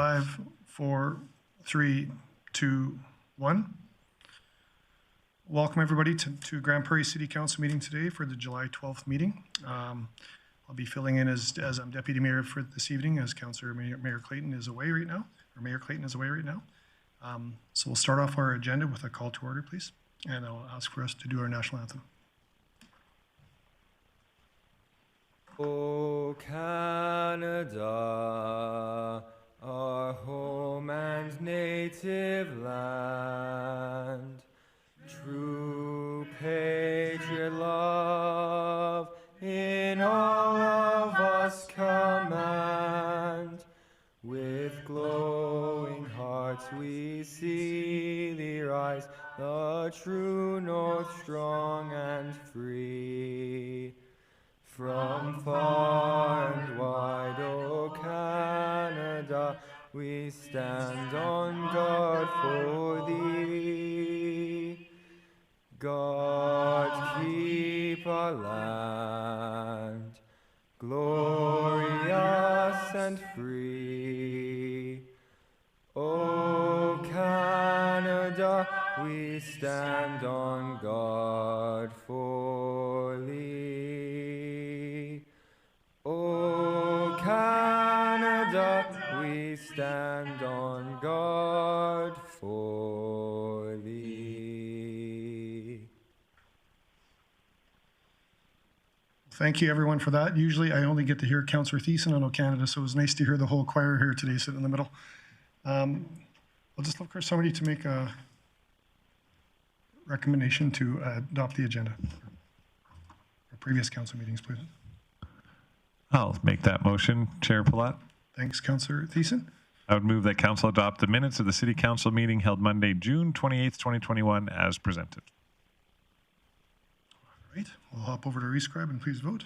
5, 4, 3, 2, 1. Welcome everybody to Grande Prairie City Council meeting today for the July 12th meeting. I'll be filling in as I'm Deputy Mayor for this evening, as Councillor Mayor Clayton is away right now, or Mayor Clayton is away right now. So we'll start off our agenda with a call to order, please, and I'll ask for us to do our national anthem. O Canada, our home and native land, true patriot love in all of us command. With glowing hearts we see thee rise, the true north strong and free. From far and wide, O Canada, we stand on guard for thee. God keep our land, glorious and free. O Canada, we stand on guard for thee. O Canada, we stand on guard for thee. Thank you everyone for that. Usually I only get to hear Councillor Thiessen on O Canada, so it was nice to hear the whole choir here today sitting in the middle. I'll just look for somebody to make a recommendation to adopt the agenda. Our previous council meetings, please. I'll make that motion, Chair Palat. Thanks, Councillor Thiessen. I would move that Council adopt the minutes of the City Council meeting held Monday, June 28th, 2021, as presented. All right, we'll hop over to Rescribe and please vote.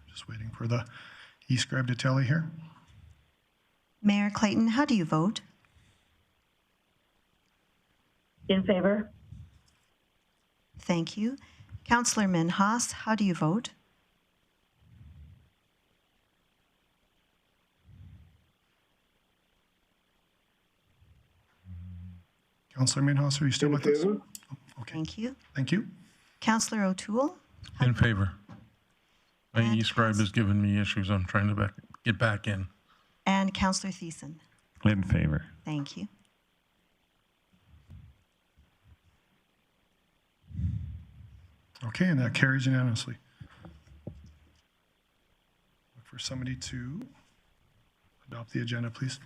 Just waiting for the e-scribe to tally here. Mayor Clayton, how do you vote? In favor. Thank you. Councillor Minhas, how do you vote? Councillor Minhas, are you still with us? Oh, okay. Thank you. Thank you. Councillor O'Toole? In favor. My And e-scribe has given me issues. I'm trying to get back in. And Councillor Thiessen? In favor. Thank you. Okay, and that carries unanimously. Look for somebody to adopt the agenda, please.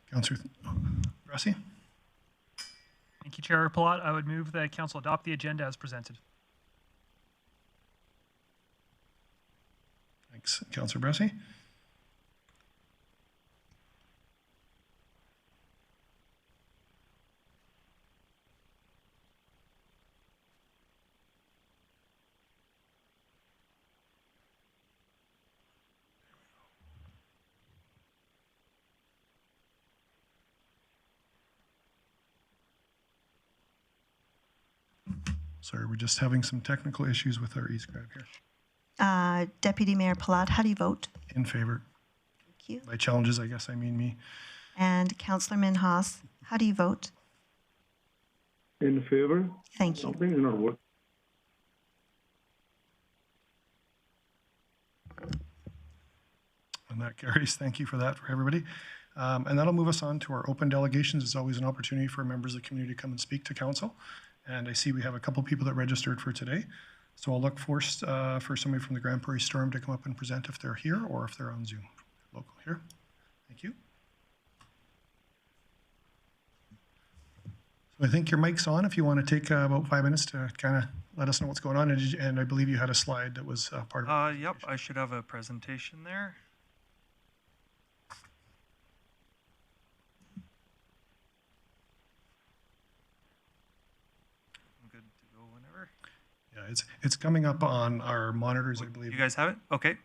Councillor Bressy. Thank you, Chair Palat. I would move that Council adopt the agenda as presented. Thanks, Councillor Bressy. Sorry, we're just having some technical issues with our e-scribe here. Deputy Mayor Palat, how do you vote? In favor. Thank you. By challenges, I guess I mean me. And Councillor Minhas, how do you vote? In favor. Thank you. Something is not working. And that carries. Thank you for that for everybody. And that'll move us on to our open delegations. It's always an opportunity for members of the community to come and speak to council. And I see we have a couple people that registered for today. So I'll look first for somebody from the Grande Prairie Storm to come up and present if they're here or if they're on Zoom. Local here. Thank you. So I think your mic's on if you want to take about 5 minutes to kind of let us know what's going on. And I believe you had a slide that was part of it. Yep, I should have a presentation there. Yeah, it's coming up on our monitors, I believe. You guys have it? Okay.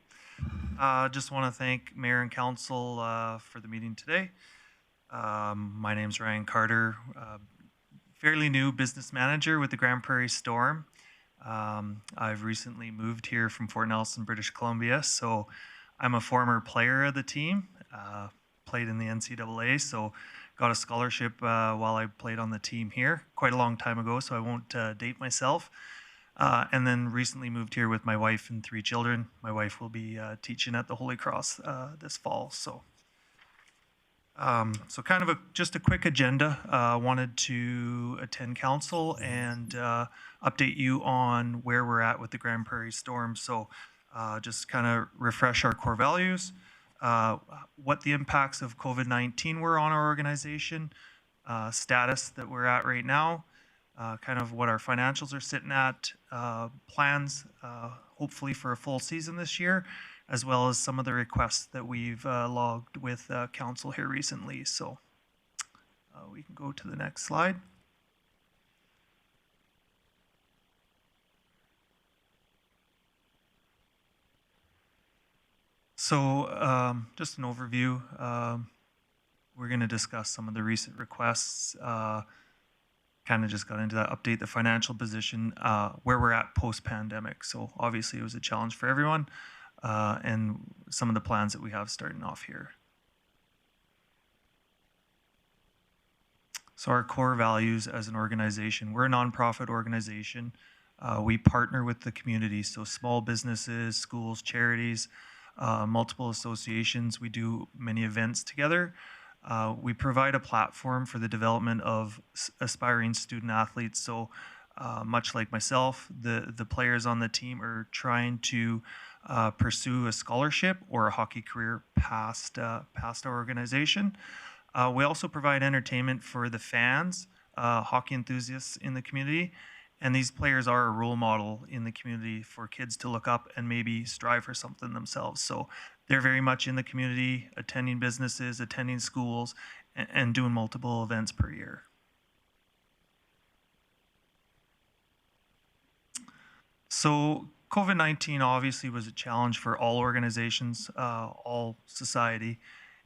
Just want to thank Mayor and Council for the meeting today. My name's Ryan Carter, fairly new business manager with the Grande Prairie Storm. I've recently moved here from Fort Nelson, British Columbia, so I'm a former player of the team, played in the NCAA, so got a scholarship while I played on the team here quite a long time ago, so I won't date myself. And then recently moved here with my wife and 3 children. My wife will be teaching at the Holy Cross this fall. So kind of just a quick agenda. Wanted to attend council and update you on where we're at with the Grande Prairie Storm. So just kind of refresh our core values, what the impacts of COVID-19 were on our organization, status that we're at right now, kind of what our financials are sitting at, plans hopefully for a full season this year, as well as some of the requests that we've logged with council here recently. So we can go to the next slide. So just an overview. We're going to discuss some of the recent requests. Kind of just got into that, update the financial position, where we're at post-pandemic. So obviously it was a challenge for everyone, and some of the plans that we have starting off here. So our core values as an organization, we're a nonprofit organization. We partner with the community, so small businesses, schools, charities, multiple associations. We do many events together. We provide a platform for the development of aspiring student athletes. So much like myself, the players on the team are trying to pursue a scholarship or a hockey career past our organization. We also provide entertainment for the fans, hockey enthusiasts in the community. And these players are a role model in the community for kids to look up and maybe strive for something themselves. So they're very much in the community, attending businesses, attending schools, and doing multiple events per year. So COVID-19 obviously was a challenge for all organizations, all society.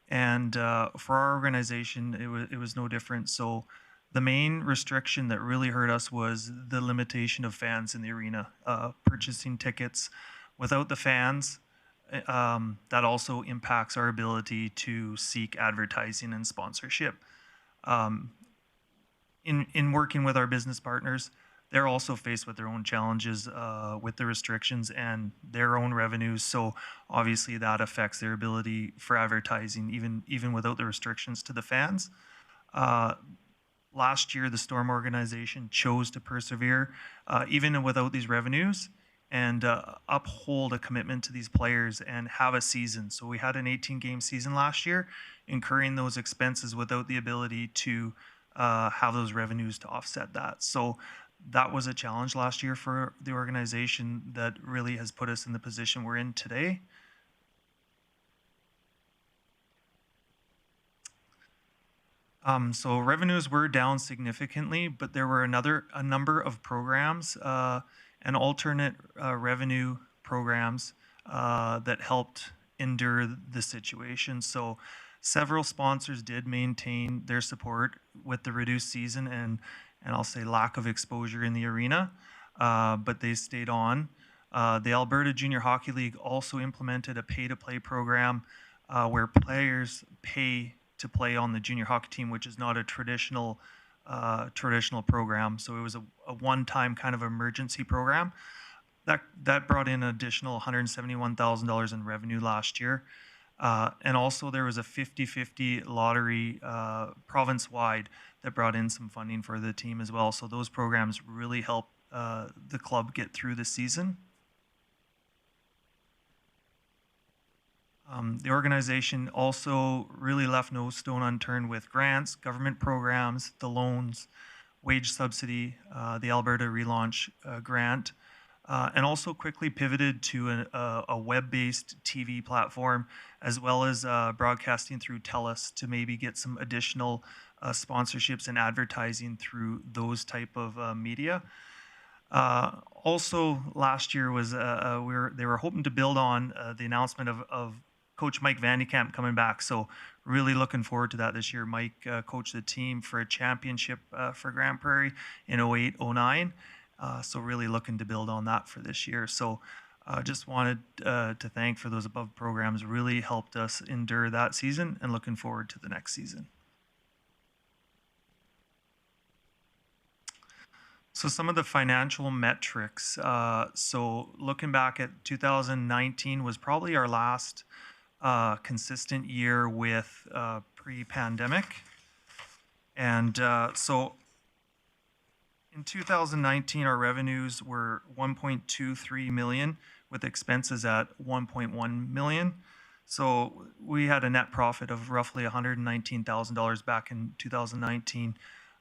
And for our organization, it was no different. So the main restriction that really hurt us was the limitation of fans in the arena, purchasing tickets. Without the fans, that also impacts our ability to seek advertising and sponsorship. In working with our business partners, they're also faced with their own challenges with the restrictions and their own revenues. So obviously that affects their ability for advertising, even without the restrictions to the fans. Last year, the Storm organization chose to persevere, even without these revenues, and uphold a commitment to these players and have a season. So we had an 18-game season last year, incurring those expenses without the ability to have those revenues to offset that. So that was a challenge last year for the organization that really has put us in the position we're in today. So revenues were down significantly, but there were a number of programs and alternate revenue programs that helped endure the situation. So several sponsors did maintain their support with the reduced season and I'll say lack of exposure in the arena, but they stayed on. The Alberta Junior Hockey League also implemented a pay-to-play program where players pay to play on the junior hockey team, which is not a traditional program. So it was a one-time kind of emergency program. That brought in an additional $171,000 in revenue last year. And also there was a 50-50 lottery province-wide that brought in some funding for the team as well. So those programs really helped the club get through the season. The organization also really left no stone unturned with grants, government programs, the loans, wage subsidy, the Alberta Relaunch grant, and also quickly pivoted to a web-based TV platform, as well as broadcasting through TELUS to maybe get some additional sponsorships and advertising through those type of media. Also, last year was they were hoping to build on the announcement of Coach Mike Vandekamp coming back. So really looking forward to that this year. Mike coached the team for a championship for Grande Prairie in 08-09. So really looking to build on that for this year. So just wanted to thank for those above programs. Really helped us endure that season and looking forward to the next season. So some of the financial metrics. So looking back at 2019 was probably our last consistent year with pre-pandemic. And so in 2019, our revenues were 1.23 million with expenses at 1.1 million. So we had a net profit of roughly $119,000 back in 2019.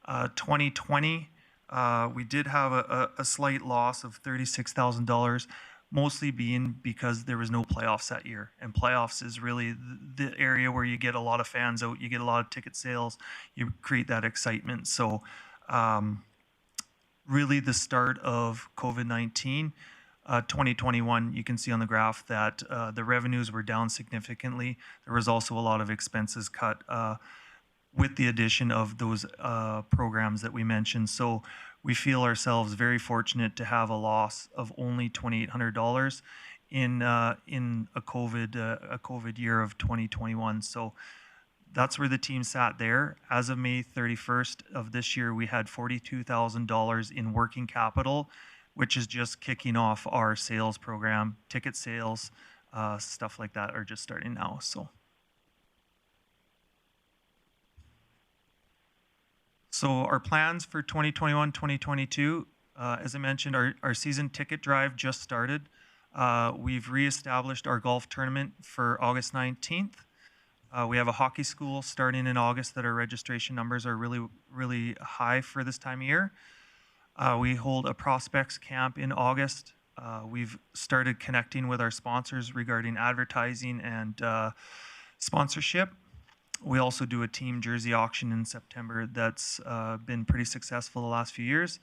2020, we did have a slight loss of $36,000, mostly being because there was no playoffs that year. And playoffs is really the area where you get a lot of fans out, you get a lot of ticket sales, you create that excitement. So really the start of COVID-19, 2021, you can see on the graph that the revenues were down significantly. There was also a lot of expenses cut with the addition of those programs that we mentioned. So we feel ourselves very fortunate to have a loss of only $2,800 in a COVID year of 2021. So that's where the team sat there. As of May 31st of this year, we had $42,000 in working capital, which is just kicking off our sales program. Ticket sales, stuff like that are just starting now. So our plans for 2021, 2022, as I mentioned, our season ticket drive just started. We've reestablished our golf tournament for August 19th. We have a hockey school starting in August that our registration numbers are really, really high for this time of year. We hold a prospects camp in August. We've started connecting with our sponsors regarding advertising and sponsorship. We also do a team jersey auction in September that's been pretty successful the last few years.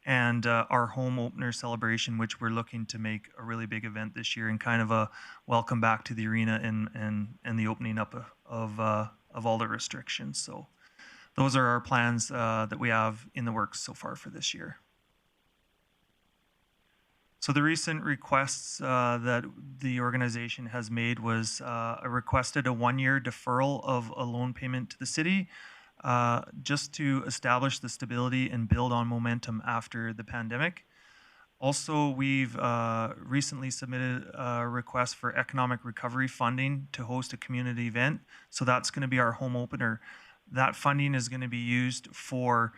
And our home opener celebration, which we're looking to make a really big event this year and kind of a welcome back to the arena and the opening up of all the restrictions. So those are our plans that we have in the works so far for this year. So the recent requests that the organization has made was requested a one-year deferral of a loan payment to the city just to establish the stability and build on momentum after the pandemic. Also, we've recently submitted a request for economic recovery funding to host a community event. So that's going to be our home opener. That funding is going to be used for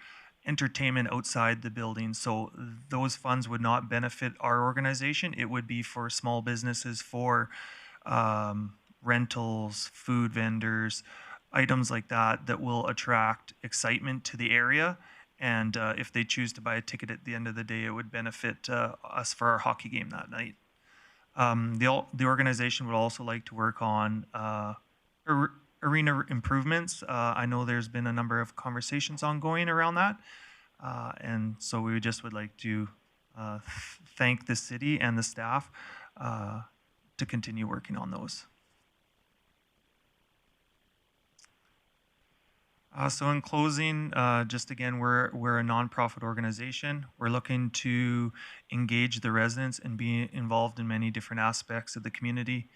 entertainment outside the building. So those funds would not benefit our organization. It would be for small businesses, for rentals, food vendors, items like that that will attract excitement to the area. And if they choose to buy a ticket at the end of the day, it would benefit us for our hockey game that night. The organization would also like to work on arena improvements. I know there's been a number of conversations ongoing around that. And so we just would like to thank the city and the staff to continue working on those. So in closing, just again, we're a nonprofit organization. We're looking to engage the residents and be involved in many different aspects of the community.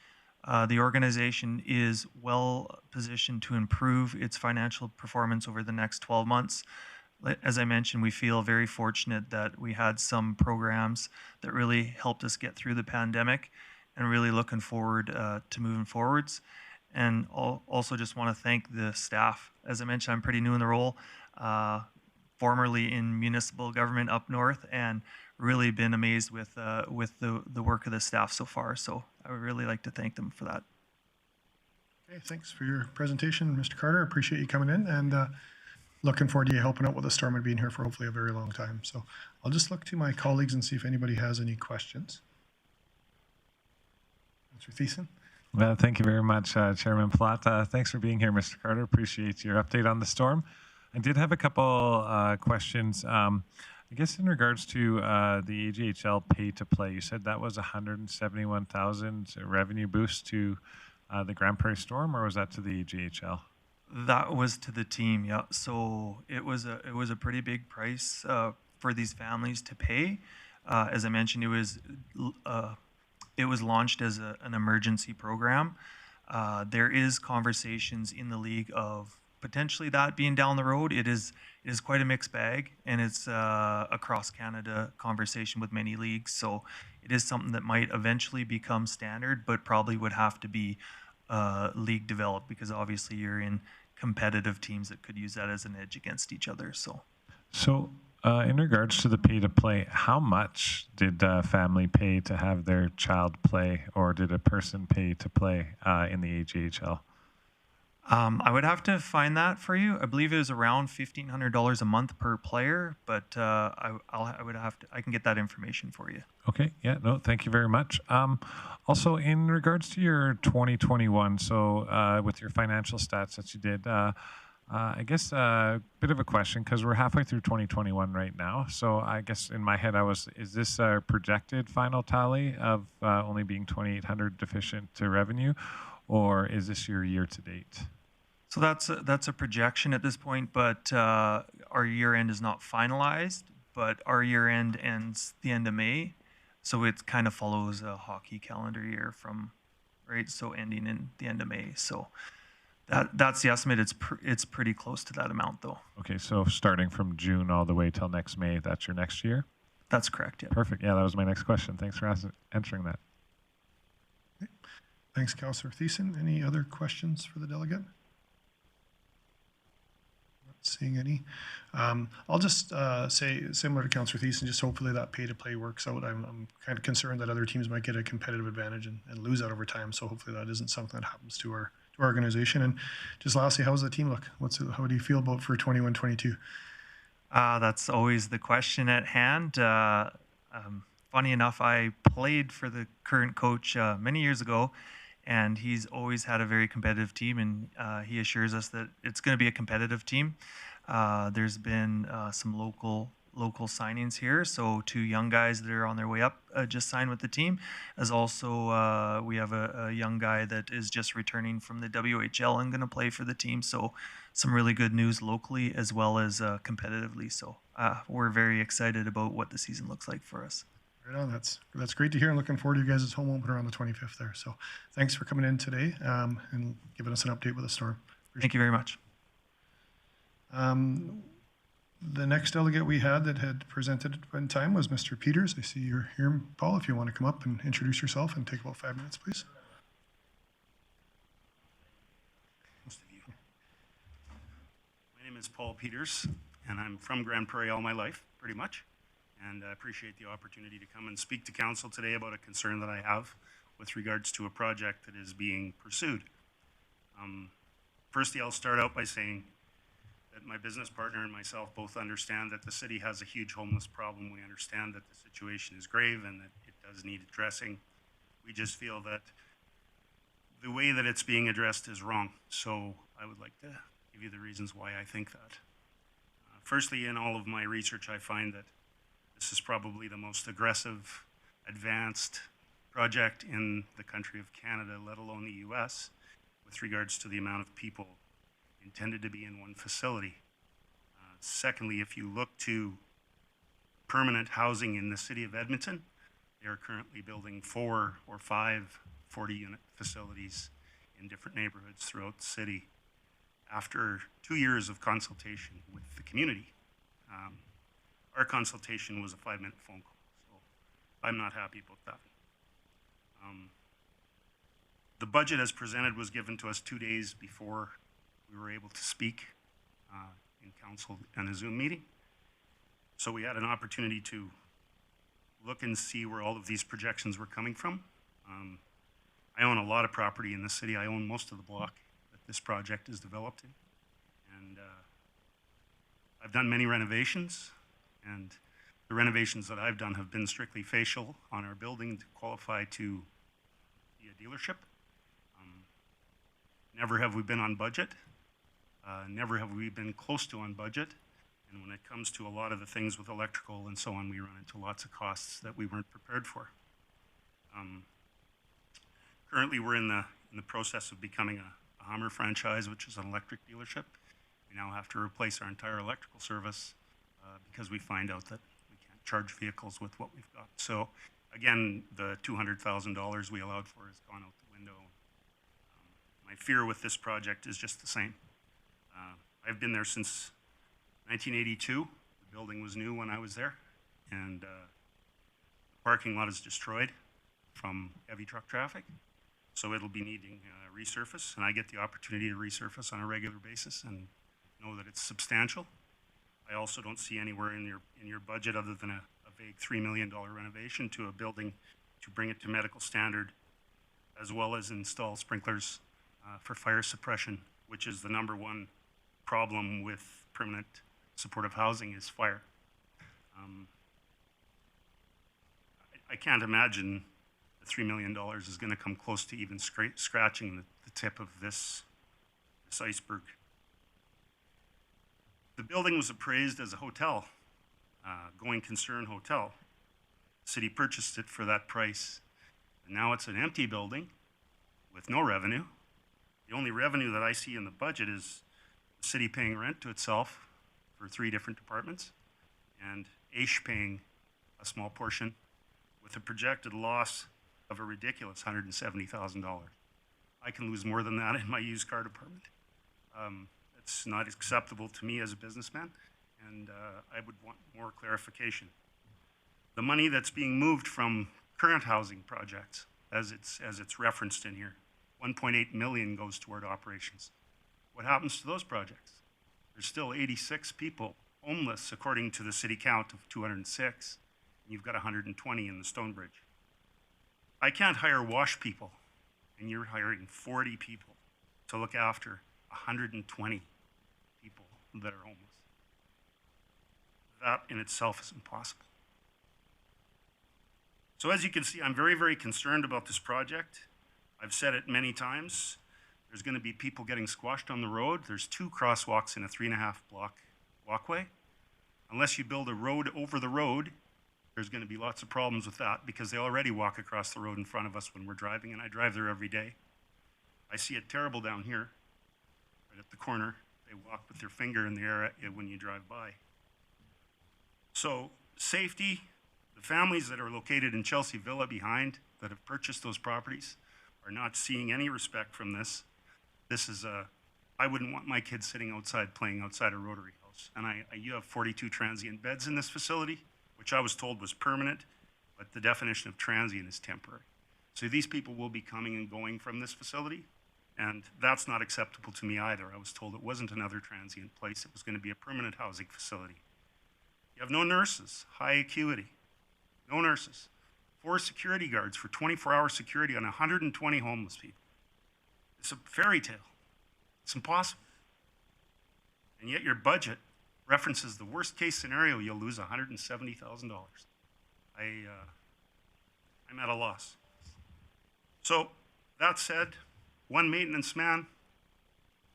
The organization is well positioned to improve its financial performance over the next 12 months. As I mentioned, we feel very fortunate that we had some programs that really helped us get through the pandemic and really looking forward to moving forwards. And also just want to thank the staff. As I mentioned, I'm pretty new in the role, formerly in municipal government up north, and really been amazed with the work of the staff so far. So I would really like to thank them for that. Okay, thanks for your presentation, Mr. Carter. Appreciate you coming in, and looking forward to you helping out with the storm and being here for hopefully a very long time. So I'll just look to my colleagues and see if anybody has any questions. Mr. Thiessen? Well, thank you very much, Chairman Platt. Thanks for being here, Mr. Carter. Appreciate your update on the storm. I did have a couple questions. I guess in regards to the AJHL pay to play, you said that was 171,000 revenue boost to the Grande Prairie Storm, or was that to the AJHL? That was to the team, yeah. So it was a pretty big price for these families to pay. As I mentioned, it was launched as an emergency program. There is conversations in the league of potentially that being down the road. It is quite a mixed bag, and it's across Canada conversation with many leagues. So it is something that might eventually become standard, but probably would have to be league developed, because obviously you're in competitive teams that could use that as an edge against each other. So in regards to the pay to play, how much did a family pay to have their child play, or did a person pay to play in the AJHL? I would have to find that for you. I believe it was around $1,500 a month per player, but I can get that information for you. Okay, yeah, no, thank you very much. Also, in regards to your 2021, so with your financial stats that you did, I guess a bit of a question, because we're halfway through 2021 right now. So I guess in my head, is this a projected final tally of only being 2,800 deficient to revenue, or is this your year to date? So that's a projection at this point, but our year end is not finalized, but our year end ends the end of May. So it kind of follows a hockey calendar year so ending in the end of May. So that's the estimate. It's pretty close to that amount, though. Okay, so starting from June all the way till next May, that's your next year? That's correct, yeah. Perfect. Yeah, that was my next question. Thanks for answering that. Okay. Thanks, Councillor Thiessen. Any other questions for the delegate? Seeing any. I'll just say, similar to Councillor Thiessen, just hopefully that pay to play works out. I'm kind of concerned that other teams might get a competitive advantage and lose that over time. So hopefully that isn't something that happens to our organization. And just lastly, how's the team look? How do you feel about for 21-22? That's always the question at hand. Funny enough, I played for the current coach many years ago, and he's always had a very competitive team, and he assures us that it's going to be a competitive team. There's been some local signings here, so 2 young guys that are on their way up just signed with the team, as also we have a young guy that is just returning from the WHL and going to play for the team. So some really good news locally as well as competitively. So we're very excited about what the season looks like for us. Right on. That's great to hear. I'm looking forward to you guys' home opener on the 25th there. So thanks for coming in today and giving us an update with the Storm. Thank you very much. The next delegate we had that had presented in time was Mr. Peters. I see you're here, Paul, if you want to come up and introduce yourself and take about 5 minutes, please. Most of you. My name is Paul Peters, and I'm from Grande Prairie all my life, pretty much. And I appreciate the opportunity to come and speak to council today about a concern that I have with regards to a project that is being pursued. Firstly, I'll start out by saying that my business partner and myself both understand that the city has a huge homeless problem. We understand that the situation is grave and that it does need addressing. We just feel that the way that it's being addressed is wrong. So I would like to give you the reasons why I think that. Firstly, in all of my research, I find that this is probably the most aggressive, advanced project in the country of Canada, let alone the US, with regards to the amount of people intended to be in one facility. Secondly, if you look to permanent housing in the city of Edmonton, they are currently building 4 or 5 40-unit facilities in different neighborhoods throughout the city after 2 years of consultation with the community. Our consultation was a 5-minute phone call, so I'm not happy about that. The budget as presented was given to us 2 days before we were able to speak in council and a Zoom meeting. So we had an opportunity to look and see where all of these projections were coming from. I own a lot of property in the city. I own most of the block that this project is developed in. And I've done many renovations, and the renovations that I've done have been strictly facial on our building to qualify to be a dealership. Never have we been on budget. Never have we been close to on budget. And when it comes to a lot of the things with electrical and so on, we run into lots of costs that we weren't prepared for. Currently, we're in the process of becoming a Hummer franchise, which is an electric dealership. We now have to replace our entire electrical service because we find out that we can't charge vehicles with what we've got. So again, the $200,000 we allowed for has gone out the window. My fear with this project is just the same. I've been there since 1982. The building was new when I was there, and the parking lot is destroyed from heavy truck traffic. So it'll be needing resurface, and I get the opportunity to resurface on a regular basis and know that it's substantial. I also don't see anywhere in your budget other than a vague $3 million renovation to a building to bring it to medical standard, as well as install sprinklers for fire suppression, which is the #1 problem with permanent supportive housing is fire. I can't imagine the $3 million is going to come close to even scratching the tip of this iceberg. The building was appraised as a hotel, going concern hotel. The city purchased it for that price, and now it's an empty building with no revenue. The only revenue that I see in the budget is the city paying rent to itself for 3 different departments, and AISH paying a small portion with a projected loss of a ridiculous $170,000. I can lose more than that in my used car department. It's not acceptable to me as a businessman, and I would want more clarification. The money that's being moved from current housing projects, as it's referenced in here, 1.8 million goes toward operations. What happens to those projects? There's still 86 people homeless according to the city count of 206, and you've got 120 in the Stonebridge. I can't hire wash people, and you're hiring 40 people to look after 120 people that are homeless. That in itself is impossible. So as you can see, I'm very, very concerned about this project. I've said it many times. There's going to be people getting squashed on the road. There's 2 crosswalks in a 3.5 block walkway. Unless you build a road over the road, there's going to be lots of problems with that because they already walk across the road in front of us when we're driving, and I drive there every day. I see it terrible down here, right at the corner. They walk with their finger in the air at you when you drive by. So safety, the families that are located in Chelsea Villa behind that have purchased those properties are not seeing any respect from this. This is I wouldn't want my kids sitting outside playing outside a Rotary house. And you have 42 transient beds in this facility, which I was told was permanent, but the definition of transient is temporary. So these people will be coming and going from this facility, and that's not acceptable to me either. I was told it wasn't another transient place. It was going to be a permanent housing facility. You have no nurses, high acuity, no nurses. 4 security guards for 24-hour security on 120 homeless people. It's a fairy tale. It's impossible. And yet your budget references the worst case scenario, you'll lose $170,000. I'm at a loss. So that said, 1 maintenance man,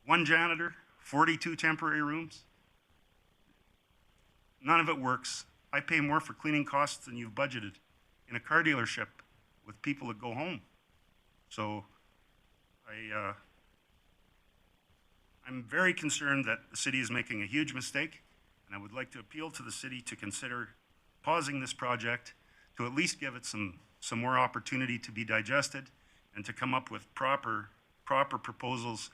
1 janitor, 42 temporary rooms. None of it works. I pay more for cleaning costs than you've budgeted in a car dealership with people that go home. So I'm very concerned that the city is making a huge mistake, and I would like to appeal to the city to consider pausing this project to at least give it some more opportunity to be digested and to come up with proper proposals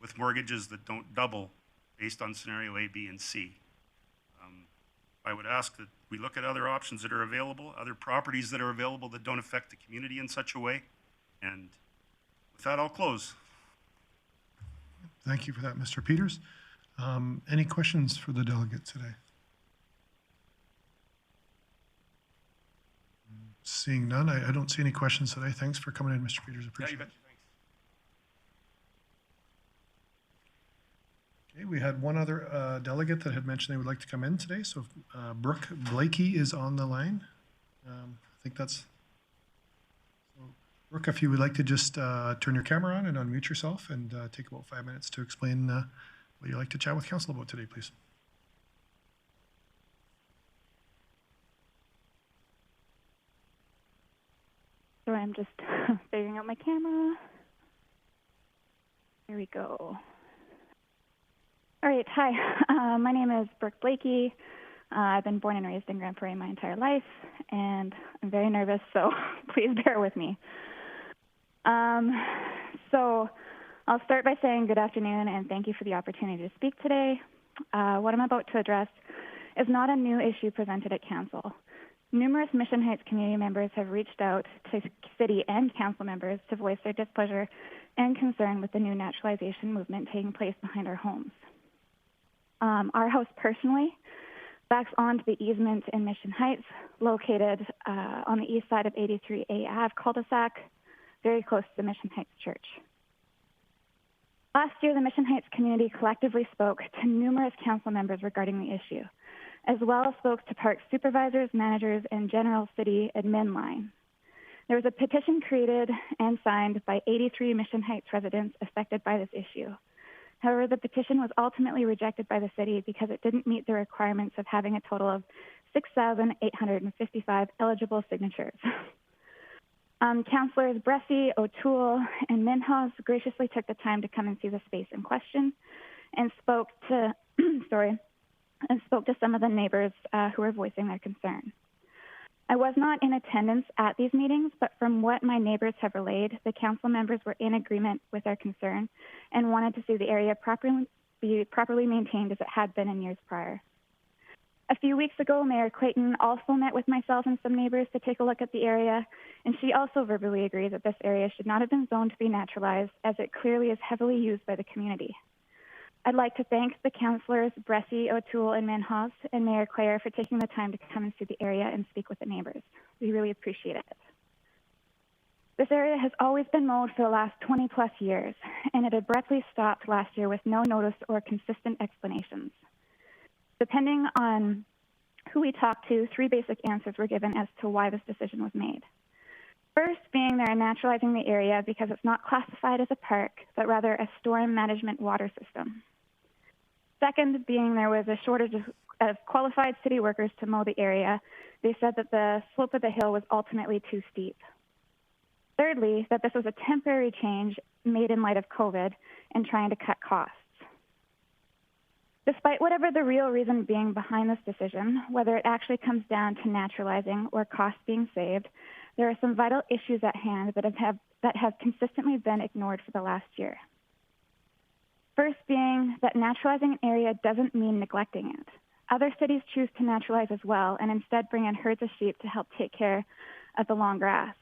with mortgages that don't double based on scenario A, B, and C. I would ask that we look at other options that are available, other properties that are available that don't affect the community in such a way. And with that, I'll close. Thank you for that, Mr. Peters. Any questions for the delegate today? Seeing none, I don't see any questions today. Thanks for coming in, Mr. Peters. Appreciate it. Okay, we had one other delegate that had mentioned they would like to come in today. So Brooke Blakey is on the line. I think that's... So, Brooke, if you would like to just turn your camera on and unmute yourself and take about 5 minutes to explain what you'd like to chat with council about today, please. just figuring out my camera. There we go. All right, hi. My name is Brooke Blakey. I've been born and raised in Grande Prairie my entire life, and I'm very nervous, so please bear with me. So I'll start by saying good afternoon and thank you for the opportunity to speak today. What I'm about to address is not a new issue presented at Council. Numerous Mission Heights community members have reached out to city and council members to voice their displeasure and concern with the new naturalization movement taking place behind our homes. Our house personally backs onto the easement in Mission Heights, located on the east side of 83A Ave cul-de-sac, very close to the Mission Heights Church. Last year, the Mission Heights community collectively spoke to numerous council members regarding the issue, as well as spoke to park supervisors, managers, and general city admin line. There was a petition created and signed by 83 Mission Heights residents affected by this issue. However, the petition was ultimately rejected by the city because it didn't meet the requirements of having a total of 6,855 eligible signatures. Councillors Bressie, O'Toole, and Minhas graciously took the time to come and see the space in question and spoke to, spoke to some of the neighbors who were voicing their concern. I was not in attendance at these meetings, but from what my neighbors have relayed, the council members were in agreement with their concern and wanted to see the area be properly maintained as it had been in years prior. A few weeks ago, Mayor Clayton also met with myself and some neighbors to take a look at the area, and she also verbally agreed that this area should not have been zoned to be naturalized, as it clearly is heavily used by the community. I'd like to thank the councillors Bressie, O'Toole, and Minhas, and Mayor Clare for taking the time to come and see the area and speak with the neighbors. We really appreciate it. This area has always been mowed for the last 20 plus years, and it abruptly stopped last year with no notice or consistent explanations. Depending on who we talked to, 3 basic answers were given as to why this decision was made. First being they're naturalizing the area because it's not classified as a park, but rather a storm management water system. Second being there was a shortage of qualified city workers to mow the area. They said that the slope of the hill was ultimately too steep. Thirdly, that this was a temporary change made in light of COVID and trying to cut costs. Despite whatever the real reason being behind this decision, whether it actually comes down to naturalizing or costs being saved, there are some vital issues at hand that have consistently been ignored for the last year. First being that naturalizing an area doesn't mean neglecting it. Other cities choose to naturalize as well and instead bring in herds of sheep to help take care of the long grass.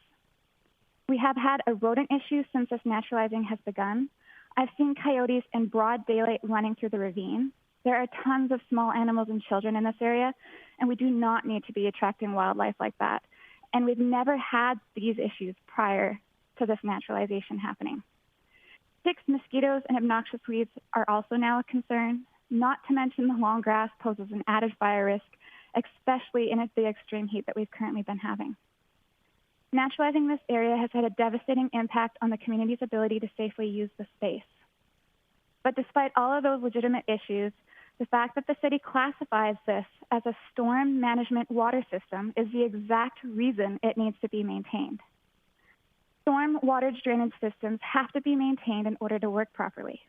We have had a rodent issue since this naturalizing has begun. I've seen coyotes in broad daylight running through the ravine. There are tons of small animals and children in this area, and we do not need to be attracting wildlife like that. And we've never had these issues prior to this naturalization happening. Ticks, mosquitoes, and obnoxious weeds are also now a concern, not to mention the long grass poses an added fire risk, especially in the extreme heat that we've currently been having. Naturalizing this area has had a devastating impact on the community's ability to safely use the space. But despite all of those legitimate issues, the fact that the city classifies this as a storm management water system is the exact reason it needs to be maintained. Storm water drainage systems have to be maintained in order to work properly.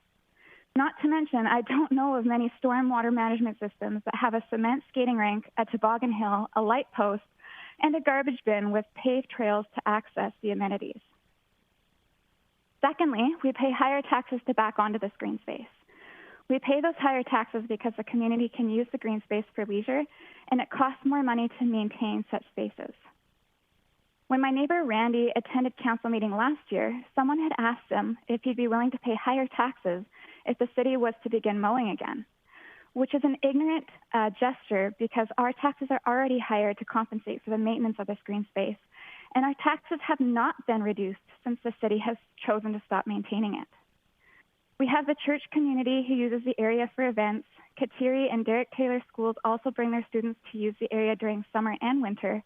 Not to mention, I don't know of many storm water management systems that have a cement skating rink, a toboggan hill, a light post, and a garbage bin with paved trails to access the amenities. Secondly, we pay higher taxes to back onto this green space. We pay those higher taxes because the community can use the green space for leisure, and it costs more money to maintain such spaces. When my neighbor Randy attended council meeting last year, someone had asked him if he'd be willing to pay higher taxes if the city was to begin mowing again, which is an ignorant gesture because our taxes are already higher to compensate for the maintenance of this green space, and our taxes have not been reduced since the city has chosen to stop maintaining it. We have the church community who uses the area for events. Kateri and Derek Taylor schools also bring their students to use the area during summer and winter.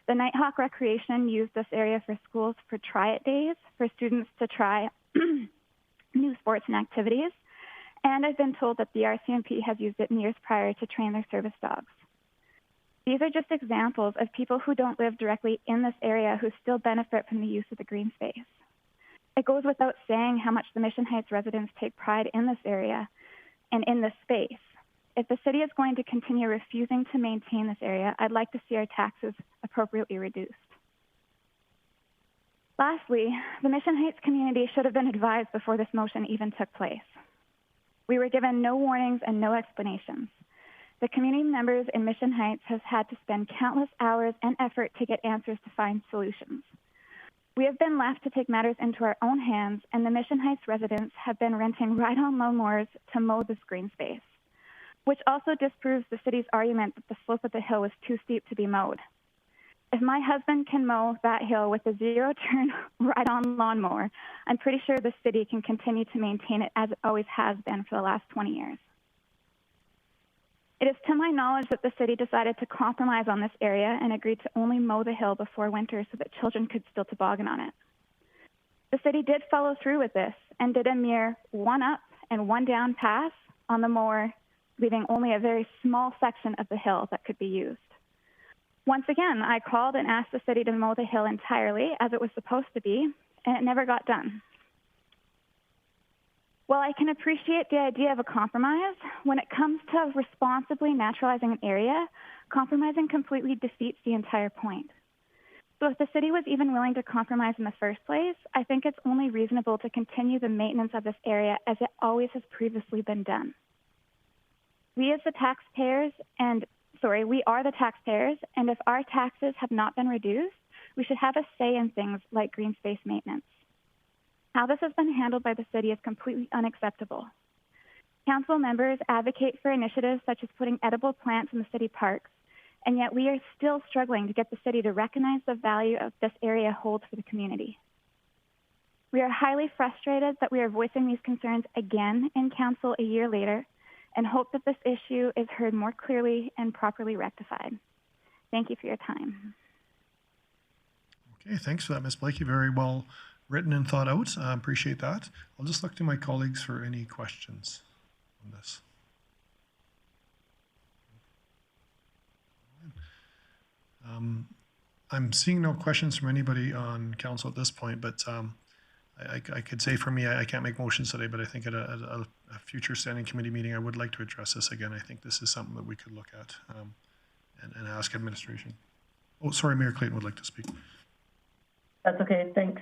The Nighthawk Recreation used this area for schools for try-it days for students to try new sports and activities. And I've been told that the RCMP has used it in years prior to train their service dogs. These are just examples of people who don't live directly in this area who still benefit from the use of the green space. It goes without saying how much the Mission Heights residents take pride in this area and in this space. If the city is going to continue refusing to maintain this area, I'd like to see our taxes appropriately reduced. Lastly, the Mission Heights community should have been advised before this motion even took place. We were given no warnings and no explanations. The community members in Mission Heights have had to spend countless hours and effort to get answers to find solutions. We have been left to take matters into our own hands, and the Mission Heights residents have been renting ride-on lawnmowers to mow this green space, which also disproves the city's argument that the slope of the hill was too steep to be mowed. If my husband can mow that hill with a zero-turn ride-on lawnmower, I'm pretty sure the city can continue to maintain it as it always has been for the last 20 years. It is to my knowledge that the city decided to compromise on this area and agreed to only mow the hill before winter so that children could still toboggan on it. The city did follow through with this and did a mere one up and one down pass on the mower, leaving only a very small section of the hill that could be used. Once again, I called and asked the city to mow the hill entirely as it was supposed to be, and it never got done. While I can appreciate the idea of a compromise, when it comes to responsibly naturalizing an area, compromising completely defeats the entire point. So if the city was even willing to compromise in the first place, I think it's only reasonable to continue the maintenance of this area as it always has previously been done. We are the taxpayers, and if our taxes have not been reduced, we should have a say in things like green space maintenance. How this has been handled by the city is completely unacceptable. Council members advocate for initiatives such as putting edible plants in the city parks, and yet we are still struggling to get the city to recognize the value of this area holds for the community. We are highly frustrated that we are voicing these concerns again in council a year later, and hope that this issue is heard more clearly and properly rectified. Thank you for your time. Okay, thanks for that, Ms. Blakey. Very well written and thought out. I appreciate that. I'll just look to my colleagues for any questions on this. I'm seeing no questions from anybody on council at this point, but I could say for me, I can't make motions today, but I think at a future standing committee meeting, I would like to address this again. I think this is something that we could look at and ask administration. Oh, sorry, Mayor Clayton would like to speak. That's okay. Thanks,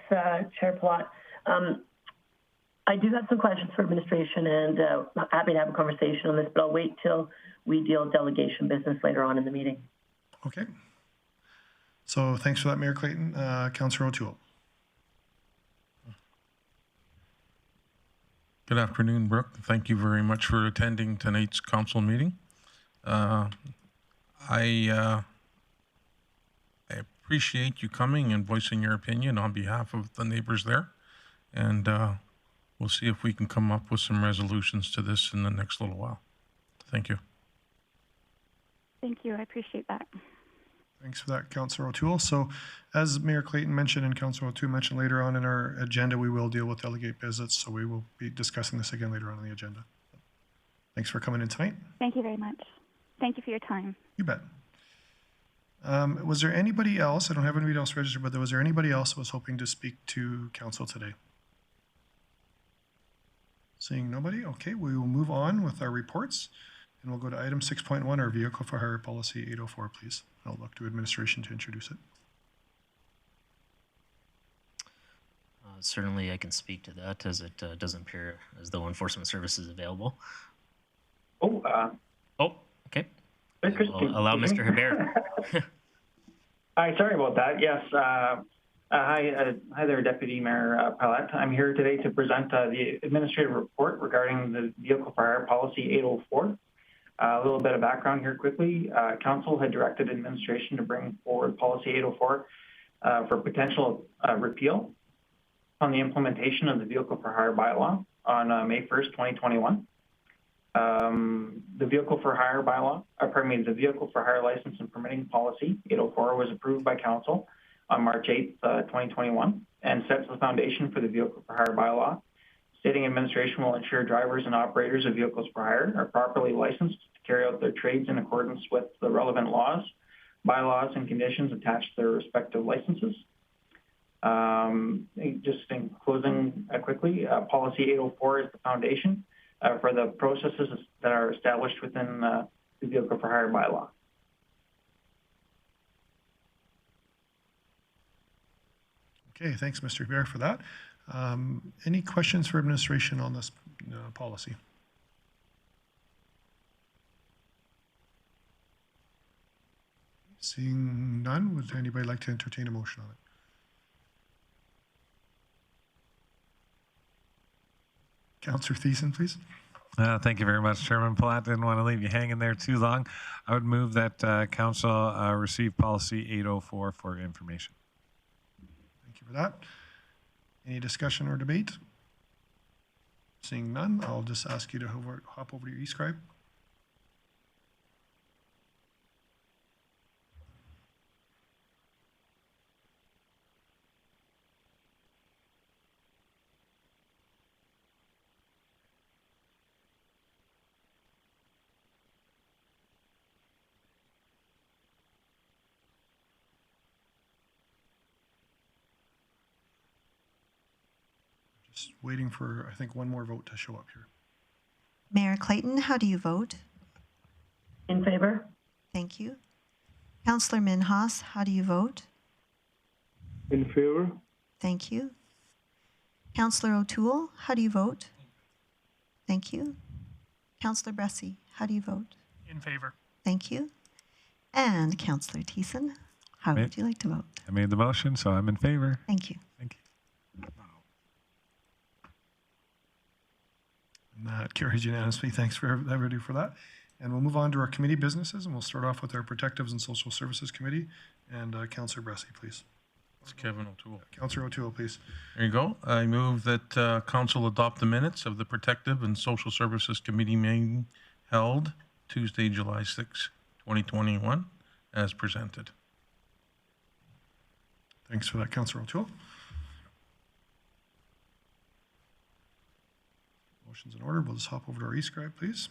Chair Plot. I do have some questions for administration, and I'm happy to have a conversation on this, but I'll wait till we deal with delegation business later on in the meeting. Okay. So thanks for that, Mayor Clayton. Councillor O'Toole. Good afternoon, Brooke. Thank you very much for attending tonight's council meeting. I appreciate you coming and voicing your opinion on behalf of the neighbors there. And we'll see if we can come up with some resolutions to this in the next little while. Thank you. Thank you. I appreciate that. Thanks for that, Councillor O'Toole. So as Mayor Clayton mentioned and Councillor O'Toole mentioned later on in our agenda, we will deal with delegate visits. So we will be discussing this again later on in the agenda. Thanks for coming in tonight. Thank you very much. Thank you for your time. You bet. Was there anybody else? I don't have anybody else registered, but was there anybody else who was hoping to speak to council today? Seeing nobody, okay, we will move on with our reports. And we'll go to item 6.1, our Vehicle for Hire Policy 804, please. I'll look to administration to introduce it. Certainly, I can speak to that as it doesn't appear as though enforcement service is available. Oh, okay. We'll allow Mr. Hebert. Hi, sorry about that. Yes. Hi there, Deputy Mayor Palat. I'm here today to present the administrative report regarding the Vehicle for Hire Policy 804. A little bit of background here quickly. Council had directed administration to bring forward Policy 804 for potential repeal on the implementation of the Vehicle for Hire bylaw on May 1st, 2021. The Vehicle for Hire bylaw, the Vehicle for Hire License and Permitting Policy 804 was approved by Council on March 8th, 2021, and sets the foundation for the Vehicle for Hire bylaw, stating administration will ensure drivers and operators of vehicles for hire are properly licensed to carry out their trades in accordance with the relevant laws bylaws and conditions attached to their respective licenses. Just in closing quickly, Policy 804 is the foundation for the processes that are established within the Vehicle for Hire bylaw. Okay, thanks, Mr. Bear, for that. Any questions for administration on this policy? Seeing none, would anybody like to entertain a motion on it? Councillor Thiessen, please. Thank you very much, Chairman Platt. Didn't want to leave you hanging there too long. I would move that Council receive Policy 804 for information. Thank you for that. Any discussion or debate? Seeing none, I'll just ask you to hop over to your e-scribe. Just waiting for, I think, one more vote to show up here. Mayor Clayton, how do you vote? In favor? Thank you. Councillor Minhas, how do you vote? In favor? Thank you. Councillor O'Toole, how do you vote? Thank you. Councillor Bressy, how do you vote? In favor. Thank you. And Councillor Thiessen, how would you like to vote? I made the motion, so I'm in favor. Thank you. Thank you. And that carries unanimously. Thanks for everybody for that. And we'll move on to our committee businesses, and we'll start off with our Protectives and Social Services Committee. And Councillor Bressy, please. It's Kevin O'Toole. Councillor O'Toole, please. There you go. I move that Council adopt the minutes of the Protective and Social Services Committee meeting held Tuesday, July 6, 2021, as presented. Thanks for that, Councillor O'Toole. Motion's in order. We'll just hop over to our e-scribe, please.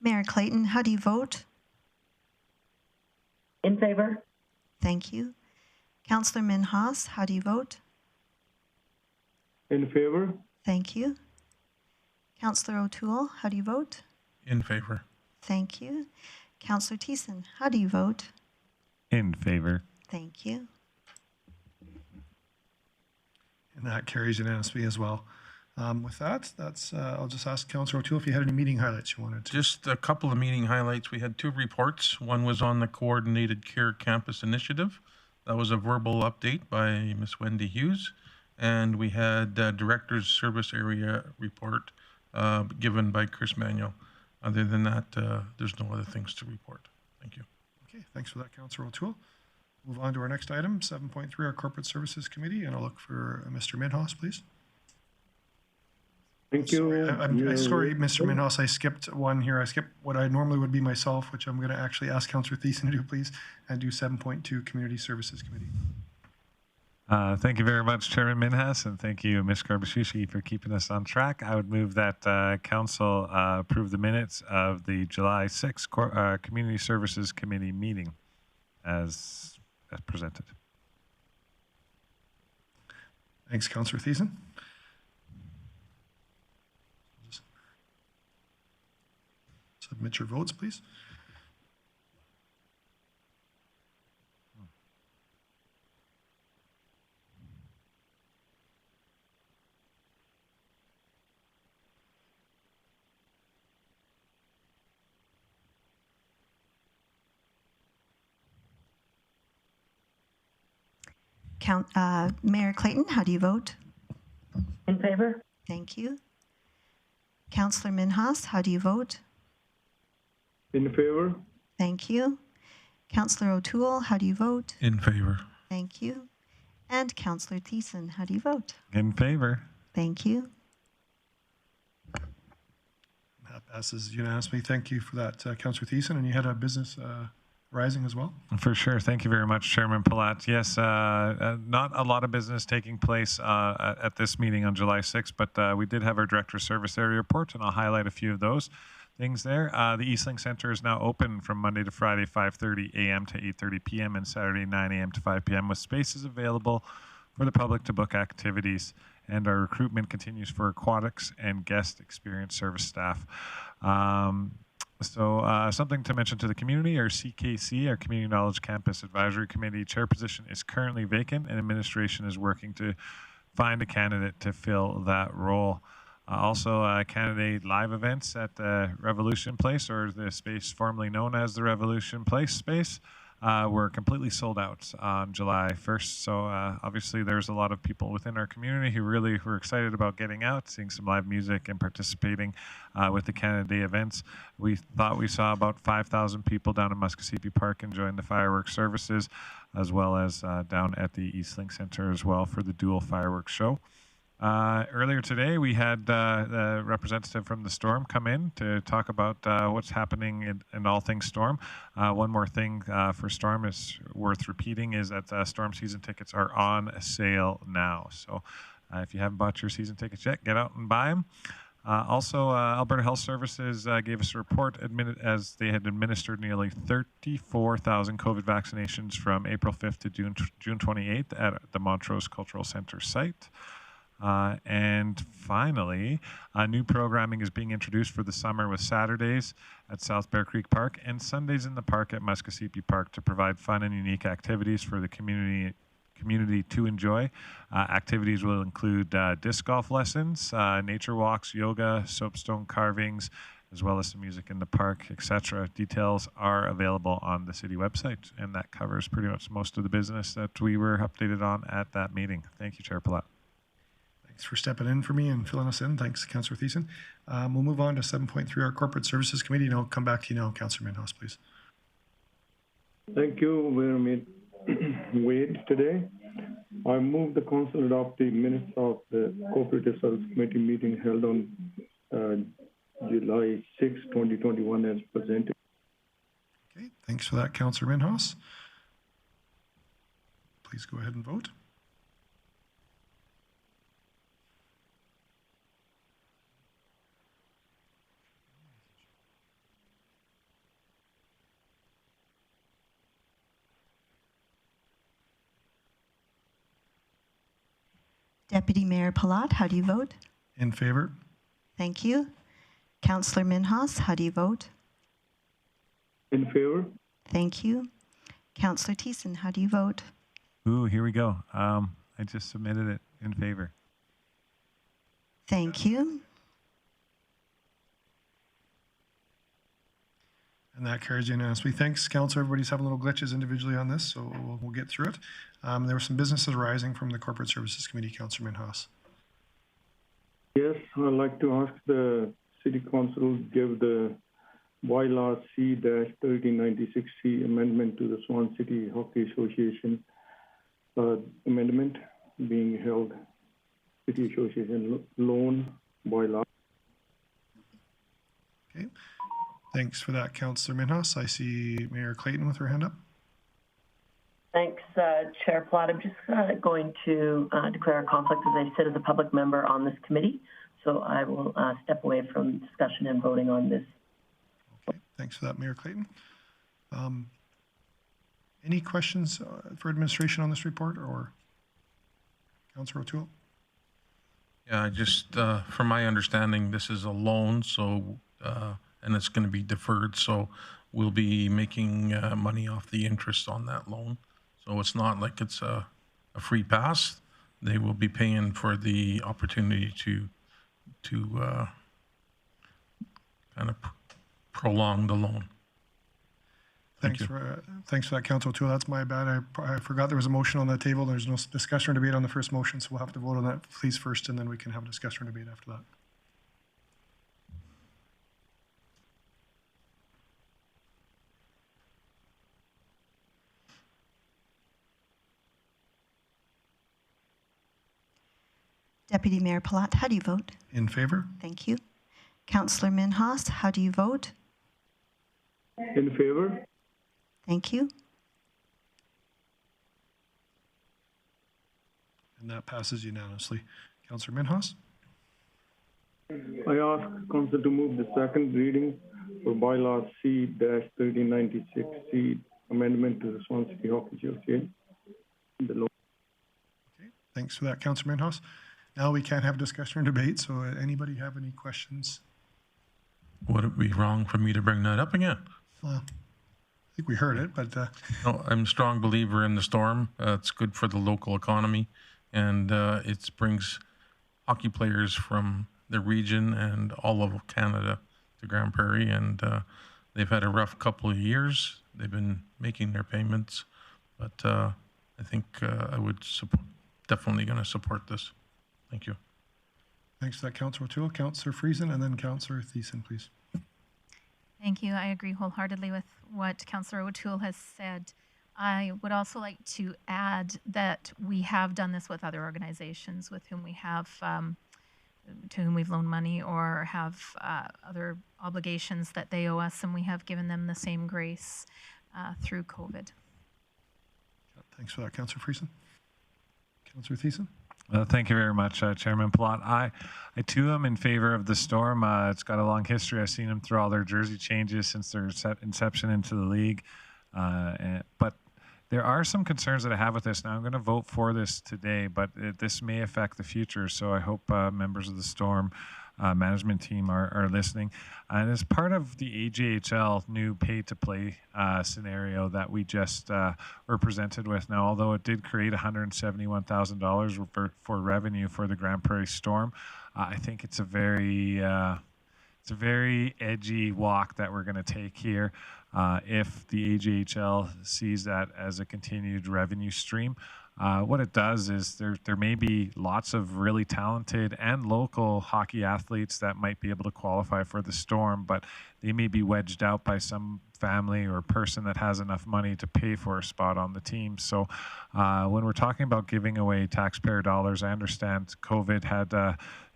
Mayor Clayton, how do you vote? In favor? Thank you. Councillor Minhas, how do you vote? In favor? Thank you. Councillor O'Toole, how do you vote? In favor. Thank you. Councillor Thiessen, how do you vote? In favor. Thank you. And that carries unanimously as well. With that, I'll just ask Councillor O'Toole if you had any meeting highlights you wanted to. Just a couple of meeting highlights. We had two reports. One was on the Coordinated Care Campus Initiative. That was a verbal update by Ms. Wendy Hughes. And we had Director's Service Area report given by Chris Manuel. Other than that, there's no other things to report. Thank you. Okay, thanks for that, Councillor O'Toole. Move on to our next item, 7.3, our Corporate Services Committee, and I'll look for Mr. Minhas, please. Thank you. I'm sorry, Mr. Minhas, I skipped one here. I skipped what I normally would be myself, which I'm going to actually ask Councillor Thiessen to do, please, and do 7.2, Community Services Committee. Thank you very much, Chairman Minhas, and thank you, Ms. Garbashushi, for keeping us on track. I would move that Council approve the minutes of the July 6th Community Services Committee meeting as presented. Thanks, Councillor Thiessen. Submit your votes, please. Mayor Clayton, how do you vote? In favor? Thank you. Councillor Minhas, how do you vote? In favor? Thank you. Councillor O'Toole, how do you vote? In favor. Thank you. And Councillor Thiessen, how do you vote? In favor. Thank you. That passes unanimously. Thank you for that, Councillor Thiessen. And you had a business rising as well? For sure. Thank you very much, Chairman Palat. Yes, not a lot of business taking place at this meeting on July 6th, but we did have our Director of Service Area report, and I'll highlight a few of those things there. The Eastlink Center is now open from Monday to Friday, 5:30 a.m. to 8:30 p.m. and Saturday, 9 a.m. to 5 p.m. with spaces available for the public to book activities. And our recruitment continues for aquatics and guest experience service staff. Something to mention to the community, our CKC, our Community Knowledge Campus Advisory Committee chair position is currently vacant, and administration is working to find a candidate to fill that role. Candidate live events at the Revolution Place, or the space formerly known as the Revolution Place space, were completely sold out on July 1st. So obviously there's a lot of people within our community who really were excited about getting out, seeing some live music and participating with the Canada Day events. We thought we saw about 5,000 people down in Muskosipi Park enjoying the fireworks services, as well as down at the Eastlink Center as well for the dual fireworks show. Earlier today, we had the representative from the Storm come in to talk about what's happening in all things Storm. One more thing for Storm is worth repeating is that Storm season tickets are on sale now. So if you haven't bought your season tickets yet, get out and buy them. Alberta Health Services gave us a report as they had administered nearly 34,000 COVID vaccinations from April 5th to June 28th at the Montrose Cultural Centre site. And finally, new programming is being introduced for the summer with Saturdays at South Bear Creek Park and Sundays in the park at Muskosipi Park to provide fun and unique activities for the community to enjoy. Activities will include disc golf lessons, nature walks, yoga, soapstone carvings, as well as some music in the park, etc. Details are available on the city website, and that covers pretty much most of the business that we were updated on at that meeting. Thank you, Chair Palat. Thanks for stepping in for me and filling us in. Thanks, Councillor Thiessen. We'll move on to 7.3, our Corporate Services Committee, and I'll come back to you now, Councillor Minhas, please. Thank you very much, Wade. Today, I move the council adopt the minutes of the Corporate Service Committee meeting held on July 6, 2021 as presented. Okay, thanks for that, Councillor Minhas. Please go ahead and vote. Deputy Mayor Palat, how do you vote? In favor. Thank you. Councillor Minhas, how do you vote? In favor. Thank you. Councillor Thiessen, how do you vote? Ooh, here we go. I just submitted it in favor. Thank you. And that carries unanimously. Thanks, Council. Everybody's having little glitches individually on this, so we'll get through it. There were some businesses arising from the Corporate Services Committee, Councillor Minhas. Yes, I'd like to ask the City Council to give the bylaw C-1396C amendment to the Swan City Hockey Association amendment being held, City Association loan bylaw. Okay. Thanks for that, Councillor Minhas. I see Mayor Clayton with her hand up. Thanks, Chair Plott. I'm just going to declare a conflict as I sit as a public member on this committee. So I will step away from discussion and voting on this. Okay, thanks for that, Mayor Clayton. Any questions for administration on this report, or Councillor O'Toole? Yeah, just from my understanding, this is a loan, so and it's going to be deferred, so we'll be making money off the interest on that loan. So it's not like it's a free pass. They will be paying for the opportunity to kind of prolong the loan. Thanks for that, Councillor O'Toole. That's my bad. I forgot there was a motion on the table. There's no discussion or debate on the first motion, so we'll have to vote on that, please, first, and then we can have a discussion or debate after that. Deputy Mayor Palat, how do you vote? In favor. Thank you. Councillor Minhas, how do you vote? In favor. Thank you. And that passes unanimously. Councillor Minhas? I ask Council to move the second reading for bylaw C-1396C, amendment to the Swan City Hockey Association. Okay, thanks for that, Councillor Minhas. Now we can't have discussion or debate, so anybody have any questions? Would it be wrong for me to bring that up again? Well, I think we heard it, but No, I'm a strong believer in the Storm. It's good for the local economy, and it brings hockey players from the region and all of Canada to Grande Prairie, and they've had a rough couple of years. They've been making their payments, but I think I would support, definitely going to support this. Thank you. thanks for that, Councillor O'Toole. Councillor Friesen, and then Councillor Thiessen, please. Thank you. I agree wholeheartedly with what Councillor O'Toole has said. I would also like to add that we have done this with other organizations with whom we have, to whom we've loaned money or have other obligations that they owe us, and we have given them the same grace through COVID. Thanks for that, Councillor Friesen. Councillor Thiessen? Thank you very much, Chairman Plot. I too am in favor of the Storm. It's got a long history. I've seen them through all their jersey changes since their inception into the league. But there are some concerns that I have with this. Now, I'm going to vote for this today, but this may affect the future. So I hope members of the Storm management team are listening. And as part of the AJHL new pay-to-play scenario that we just were presented with now, although it did create $171,000 for revenue for the Grande Prairie Storm, I think it's a very edgy walk that we're going to take here. If the AJHL sees that as a continued revenue stream, what it does is there may be lots of really talented and local hockey athletes that might be able to qualify for the Storm, but they may be wedged out by some family or person that has enough money to pay for a spot on the team. So when we're talking about giving away taxpayer dollars, I understand COVID had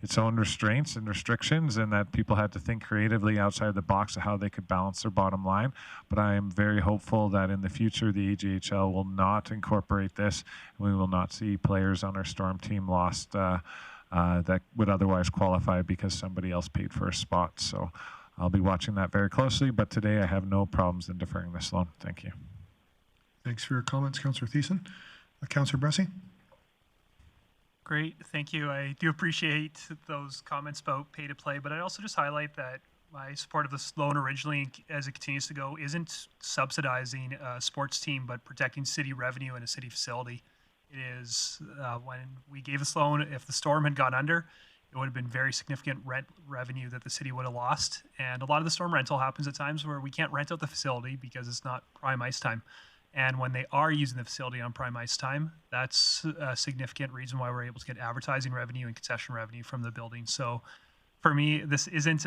its own restraints and restrictions, and that people had to think creatively outside the box of how they could balance their bottom line. But I am very hopeful that in the future, the AJHL will not incorporate this. We will not see players on our Storm team lost that would otherwise qualify because somebody else paid for a spot. So I'll be watching that very closely, but today I have no problems in deferring this loan. Thank you. Thanks for your comments, Councillor Thiessen. Councillor Bressie? Great, thank you. I do appreciate those comments about pay to play, but I also just highlight that my support of this loan originally, as it continues to go, isn't subsidizing a sports team, but protecting city revenue in a city facility. It is, when we gave this loan, if the Storm had gone under, it would have been very significant rent revenue that the city would have lost. And a lot of the Storm rental happens at times where we can't rent out the facility because it's not prime ice time. And when they are using the facility on prime ice time, that's a significant reason why we're able to get advertising revenue and concession revenue from the building. So for me, this isn't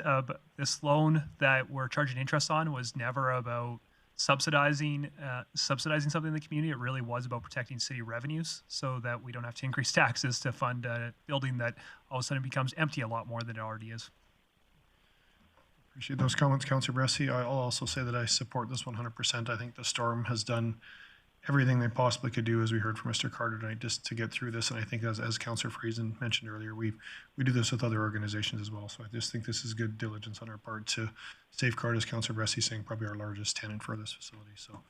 this loan that we're charging interest on was never about subsidizing something in the community. It really was about protecting city revenues so that we don't have to increase taxes to fund a building that all of a sudden becomes empty a lot more than it already is. Appreciate those comments, Councillor Bressie. I'll also say that I support this 100%. I think the Storm has done everything they possibly could do, as we heard from Mr. Carter tonight, just to get through this. And I think, as Councillor Friesen mentioned earlier, we do this with other organizations as well. So I just think this is good diligence on our part to safeguard, as Councillor Bressie saying, probably our largest tenant for this facility. So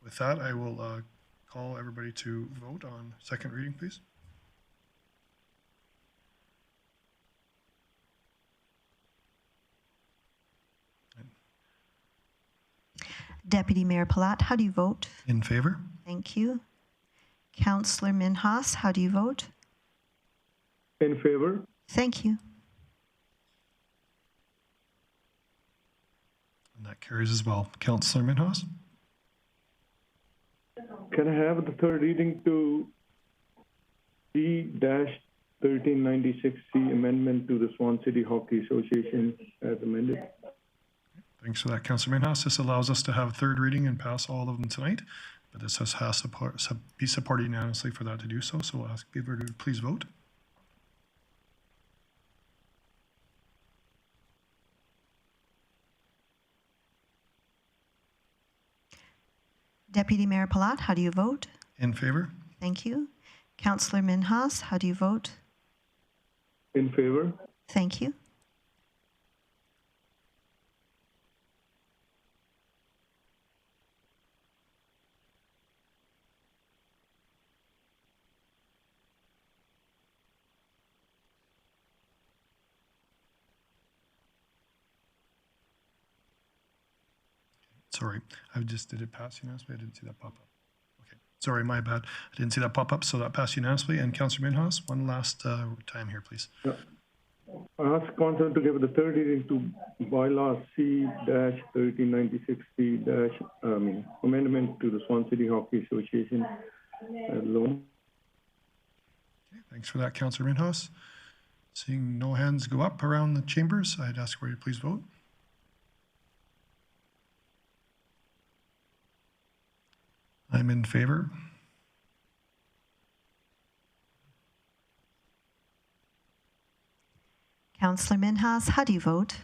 with that, I will call everybody to vote on second reading, please. Deputy Mayor Palat, how do you vote? In favor? Thank you. Councillor Minhas, how do you vote? In favor? Thank you. And that carries as well. Councillor Minhas? Can I have the third reading to C-1396C, amendment to the Swan City Hockey Association as amended? Thanks for that, Councillor Minhas. This allows us to have third reading and pass all of them tonight, but this has to be supported unanimously for that to do so. So we'll ask people to please vote. Deputy Mayor Palat, how do you vote? In favor? Thank you. Councillor Minhas, how do you vote? In favor? Thank you. Sorry, I just did it pass unanimously. I didn't see that pop up. Okay, sorry, my bad. I didn't see that pop up, so that passed unanimously. And Councillor Minhas, one last time here, please. Yeah. I ask Council to give the third reading to bylaw C-1396C- amendment to the Swan City Hockey Association loan. Okay, thanks for that, Councillor Minhas. Seeing no hands go up around the chambers, I'd ask where you please vote. I'm in favor. Councillor Minhas, how do you vote?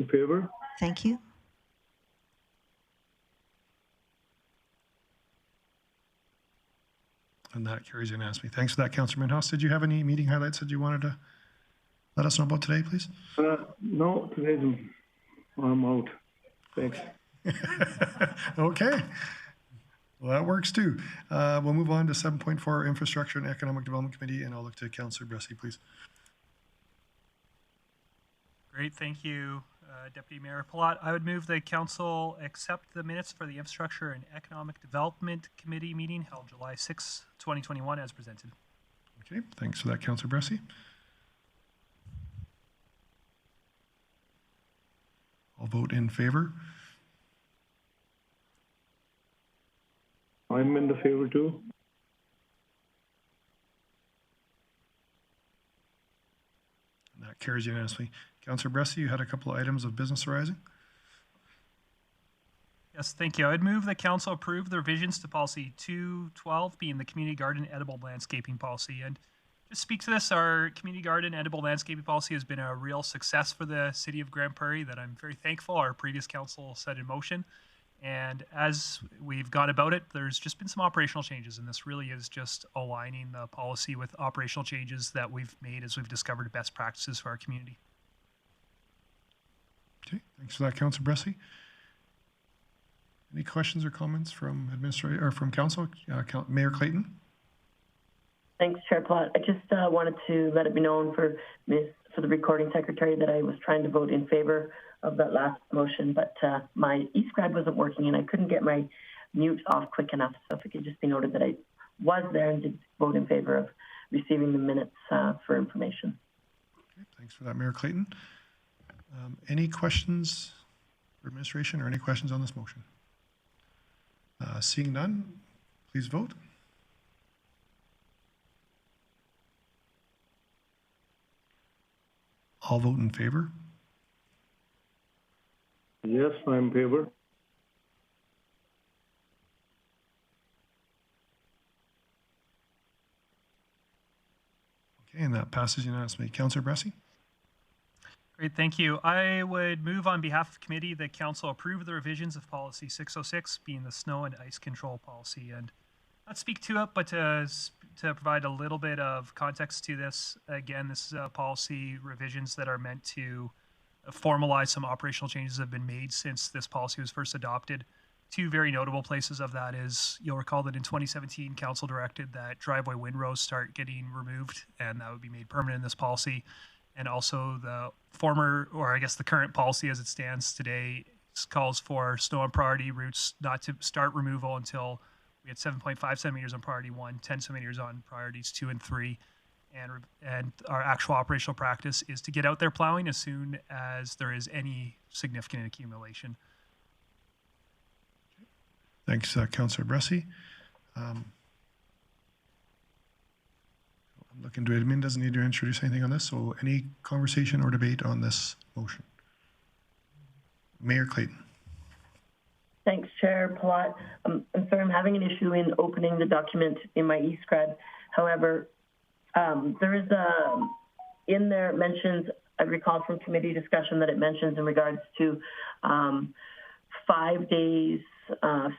In favor? Thank you. And that carries unanimously. Thanks for that, Councillor Minhas. Did you have any meeting highlights that you wanted to let us know about today, please? No, today's I'm out. Thanks. Okay. Well, that works too. We'll move on to 7.4, Infrastructure and Economic Development Committee, and I'll look to Councillor Bressie, please. Great, thank you, Deputy Mayor Palat. I would move the council accept the minutes for the Infrastructure and Economic Development Committee meeting held July 6, 2021 as presented. Okay, thanks for that, Councillor Bressie. I'll vote in favor. I'm in the favor too. And that carries unanimously. Councillor Bressie, you had a couple of items of business arising. Yes, thank you. I'd move the council approve the revisions to policy 212 being the community garden edible landscaping policy. And just speak to this, our community garden edible landscaping policy has been a real success for the city of Grande Prairie that I'm very thankful our previous council set in motion. And as we've gone about it, there's just been some operational changes, and this really is just aligning the policy with operational changes that we've made as we've discovered best practices for our community. Okay, thanks for that, Councillor Bressie. Any questions or comments from administrator or from council? Mayor Clayton. Thanks, Chair Plott. I just wanted to let it be known for the recording secretary that I was trying to vote in favor of that last motion, but my e-scribe wasn't working and I couldn't get my mute off quick enough. So if it could just be noted that I was there and did vote in favor of receiving the minutes for information. Okay, thanks for that, Mayor Clayton. Any questions for administration or any questions on this motion? Seeing none, please vote. I'll vote in favor. Yes, I'm in favor. Okay, and that passes unanimously. Councillor Bressie. Great, thank you. I would move on behalf of the committee that council approve the revisions of policy 606 being the snow and ice control policy. And not speak to it, but to provide a little bit of context to this. Again, this is a policy revisions that are meant to formalize some operational changes that have been made since this policy was first adopted. Two very notable places of that is, you'll recall that in 2017, council directed that driveway windrows start getting removed, and that would be made permanent in this policy. And also the former, or I guess the current policy as it stands today, calls for snow and priority routes not to start removal until we had 7.5 centimeters on priority 1, 10 centimeters on priorities 2 and 3. And our actual operational practice is to get out there plowing as soon as there is any significant accumulation. Thanks, Councillor Bressie. I'm looking to admin, doesn't need to introduce anything on this, so any conversation or debate on this motion? Mayor Clayton. Thanks, Chair Palat. I'm sorry, I'm having an issue in opening the document in my e-scribe. However, there is in there it mentions, I recall from committee discussion that it mentions in regards to 5 days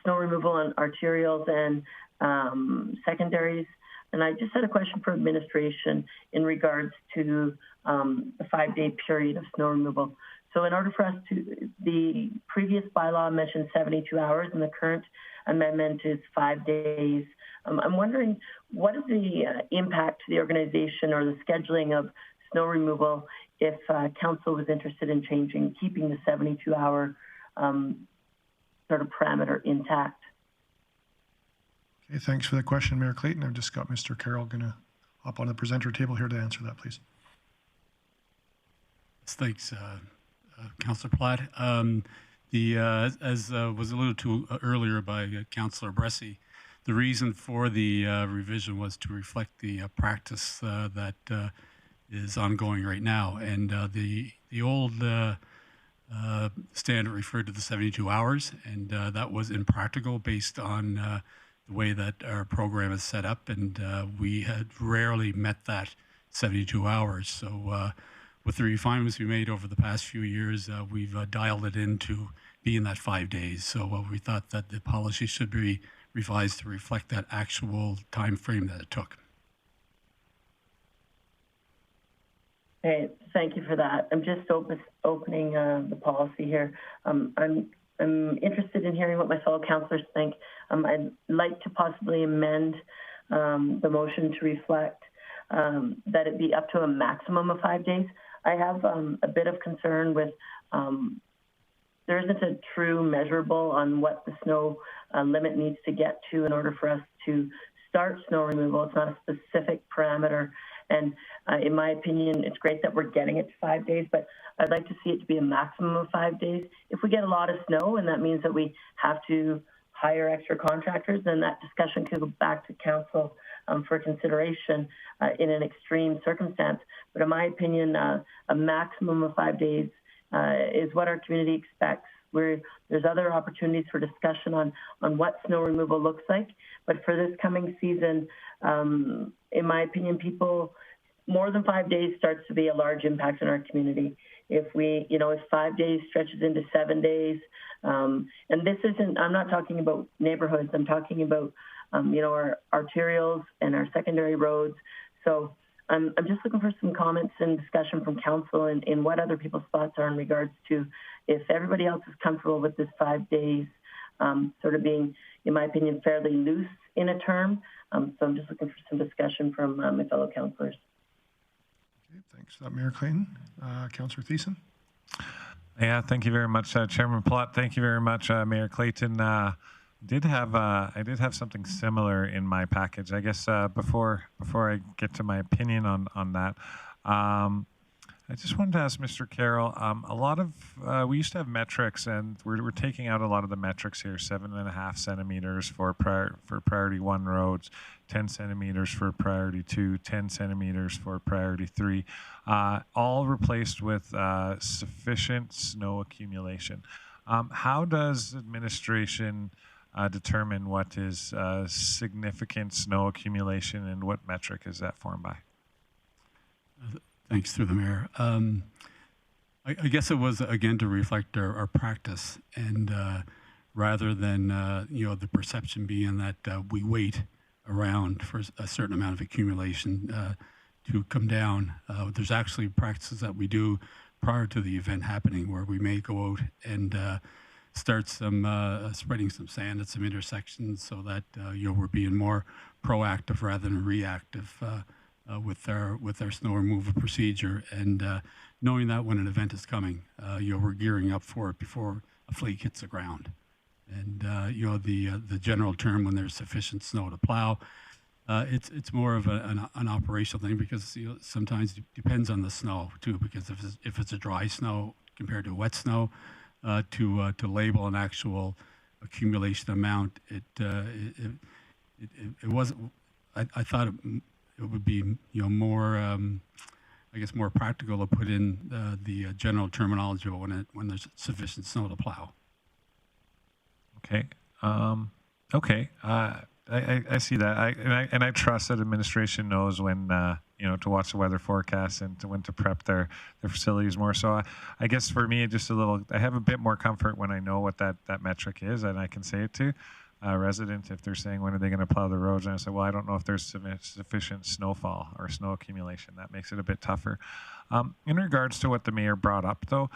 snow removal on arterials and secondaries. And I just had a question for administration in regards to the 5-day period of snow removal. So in order for us to, the previous bylaw mentioned 72 hours and the current amendment is 5 days. I'm wondering, what is the impact to the organization or the scheduling of snow removal if council was interested in keeping the 72-hour sort of parameter intact? Okay, thanks for the question, Mayor Clayton. I've just got Mr. Carroll going to hop on the presenter table here to answer that, please. Thanks, Councillor Platt. As was alluded to earlier by Councillor Bressie, the reason for the revision was to reflect the practice that is ongoing right now. And the old standard referred to the 72 hours, and that was impractical based on the way that our program is set up, and we had rarely met that 72 hours. So with the refinements we made over the past few years, we've dialed it into being that 5 days. So we thought that the policy should be revised to reflect that actual time frame that it took. Okay, thank you for that. I'm just opening the policy here. I'm interested in hearing what my fellow councillors think. I'd like to possibly amend the motion to reflect that it be up to a maximum of 5 days. I have a bit of concern with there isn't a true measurable on what the snow limit needs to get to in order for us to start snow removal. It's not a specific parameter. And in my opinion, it's great that we're getting it to 5 days, but I'd like to see it to be a maximum of 5 days. If we get a lot of snow and that means that we have to hire extra contractors, then that discussion could go back to council for consideration in an extreme circumstance. But in my opinion, a maximum of 5 days is what our community expects. There's other opportunities for discussion on what snow removal looks like. But for this coming season, in my opinion, more than 5 days starts to be a large impact in our community. If 5 days stretches into 7 days, and this isn't, I'm not talking about neighborhoods, I'm talking about, our arterials and our secondary roads. So I'm just looking for some comments and discussion from council and what other people's thoughts are in regards to if everybody else is comfortable with this 5 days sort of being, in my opinion, fairly loose in a term. So I'm just looking for some discussion from my fellow councillors. Okay, thanks for that, Mayor Clayton. Councillor Thiessen. Yeah, thank you very much, Chairman Plott. Thank you very much, Mayor Clayton. I did have something similar in my package. I guess before I get to my opinion on that, I just wanted to ask Mr. Carroll. A lot of we used to have metrics, and we're taking out a lot of the metrics here. 7.5 centimeters for priority 1 roads, 10 centimeters for priority 2, 10 centimeters for priority 3, all replaced with sufficient snow accumulation. How does administration determine what is significant snow accumulation, and what metric is that formed by? Thanks, through the mayor. I guess it was, again, to reflect our practice, and rather than the perception being that we wait around for a certain amount of accumulation to come down. There's actually practices that we do prior to the event happening, where we may go out and start spreading some sand at some intersections, so that we're being more proactive rather than reactive with our snow removal procedure, and knowing that when an event is coming, we're gearing up for it before a flake hits the ground. And the general term, when there's sufficient snow to plow, it's more of an operational thing, because sometimes it depends on the snow too, because if it's a dry snow compared to wet snow, to label an actual accumulation amount, it wasn't. I thought it would be more I guess more practical to put in the general terminology when there's sufficient snow to plow. Okay. Okay. I see that. I trust that administration knows when to watch the weather forecast and to when to prep their facilities more. So I guess for me, I have a bit more comfort when I know what that metric is and I can say it to a resident if they're saying, when are they going to plow the roads? And I say, well, I don't know if there's sufficient snowfall or snow accumulation. That makes it a bit tougher. In regards to what the mayor brought up, though,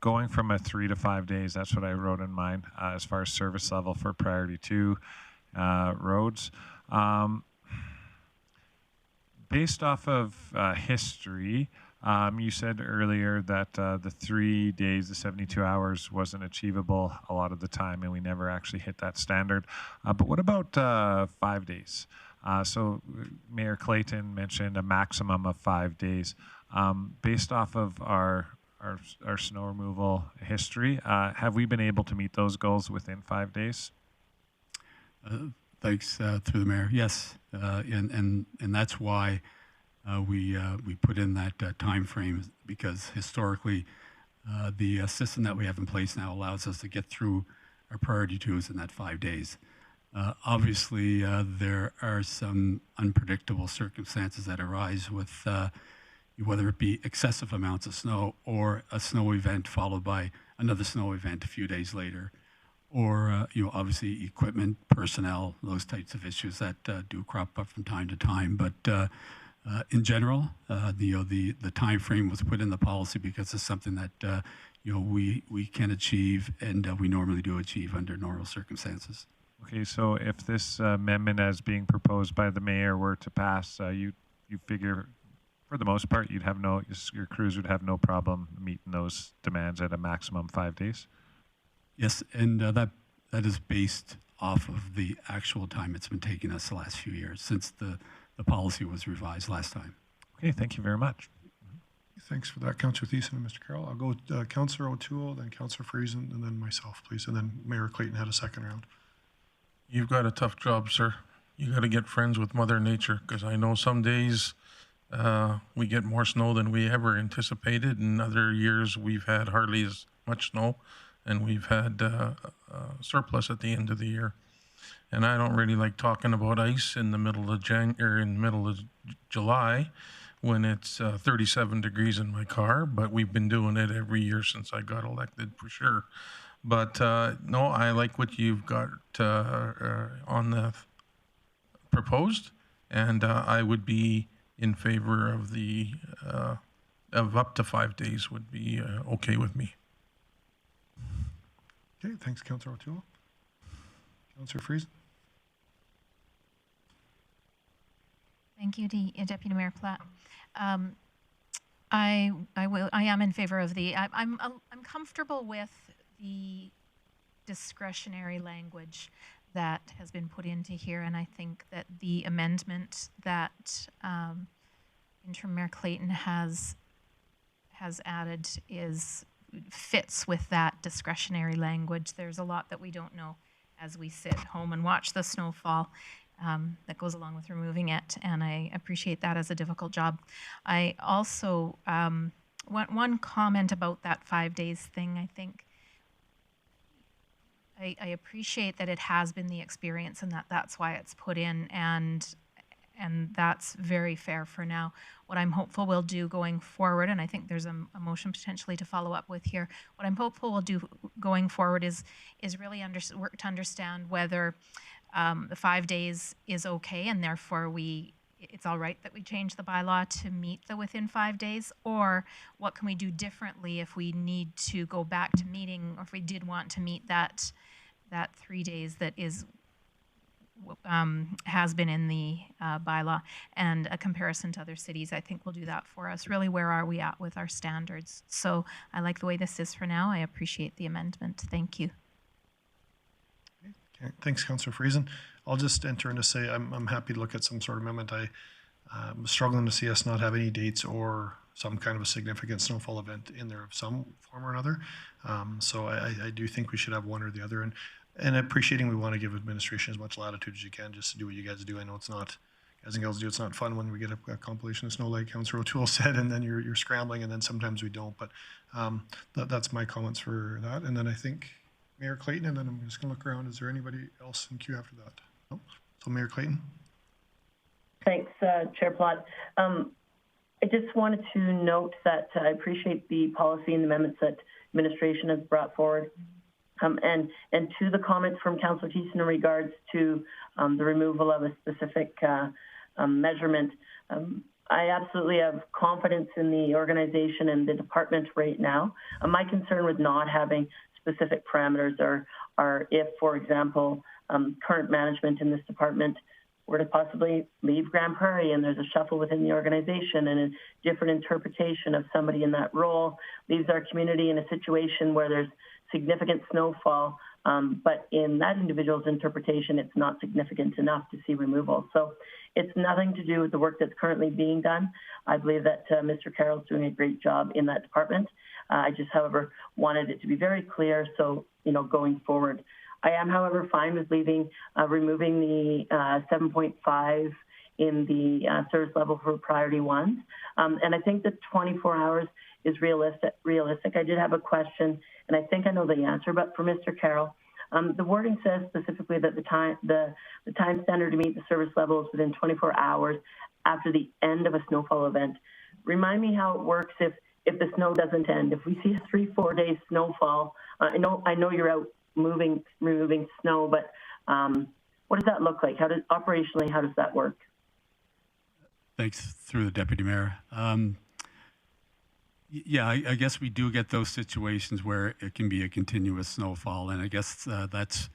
going from a 3 to 5 days, that's what I wrote in mine as far as service level for priority 2 roads. Based off of history, you said earlier that the 3 days, the 72 hours wasn't achievable a lot of the time, and we never actually hit that standard. But what about 5 days? So Mayor Clayton mentioned a maximum of 5 days. Based off of our snow removal history, have we been able to meet those goals within 5 days? Thanks, through the mayor. Yes, and that's why we put in that time frame, because historically the system that we have in place now allows us to get through our priority 2s in that 5 days. Obviously, there are some unpredictable circumstances that arise with whether it be excessive amounts of snow or a snow event followed by another snow event a few days later, or obviously equipment, personnel, those types of issues that do crop up from time to time. But in general, the time frame was put in the policy because it's something that we can achieve and we normally do achieve under normal circumstances. Okay, so if this amendment as being proposed by the mayor were to pass, you figure for the most part your crews would have no problem meeting those demands at a maximum 5 days? Yes, and that is based off of the actual time it's been taking us the last few years since the policy was revised last time. Okay, thank you very much. Thanks for that, Councillor Thiessen and Mr. Carroll. I'll go with Councillor O'Toole, then Councillor Friesen, and then myself, please. And then Mayor Clayton had a second round. You've got a tough job, sir. You got to get friends with Mother Nature, because I know some days we get more snow than we ever anticipated, and other years we've had hardly as much snow, and we've had surplus at the end of the year. And I don't really like talking about ice in the middle of July when it's 37 degrees in my car, but we've been doing it every year since I got elected, for sure. But no, I like what you've got on the proposed, and I would be in favor of the of up to 5 days would be okay with me. Okay, thanks, Councillor O'Toole. Councillor Friesen. Thank you, Deputy Mayor Platt. I am in favor of the. I'm comfortable with the discretionary language that has been put into here, and I think that the amendment that Interim Mayor Clayton has added fits with that discretionary language. There's a lot that we don't know as we sit home and watch the snowfall that goes along with removing it, and I appreciate that as a difficult job. I also want one comment about that 5 days thing. I think I appreciate that it has been the experience and that's why it's put in, and that's very fair for now. What I'm hopeful we'll do going forward, and I think there's a motion potentially to follow up with here, what I'm hopeful we'll do going forward is really work to understand whether the 5 days is okay, and therefore it's all right that we change the bylaw to meet the within 5 days, or what can we do differently if we need to go back to meeting, or if we did want to meet that 3 days that has been in the bylaw, and a comparison to other cities I think will do that for us. Really, where are we at with our standards? So I like the way this is for now. I appreciate the amendment. Thank you. Okay, thanks, Councillor Friesen. I'll just enter in to say I'm happy to look at some sort of amendment. I'm struggling to see us not have any dates or some kind of a significant snowfall event in there of some form or another. So I do think we should have one or the other. And appreciating we want to give administration as much latitude as you can just to do what you guys do. I know it's not, guys and girls do, it's not fun when we get a compilation of snow, like Councillor O'Toole said, and then you're scrambling, and then sometimes we don't. But that's my comments for that. And then I think Mayor Clayton, and then I'm just going to look around. Is there anybody else in queue after that? No? So Mayor Clayton. Thanks, Chair Plott. I just wanted to note that I appreciate the policy and amendments that administration has brought forward. And to the comments from Councillor Thiessen in regards to the removal of a specific measurement, I absolutely have confidence in the organization and the department right now. My concern with not having specific parameters are if, for example, current management in this department were to possibly leave Grande Prairie and there's a shuffle within the organization and a different interpretation of somebody in that role leaves our community in a situation where there's significant snowfall, but in that individual's interpretation, it's not significant enough to see removal. So it's nothing to do with the work that's currently being done. I believe that Mr. Carroll's doing a great job in that department. I just, however, wanted it to be very clear so, going forward. I am, however, fine with removing the 7.5 in the service level for priority ones. And I think that 24 hours is realistic. I did have a question, and I think I know the answer, but for Mr. Carroll, the wording says specifically that the time standard to meet the service level is within 24 hours after the end of a snowfall event. Remind me how it works if the snow doesn't end. If we see a 3-4 day snowfall, I know you're out removing snow, but what does that look like? Operationally, how does that work? Thanks, through the Deputy Mayor. Yeah, I guess we do get those situations where it can be a continuous snowfall, and I guess that's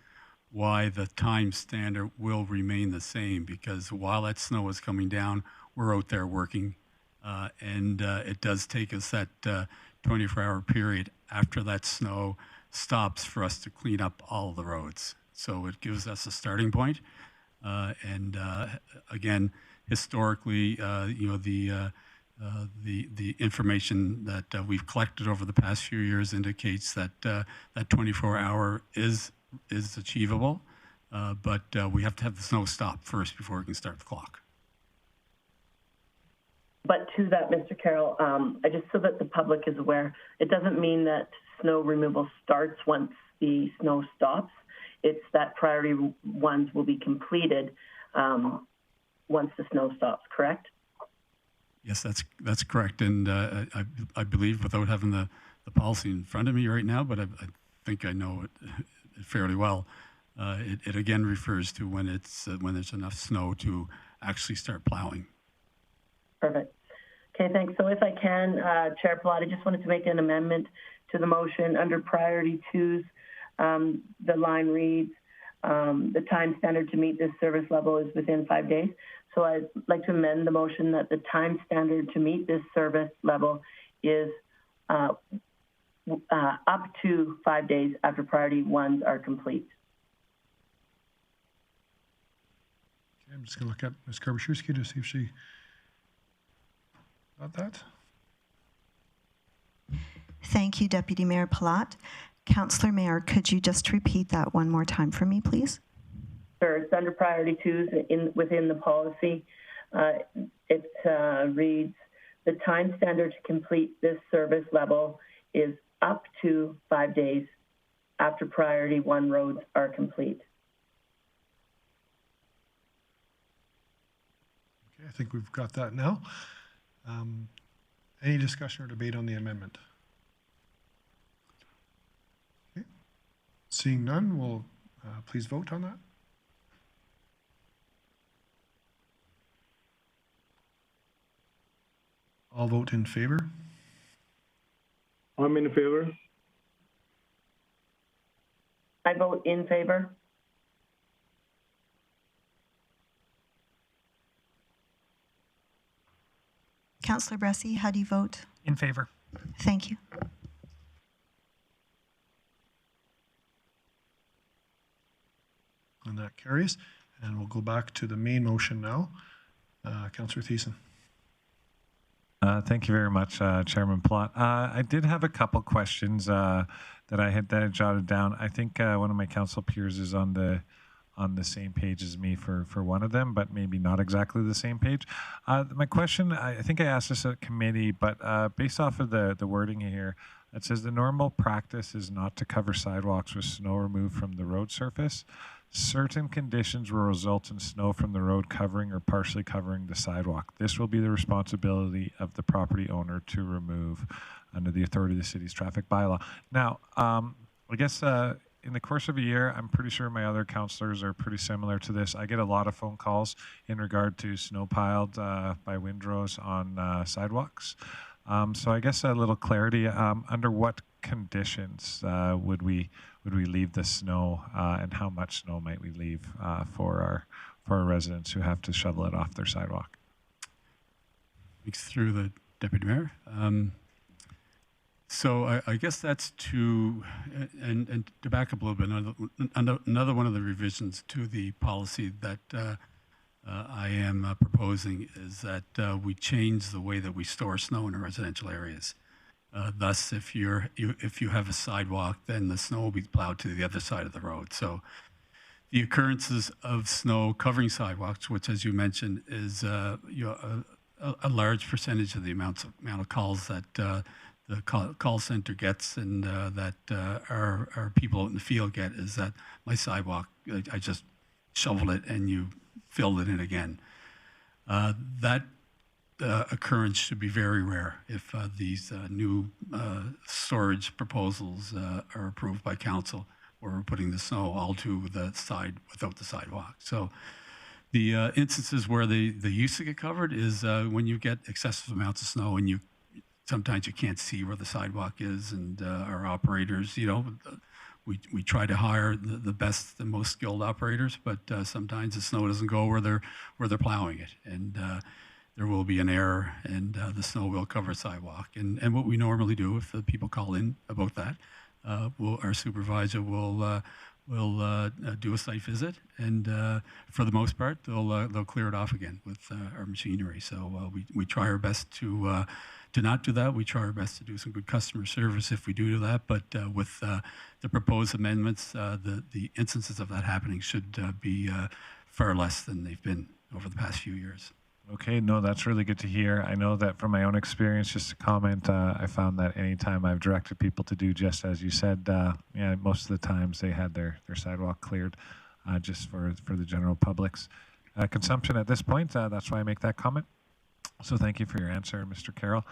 why the time standard will remain the same, because while that snow is coming down, we're out there working, and it does take us that 24-hour period after that snow stops for us to clean up all the roads. So it gives us a starting point, and again, historically, the information that we've collected over the past few years indicates that that 24-hour is achievable, but we have to have the snow stop first before we can start the clock. But to that, Mr. Carroll, just so that the public is aware, it doesn't mean that snow removal starts once the snow stops. It's that priority ones will be completed once the snow stops, correct? Yes, that's correct. And I believe, without having the policy in front of me right now, but I think I know it fairly well, it again refers to when there's enough snow to actually start plowing. Perfect. Okay, thanks. So if I can, Chair Plott, I just wanted to make an amendment to the motion under priority twos. The line reads, the time standard to meet this service level is within 5 days. So I'd like to amend the motion that the time standard to meet this service level is up to 5 days after priority ones are complete. Okay, I'm just going to look at Ms. Karbaczewski to see if she got that. Thank you, Deputy Mayor Palat. Councillor Mayor, could you just repeat that one more time for me, please? Sure, it's under priority twos within the policy. It reads, the time standard to complete this service level is up to 5 days after priority one roads are complete. Okay, I think we've got that now. Any discussion or debate on the amendment? Okay. Seeing none, we'll please vote on that. All vote in favor. I'm in favor. I vote in favor. Councillor Bressie, how do you vote? In favor. Thank you. And that carries. And we'll go back to the main motion now. Councillor Thiessen. Thank you very much, Chairman Plott. I did have a couple questions that I jotted down. I think one of my council peers is on the same page as me for one of them, but maybe not exactly the same page. My question, I think I asked this at committee, but based off of the wording here, It says the normal practice is not to cover sidewalks with snow removed from the road surface. Certain conditions will result in snow from the road covering or partially covering the sidewalk. This will be the responsibility of the property owner to remove under the authority of the city's traffic bylaw. Now, I guess in the course of a year, I'm pretty sure my other councillors are pretty similar to this. I get a lot of phone calls in regard to snow piled by windrows on sidewalks. So I guess a little clarity, under what conditions would we leave the snow, and how much snow might we leave for our residents who have to shovel it off their sidewalk? Thanks through the Deputy Mayor. So I guess that's to, and to back up a little bit, another one of the revisions to the policy that I am proposing is that we change the way that we store snow in residential areas. Thus, if you have a sidewalk, then the snow will be plowed to the other side of the road. So the occurrences of snow covering sidewalks, which, as you mentioned, is a large percentage of the amount of calls that the call center gets and that our people out in the field get, is that my sidewalk, I just shoveled it and you filled it in again. That occurrence should be very rare if these new storage proposals are approved by council, where we're putting the snow all to the side without the sidewalk. So the instances where they used to get covered is when you get excessive amounts of snow and sometimes you can't see where the sidewalk is, and our operators, we try to hire the best, the most skilled operators, but sometimes the snow doesn't go where they're plowing it, and there will be an error, and the snow will cover a sidewalk. And what we normally do, if the people call in about that, our supervisor will do a site visit, and for the most part, they'll clear it off again with our machinery. So we try our best to not do that. We try our best to do some good customer service if we do that, but with the proposed amendments, the instances of that happening should be far less than they've been over the past few years. Okay, no, that's really good to hear. I know that from my own experience, just to comment, I found that anytime I've directed people to do just as you said, most of the times they had their sidewalk cleared just for the general public's consumption at this point. That's why I make that comment. So thank you for your answer, Mr. Carroll.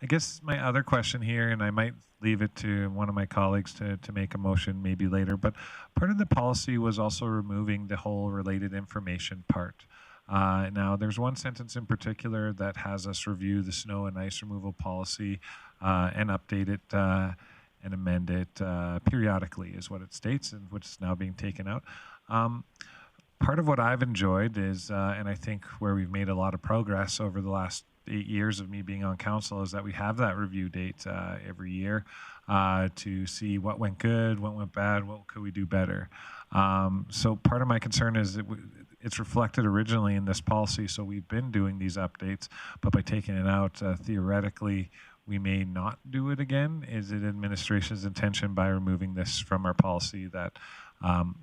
I guess my other question here, and I might leave it to one of my colleagues to make a motion maybe later, but part of the policy was also removing the whole related information part. Now, there's one sentence in particular that has us review the snow and ice removal policy and update it and amend it periodically, is what it states, and which is now being taken out. Part of what I've enjoyed is, and I think where we've made a lot of progress over the last 8 years of me being on council, is that we have that review date every year to see what went good, what went bad, what could we do better. So part of my concern is that it's reflected originally in this policy, so we've been doing these updates, but by taking it out, theoretically, we may not do it again. Is it administration's intention by removing this from our policy that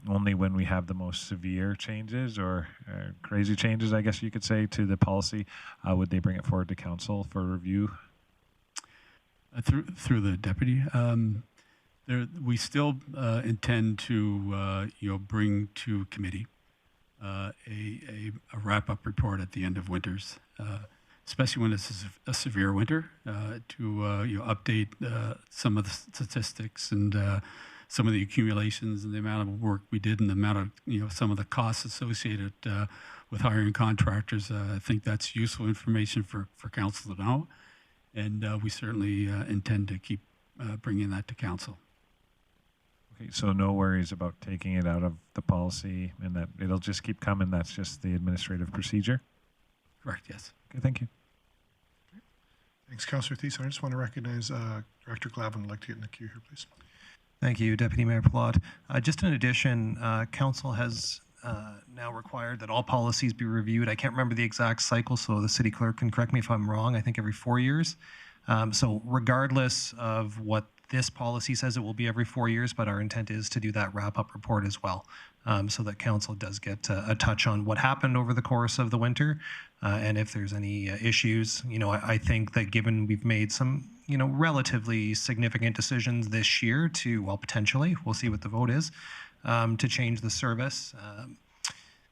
only when we have the most severe changes or crazy changes, I guess you could say, to the policy, would they bring it forward to council for review? Through the deputy, we still intend to bring to committee a wrap-up report at the end of winters, especially when it's a severe winter, to update some of the statistics and some of the accumulations and the amount of work we did and the amount of some of the costs associated with hiring contractors. I think that's useful information for council to know, and we certainly intend to keep bringing that to council. Okay, so no worries about taking it out of the policy, and that it'll just keep coming. That's just the administrative procedure? Correct, yes. Okay, thank you. Thanks, Councillor Thies. I just want to recognize Director Glavin. Would like to get in the queue here, please. Thank you, Deputy Mayor Palat. Just in addition, Council has now required that all policies be reviewed. I can't remember the exact cycle, so the City Clerk can correct me if I'm wrong. I think every 4 years. So regardless of what this policy says, it will be every 4 years, but our intent is to do that wrap-up report as well, so that Council does get a touch on what happened over the course of the winter, and if there's any issues. I think that given we've made some relatively significant decisions this year to, well, potentially, we'll see what the vote is, to change the service.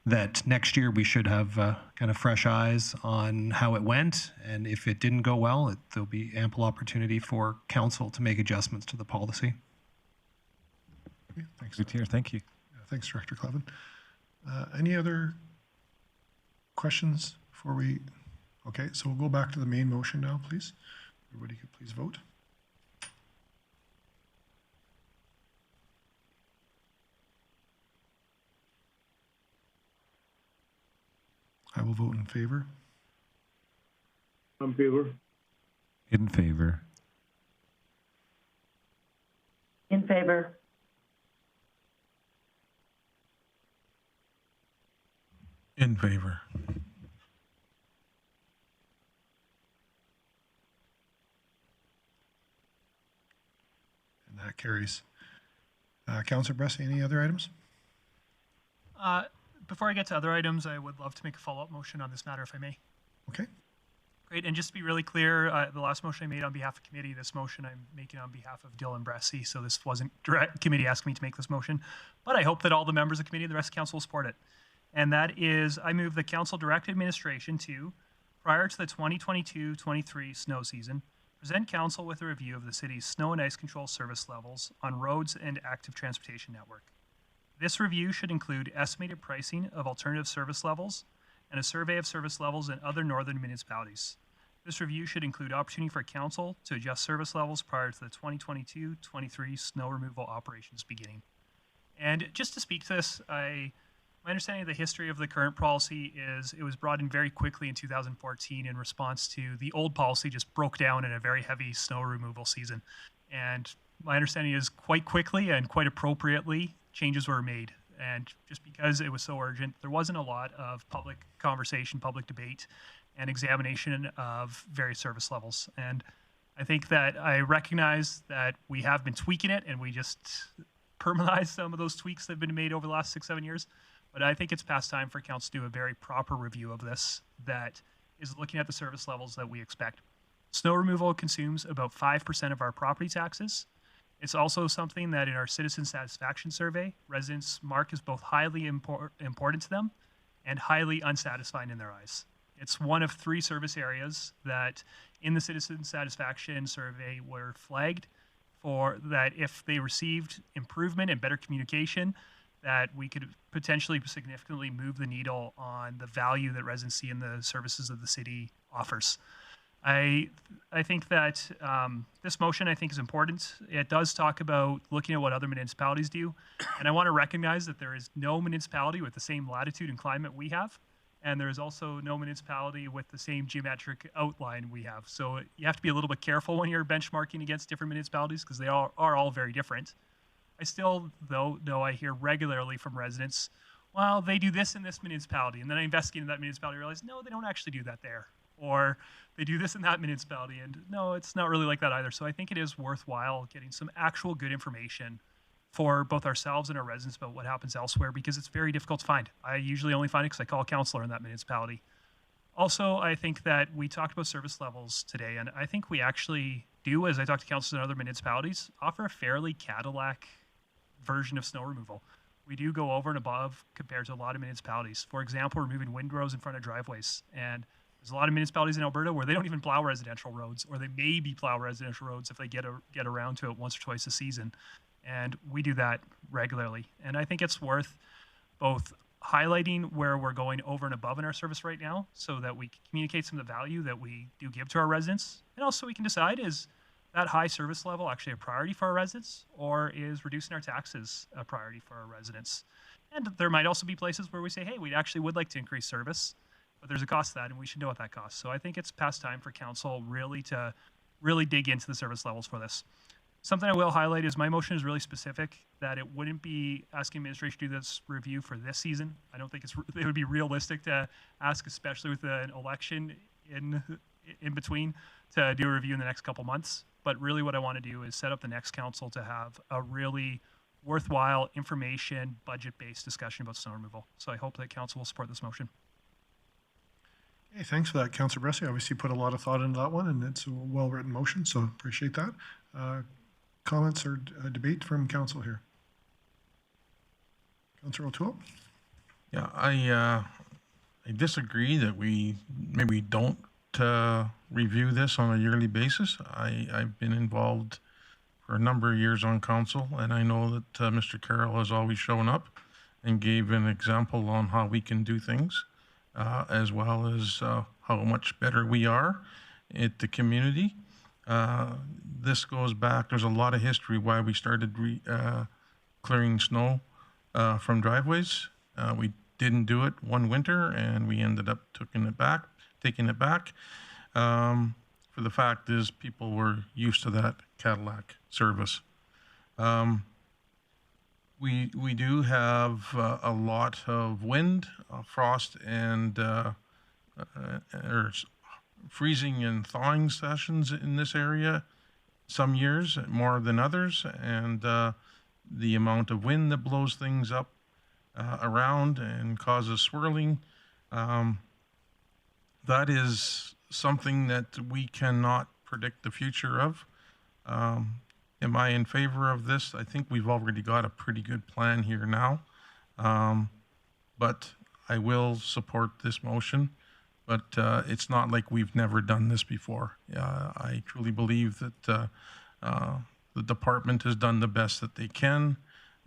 That next year we should have kind of fresh eyes on how it went, and if it didn't go well, there'll be ample opportunity for council to make adjustments to the policy. Okay, thanks. Good to hear. Thank you. Thanks, Director Clevin. Any other questions before we? Okay, so we'll go back to the main motion now, please. Everybody could please vote. I will vote in favor. In favor. In favor. In favor. In favor. And that carries. Councillor Bressie, any other items? Before I get to other items, I would love to make a follow-up motion on this matter, if I may. Okay. Great, and just to be really clear, the last motion I made on behalf of committee, this motion I'm making on behalf of Dylan Bressie, so this wasn't direct committee asking me to make this motion, but I hope that all the members of the committee and the rest of council will support it. And that is, I move the council direct administration to, prior to the 2022-23 snow season, present council with a review of the city's snow and ice control service levels on roads and active transportation network. This review should include estimated pricing of alternative service levels and a survey of service levels in other northern municipalities. This review should include opportunity for council to adjust service levels prior to the 2022-23 snow removal operations beginning. And just to speak to this, my understanding of the history of the current policy is it was brought in very quickly in 2014 in response to the old policy just broke down in a very heavy snow removal season. And my understanding is quite quickly and quite appropriately changes were made. And just because it was so urgent, there wasn't a lot of public conversation, public debate, and examination of various service levels. And I think that I recognize that we have been tweaking it and we just permanentized some of those tweaks that have been made over the last 6-7 years. But I think it's past time for council to do a very proper review of this that is looking at the service levels that we expect. Snow removal consumes about 5% of our property taxes. It's also something that in our citizen satisfaction survey, residents mark as both highly important to them and highly unsatisfying in their eyes. It's one of 3 service areas that in the citizen satisfaction survey were flagged for that if they received improvement and better communication, that we could potentially significantly move the needle on the value that residents see in the services that the city offers. I think that this motion, I think, is important. It does talk about looking at what other municipalities do. And I want to recognize that there is no municipality with the same latitude and climate we have. And there is also no municipality with the same geometric outline we have. So you have to be a little bit careful when you're benchmarking against different municipalities because they are all very different. I still, though, know I hear regularly from residents, well, they do this in this municipality. And then I investigate in that municipality and realize, no, they don't actually do that there. Or they do this in that municipality. And no, it's not really like that either. So I think it is worthwhile getting some actual good information for both ourselves and our residents about what happens elsewhere because it's very difficult to find. I usually only find it because I call a councillor in that municipality. Also, I think that we talked about service levels today, and I think we actually do, as I talk to councillors in other municipalities, offer a fairly Cadillac version of snow removal. We do go over and above compared to a lot of municipalities. For example, we're moving windrows in front of driveways, and there's a lot of municipalities in Alberta where they don't even plow residential roads, or they maybe plow residential roads if they get around to it once or twice a season. And we do that regularly. And I think it's worth both highlighting where we're going over and above in our service right now so that we can communicate some of the value that we do give to our residents. And also we can decide, is that high service level actually a priority for our residents, or is reducing our taxes a priority for our residents? And there might also be places where we say, hey, we actually would like to increase service, but there's a cost to that and we should know what that costs. So I think it's past time for council really to dig into the service levels for this. Something I will highlight is my motion is really specific, that it wouldn't be asking administration to do this review for this season. I don't think it would be realistic to ask, especially with an election in between, to do a review in the next couple months. But really what I want to do is set up the next council to have a really worthwhile information, budget-based discussion about snow removal. So I hope that council will support this motion. Hey, thanks for that, Councillor Bressy. Obviously put a lot of thought into that one, and it's a well-written motion, so appreciate that. Comments or debate from council here? Councillor O'Toole? Yeah, I disagree that we maybe don't review this on a yearly basis. I've been involved for a number of years on council, and I know that Mr. Carroll has always shown up and gave an example on how we can do things, as well as how much better we are at the community. This goes back, there's a lot of history why we started clearing snow from driveways. We didn't do it one winter, and we ended up taking it back. For the fact is, people were used to that Cadillac service. We do have a lot of wind, frost, and freezing and thawing sessions in this area. Some years more than others, and the amount of wind that blows things up around and causes swirling. That is something that we cannot predict the future of. Am I in favor of this? I think we've already got a pretty good plan here now. But I will support this motion. But it's not like we've never done this before. I truly believe that the department has done the best that they can.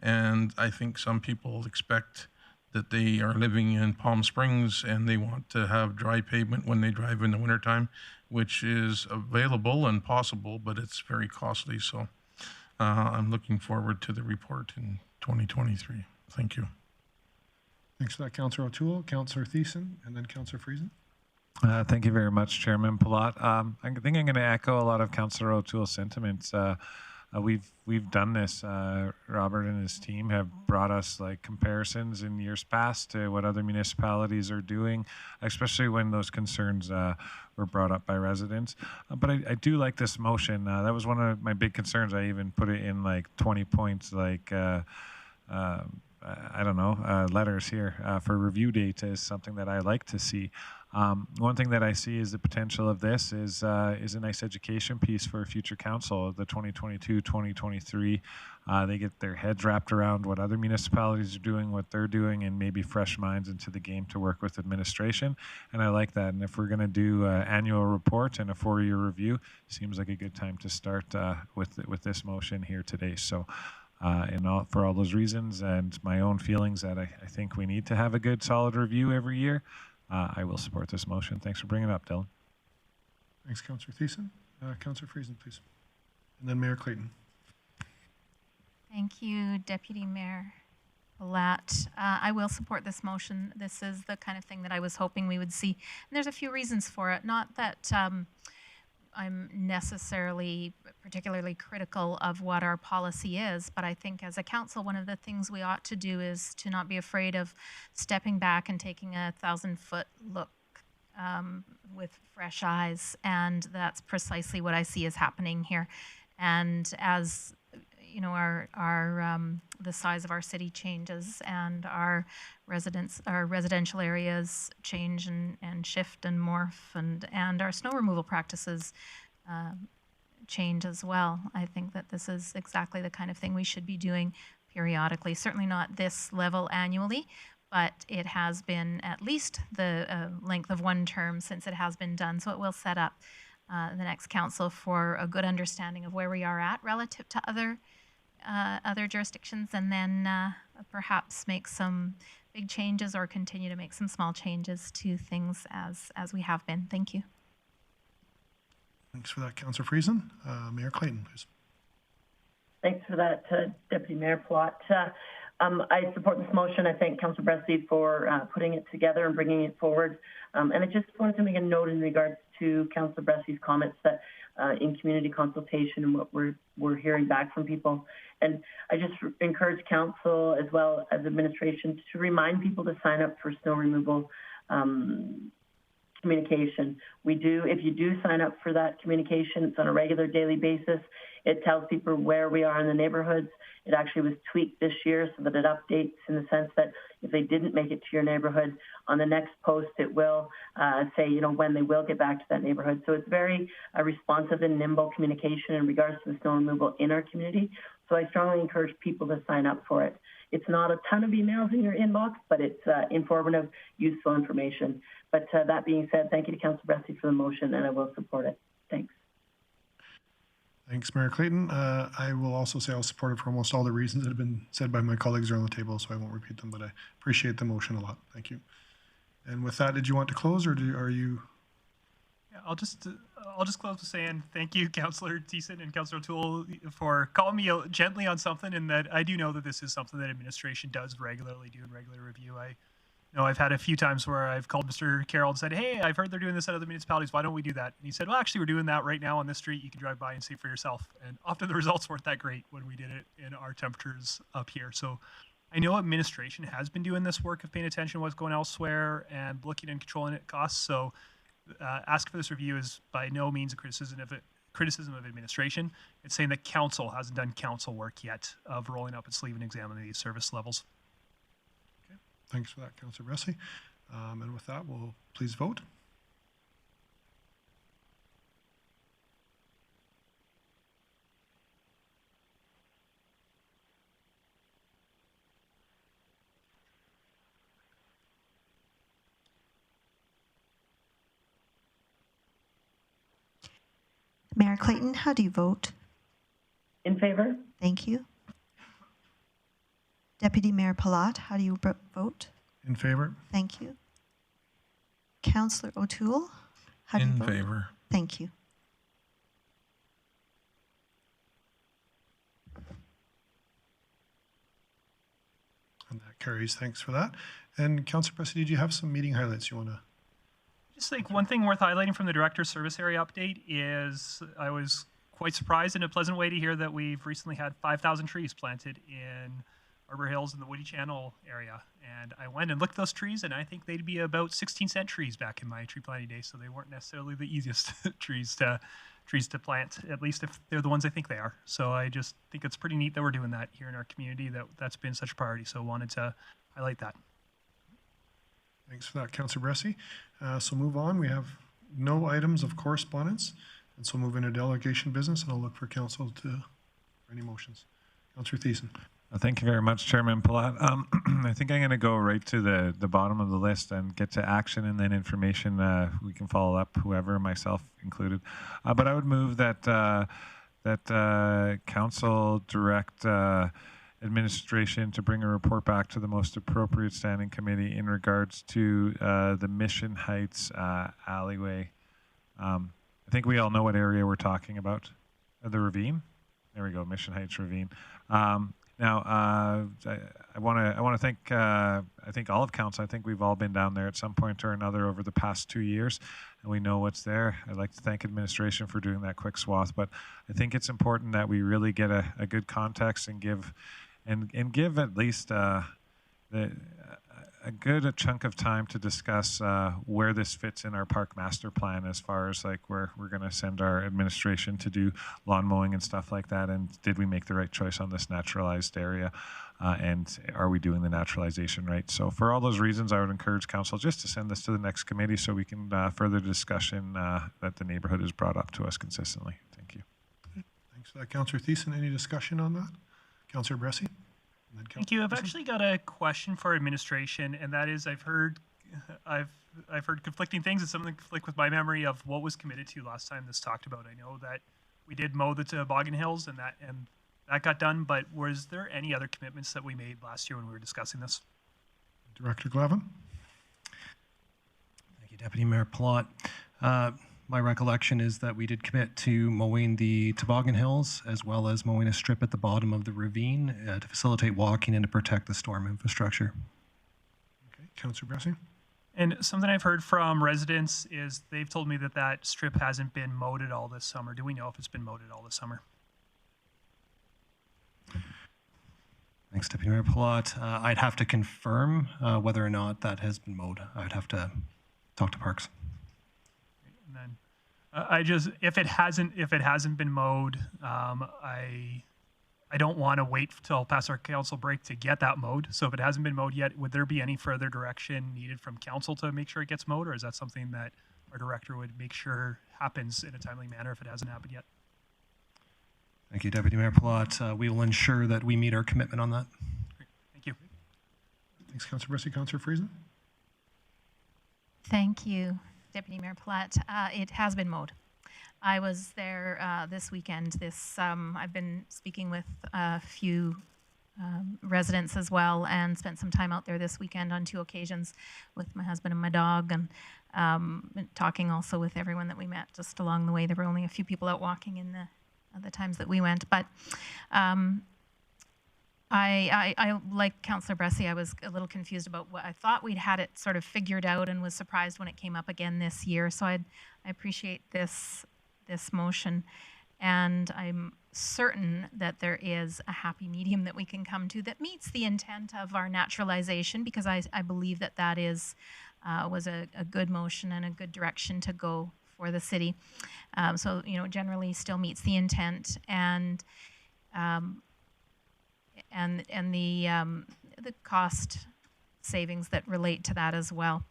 And I think some people expect that they are living in Palm Springs and they want to have dry pavement when they drive in the wintertime, which is available and possible, but it's very costly. So I'm looking forward to the report in 2023. Thank you. Thanks for that, Councillor O'Toole. Councillor Thiessen, and then Councillor Friesen. Thank you very much, Chairman Palat. I think I'm going to echo a lot of Councillor O'Toole's sentiments. We've done this. Robert and his team have brought us like comparisons in years past to what other municipalities are doing, especially when those concerns were brought up by residents. But I do like this motion. That was one of my big concerns. I even put it in like 20 points, like I don't know, letters here for review data is something that I like to see. One thing that I see is the potential of this is a nice education piece for future council. The 2022-2023, they get their heads wrapped around what other municipalities are doing, what they're doing, and maybe fresh minds into the game to work with administration. And I like that. And if we're going to do an annual report and a 4-year review, seems like a good time to start with this motion here today. So. For all those reasons and my own feelings that I think we need to have a good solid review every year, I will support this motion. Thanks for bringing it up, Dylan. Thanks, Councillor Thiessen. Councillor Friesen, please. And then Mayor Clayton. Thank you, Deputy Mayor Palat. I will support this motion. This is the kind of thing that I was hoping we would see. And there's a few reasons for it. Not that I'm necessarily particularly critical of what our policy is, but I think as a council, one of the things we ought to do is to not be afraid of stepping back and taking a 1,000-foot look with fresh eyes, and that's precisely what I see is happening here. And as you know, the size of our city changes and our residential areas change and shift and morph, and our snow removal practices change as well. I think that this is exactly the kind of thing we should be doing periodically. Certainly not this level annually, but it has been at least the length of one term since it has been done. So it will set up the next council for a good understanding of where we are at relative to other jurisdictions, and then perhaps make some big changes or continue to make some small changes to things as we have been. Thank you. Thanks for that, Councillor Friesen. Mayor Clayton, please. Thanks for that, Deputy Mayor Palat. I support this motion. I thank Councillor Bressy for putting it together and bringing it forward. And I just wanted to make a note in regards to Councillor Bressy's comments that in community consultation and what we're hearing back from people. And I just encourage council as well as administration to remind people to sign up for snow removal communication. We do, if you do sign up for that communication, it's on a regular daily basis. It tells people where we are in the neighborhoods. It actually was tweaked this year so that it updates in the sense that if they didn't make it to your neighborhood, on the next post it will say, you know, when they will get back to that neighborhood. So it's very responsive and nimble communication in regards to the snow removal in our community. So I strongly encourage people to sign up for it. It's not a ton of emails in your inbox, but it's informative, useful information. But that being said, thank you to Councillor Bressy for the motion, and I will support it. Thanks. Thanks, Mayor Clayton. I will also say I'll support it for almost all the reasons that have been said by my colleagues around the table, so I won't repeat them, but I appreciate the motion a lot. Thank you. And with that, did you want to close, or are you? Yeah, I'll just close with saying thank you, Councillor Thiessen and Councillor O'Toole, for calling me out gently on something, and that I do know that this is something that administration does regularly do in regular review. I know I've had a few times where I've called Mr. Carroll and said, hey, I've heard they're doing this at other municipalities. Why don't we do that? And he said, well, actually, we're doing that right now on this street. You can drive by and see for yourself. And often the results weren't that great when we did it in our temperatures up here. So I know administration has been doing this work of paying attention to what's going elsewhere and looking and controlling it costs. So ask for this review is by no means a criticism of administration. It's saying that council hasn't done council work yet of rolling up its sleeve and examining these service levels. Thanks for that, Councillor Bressy. And with that, we'll please vote. Mayor Clayton, how do you vote? In favor. Thank you. Deputy Mayor Palat, how do you vote? In favor. Thank you. Councillor O'Toole, how do you vote? In favor. Thank you. And that carries. Thanks for that. And Councillor Bressy, did you have some meeting highlights you want to? Just think one thing worth highlighting from the Director's Service Area update is I was quite surprised in a pleasant way to hear that we've recently had 5,000 trees planted in Arbor Hills in the Woody Channel area. And I went and looked at those trees, and I think they'd be about 16-cent trees back in my tree planting days, so they weren't necessarily the easiest trees to plant, at least if they're the ones I think they are. So I just think it's pretty neat that we're doing that here in our community, that's been such a priority. So I wanted to highlight that. Thanks for that, Councillor Bressy. So move on. We have no items of correspondence, and so move into delegation business, and I'll look for council for any motions. Councillor Thiessen. Thank you very much, Chairman Palat. I think I'm going to go right to the bottom of the list and get to action and then information. We can follow up, whoever, myself included. But I would move that council direct administration to bring a report back to the most appropriate standing committee in regards to the Mission Heights alleyway. I think we all know what area we're talking about. The ravine. There we go, Mission Heights ravine. Now, I want to thank I think all of council. I think we've all been down there at some point or another over the past 2 years, and we know what's there. I'd like to thank administration for doing that quick swath, but I think it's important that we really get a good context and give at least a good chunk of time to discuss where this fits in our park master plan, as far as like where we're going to send our administration to do lawn mowing and stuff like that, and did we make the right choice on this naturalized area, and are we doing the naturalization right? So for all those reasons, I would encourage council just to send this to the next committee so we can further discussion that the neighborhood has brought up to us consistently. Thank you. Thanks for that, Councillor Thiessen. Any discussion on that? Councillor Bressy? Thank you. I've actually got a question for administration, and that is I've heard conflicting things, and some of them conflict with my memory of what was committed to last time this talked about. I know that we did mow the Toboggan Hills, and that got done, but was there any other commitments that we made last year when we were discussing this? Director Glavin. Thank you, Deputy Mayor Palat. My recollection is that we did commit to mowing the Toboggan Hills as well as mowing a strip at the bottom of the ravine to facilitate walking and to protect the storm infrastructure. Okay, Councillor Bressy. And something I've heard from residents is they've told me that that strip hasn't been mowed at all this summer. Do we know if it's been mowed at all this summer? Thanks, Deputy Mayor Palat. I'd have to confirm whether or not that has been mowed. I'd have to talk to Parks. I just, if it hasn't been mowed, I don't want to wait till past our council break to get that mowed. So if it hasn't been mowed yet, would there be any further direction needed from council to make sure it gets mowed, or is that something that our director would make sure happens in a timely manner if it hasn't happened yet? Thank you, Deputy Mayor Palat. We will ensure that we meet our commitment on that. Great. Thank you. Thanks, Councillor Bressy. Councillor Friesen? Thank you, Deputy Mayor Platt. It has been mowed. I was there this weekend. I've been speaking with a few residents as well, and spent some time out there this weekend on 2 occasions with my husband and my dog, and talking also with everyone that we met just along the way. There were only a few people out walking in the times that we went, but I like Councillor Bressy, I was a little confused about what I thought we'd had it sort of figured out, and was surprised when it came up again this year. So I appreciate this motion, and I'm certain that there is a happy medium that we can come to that meets the intent of our naturalization, because I believe that was a good motion and a good direction to go for the city. So generally still meets the intent, and the cost savings that relate to that as well.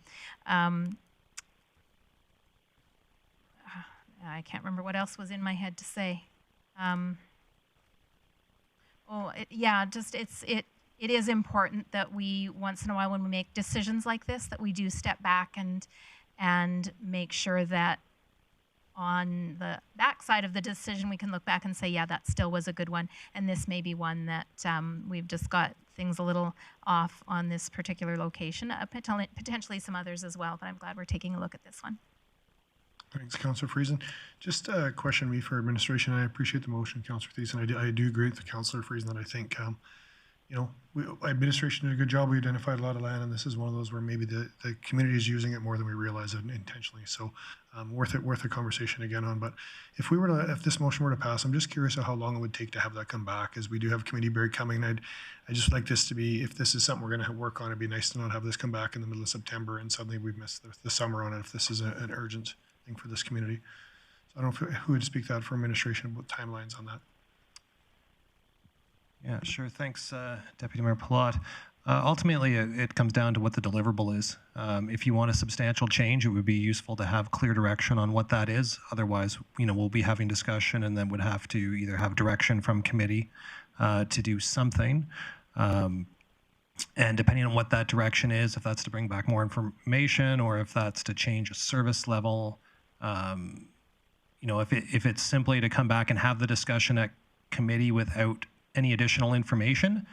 I can't remember what else was in my head to say. It is important that we, once in a while when we make decisions like this, that we do step back and make sure that on the backside of the decision, we can look back and say, yeah, that still was a good one. And this may be one that we've just got things a little off on this particular location, potentially some others as well, but I'm glad we're taking a look at this one. Thanks, Councillor Friesen. Just a question for administration. I appreciate the motion, Councillor Thiessen. I do agree with the Councillor Friesen that I think, administration did a good job. We identified a lot of land, and this is one of those where maybe the community is using it more than we realize it intentionally. So worth a conversation again on. But if this motion were to pass, I'm just curious of how long it would take to have that come back, as we do have committee break coming. I just like this to be, if this is something we're going to work on, it'd be nice to not have this come back in the middle of September and suddenly we've missed the summer on it, if this is an urgent thing for this community. So I don't know who would speak to that for administration about timelines on that. Yeah, sure. Thanks, Deputy Mayor Palat. Ultimately, it comes down to what the deliverable is. If you want a substantial change, it would be useful to have clear direction on what that is. Otherwise, we'll be having discussion and then would have to either have direction from committee to do something. And depending on what that direction is, if that's to bring back more information or if that's to change a service level, if it's simply to come back and have the discussion at committee without any additional information,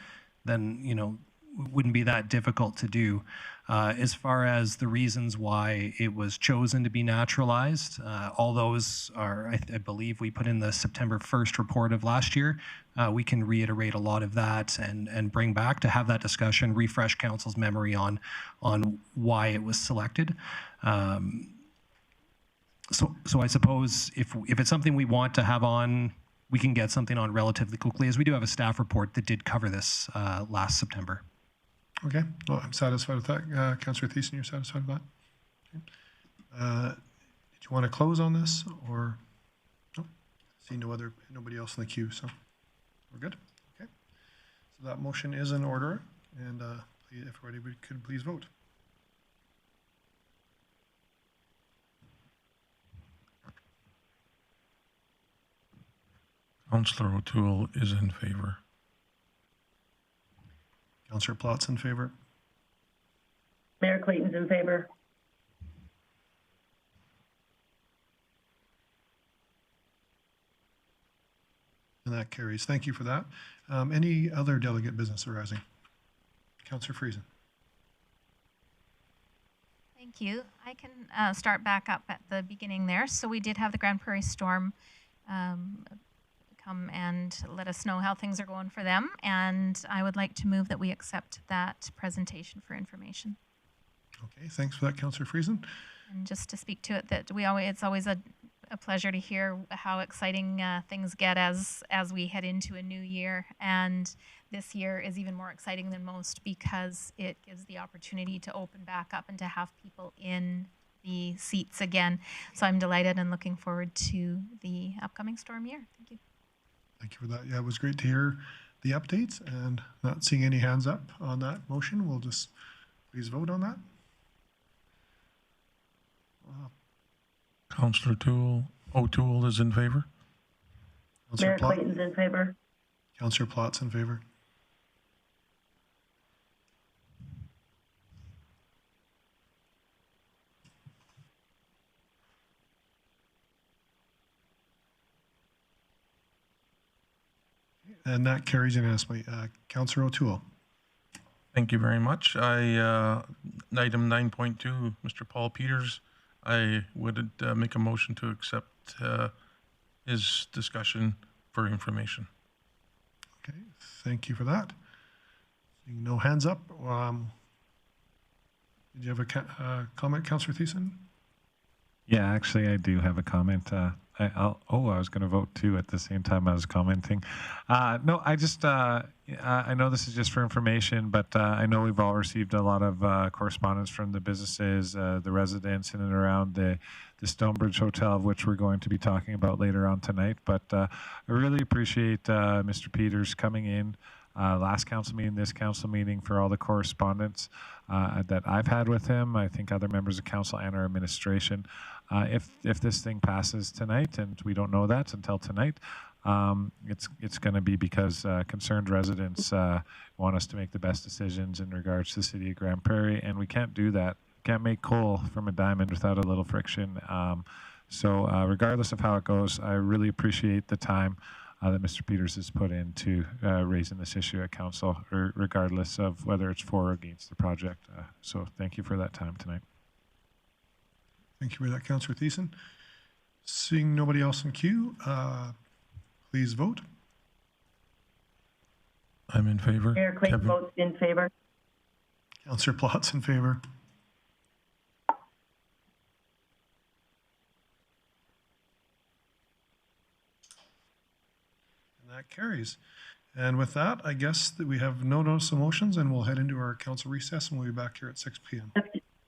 then it wouldn't be that difficult to do. As far as the reasons why it was chosen to be naturalized, all those are, I believe we put in the September 1st report of last year. We can reiterate a lot of that and bring back to have that discussion, refresh council's memory on why it was selected. So I suppose if it's something we want to have on, we can get something on relatively quickly, as we do have a staff report that did cover this last September. Okay, well, I'm satisfied with that. Councillor Thiessen, you're satisfied with that? Okay. Did you want to close on this, or no? See nobody else in the queue, so we're good. Okay, so that motion is in order, and if everybody could please vote. Councillor O'Toole is in favor. Councillor Platt's in favor. Mayor Clayton's in favor. And that carries. Thank you for that. Any other delegate business arising? Councillor Friesen. Thank you. I can start back up at the beginning there. So we did have the Grande Prairie Storm come and let us know how things are going for them. And I would like to move that we accept that presentation for information. Okay, thanks for that, Councillor Friesen. And just to speak to it, that it's always a pleasure to hear how exciting things get as we head into a new year. And this year is even more exciting than most because it gives the opportunity to open back up and to have people in the seats again. So I'm delighted and looking forward to the upcoming storm year. Thank you. Thank you for that. Yeah, it was great to hear the updates, and not seeing any hands up on that motion. We'll just please vote on that. Councillor O'Toole is in favor. Councillor Mayor Plott. Clayton's in favor. Councillor Plott's in favor. And that carries unanimously. Councillor O'Toole. Thank you very much. Item 9.2, Mr. Paul Peters, I would make a motion to accept his discussion for information. Okay, thank you for that. Seeing no hands up. Did you have a comment, Councillor Thiessen? Yeah, actually, I do have a comment. I was going to vote too at the same time I was commenting. No, I know this is just for information, but I know we've all received a lot of correspondence from the businesses, the residents in and around the Stonebridge Hotel, of which we're going to be talking about later on tonight. But I really appreciate Mr. Peters coming in last council meeting, this council meeting, for all the correspondence that I've had with him. I think other members of council and our administration. If this thing passes tonight, and we don't know that until tonight, it's going to be because concerned residents want us to make the best decisions in regards to the city of Grande Prairie, and we can't do that. Can't make coal from a diamond without a little friction. So regardless of how it goes, I really appreciate the time that Mr. Peters has put into raising this issue at council, regardless of whether it's for or against the project. So thank you for that time tonight. Thank you for that, Councillor Thiessen. Seeing nobody else in queue, please vote. I'm in favor. Mayor Clayton votes in favor. Councillor Plott's in favor. And that carries. And with that, I guess that we have no notice of motions, and we'll head into our council recess, and we'll be back here at 6 p.m.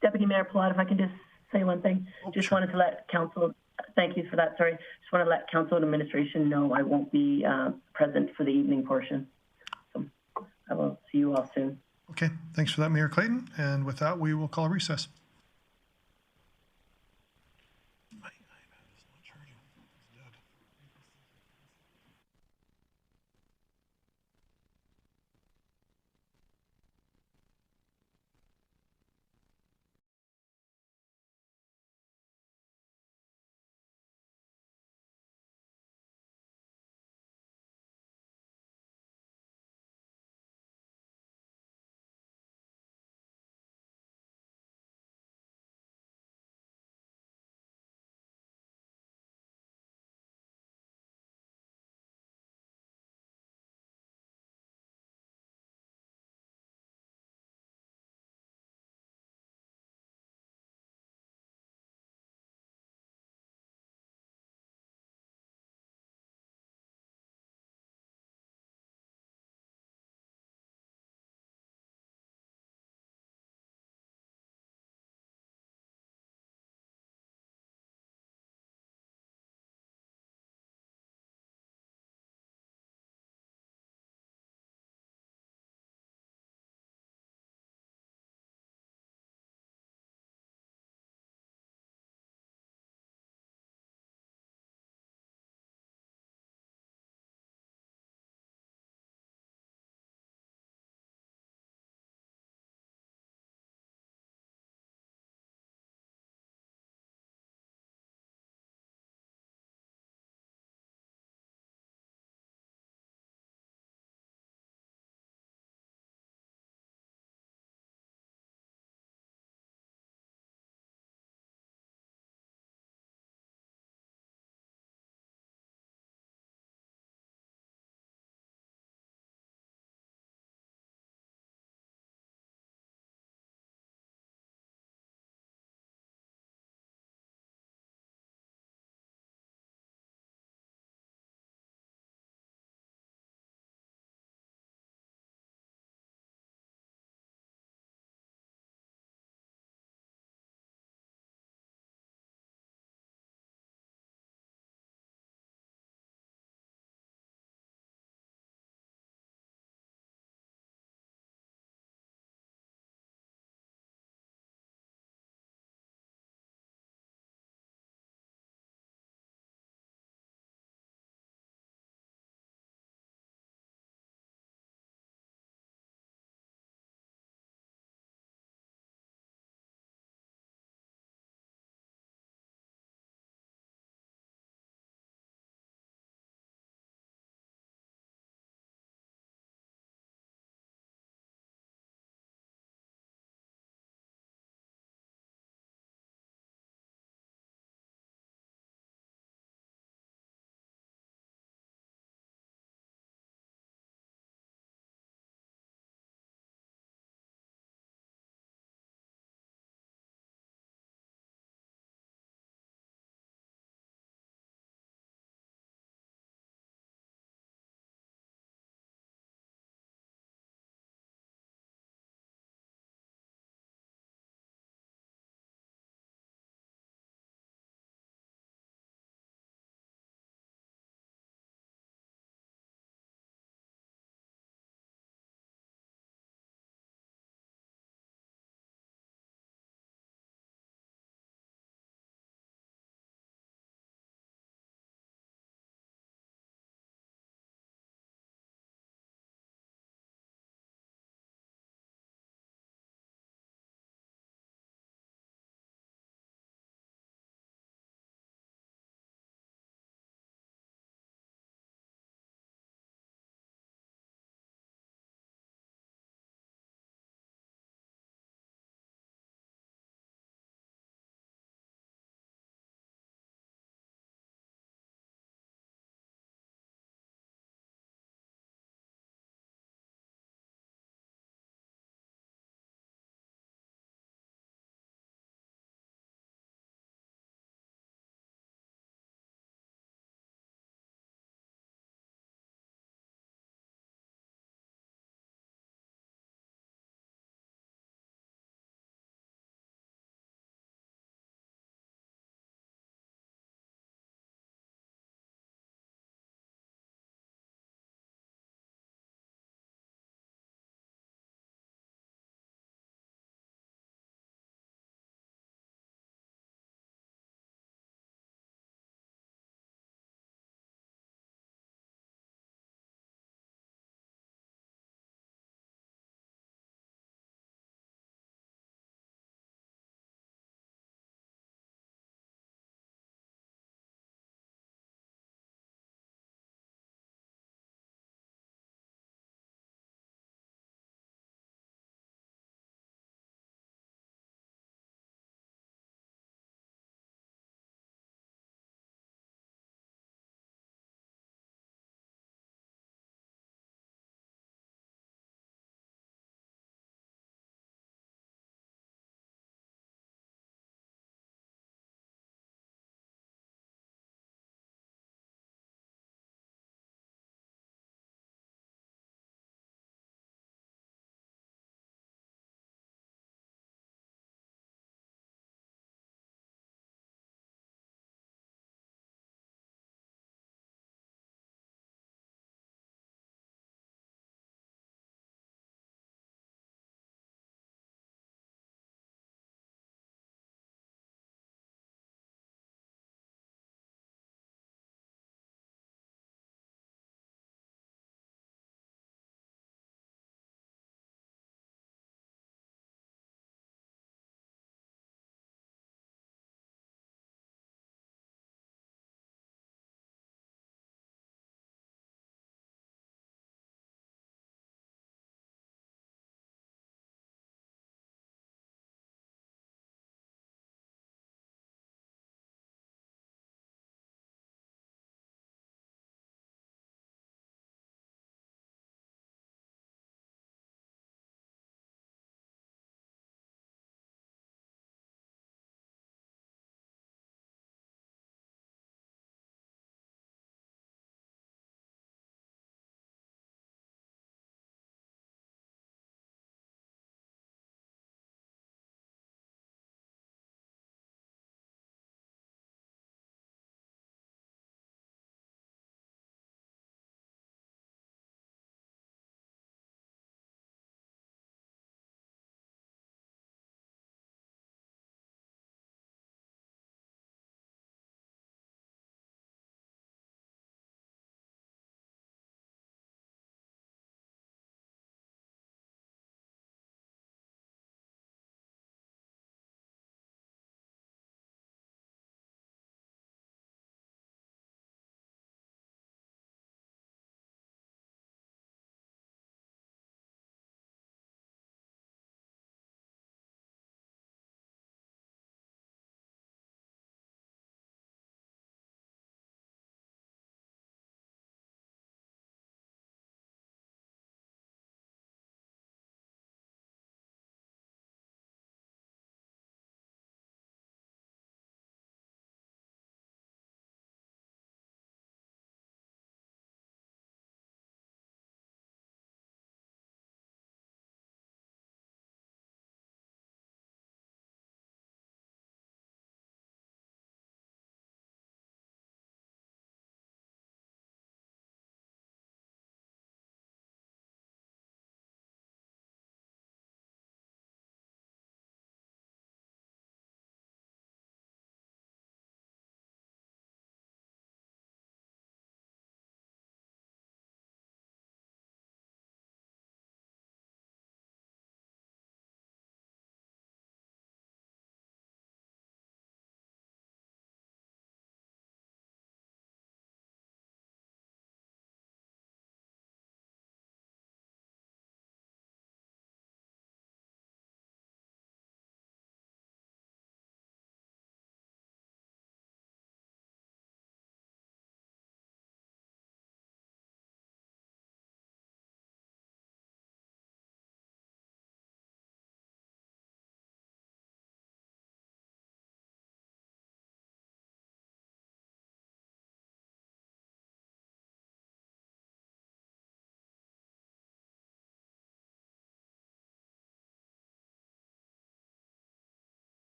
Deputy Mayor Plott, if I can just say one thing. Just wanted to let council, thank you for that, sorry. Just want to let council and administration know I won't be present for the evening portion. So I will see you all soon. Okay, thanks for that, Mayor Clayton. And with that, we will call recess.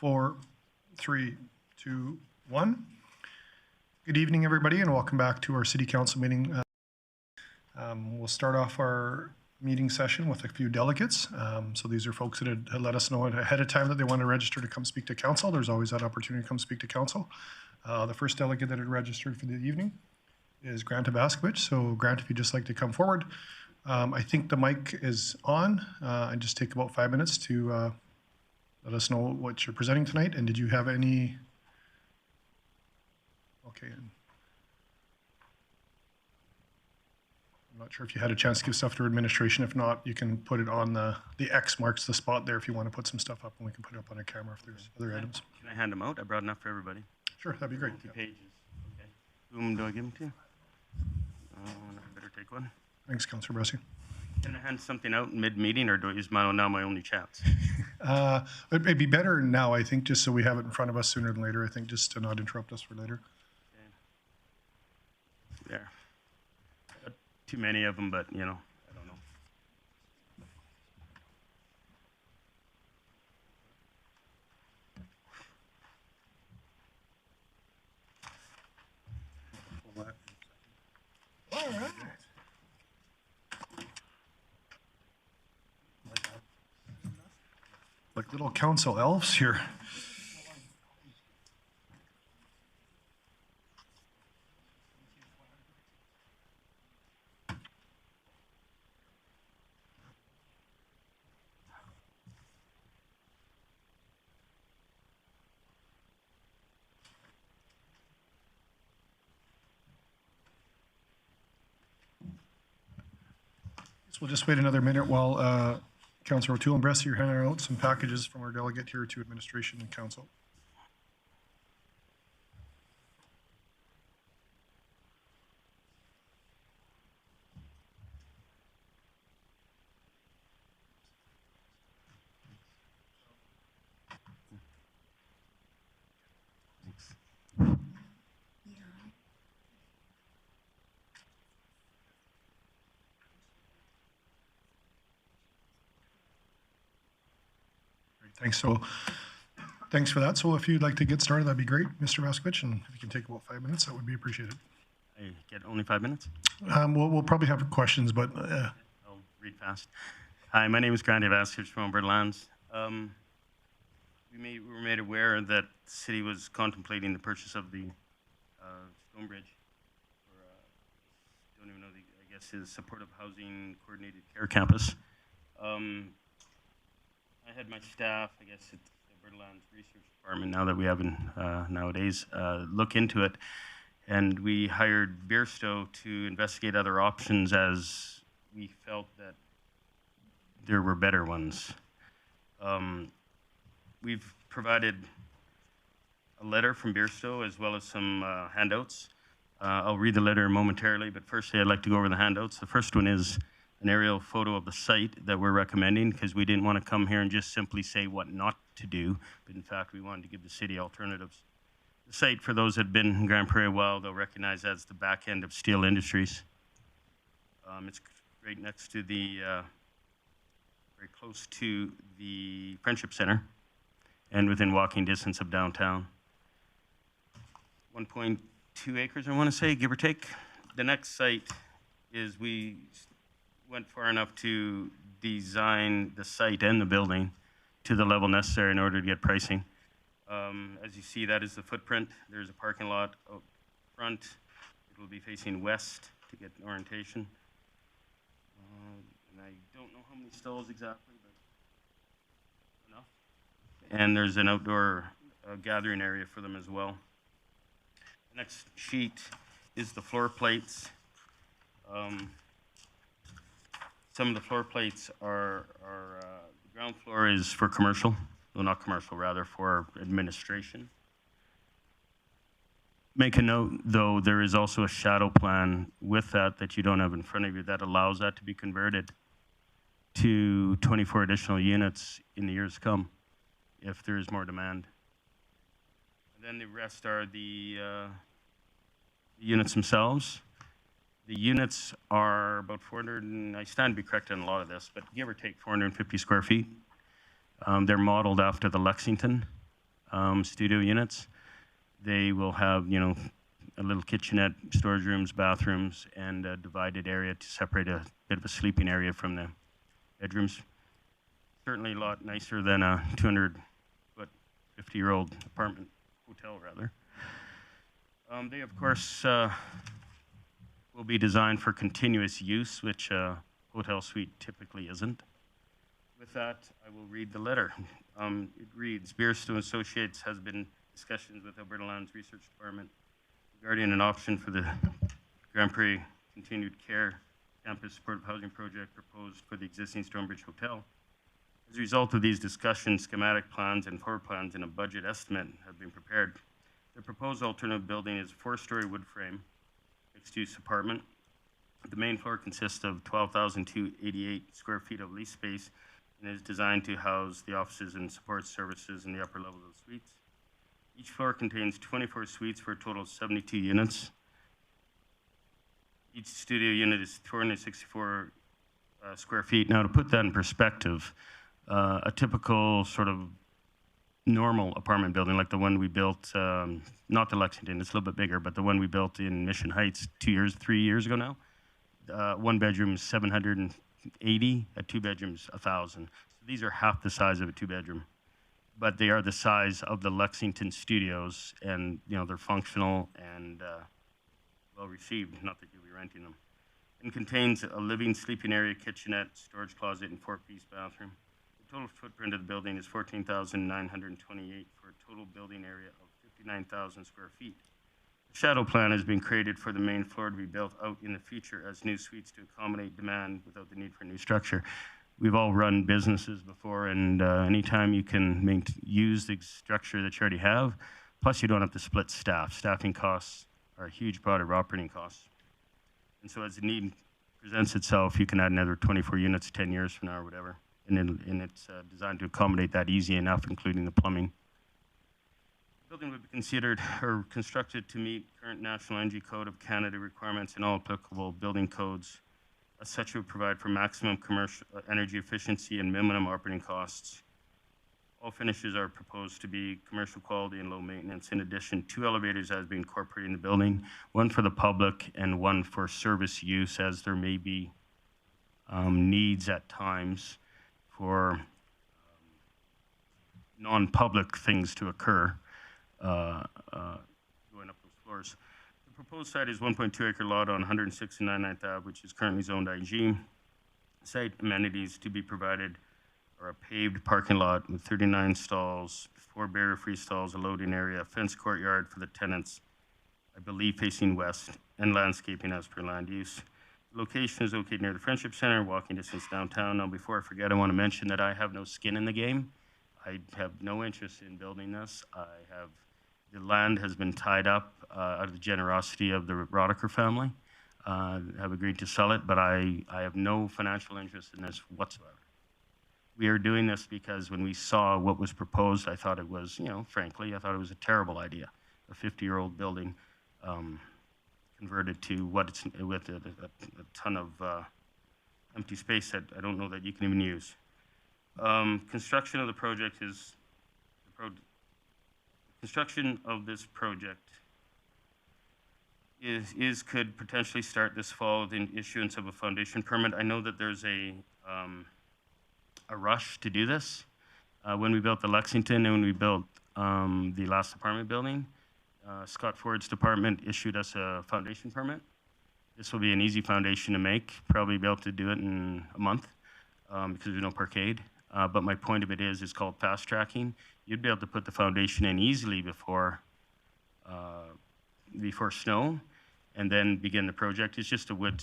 4, 3, 2, 1. Good evening, everybody, and welcome back to our City Council meeting. We'll start off our meeting session with a few delegates. So these are folks that had let us know ahead of time that they want to register to come speak to council. There's always that opportunity to come speak to council. The first delegate that had registered for the evening is Grant Vaskovich. So Grant, if you'd just like to come forward. I think the mic is on, and just take about 5 minutes to let us know what you're presenting tonight. And did you have any? Okay. I'm not sure if you had a chance to give stuff to administration. If not, you can put it on the X marks the spot there if you want to put some stuff up, and we can put it up on our camera if there's other items. Can I hand them out? I brought enough for everybody. Sure, that'd be great. Yeah. Pages. Okay. Whom do I give them to? I better take one. Thanks, Councillor Bressy. Can I hand something out mid-meeting, or is now my only chance? It'd be better now, I think, just so we have it in front of us sooner than later. I think just to not interrupt us for later. Okay. There. Too many of them, but I don't know. All right. Like little council elves here. We'll just wait another minute while Councillor O'Toole and Bressy are handing out some packages from our delegate here to administration and council. Thanks. So, thanks for that. So, if you'd like to get started, that'd be great, Mr. Vaskovich, and if you can take about 5 minutes, that would be appreciated. I get only 5 minutes? We'll probably have questions, but I'll read fast. Hi, my name is Grande Vaskovich from Alberta Lands. We were made aware that the city was contemplating the purchase of the Stonebridge, or don't even know I guess is supportive housing coordinated care campus. I had my staff, I guess it's the Alberta Lands Research Department now that we have in nowadays, look into it. And we hired Beerstow to investigate other options as we felt that there were better ones. We've provided a letter from Beerstow as well as some handouts. I'll read the letter momentarily, but firstly I'd like to go over the handouts. The first one is an aerial photo of the site that we're recommending, because we didn't want to come here and just simply say what not to do, but in fact we wanted to give the city alternatives. The site, for those that have been in Grande Prairie a while, they'll recognize that's the back end of Steel Industries. It's right next to the, very close to the Friendship Center and within walking distance of downtown. 1.2 acres, I want to say, give or take. The next site is we went far enough to design the site and the building to the level necessary in order to get pricing. As you see, that is the footprint. There's a parking lot out front. It will be facing west to get an orientation. And I don't know how many stalls exactly, but enough. And there's an outdoor gathering area for them as well. The next sheet is the floor plates. Some of the floor plates are the ground floor is for commercial, well, not commercial, rather for administration. Make a note, though, there is also a shadow plan with that you don't have in front of you that allows that to be converted to 24 additional units in the years to come, if there is more demand. And then the rest are the units themselves. The units are about 400, and I stand to be corrected on a lot of this, but give or take 450 square feet. They're modeled after the Lexington studio units. They will have, you know, a little kitchenette, storage rooms, bathrooms, and a divided area to separate a bit of a sleeping area from the bedrooms. Certainly a lot nicer than a 250-year-old apartment, hotel rather. They, of course, will be designed for continuous use, which a hotel suite typically isn't. With that, I will read the letter. It reads, Beerstow Associates has been discussions with Alberta Lands Research Department regarding an option for the Grande Prairie Continued Care Campus Supportive Housing Project proposed for the existing Stonebridge Hotel. As a result of these discussions, schematic plans and floor plans and a budget estimate have been prepared. The proposed alternative building is a 4-story wood frame, mixed-use apartment. The main floor consists of 12,288 square feet of lease space and is designed to house the offices and support services in the upper level of the suites. Each floor contains 24 suites for a total of 72 units. Each studio unit is 464 square feet. Now, to put that in perspective, a typical sort of normal apartment building, like the one we built, not the Lexington, it's a little bit bigger, but the one we built in Mission Heights 3 years ago now, one bedroom is 780, a 2 bedrooms 1,000. So these are half the size of a 2-bedroom, but they are the size of the Lexington studios, and you know they're functional and well received. Not that you'll be renting them. And contains a living, sleeping area, kitchenette, storage closet, and 4-piece bathroom. The total footprint of the building is 14,928 for a total building area of 59,000 square feet. The shadow plan has been created for the main floor to be built out in the future as new suites to accommodate demand without the need for a new structure. We've all run businesses before, and anytime you can use the structure that you already have, plus you don't have to split staff. Staffing costs are a huge part of operating costs. And so as the need presents itself, you can add another 24 units 10 years from now or whatever. And it's designed to accommodate that easy enough, including the plumbing. The building would be considered or constructed to meet current National Energy Code of Canada requirements and all applicable building codes. As such, it would provide for maximum commercial energy efficiency and minimum operating costs. All finishes are proposed to be commercial quality and low maintenance. In addition, 2 elevators has been incorporated in the building, one for the public and one for service use, as there may be needs at times for non-public things to occur going up those floors. The proposed site is 1.2-acre lot on 169th Ave, which is currently zoned IG. Site amenities to be provided are a paved parking lot with 39 stalls, 4 barrier-free stalls, a loading area, a fenced courtyard for the tenants, I believe facing west, and landscaping as per land use. The location is located near the Friendship Center, walking distance downtown. Now, before I forget, I want to mention that I have no skin in the game. I have no interest in building this. The land has been tied up out of the generosity of the Roddicker family. Have agreed to sell it, but I have no financial interest in this whatsoever. We are doing this because when we saw what was proposed, I thought it was, you know, frankly, I thought it was a terrible idea. A 50-year-old building converted to what it's with a ton of empty space that I don't know that you can even use. Construction of the project is construction of this project could potentially start this fall with the issuance of a foundation permit. I know that there's a rush to do this. When we built the Lexington and when we built the last apartment building, Scott Ford's department issued us a foundation permit. This will be an easy foundation to make, probably be able to do it in a month because there's no parkade. But my point of it is it's called fast tracking. You'd be able to put the foundation in easily before snow and then begin the project. It's just a wood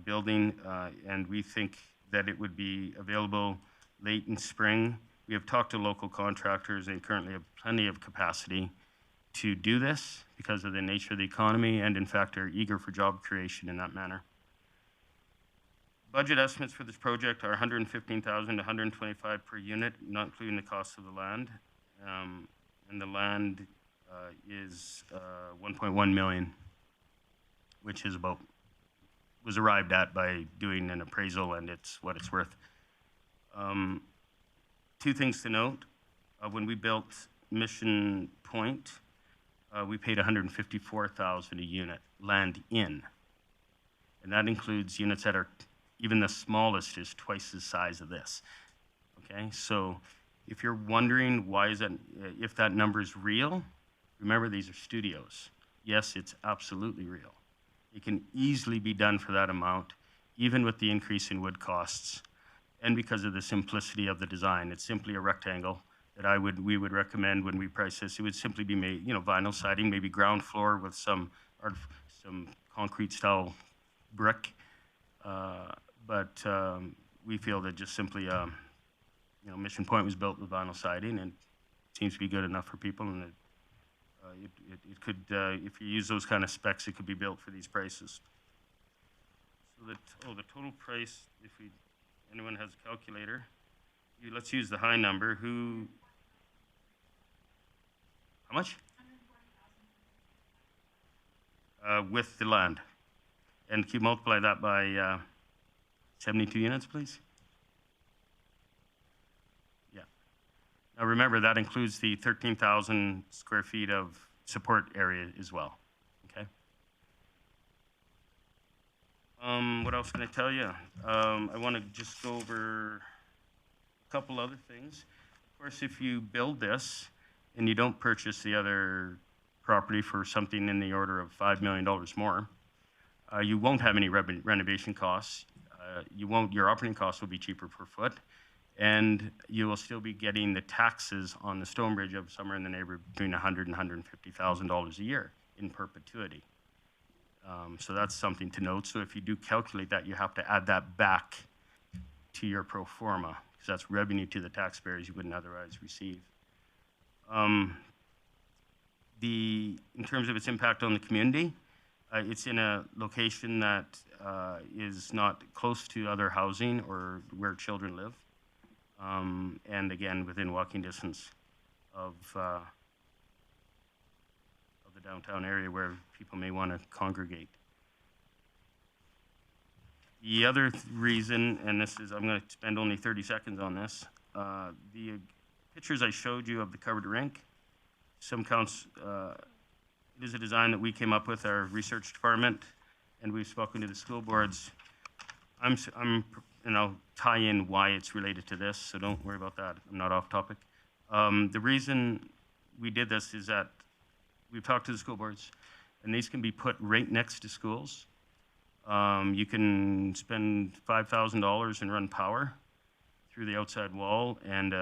building, and we think that it would be available late in spring. We have talked to local contractors and currently have plenty of capacity to do this because of the nature of the economy and in fact are eager for job creation in that manner. Budget estimates for this project are $115,000 to $125,000 per unit, not including the cost of the land. And the land is $1.1 million, which is was arrived at by doing an appraisal, and it's what it's worth. 2 things to note. When we built Mission Point, we paid $154,000 a unit, land in. And that includes units that are, even the smallest is twice the size of this. Okay, so if you're wondering why is that, if that number is real, remember these are studios. Yes, it's absolutely real. It can easily be done for that amount, even with the increase in wood costs. And because of the simplicity of the design, it's simply a rectangle that we would recommend when we price this. It would simply be made, vinyl siding, maybe ground floor with some concrete style brick. But we feel that just simply, Mission Point was built with vinyl siding and seems to be good enough for people. And it could, if you use those kind of specs, it could be built for these prices. So the total price, if anyone has a calculator, let's use the high number. How much? With the land. And can you multiply that by 72 units, please? Yeah. Now remember, that includes the 13,000 square feet of support area as well. Okay. What else can I tell you? I want to just go over a couple other things. Of course, if you build this and you don't purchase the other property for something in the order of $5 million more, you won't have any renovation costs. Your operating costs will be cheaper per foot, and you will still be getting the taxes on the Stonebridge of somewhere in the neighborhood between $100,000 and $150,000 a year in perpetuity. So that's something to note. So if you do calculate that, you have to add that back to your pro forma, because that's revenue to the taxpayers you wouldn't otherwise receive. In terms of its impact on the community, it's in a location that is not close to other housing or where children live. And again, within walking distance of the downtown area where people may want to congregate. The other reason, and this is, I'm going to spend only 30 seconds on this, the pictures I showed you of the covered rink, some counts, it is a design that we came up with, our research department, and we've spoken to the school boards. And I'll tie in why it's related to this, so don't worry about that. I'm not off topic. The reason we did this is that we've talked to the school boards, and these can be put right next to schools. You can spend $5,000 and run power through the outside wall and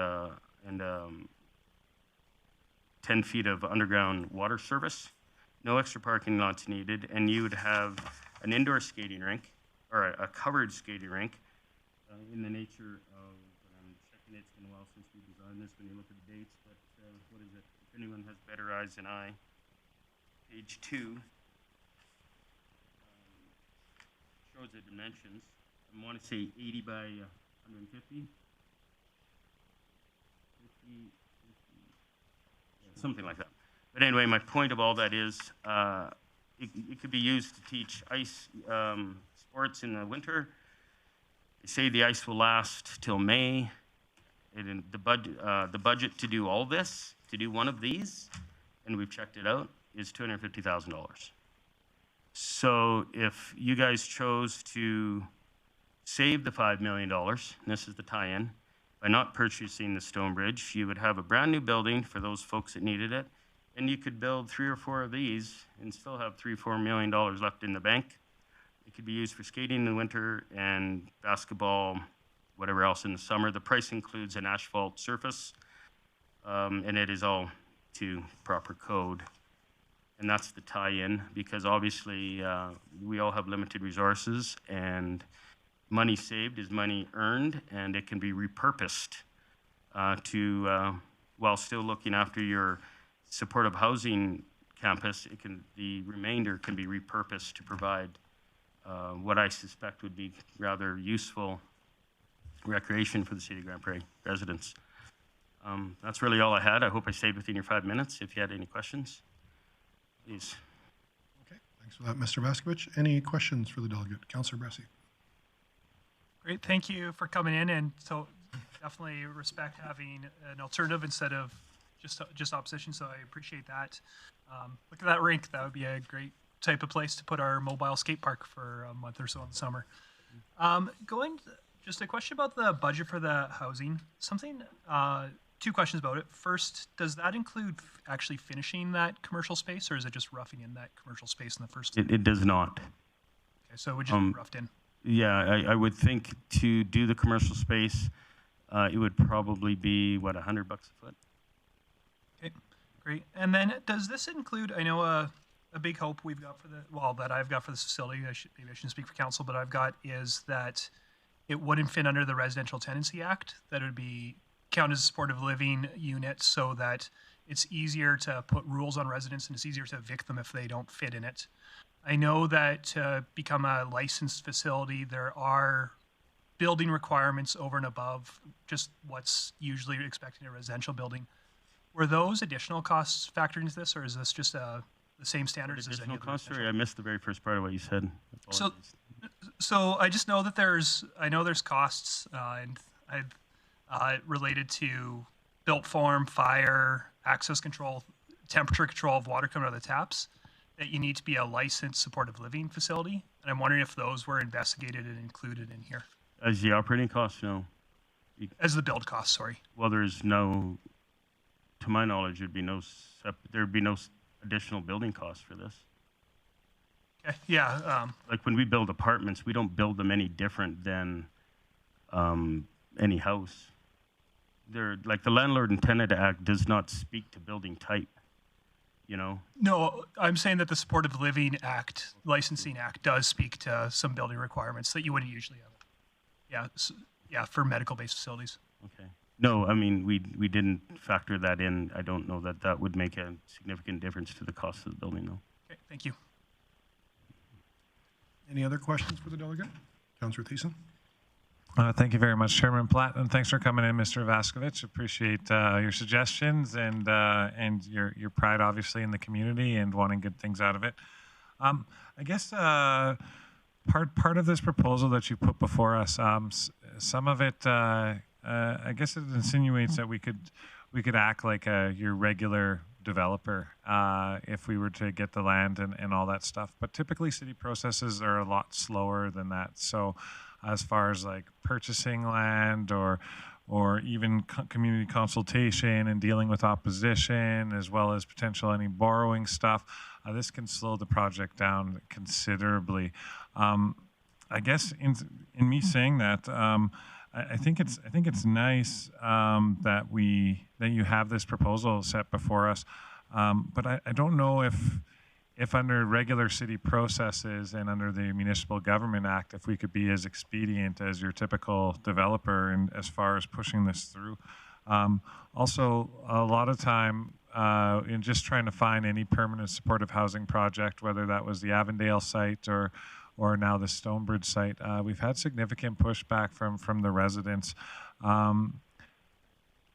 10 feet of underground water service. No extra parking lots needed, and you would have an indoor skating rink, or a covered skating rink, in the nature of, I'm checking, it's been a while since we designed this when you look at the dates, but what is it? If anyone has better eyes than I, page 2 shows the dimensions. I want to say 80 by 150. 50, something like that. But anyway, my point of all that is it could be used to teach ice sports in the winter. They say the ice will last till May. And the budget to do all this, to do one of these, and we've checked it out, is $250,000. So if you guys chose to save the $5 million, and this is the tie-in, by not purchasing the Stonebridge, you would have a brand new building for those folks that needed it, and you could build 3 or 4 of these and still have $3 or $4 million left in the bank. It could be used for skating in the winter and basketball, whatever else in the summer. The price includes an asphalt surface, and it is all to proper code. And that's the tie-in, because obviously we all have limited resources, and money saved is money earned, and it can be repurposed while still looking after your supportive housing campus. The remainder can be repurposed to provide what I suspect would be rather useful recreation for the City of Grande Prairie residents. That's really all I had. I hope I stayed within your 5 minutes. If you had any questions, please. Okay, thanks for that, Mr. Vaskovich. Any questions for the delegate? Councillor Bressie. Great, thank you for coming in, and so definitely respect having an alternative instead of just opposition, so I appreciate that. Look at that rink. That would be a great type of place to put our mobile skate park for a month or so in the summer. Just a question about the budget for the housing. Two questions about it. First, does that include actually finishing that commercial space, or is it just roughing in that commercial space in the first? It does not. Okay, so it would just be roughed in. Yeah, I would think to do the commercial space, it would probably be, what, $100 a foot? Okay, great. And then does this include, I know a big hope we've got for that I've got for this facility, maybe I shouldn't speak for council, but I've got is that it wouldn't fit under the Residential Tenancy Act, that it would be count as a supportive living unit so that it's easier to put rules on residents and it's easier to evict them if they don't fit in it. I know that to become a licensed facility, there are building requirements over and above just what's usually expected in a residential building. Were those additional costs factored into this, or is this just the same standards as any other costs? Sorry, I missed the very first part of what you said. So I just know that there's costs and related to built form, fire, access control, temperature control of water coming out of the taps, that you need to be a licensed supportive living facility. And I'm wondering if those were investigated and included in here. As the operating costs, no. As the build costs, sorry. Well, there's no, to my knowledge, there'd be no additional building costs for this. Okay, yeah. Like when we build apartments, we don't build them any different than any house. They're like the Landlord and Tenant Act does not speak to building type, you know? No, I'm saying that the Supportive Living Act, Licensing Act, does speak to some building requirements that you wouldn't usually have. Yeah, for medical-based facilities. Okay. No, I mean, we didn't factor that in. I don't know that that would make a significant difference to the cost of the building, though. Okay, thank you. Any other questions for the delegate? Councillor Thiessen? Thank you very much, Chairman Platt, and thanks for coming in, Mr. Vaskovich. Appreciate your suggestions and your pride, obviously, in the community and wanting good things out of it. I guess part of this proposal that you put before us, some of it, I guess it insinuates that we could act like your regular developer if we were to get the land and all that stuff. But typically, city processes are a lot slower than that. So, as far as like purchasing land or even community consultation and dealing with opposition, as well as potential any borrowing stuff, this can slow the project down considerably. I guess in me saying that, I think it's nice that you have this proposal set before us, but I don't know if under regular city processes and under the Municipal Government Act, if we could be as expedient as your typical developer and as far as pushing this through. Also, a lot of time in just trying to find any permanent supportive housing project, whether that was the Avondale site or now the Stonebridge site, we've had significant pushback from the residents.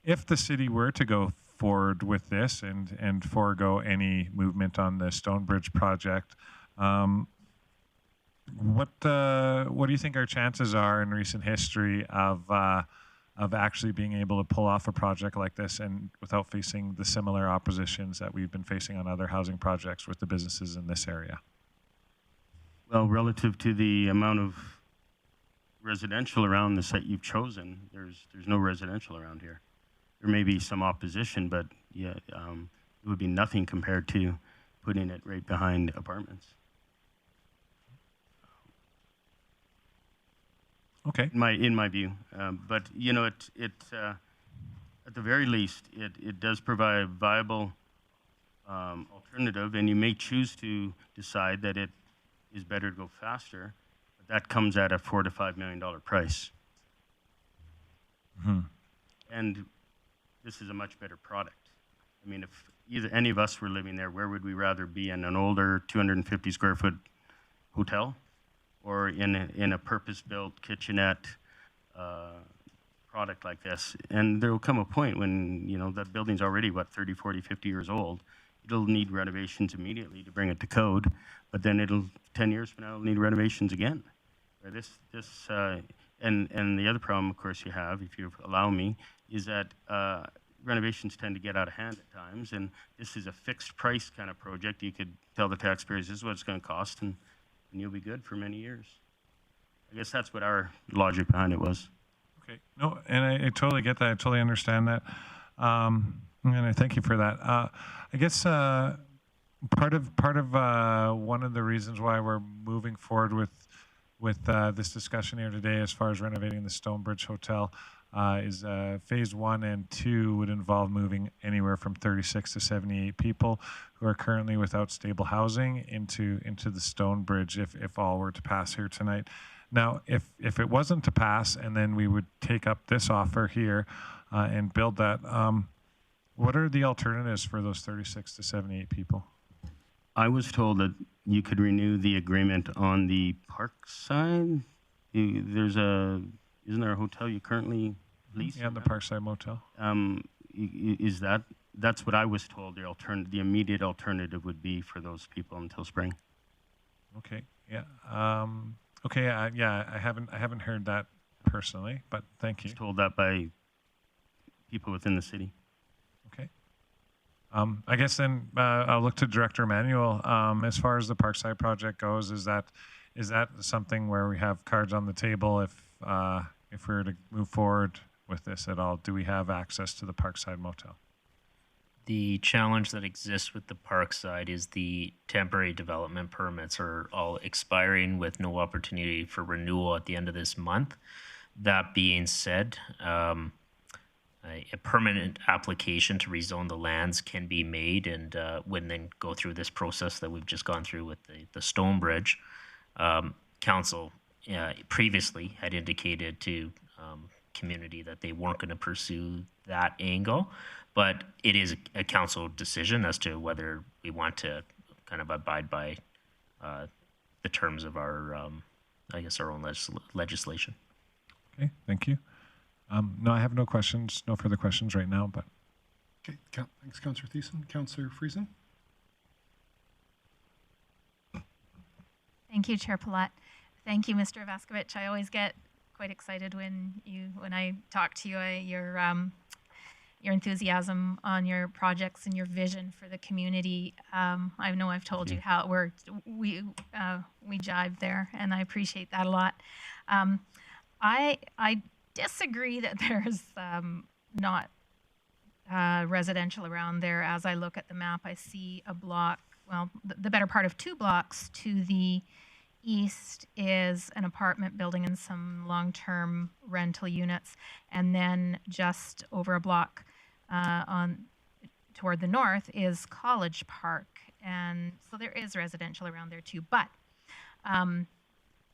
If the city were to go forward with this and forego any movement on the Stonebridge project, what do you think our chances are in recent history of actually being able to pull off a project like this and without facing the similar oppositions that we've been facing on other housing projects with the businesses in this area? Well, relative to the amount of residential around the site you've chosen, there's no residential around here. There may be some opposition, but yeah, it would be nothing compared to putting it right behind apartments. Okay. In my view, but you know, it at the very least, it does provide a viable alternative, and you may choose to decide that it is better to go faster, but that comes at a $4 to $5 million price. Mm-hmm. And this is a much better product. I mean, if either any of us were living there, where would we rather be, in an older 250 square foot hotel or in a purpose-built kitchenette product like this? And there will come a point when, you know, that building's already, 30, 40, 50 years old. It'll need renovations immediately to bring it to code, but then 10 years from now, it'll need renovations again. And the other problem, of course, you have, if you allow me, is that renovations tend to get out of hand at times, and this is a fixed price kind of project. You could tell the taxpayers this is what it's going to cost, and you'll be good for many years. I guess that's what our logic behind it was. Okay. No, and I totally get that. I totally understand that. And I thank you for that. I guess part of one of the reasons why we're moving forward with this discussion here today, as far as renovating the Stonebridge Hotel, is phase 1 and 2 would involve moving anywhere from 36 to 78 people who are currently without stable housing into the Stonebridge if all were to pass here tonight. Now, if it wasn't to pass, and then we would take up this offer here and build that, what are the alternatives for those 36 to 78 people? I was told that you could renew the agreement on the park side. Isn't there a hotel you currently lease? Yeah, the Parkside Motel. That's what I was told. The immediate alternative would be for those people until spring. Okay. Yeah. Okay. Yeah. I haven't heard that personally, but thank you. I was told that by people within the city. Okay. I guess then I'll look to Director Emanuel. As far as the Parkside project goes, is that something where we have cards on the table if we were to move forward with this at all? Do we have access to the Parkside Motel? The challenge that exists with the Parkside is the temporary development permits are all expiring with no opportunity for renewal at the end of this month. That being said, a permanent application to rezone the lands can be made, and when then go through this process that we've just gone through with the Stonebridge. Council previously had indicated to community that they weren't going to pursue that angle, but it is a council decision as to whether we want to kind of abide by the terms of our, I guess, our own legislation. Okay, thank you. No, I have no questions, no further questions right now, but. Okay, thanks, Councillor Thiessen. Councillor Friesen? Thank you, Chair Palat. Thank you, Mr. Vaskovich. I always get quite excited when I talk to you. Your enthusiasm on your projects and your vision for the community. I know I've told you how we jive there, and I appreciate that a lot. I disagree that there's not residential around there. As I look at the map, I see a block. Well, the better part of 2 blocks to the east is an apartment building and some long-term rental units, and then just over a block toward the north is College Park, and so there is residential around there too. But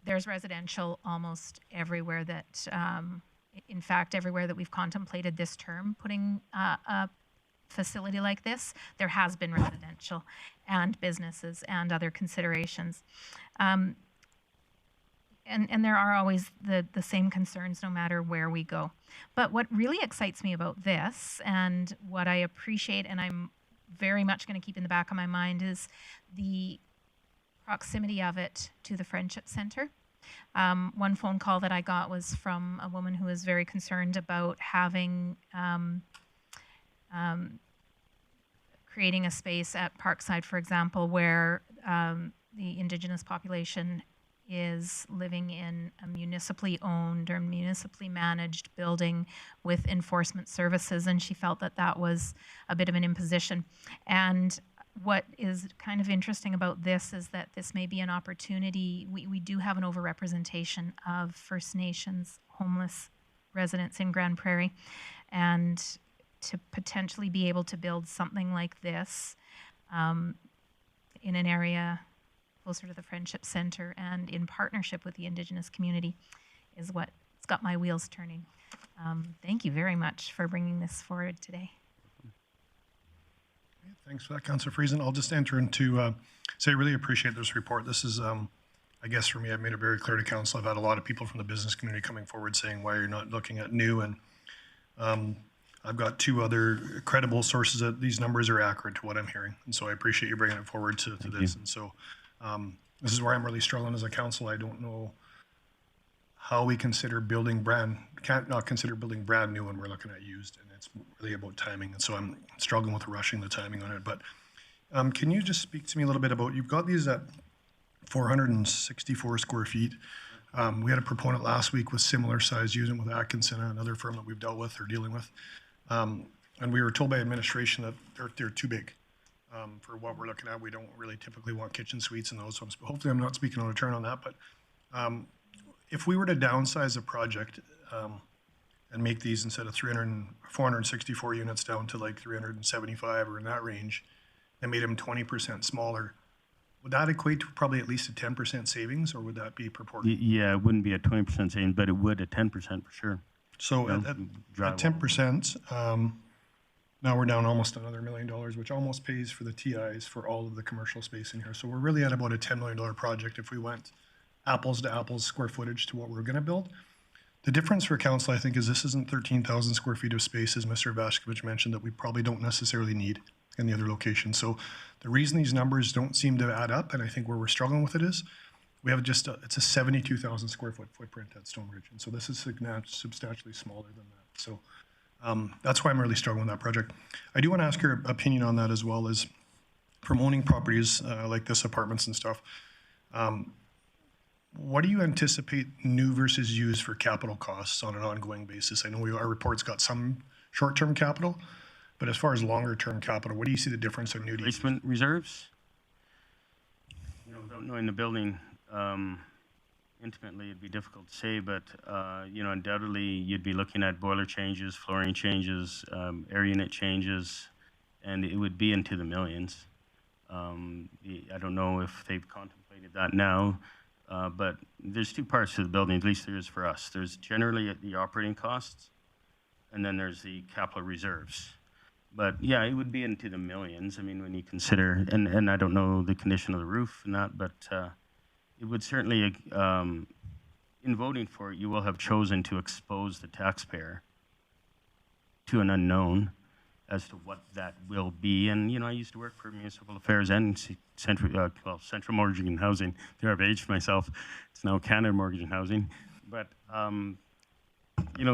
there's residential almost everywhere that, in fact, everywhere that we've contemplated this term putting a facility like this, there has been residential and businesses and other considerations. And there are always the same concerns no matter where we go. But what really excites me about this, and what I appreciate and I'm very much going to keep in the back of my mind, is the proximity of it to the Friendship Center. One phone call that I got was from a woman who was very concerned about having creating a space at Parkside, for example, where the Indigenous population is living in a municipally owned or municipally managed building with enforcement services, and she felt that that was a bit of an imposition. And what is kind of interesting about this is that this may be an opportunity. We do have an overrepresentation of First Nations homeless residents in Grande Prairie, and to potentially be able to build something like this in an area closer to the Friendship Center and in partnership with the Indigenous community is what's got my wheels turning. Thank you very much for bringing this forward today. Thanks for that, Councillor Friesen. I'll just enter into say I really appreciate this report. This is, I guess for me, I've made it very clear to council. I've had a lot of people from the business community coming forward saying why you're not looking at new, and I've got 2 other credible sources that these numbers are accurate to what I'm hearing. And so I appreciate you bringing it forward to this. And so this is where I'm really struggling as a council. I don't know how we consider can't not consider building brand new when we're looking at used, and it's really about timing. And so I'm struggling with rushing the timing on it. But can you just speak to me a little bit about, you've got these at 464 square feet. We had a proponent last week with similar size unit with Atkinson, another firm that we've dealt with or dealing with. And we were told by administration that they're too big for what we're looking at. We don't really typically want kitchen suites in those. So hopefully I'm not speaking out of turn on that. But if we were to downsize a project and make these instead of 464 units down to like 375 or in that range, and made them 20% smaller, would that equate to probably at least a 10% savings, or would that be proportional? Yeah, it wouldn't be a 20% savings, but it would a 10% for sure. So at 10%, now we're down almost another $1 million, which almost pays for the TIs for all of the commercial space in here. So we're really at about a $10 million project if we went apples to apples square footage to what we're going to build. The difference for council, I think, is this isn't 13,000 square feet of space, as Mr. Vaskovich mentioned, that we probably don't necessarily need in the other location. So the reason these numbers don't seem to add up, and I think where we're struggling with it is, we have it's a 72,000 square foot footprint at Stonebridge. And so this is substantially smaller than that. So that's why I'm really struggling with that project. I do want to ask your opinion on that as well, as from owning properties like this, apartments and stuff. What do you anticipate new versus used for capital costs on an ongoing basis? I know our report's got some short-term capital, but as far as longer-term capital, what do you see the difference in new to used? Replacement reserves? Without knowing the building intimately, it'd be difficult to say, but undoubtedly you'd be looking at boiler changes, flooring changes, air unit changes, and it would be into the millions. I don't know if they've contemplated that now, but there's two parts to the building, at least there is for us. There's generally the operating costs, and then there's the capital reserves. But yeah, it would be into the millions. I mean, when you consider, and I don't know the condition of the roof and that, but it would certainly, in voting for it, you will have chosen to expose the taxpayer to an unknown as to what that will be. And, I used to work for municipal affairs and Central Mortgage and Housing. There I've aged myself. It's now Canada Mortgage and Housing. But,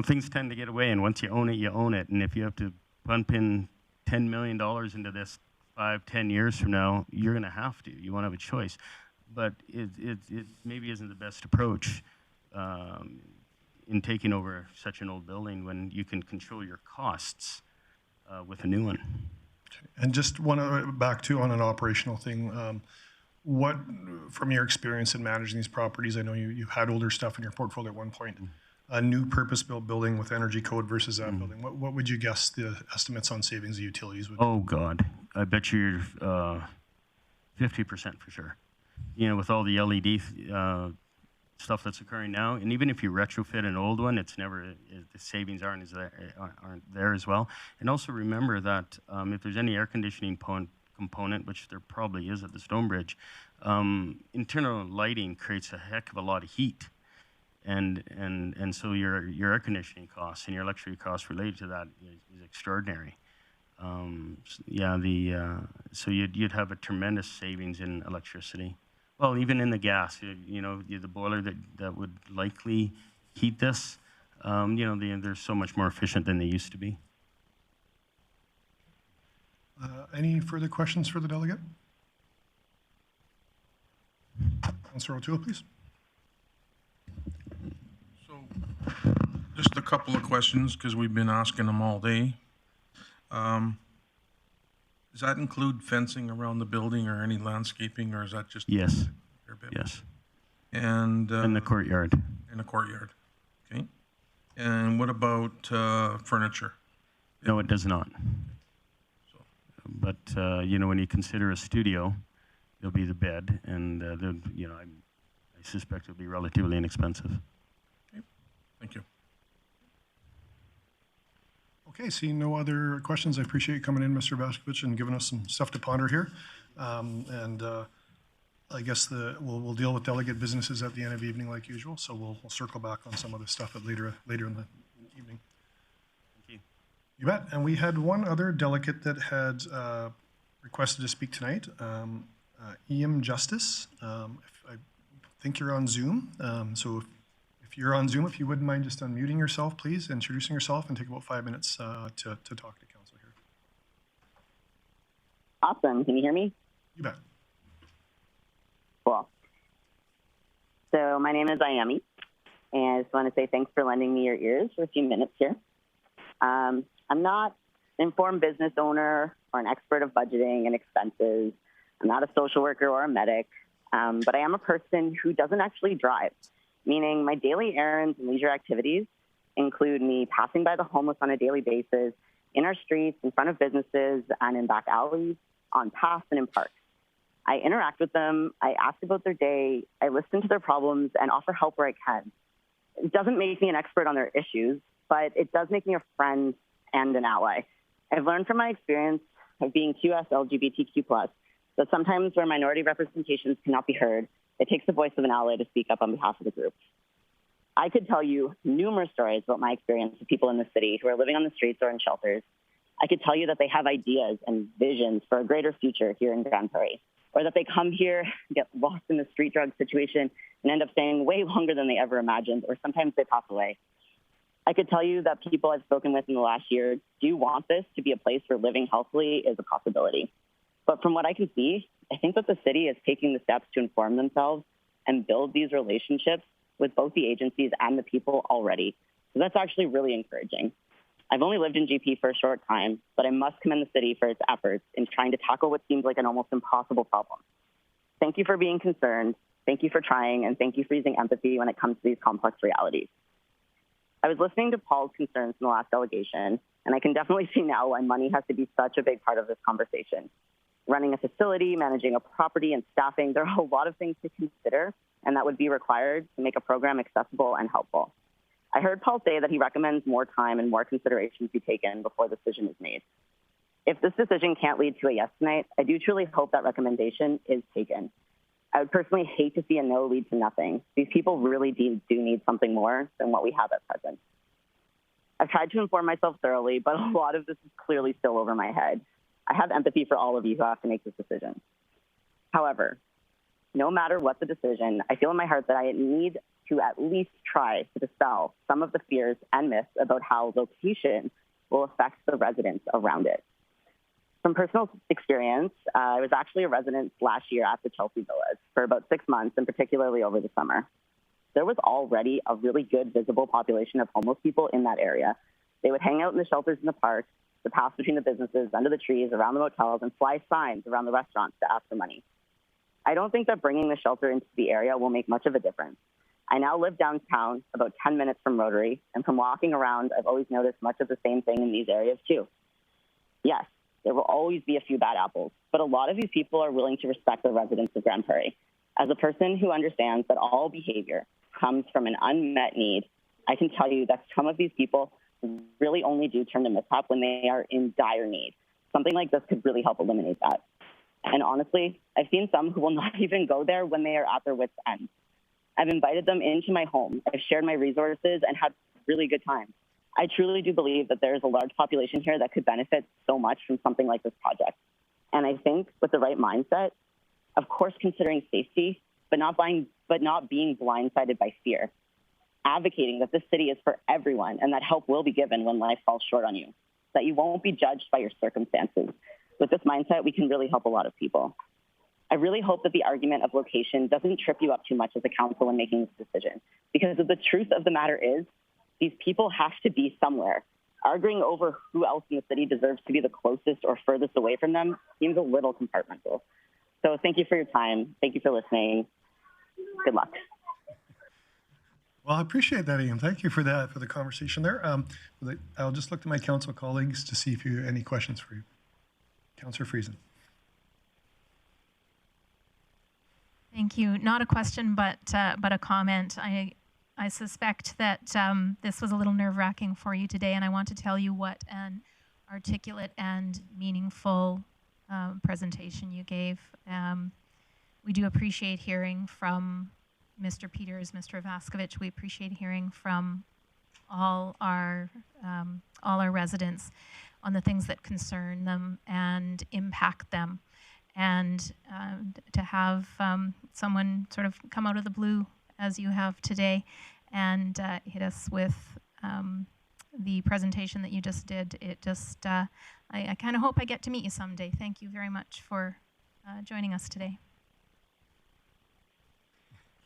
things tend to get away, and once you own it, you own it. And if you have to pump in $10 million into this 5-10 years from now, you're going to have to. You won't have a choice. But it maybe isn't the best approach in taking over such an old building when you can control your costs with a new one. And just back to on an operational thing, what, from your experience in managing these properties, I know you had older stuff in your portfolio at one point, a new purpose-built building with energy code versus that building. What would you guess the estimates on savings of utilities would be? Oh, God. I bet you're 50% for sure. With all the LED stuff that's occurring now, and even if you retrofit an old one, the savings aren't there as well. And also remember that if there's any air conditioning component, which there probably is at the Stonebridge, internal lighting creates a heck of a lot of heat. And so your air conditioning costs and your electricity costs related to that is extraordinary. So you'd have a tremendous savings in electricity. Well, even in the gas, the boiler that would likely heat this, they're so much more efficient than they used to be. Any further questions for the delegate? Councillor O'Toole, please. Just a couple of questions, because we've been asking them all day. Does that include fencing around the building or any landscaping, or is that just? Yes. Yes. And in the courtyard. In the courtyard. Okay. And what about furniture? No, it does not. But when you consider a studio, there'll be the bed, and I suspect it'll be relatively inexpensive. Okay. Thank you. Okay, seeing no other questions, I appreciate you coming in, Mr. Vaskovich, and giving us some stuff to ponder here. I guess we'll deal with delegate businesses at the end of the evening like usual, so we'll circle back on some other stuff later in the evening. Thank you. You bet. And we had one other delegate that had requested to speak tonight, Ian Justice. I think you're on Zoom, so if If you're on Zoom, if you wouldn't mind just unmuting yourself, please, introducing yourself, and take about 5 minutes to talk to council here. Awesome. Can you hear me? You bet. Cool. So my name is Ayami, and I just want to say thanks for lending me your ears for a few minutes here. I'm not an informed business owner or an expert of budgeting and expenses. I'm not a social worker or a medic, but I am a person who doesn't actually drive, meaning my daily errands and leisure activities include me passing by the homeless on a daily basis, in our streets, in front of businesses, and in back alleys, on paths, and in parks. I interact with them, I ask about their day, I listen to their problems, and offer help where I can. It doesn't make me an expert on their issues, but it does make me a friend and an ally. I've learned from my experience of being QS LGBTQ+, that sometimes where minority representations cannot be heard, it takes the voice of an ally to speak up on behalf of the group. I could tell you numerous stories about my experience with people in the city who are living on the streets or in shelters. I could tell you that they have ideas and visions for a greater future here in Grande Prairie, or that they come here, get lost in the street drug situation, and end up staying way longer than they ever imagined, or sometimes they pass away. I could tell you that people I've spoken with in the last year do want this to be a place where living healthily is a possibility. But from what I can see, I think that the city is taking the steps to inform themselves and build these relationships with both the agencies and the people already. So that's actually really encouraging. I've only lived in GP for a short time, but I must commend the city for its efforts in trying to tackle what seems like an almost impossible problem. Thank you for being concerned, thank you for trying, and thank you for using empathy when it comes to these complex realities. I was listening to Paul's concerns in the last delegation, and I can definitely see now why money has to be such a big part of this conversation. Running a facility, managing a property, and staffing, there are a lot of things to consider, and that would be required to make a program accessible and helpful. I heard Paul say that he recommends more time and more considerations be taken before the decision is made. If this decision can't lead to a yes tonight, I do truly hope that recommendation is taken. I would personally hate to see a no lead to nothing. These people really do need something more than what we have at present. I've tried to inform myself thoroughly, but a lot of this is clearly still over my head. I have empathy for all of you who have to make this decision. However, no matter what the decision, I feel in my heart that I need to at least try to dispel some of the fears and myths about how location will affect the residents around it. From personal experience, I was actually a resident last year at the Chelsea Villas for about 6 months, and particularly over the summer. There was already a really good visible population of homeless people in that area. They would hang out in the shelters in the parks, to pass between the businesses, under the trees, around the motels, and fly signs around the restaurants to ask for money. I don't think that bringing the shelter into the area will make much of a difference. I now live downtown, about 10 minutes from Rotary, and from walking around, I've always noticed much of the same thing in these areas too. Yes, there will always be a few bad apples, but a lot of these people are willing to respect the residents of Grande Prairie. As a person who understands that all behavior comes from an unmet need, I can tell you that some of these people really only do turn to mishap when they are in dire need. Something like this could really help eliminate that. And honestly, I've seen some who will not even go there when they are at their wits' end. I've invited them into my home. I've shared my resources and had really good times. I truly do believe that there is a large population here that could benefit so much from something like this project. And I think with the right mindset, of course considering safety, but not being blindsided by fear. Advocating that this city is for everyone and that help will be given when life falls short on you, that you won't be judged by your circumstances. With this mindset, we can really help a lot of people. I really hope that the argument of location doesn't trip you up too much as a council in making this decision, because the truth of the matter is these people have to be somewhere. Arguing over who else in the city deserves to be the closest or furthest away from them seems a little compartmental. So thank you for your time. Thank you for listening. Good luck. Well, I appreciate that, Ian. Thank you for that, for the conversation there. I'll just look to my council colleagues to see if you have any questions for you. Councillor Friesen. Thank you. Not a question, but a comment. I suspect that this was a little nerve-wracking for you today, and I want to tell you what an articulate and meaningful presentation you gave. We do appreciate hearing from Mr. Peters, Mr. Vaskovich. We appreciate hearing from all our residents on the things that concern them and impact them. And to have someone sort of come out of the blue as you have today and hit us with the presentation that you just did. It just, I kind of hope I get to meet you someday. Thank you very much for joining us today.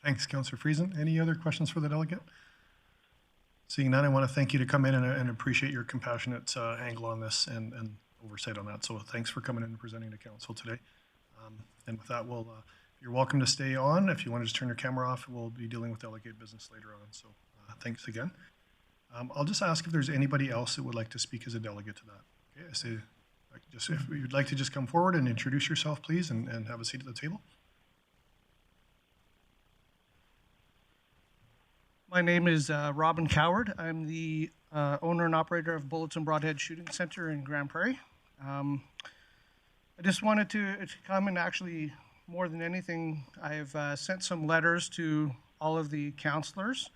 Thanks, Councillor Friesen. Any other questions for the delegate? Seeing none, I want to thank you to come in and appreciate your compassionate angle on this and oversight on that. So thanks for coming in and presenting to council today. And with that, you're welcome to stay on. If you want to just turn your camera off, we'll be dealing with delegate business later on. So thanks again. I'll just ask if there's anybody else that would like to speak as a delegate to that. Okay, I say, if you'd like to just come forward and introduce yourself, please, and have a seat at the table. My name is Robin Coward. I'm the owner and operator of Bulletin Broadhead Shooting Center in Grande Prairie. I just wanted to come and actually, more than anything, I've sent some letters to all of the councillors.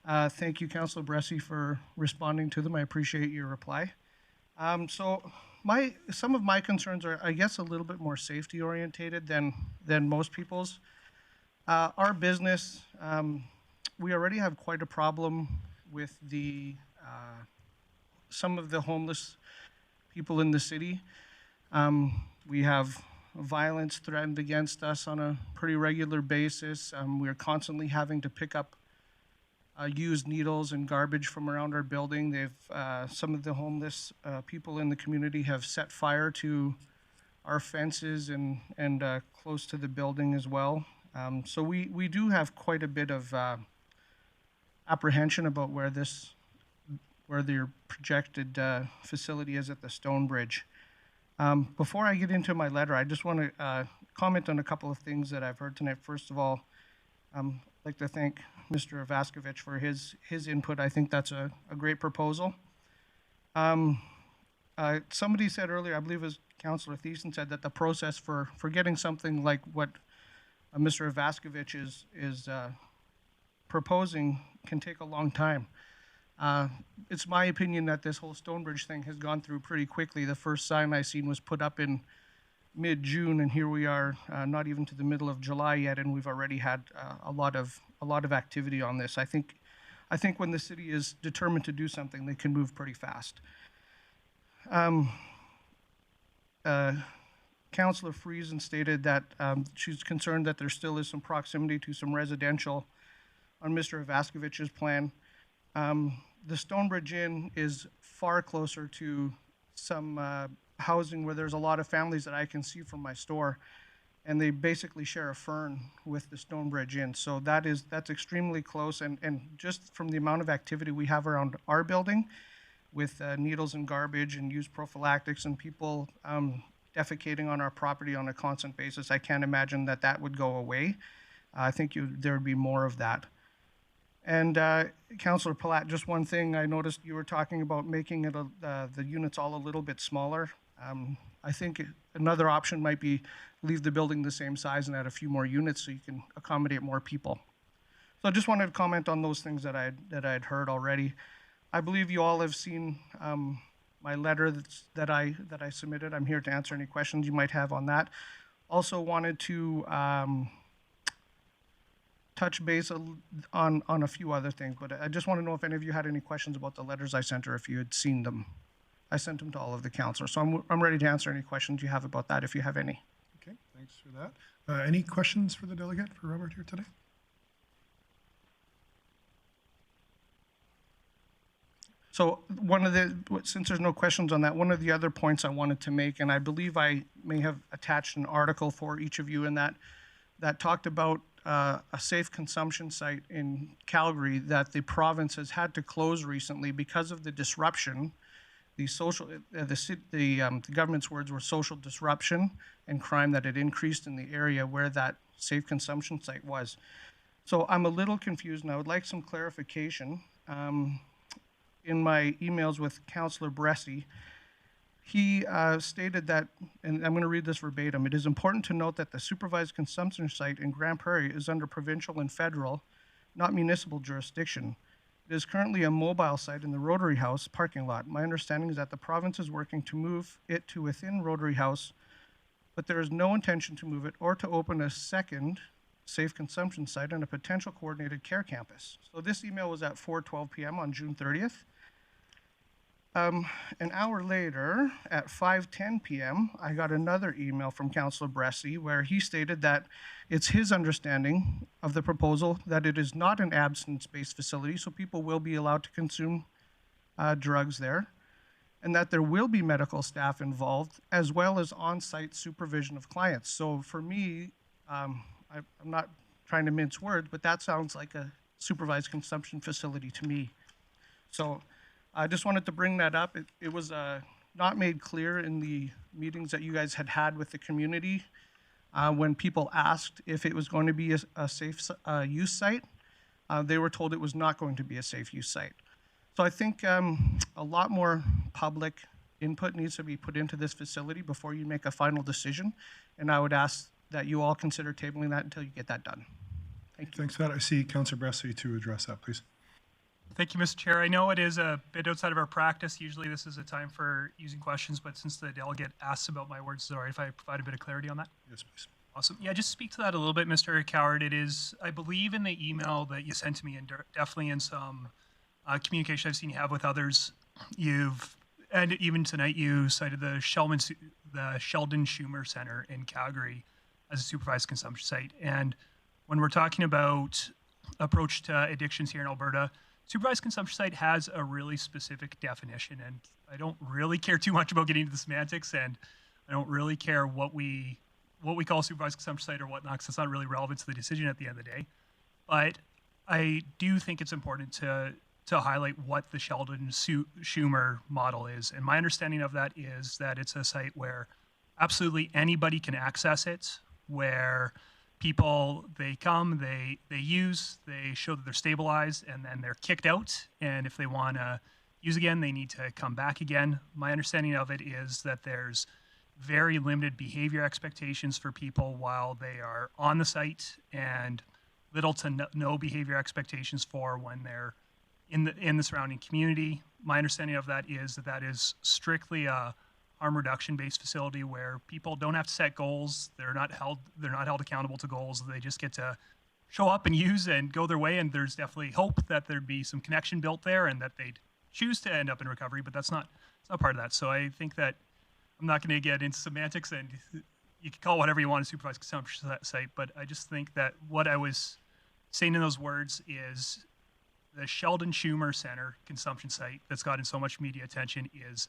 Thank you, Councillor Bressie, for responding to them. I appreciate your reply. So some of my concerns are, I guess, a little bit more safety orientated than most people's. Our business, we already have quite a problem with some of the homeless people in the city. We have violence threatened against us on a pretty regular basis. We are constantly having to pick up used needles and garbage from around our building. Some of the homeless people in the community have set fire to our fences and close to the building as well. So we do have quite a bit of apprehension about where their projected facility is at the Stonebridge. Before I get into my letter, I just want to comment on a couple of things that I've heard tonight. First of all, I'd like to thank Mr. Vaskovich for his input. I think that's a great proposal. Somebody said earlier, I believe it was Councillor Thiessen, said that the process for getting something like what Mr. Vaskovich is proposing can take a long time. It's my opinion that this whole Stonebridge thing has gone through pretty quickly. The first sign I seen was put up in mid-June, and here we are, not even to the middle of July yet, and we've already had a lot of activity on this. I think when the city is determined to do something, they can move pretty fast. Councillor Friesen stated that she's concerned that there still is some proximity to some residential on Mr. Vaskovich's plan. The Stonebridge Inn is far closer to some housing where there's a lot of families that I can see from my store, and they basically share a fern with the Stonebridge Inn. So that's extremely close, and just from the amount of activity we have around our building with needles and garbage and used prophylactics and people defecating on our property on a constant basis, I can't imagine that would go away. I think there would be more of that. And Councillor Palat, just one thing, I noticed you were talking about making it the units all a little bit smaller. I think another option might be leave the building the same size and add a few more units so you can accommodate more people. So I just wanted to comment on those things that I had heard already. I believe you all have seen my letter that I submitted. I'm here to answer any questions you might have on that. Also wanted to touch base on a few other things, but I just want to know if any of you had any questions about the letters I sent or if you had seen them. I sent them to all of the councillors, so I'm ready to answer any questions you have about that if you have any. Okay, thanks for that. Any questions for the delegate, for Robert here today? So since there's no questions on that, one of the other points I wanted to make, and I believe I may have attached an article for each of you in that talked about a safe consumption site in Calgary that the province has had to close recently because of the disruption. The government's words were social disruption and crime that had increased in the area where that safe consumption site was. So I'm a little confused, and I would like some clarification. In my emails with Councillor Bressie, he stated that, and I'm going to read this verbatim, it is important to note that the supervised consumption site in Grande Prairie is under provincial and federal, not municipal jurisdiction. It is currently a mobile site in the Rotary House parking lot. My understanding is that the province is working to move it to within Rotary House, but there is no intention to move it or to open a second safe consumption site and a potential coordinated care campus. So this email was at 4:12 p.m. on June 30th. An hour later, at 5:10 p.m., I got another email from Councillor Bressie where he stated that it's his understanding of the proposal that it is not an abstinence-based facility, so people will be allowed to consume drugs there, and that there will be medical staff involved as well as on-site supervision of clients. So for me, I'm not trying to mince words, but that sounds like a supervised consumption facility to me. So I just wanted to bring that up. It was not made clear in the meetings that you guys had with the community when people asked if it was going to be a safe use site. They were told it was not going to be a safe use site. So I think a lot more public input needs to be put into this facility before you make a final decision. And I would ask that you all consider tabling that until you get that done. Thank you. Thanks for that. I see Councillor Bressie to address that, please. Thank you, Mr. Chair. I know it is a bit outside of our practice. Usually this is a time for using questions, but since the delegate asked about my words, is it all right if I provide a bit of clarity on that? Yes, please. Awesome. Yeah, just speak to that a little bit, Mr. Coward. It is, I believe in the email that you sent to me and definitely in some communication I've seen you have with others, and even tonight you cited the Sheldon Schumer Center in Calgary as a supervised consumption site. And when we're talking about approach to addictions here in Alberta, supervised consumption site has a really specific definition, and I don't really care too much about getting into the semantics, and I don't really care what we call supervised consumption site or whatnot, because it's not really relevant to the decision at the end of the day. But I do think it's important to highlight what the Sheldon Schumer model is, and my understanding of that is that it's a site where absolutely anybody can access it, where people, they come, they use, they show that they're stabilized, and then they're kicked out. And if they want to use again, they need to come back again. My understanding of it is that there's very limited behavior expectations for people while they are on the site, and little to no behavior expectations for when they're in the surrounding community. My understanding of that is that strictly a harm reduction based facility where people don't have to set goals. They're not held accountable to goals. They just get to show up and use and go their way. And there's definitely hope that there'd be some connection built there and that they'd choose to end up in recovery, but it's not part of that. So I think that I'm not going to get into semantics, and you can call whatever you want a supervised consumption site, but I just think that what I was saying in those words is the Sheldon Schumer Center consumption site that's gotten so much media attention is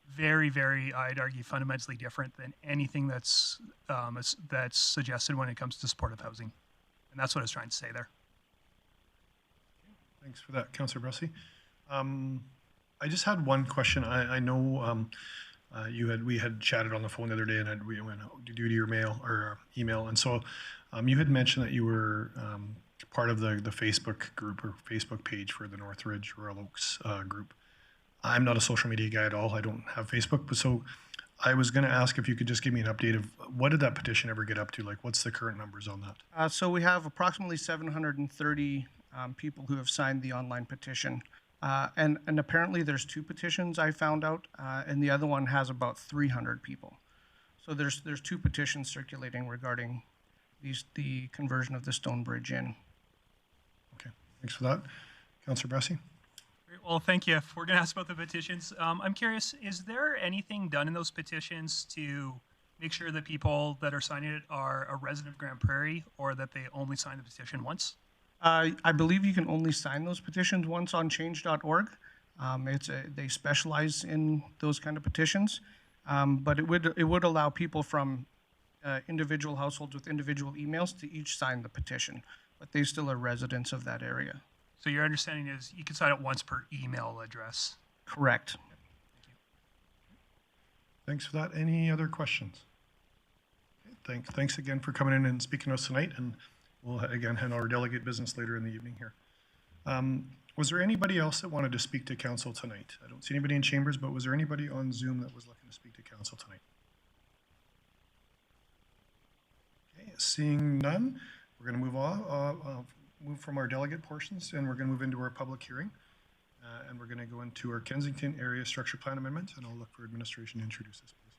very, very, I'd argue, fundamentally different than anything that's suggested when it comes to supportive housing. And that's what I was trying to say there. Thanks for that, Councillor Bressie. I just had one question. I know we had chatted on the phone the other day, and we went due to your mail or email, and so you had mentioned that you were part of the Facebook group or Facebook page for the Northridge Royal Oaks group. I'm not a social media guy at all. I don't have Facebook, but so I was going to ask if you could just give me an update of what did that petition ever get up to? Like, what's the current numbers on that? So we have approximately 730 people who have signed the online petition. And apparently there's 2 petitions I found out, and the other one has about 300 people. So there's 2 petitions circulating regarding the conversion of the Stonebridge Inn. Okay, thanks for that. Councillor Bressie? Well, thank you. If we're going to ask about the petitions, I'm curious, is there anything done in those petitions to make sure that people that are signing it are a resident of Grande Prairie, or that they only sign the petition once? I believe you can only sign those petitions once on change.org. They specialize in those kind of petitions, but it would allow people from individual households with individual emails to each sign the petition, but they still are residents of that area. So your understanding is you can sign it once per email address? Correct. Thanks for that. Any other questions? Okay, thanks again for coming in and speaking to us tonight, and we'll again handle our delegate business later in the evening here. Was there anybody else that wanted to speak to council tonight? I don't see anybody in chambers, but was there anybody on Zoom that was looking to speak to council tonight? Okay, seeing none, we're going to move on. Move from our delegate portions, and we're going to move into our public hearing, and we're going to go into our Kensington Area Structure Plan Amendment, and I'll look for administration to introduce this, please.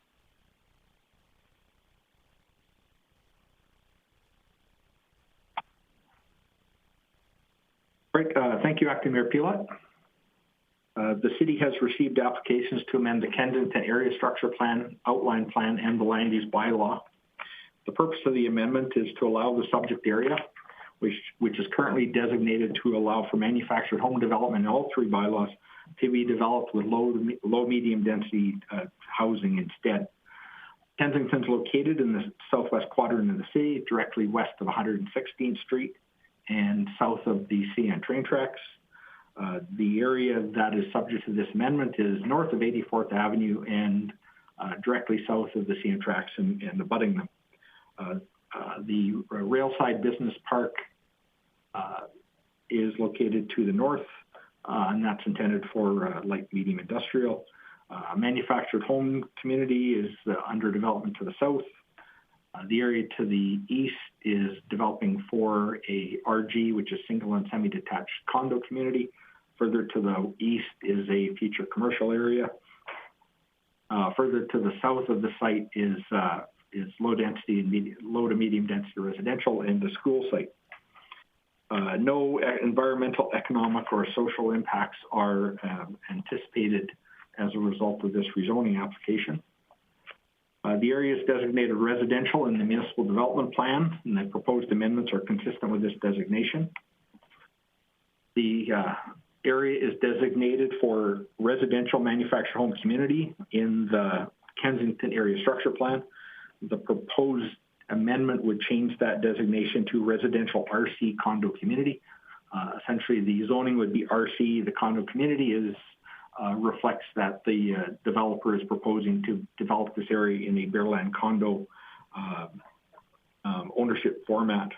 Right. Thank you, Acting Mayor Pilat. The city has received applications to amend the Kensington Area Structure Plan, Outline Plan, and the Land Use Bylaw. The purpose of the amendment is to allow the subject area, which is currently designated to allow for manufactured home development in all three bylaws, to be developed with low medium density housing instead. Kensington is located in the southwest quadrant of the city, directly west of 116th Street and south of the CN train tracks. The area that is subject to this amendment is north of 84th Avenue and directly south of the CN tracks and abutting them. The Railside Business Park is located to the north, and that's intended for light medium industrial. Manufactured home community is under development to the south. The area to the east is developing for a RG, which is single and semi-detached condo community. Further to the east is a future commercial area. Further to the south of the site is low density and low to medium density residential and the school site. No environmental, economic, or social impacts are anticipated as a result of this rezoning application. The area is designated residential in the municipal development plan, and the proposed amendments are consistent with this designation. The area is designated for residential manufactured home community in the Kensington Area Structure Plan. The proposed amendment would change that designation to residential RC condo community. Essentially, the zoning would be RC. The condo community reflects that the developer is proposing to develop this area in a bareland condo ownership format.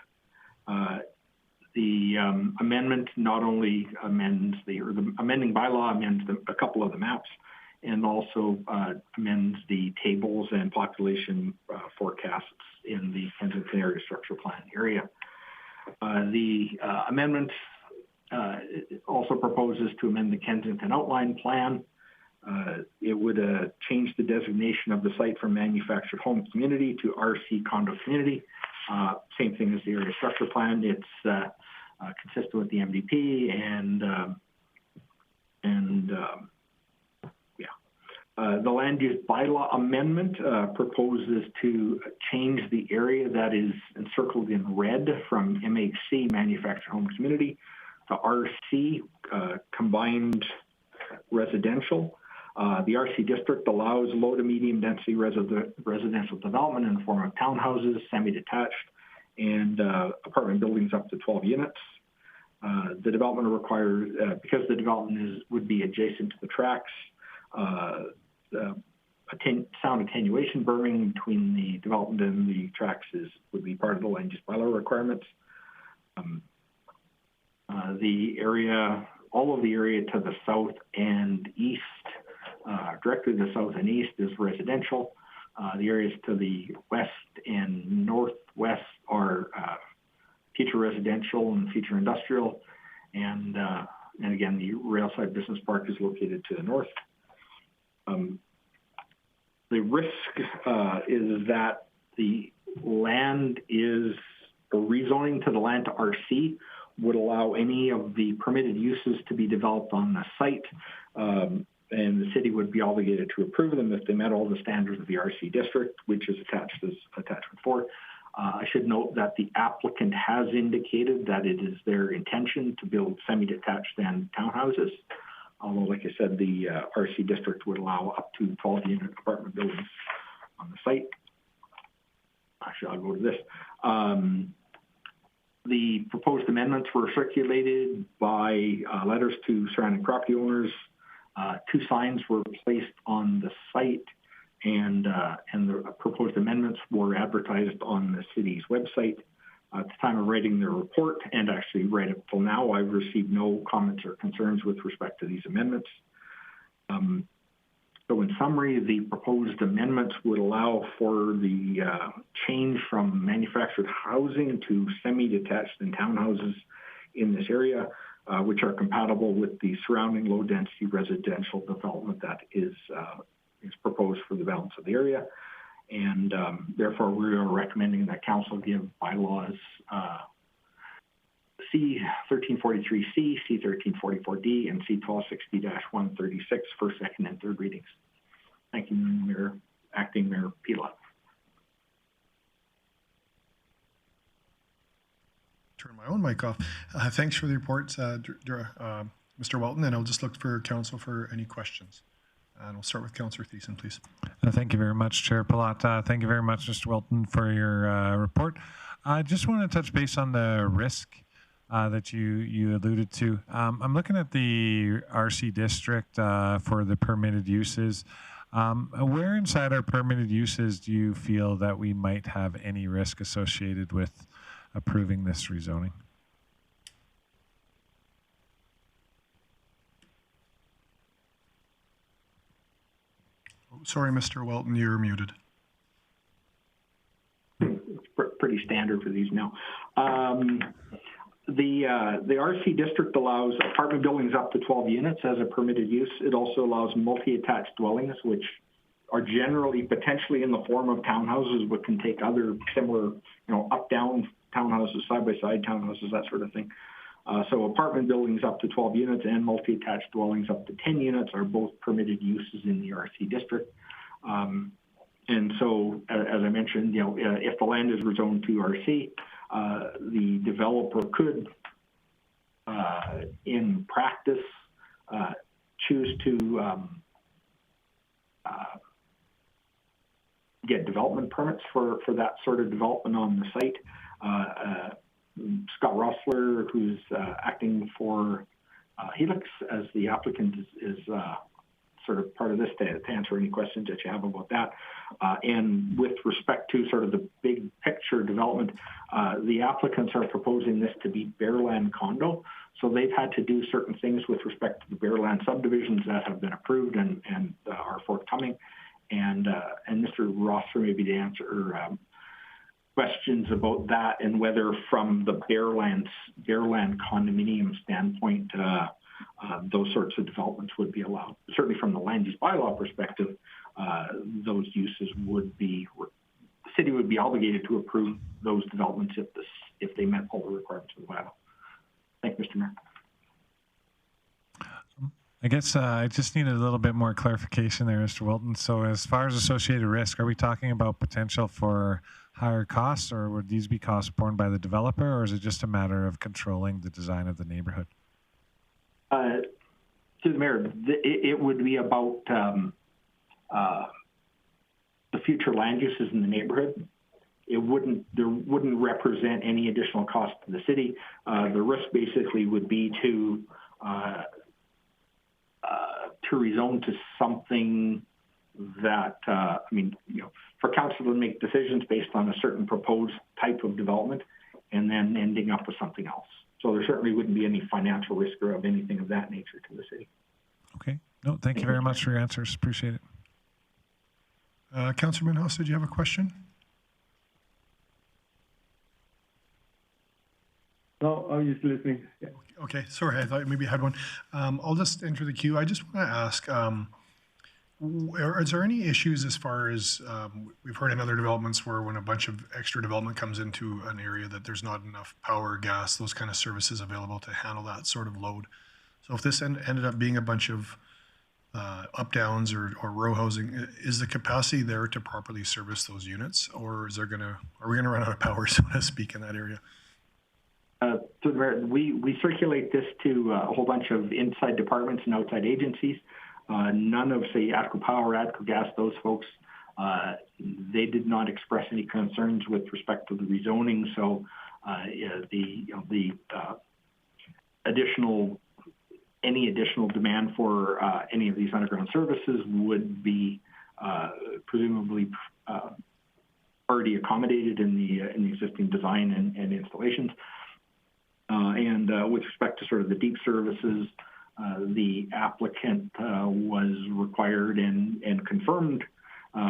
The amendment not only amends the amending bylaw amends a couple of the maps, and also amends the tables and population forecasts in the Kensington Area Structure Plan area. The amendment also proposes to amend the Kensington Outline Plan. It would change the designation of the site from manufactured home community to RC condo community. Same thing as the Area Structure Plan. It's consistent with the MDP the Land Use Bylaw Amendment proposes to change the area that is encircled in red from MHC, Manufactured Home Community, to RC, Combined Residential. The RC district allows low to medium density residential development in the form of townhouses, semi-detached, and apartment buildings up to 12 units. The development requires, because the development would be adjacent to the tracks, sound attenuation berming between the development and the tracks would be part of the land use bylaw requirements. The area, all of the area to the south and east, directly to the south and east is residential. The areas to the west and northwest are future residential and future industrial. And again, the Railside Business Park is located to the north. The risk is that the land is rezoning to the land to RC would allow any of the permitted uses to be developed on the site, and the city would be obligated to approve them if they met all the standards of the RC district, which is attached as attachment 4. I should note that the applicant has indicated that it is their intention to build semi-detached and townhouses. Although, like I said, the RC district would allow up to 12-unit apartment buildings on the site. Actually, I'll go to this. The proposed amendments were circulated by letters to surrounding property owners. 2 signs were placed on the site, and the proposed amendments were advertised on the city's website. At the time of writing the report, and actually right up till now, I've received no comments or concerns with respect to these amendments. So in summary, the proposed amendments would allow for the change from manufactured housing to semi-detached and townhouses in this area, which are compatible with the surrounding low-density residential development that is proposed for the balance of the area. And therefore, we are recommending that council give bylaws C-1343C, C-1344D, and C-1260-136 for second and third readings. Thank you, Mayor, Acting Mayor Pila. Turn my own mic off. Thanks for the report, Mr. Walton, and I'll just look for council for any questions. And we'll start with Councillor Thiessen, please. Thank you very much, Chair Palat. Thank you very much, Mr. Walton, for your report. I just want to touch base on the risk that you alluded to. I'm looking at the RC district for the permitted uses. Where inside our permitted uses do you feel that we might have any risk associated with approving this rezoning? Sorry, Mr. Walton, you're muted. It's pretty standard for these now. The RC district allows apartment buildings up to 12 units as a permitted use. It also allows multi-attached dwellings, which are generally potentially in the form of townhouses, but can take other similar, up-down townhouses, side-by-side townhouses, that sort of thing. So apartment buildings up to 12 units and multi-attached dwellings up to 10 units are both permitted uses in the RC district. And so, as I mentioned, if the land is rezoned to RC, the developer could, in practice, choose to get development permits for that sort of development on the site. Scott Rossler, who's acting for Helix as the applicant, is sort of part of this to answer any questions that you have about that. And with respect to sort of the big picture development, the applicants are proposing this to be Bearland condo. So they've had to do certain things with respect to the Bearland subdivisions that have been approved and are forthcoming. And Mr. Rossler may be to answer questions about that and whether from the Bearland condominium standpoint, those sorts of developments would be allowed. Certainly from the land use bylaw perspective, those uses would be, the city would be obligated to approve those developments if they met all the requirements of the bylaw. Thank you, Mr. Mayor. I guess I just need a little bit more clarification there, Mr. Wilton. So as far as associated risk, are we talking about potential for higher costs, or would these be costs borne by the developer, or is it just a matter of controlling the design of the neighborhood? To the Mayor, it would be about the future land uses in the neighborhood. There wouldn't represent any additional cost to the city. The risk basically would be to rezone to something that, for council to make decisions based on a certain proposed type of development and then ending up with something else. So there certainly wouldn't be any financial risk or of anything of that nature to the city. Okay. No, thank you very much for your answers. Appreciate it. Councillor Minhouse, did you have a question? No, I was just listening. Yeah. Okay, sorry, I thought maybe you had one. I'll just enter the queue. I just want to ask, is there any issues as far as, we've heard in other developments where when a bunch of extra development comes into an area that there's not enough power, gas, those kind of services available to handle that sort of load. So if this ended up being a bunch of up-downs or row housing, is the capacity there to properly service those units, or are we gonna run out of power, so to speak, in that area? So we circulate this to a whole bunch of inside departments and outside agencies. None of, say, ATCO Power, ATCO Gas, those folks, they did not express any concerns with respect to the rezoning. So any additional demand for any of these underground services would be presumably already accommodated in the existing design and installations. And with respect to sort of the deep services, the applicant was required and confirmed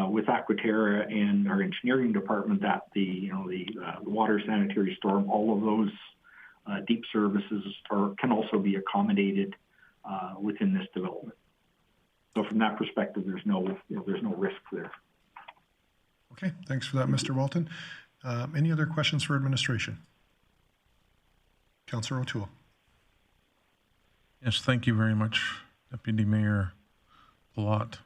with Aquaterra and our engineering department that the water, sanitary, storm, all of those deep services can also be accommodated within this development. So from that perspective, there's no risk there. Okay, thanks for that, Mr. Walton. Any other questions for administration? Councillor O'Toole. Yes, thank you very much, Deputy Mayor Palat.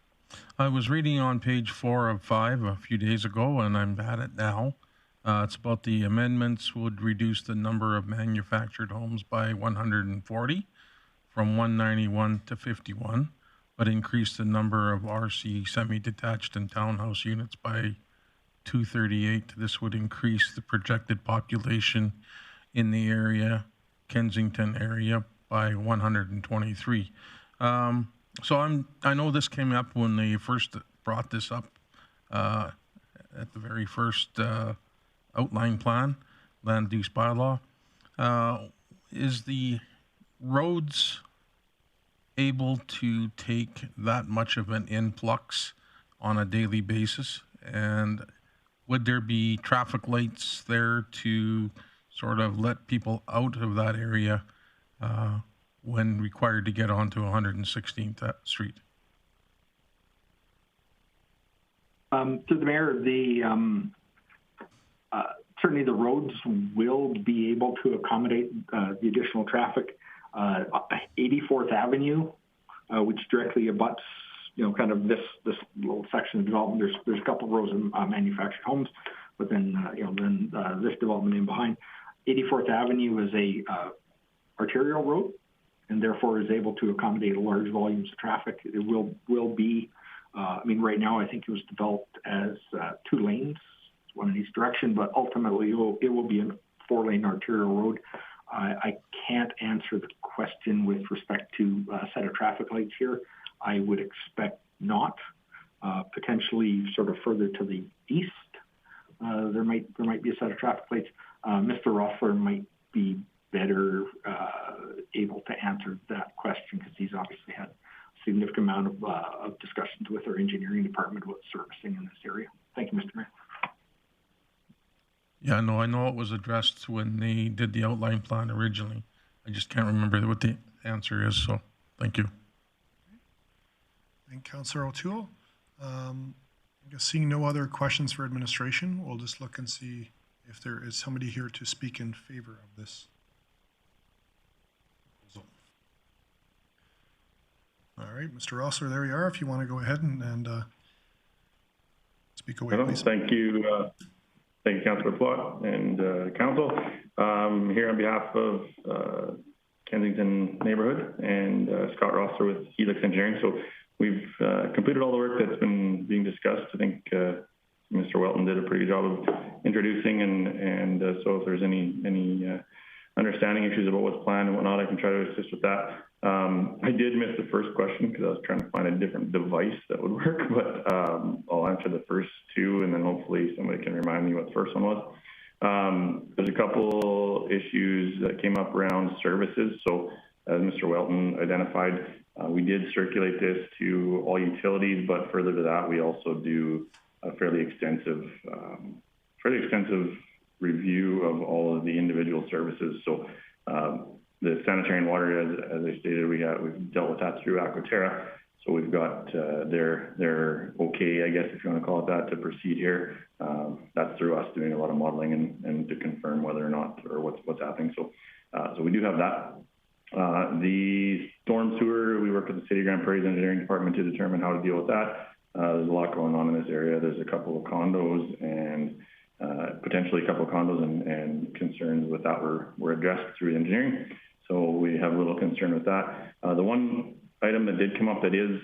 I was reading on page 4 of 5 a few days ago, and I'm at it now. It's about the amendments would reduce the number of manufactured homes by 140 from 191 to 51, but increase the number of RC semi-detached and townhouse units by 238. This would increase the projected population in the area, Kensington area, by 123. So I know this came up when they first brought this up at the very first outline plan, land use bylaw. Is the roads able to take that much of an influx on a daily basis? And would there be traffic lights there to sort of let people out of that area when required to get onto 116th Street? To the mayor, certainly the roads will be able to accommodate the additional traffic. 84th Avenue, which directly abuts, kind of this little section of development. There's a couple of rows of manufactured homes, but then this development in behind. 84th Avenue is a arterial road, and therefore is able to accommodate large volumes of traffic. It will be, right now I think it was developed as 2 lanes, one in each direction, but ultimately it will be a 4-lane arterial road. I can't answer the question with respect to a set of traffic lights here. I would expect not. Potentially sort of further to the east, there might be a set of traffic lights. Mr. Roffler might be better able to answer that question because he's obviously had a significant amount of discussions with our engineering department about servicing in this area. Thank you, Mr. Mayor. Yeah, no, I know it was addressed when they did the outline plan originally. I just can't remember what the answer is, so thank you. Thank Councillor O'Toole. I guess seeing no other questions for administration, we'll just look and see if there is somebody here to speak in favor of this proposal. All right, Mr. Rossler, there you are. If you want to go ahead and speak away, please. Thank you. Thank you, Councillor Plott and Council. Here on behalf of Kensington Neighborhood and Scott Rosser with Helix Engineering. So we've completed all the work that's been being discussed. I think Mr. Welton did a pretty good job of introducing, and so if there's any understanding issues about what's planned and whatnot, I can try to assist with that. I did miss the first question because I was trying to find a different device that would work, but I'll answer the first 2, and then hopefully somebody can remind me what the first one was. There's a couple issues that came up around services. So as Mr. Welton identified, we did circulate this to all utilities, but further to that, we also do a fairly extensive review of all of the individual services. So the sanitary and water, as I stated, we've dealt with that through Aquaterra. So we've got their okay, I guess, if you want to call it that, to proceed here. That's through us doing a lot of modeling and to confirm whether or not or what's happening. So we do have that. The storm sewer, we work with the City of Grande Prairie's engineering department to determine how to deal with that. There's a lot going on in this area. There's a couple of condos and potentially a couple of condos and concerns with that were addressed through engineering. So we have a little concern with that. The one item that did come up that is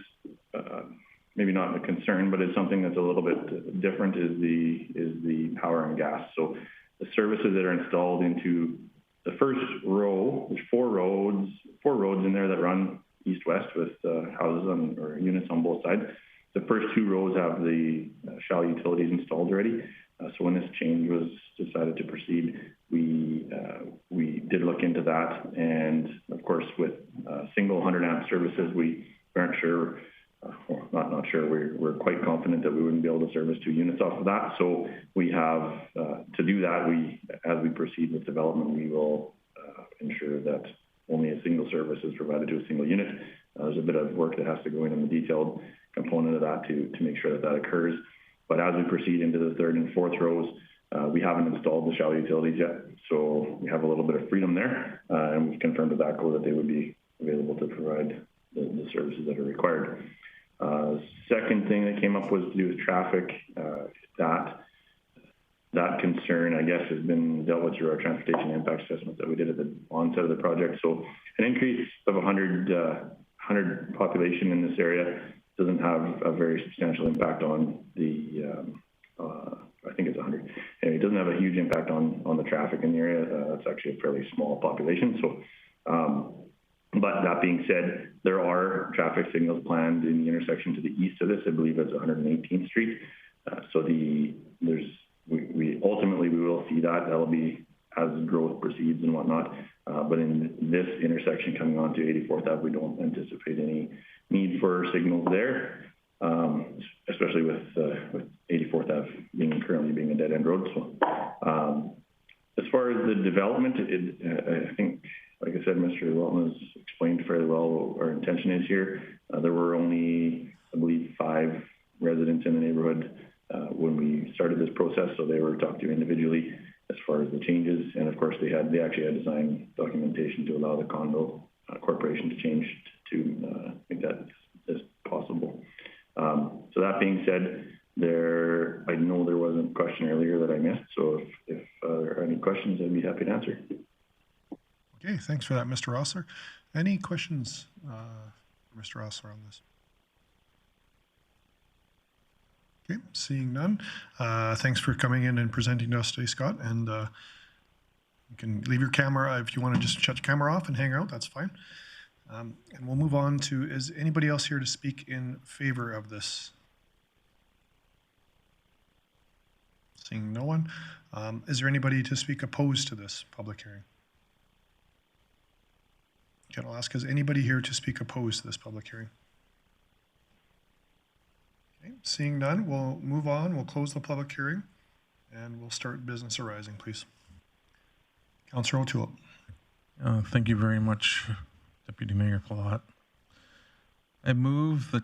maybe not a concern, but it's something that's a little bit different is the power and gas. So the services that are installed into the first row, there's 4 roads in there that run east-west with houses or units on both sides. The first 2 rows have the shallow utilities installed already. So when this change was decided to proceed, we did look into that. And of course, with single 100 amp services, we weren't sure, not sure, we're quite confident that we wouldn't be able to service 2 units off of that. So we have, to do that, as we proceed with development, we will ensure that only a single service is provided to a single unit. There's a bit of work that has to go in the detailed component of that to make sure that occurs. But as we proceed into the 3rd and 4th rows, We haven't installed the shallow utilities yet, so we have a little bit of freedom there, and we've confirmed with ATCO that they would be available to provide the services that are required. Second thing that came up was to do with traffic. That concern, I guess, has been dealt with through our transportation impact assessment that we did at the onset of the project. So an increase of 100 population in this area doesn't have a very substantial impact on the, I think it's 100. And it doesn't have a huge impact on the traffic in the area. That's actually a fairly small population. So, but that being said, there are traffic signals planned in the intersection to the east of this. I believe it's 118th Street. So we ultimately we will see that. That'll be as growth proceeds and whatnot. But in this intersection coming onto 84th Ave, we don't anticipate any need for signals there, especially with 84th Ave currently being a dead end road. So as far as the development, I think, like I said, Mr. Walton has explained fairly well what our intention is here. There were only, I believe, 5 residents in the neighborhood when we started this process, so they were talked to individually as far as the changes. And of course, they actually had design documentation to allow the condo corporation to change to make that as possible. So that being said, I know there was a question earlier that I missed, so if there are any questions, I'd be happy to answer. Okay, thanks for that, Mr. Rossler. Any questions for Mr. Rossler on this? Okay, seeing none. Thanks for coming in and presenting to us today, Scott. And you can leave your camera if you want to just shut your camera off and hang out, that's fine. And we'll move on to, is anybody else here to speak in favor of this? Seeing no one. Is there anybody to speak opposed to this public hearing? Okay, I'll ask, is anybody here to speak opposed to this public hearing? Okay, seeing none, we'll move on. We'll close the public hearing and we'll start business arising, please. Councillor O'Toole. Thank you very much, Deputy Mayor Palat. I move that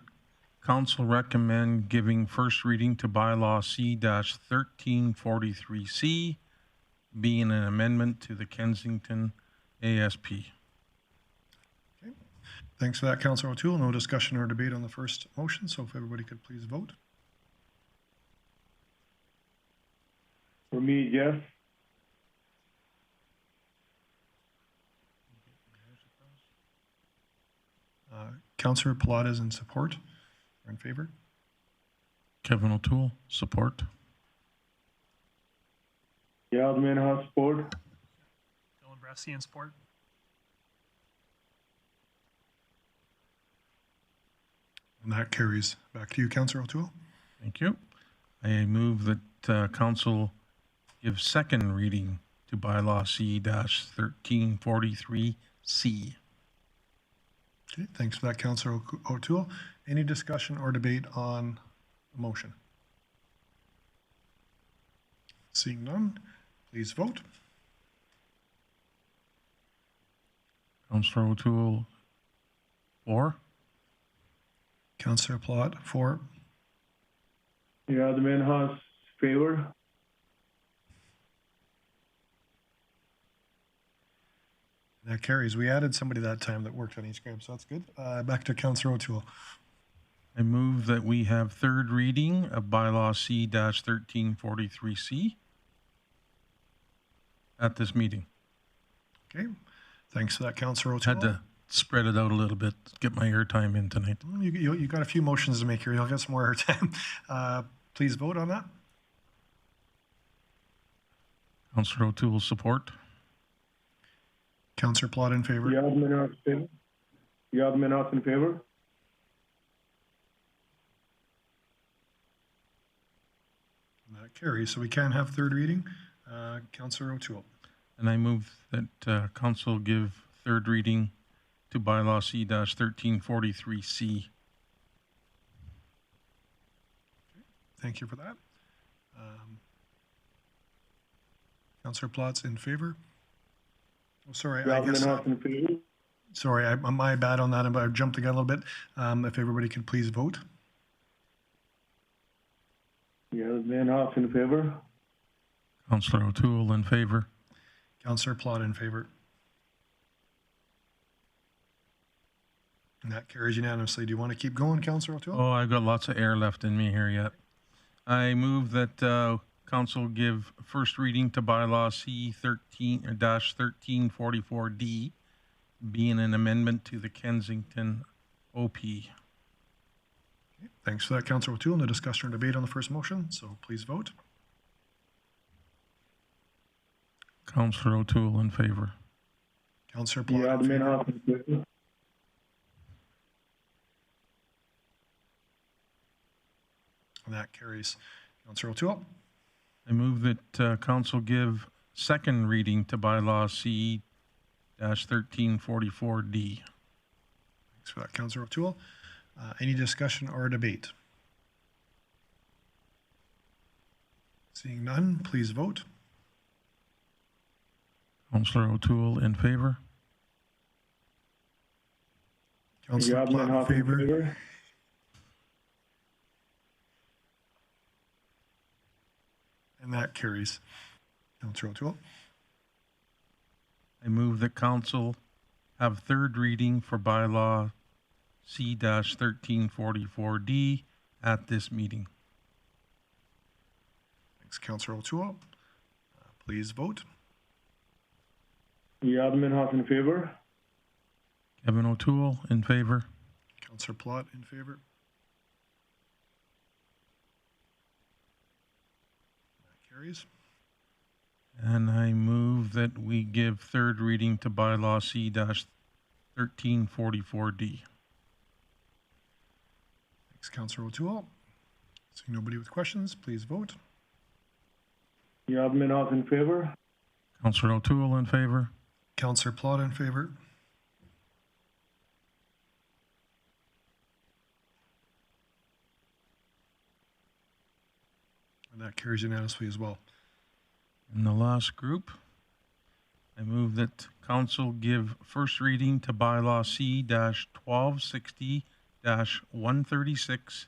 Council recommend giving first reading to bylaw C-1343C, being an amendment to the Kensington ASP. Okay. Thanks for that, Councillor O'Toole. No discussion or debate on the first motion, so if everybody could please vote. For me, yes. Councillor Palat is in support or in favor. Kevin O'Toole, support. Yasmin has support. Dylan Bressy in support. And that carries. Back to you, Councillor O'Toole. Thank you. I move that Council give second reading to bylaw C-1343C. Okay, thanks for that, Councillor O'Toole. Any discussion or debate on the motion? Seeing none, please vote. Councillor O'Toole, for. Councillor Palat, for. Yasmin has favor. That carries. We added somebody that time that worked on each grab, so that's good. Back to Councillor O'Toole. I move that we have third reading of bylaw C-1343C at this meeting. Okay. Thanks for that, Councillor O'Toole. Had to spread it out a little bit, get my airtime in tonight. You got a few motions to make here. You'll get some more airtime. Please vote on that. Councillor O'Toole, support. Councillor Palat in favor. Yasmin has favor. Yasmin has in favor. That carries. So we can have third reading. Councillor O'Toole. And I move that Council give third reading to bylaw C-1343C. Thank you for that. Councillor Plat's in favor. Oh, sorry, I guess. Sorry, my bad on that. I jumped the gun a little bit. If everybody could please vote. Yasmin has in favor. Councillor O'Toole in favor. Councillor Plott in favor. And that carries unanimously. Do you want to keep going, Councillor O'Toole? Oh, I've got lots of air left in me here yet. I move that Council give first reading to bylaw C-13-1344D, being an amendment to the Kensington OP. Okay, thanks for that, Councillor O'Toole. No discussion or debate on the first motion, so please vote. Councillor O'Toole in favor. Councillor Plott in favor. And that carries. Councillor O'Toole. I move that Council give second reading to bylaw C-1344D. Thanks for that, Councillor O'Toole. Any discussion or debate? Seeing none, please vote. Councillor O'Toole in favor. Councillor Plott in favor. And that carries. Councillor O'Toole. I move that Council have third reading for bylaw C-1344D at this meeting. Thanks, Councillor O'Toole. Please vote. Yadmenhoff in favor. Kevin O'Toole in favor. Councillor Plott in favor. That carries. And I move that we give third reading to bylaw C-1344D. Thanks, Councillor O'Toole. Seeing nobody with questions, please vote. Yadmenhoff in favor. Councillor O'Toole in favor. Councillor Plott in favor. And that carries unanimously as well. In the last group, I move that Council give first reading to bylaw C-1260-136,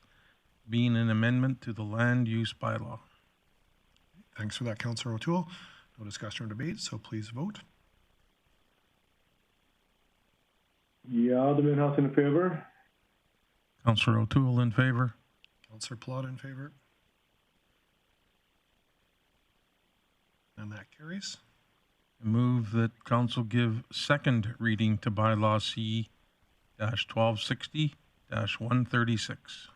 being an amendment to the land use bylaw. Thanks for that, Councillor O'Toole. No discussion or debate, so please vote. Yadmenhoff in favor. Councillor O'Toole in favor. Councillor Plott in favor. And that carries. I move that Council give second reading to bylaw C-1260-136.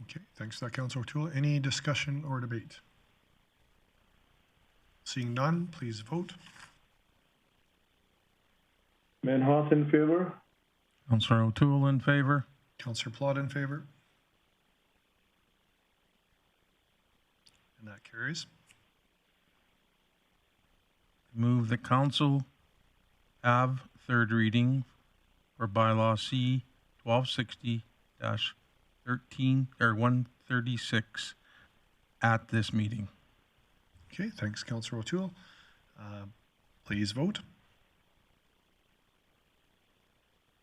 Okay, thanks for that, Councillor O'Toole. Any discussion or debate? Seeing none, please vote. Menhoff in favor. Councillor O'Toole in favor. Councillor Plott in favor. And that carries. Move that Council have third reading for bylaw C-1260-136 at this meeting. Okay, thanks, Councillor O'Toole. Please vote.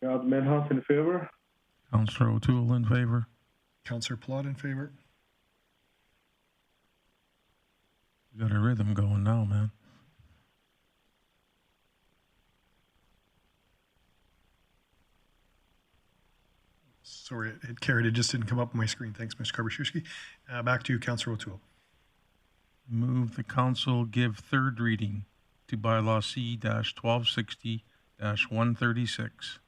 Menhoff in favor. Councillor O'Toole in favor. Councillor Plott in favor. You got a rhythm going now, man. Sorry, it carried. It just didn't come up on my screen. Thanks, Mr. Karbaczewski. Back to you, Councillor O'Toole. Move the Council give third reading to bylaw C-1260-136.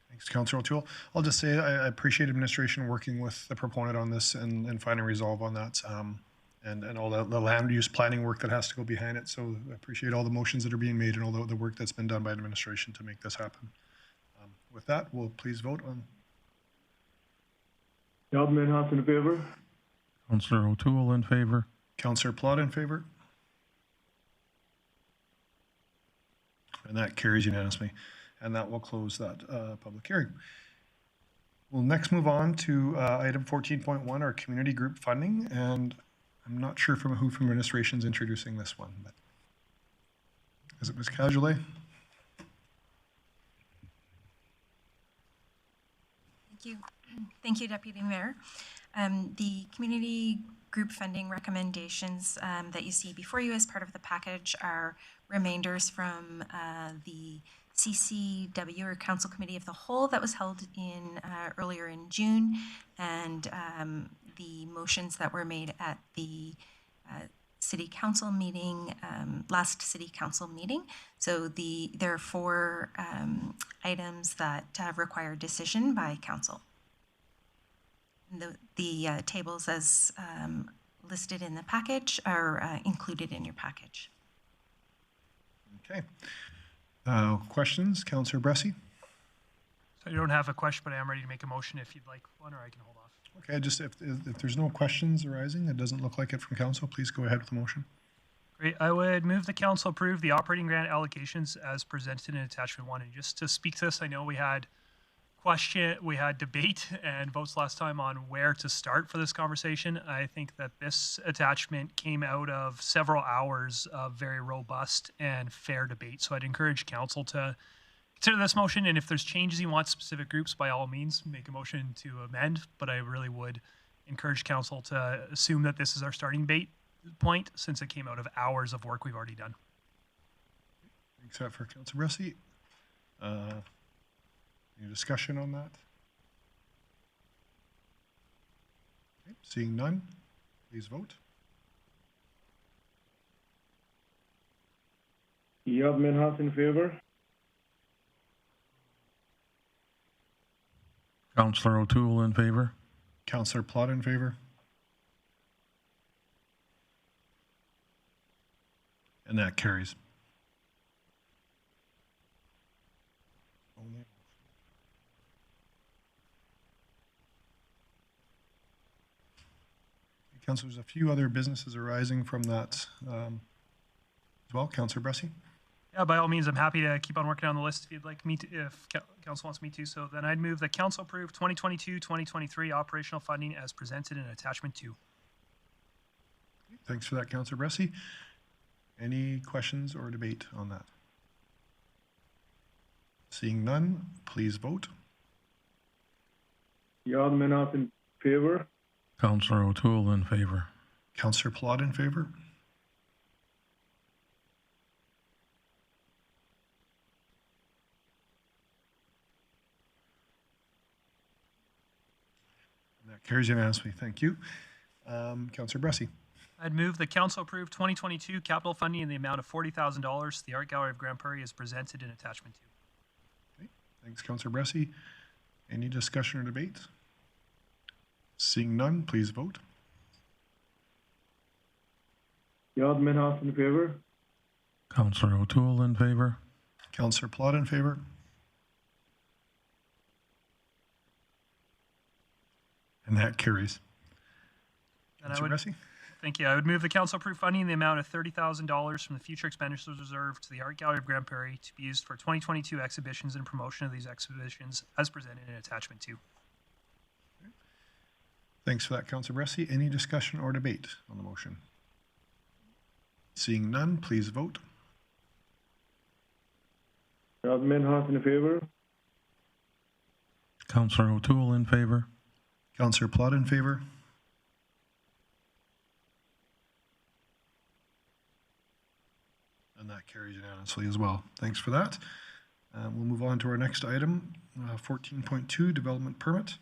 Thanks, Councillor O'Toole. I'll just say I appreciate administration working with the proponent on this and finding resolve on that, and all the land use planning work that has to go behind it. So I appreciate all the motions that are being made and all the work that's been done by administration to make this happen. With that, we'll please vote on. Menhoff in favor. Councillor O'Toole in favor. Councillor Plott in favor. And that carries unanimously. And that will close that public hearing. We'll next move on to item 14.1, our community group funding. And I'm not sure who from administration is introducing this one, but is it Ms. Cajolet? Thank you. Thank you, Deputy Mayor. The community group funding recommendations that you see before you as part of the package are remainders from the CCW, or Council Committee of the Whole, that was held in earlier in June, and the motions that were made at the City Council meeting, last City Council meeting. So there are 4 items that require decision by Council. The tables as listed in the package are included in your package. Okay. Questions? Councillor Bressie? So I don't have a question, but I am ready to make a motion if you'd like one, or I can hold off. Okay, just if there's no questions arising, it doesn't look like it from council, please go ahead with the motion. Great. I would move the council approve the operating grant allocations as presented in attachment 1. And just to speak to this, I know we had debate and votes last time on where to start for this conversation. I think that this attachment came out of several hours of very robust and fair debate. So I'd encourage council to consider this motion, and if there's changes you want specific groups, by all means, make a motion to amend. But I really would encourage council to assume that this is our starting point, since it came out of hours of work we've already done. Thanks for Councillor Bressie. Any discussion on that? Okay, seeing none, please vote. Yab Minhas in favor. Councillor O'Toole in favor. Councillor Plott in favor. And that carries. Councillor, there's a few other businesses arising from that as well. Councillor Bressie? Yeah, by all means, I'm happy to keep on working on the list if you'd like me to, if council wants me to. So then I'd move that council approve 2022-2023 operational funding as presented in attachment 2. Thanks for that, Councillor Bressie. Any questions or debate on that? Seeing none, please vote. Yab Minhas in favor. Councillor O'Toole in favor. Councillor Plott in favor. And that carries unanimously. Thank you. Councillor Bressie. I'd move the council approve 2022 capital funding in the amount of $40,000 to the Art Gallery of Grande Prairie as presented in attachment 2. Okay. Thanks, Councillor Bressie. Any discussion or debate? Seeing none, please vote. Yab Minhas in favor. Councillor O'Toole in favor. Councillor Plott in favor. And that carries. Councillor Bressie? Thank you. I would move the council approve funding in the amount of $30,000 from the future expenditures reserve to the Art Gallery of Grande Prairie to be used for 2022 exhibitions and promotion of these exhibitions as presented in attachment 2. Thanks for that, Councillor Bressie. Any discussion or debate on the motion? Seeing none, please vote. Yab Minhas in favor. Councillor O'Toole in favor. Councillor Plott in favor. And that carries unanimously as well. Thanks for that. We'll move on to our next item, 14.2, development permit.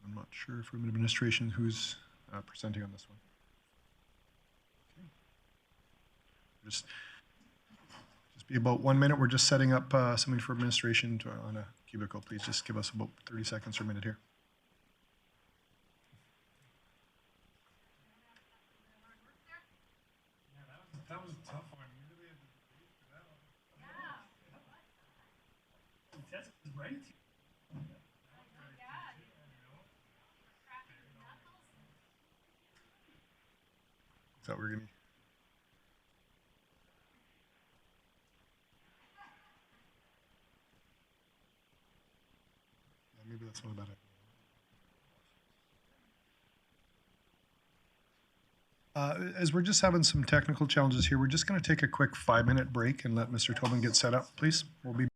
I'm not sure from administration who's presenting on this one. Okay. Just be about 1 minute. We're just setting up something for administration on a cubicle. Please just give us about 30 seconds or a minute here. That was a tough one. You really had to wait for that one. Yeah. Test is right. Is that what we're going to... Maybe that's not a bad idea. As we're just having some technical challenges here, we're just going to take a quick 5-minute break and let Mr. Tobin get set up, please. We'll be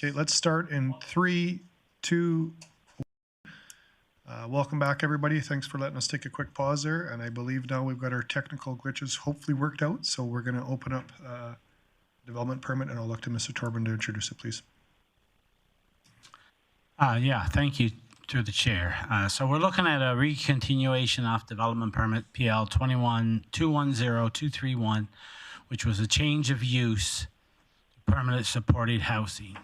Okay, let's start in 3, 2, welcome back, everybody. Thanks for letting us take a quick pause there. And I believe now we've got our technical glitches hopefully worked out. So we're going to open up development permit, and I'll look to Mr. Torben to introduce it, please. Yeah, thank you to the chair. So we're looking at a recontinuation of development permit PL 210210-231, which was a change of use to permanent supported housing.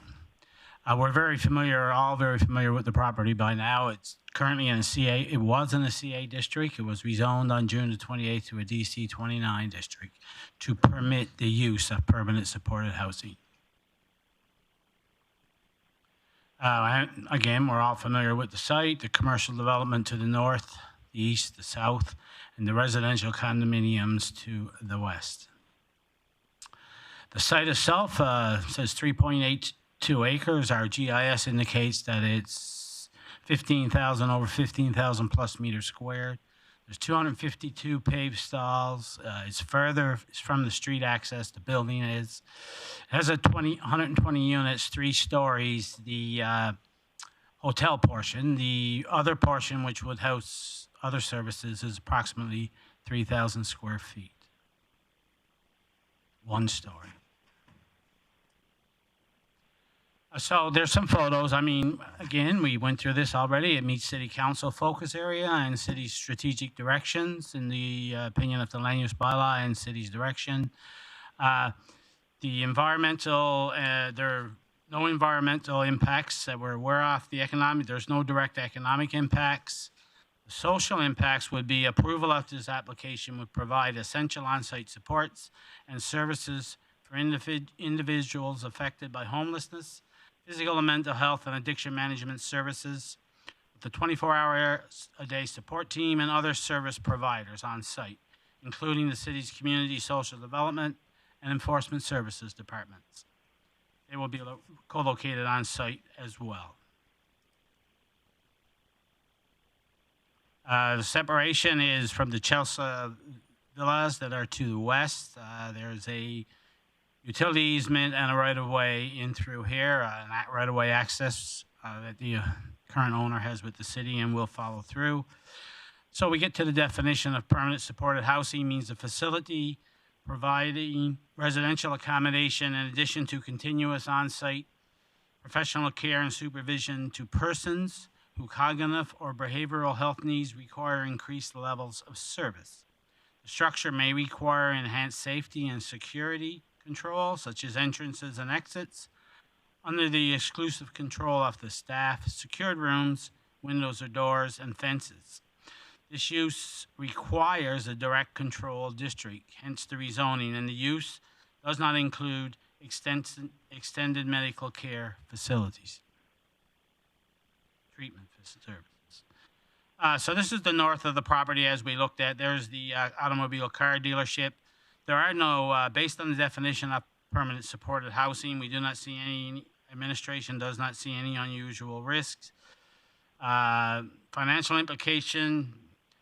We're all very familiar with the property by now. It's currently in a CA. It was in a CA district. It was rezoned on June the 28th to a DC 29 district to permit the use of permanent supported housing. Again, we're all familiar with the site, the commercial development to the north, the east, the south, and the residential condominiums to the west. The site itself says 3.82 acres. Our GIS indicates that it's 15,000 over 15,000 plus meters squared. There's 252 paved stalls. It's from the street access. The building is. It has 120 units, 3 stories. The hotel portion, the other portion, which would house other services, is approximately 3,000 square feet. 1 story. So there's some photos. I mean, again, we went through this already. It meets City Council focus area and City's strategic directions in the opinion of the land use bylaw and City's direction. The environmental, there are no environmental impacts that we're aware of. The economic, there's no direct economic impacts. The social impacts would be approval of this application would provide essential on-site supports and services for individuals affected by homelessness, physical and mental health and addiction management services, with the 24-hour-a-day support team and other service providers on site, including the city's community social development and enforcement services departments. They will be co-located on site as well. The separation is from the Chelsea villas that are to the west. There's a utility easement and a right-of-way in through here, and that right-of-way access that the current owner has with the city and will follow through. So we get to the definition of permanent supported housing means a facility providing residential accommodation in addition to continuous on-site professional care and supervision to persons whose cognitive or behavioral health needs require increased levels of service. The structure may require enhanced safety and security control, such as entrances and exits, under the exclusive control of the staff, secured rooms, windows or doors, and fences. This use requires a direct control district, hence the rezoning, and the use does not include extended medical care facilities, treatment services. So this is the north of the property as we looked at. There's the automobile car dealership. There are no, based on the definition of permanent supported housing, we do not see any, administration does not see any unusual risks. Financial implication,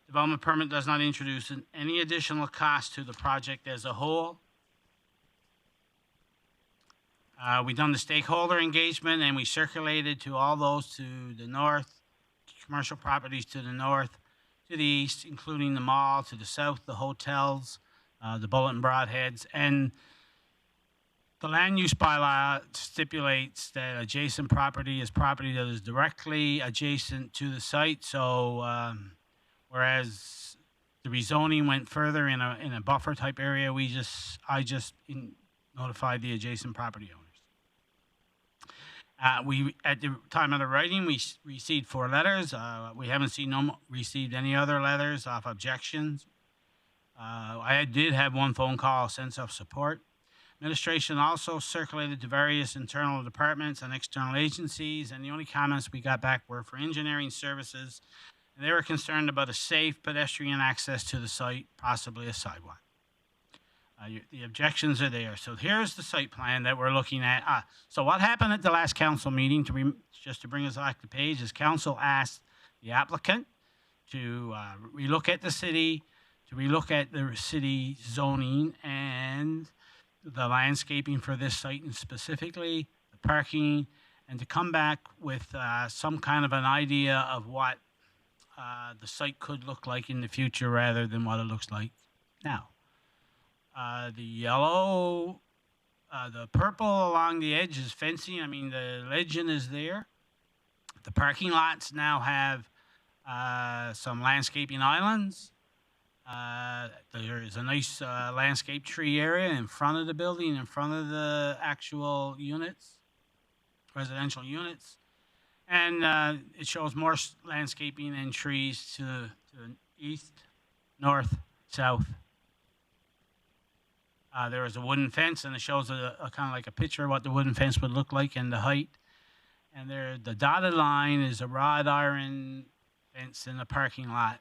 development permit does not introduce any additional cost to the project as a whole. We've done the stakeholder engagement and we circulated to all those to the north, commercial properties to the north, to the east, including the mall, to the south, the hotels, the bulletin broadheads, and the land use bylaw stipulates that adjacent property is property that is directly adjacent to the site. So whereas the rezoning went further in a buffer type area, I just notified the adjacent property owners. We at the time of the writing, we received 4 letters. We haven't received any other letters of objections. I did have 1 phone call sense of support. Administration also circulated to various internal departments and external agencies, and the only comments we got back were for engineering services, and they were concerned about a safe pedestrian access to the site, possibly a sidewalk. The objections are there. So here's the site plan that we're looking at. So what happened at the last council meeting, just to bring us back to page, is council asked the applicant to relook at the city, to relook at the city zoning and the landscaping for this site and specifically the parking and to come back with some kind of an idea of what the site could look like in the future rather than what it looks like now. The yellow, the purple along the edge is fencing. I mean, the legend is there. The parking lots now have some landscaping islands. There is a nice landscape tree area in front of the building, in front of the actual units, residential units. And it shows more landscaping and trees to the east, north, south. There is a wooden fence, and it shows a kind of like a picture of what the wooden fence would look like and the height. And there, the dotted line is a wrought iron fence in the parking lot,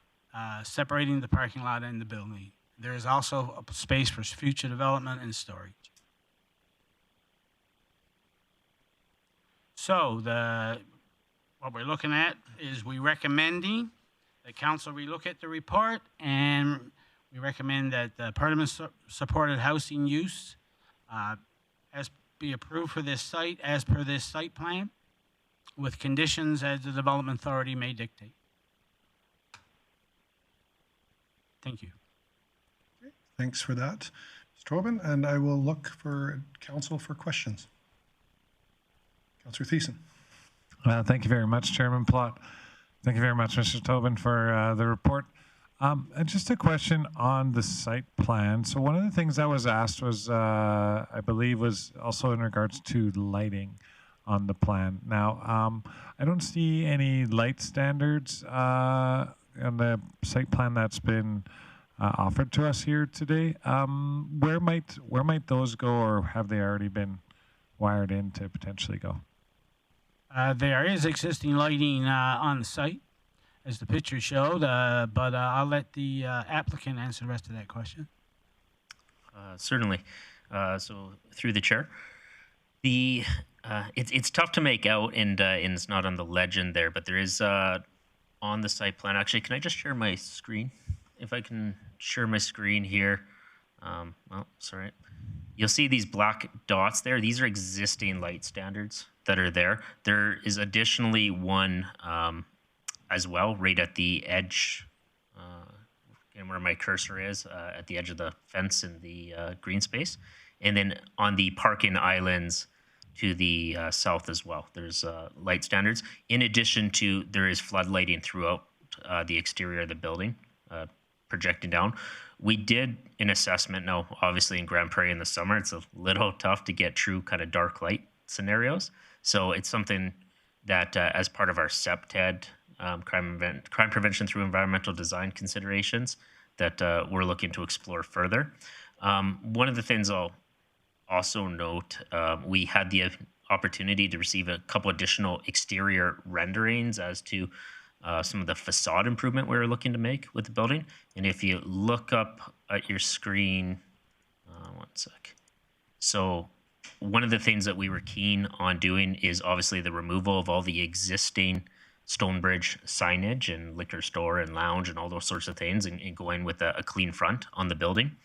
separating the parking lot and the building. There is also a space for future development and storage. So what we're looking at is we're recommending the council relook at the report, and we recommend that the Parliament-supported housing use as be approved for this site as per this site plan, with conditions as the Development Authority may dictate. Thank you. Thanks for that, Mr. Tobin, and I will look for council for questions. Councillor Thiessen. Thank you very much, Chairman Plott. Thank you very much, Mr. Tobin, for the report. And just a question on the site plan. So one of the things that was asked was, I believe, was also in regards to lighting on the plan. Now, I don't see any light standards on the site plan that's been offered to us here today. Where might those go, or have they already been wired in to potentially go? There is existing lighting on the site, as the picture showed, but I'll let the applicant answer the rest of that question. Certainly. So through the chair, it's tough to make out, and it's not on the legend there, but there is on the site plan. Actually, can I just share my screen? If I can share my screen here. Well, sorry. You'll see these black dots there. These are existing light standards that are there. There is additionally one as well, right at the edge, and where my cursor is, at the edge of the fence in the green space. And then on the parking islands to the south as well, there's light standards. In addition to, there is floodlighting throughout the exterior of the building, projecting down. We did an assessment. Now, obviously in Grande Prairie in the summer, it's a little tough to get true kind of dark light scenarios. So it's something that as part of our CEPTED, crime prevention through environmental design considerations, that we're looking to explore further. One of the things I'll also note, we had the opportunity to receive a couple additional exterior renderings as to some of the facade improvement we were looking to make with the building. And if you look up at your screen, one sec. So one of the things that we were keen on doing is obviously the removal of all the existing Stonebridge signage and liquor store and lounge and all those sorts of things, and going with a clean front on the building.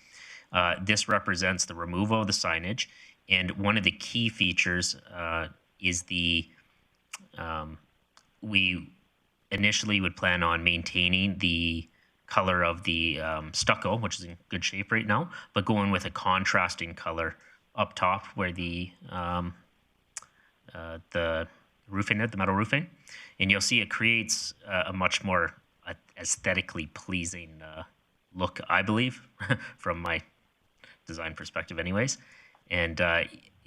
This represents the removal of the signage, and one of the key features is we initially would plan on maintaining the color of the stucco, which is in good shape right now, but going with a contrasting color up top where the roofing, the metal roofing, and you'll see it creates a much more aesthetically pleasing look, I believe, from my design perspective anyways. And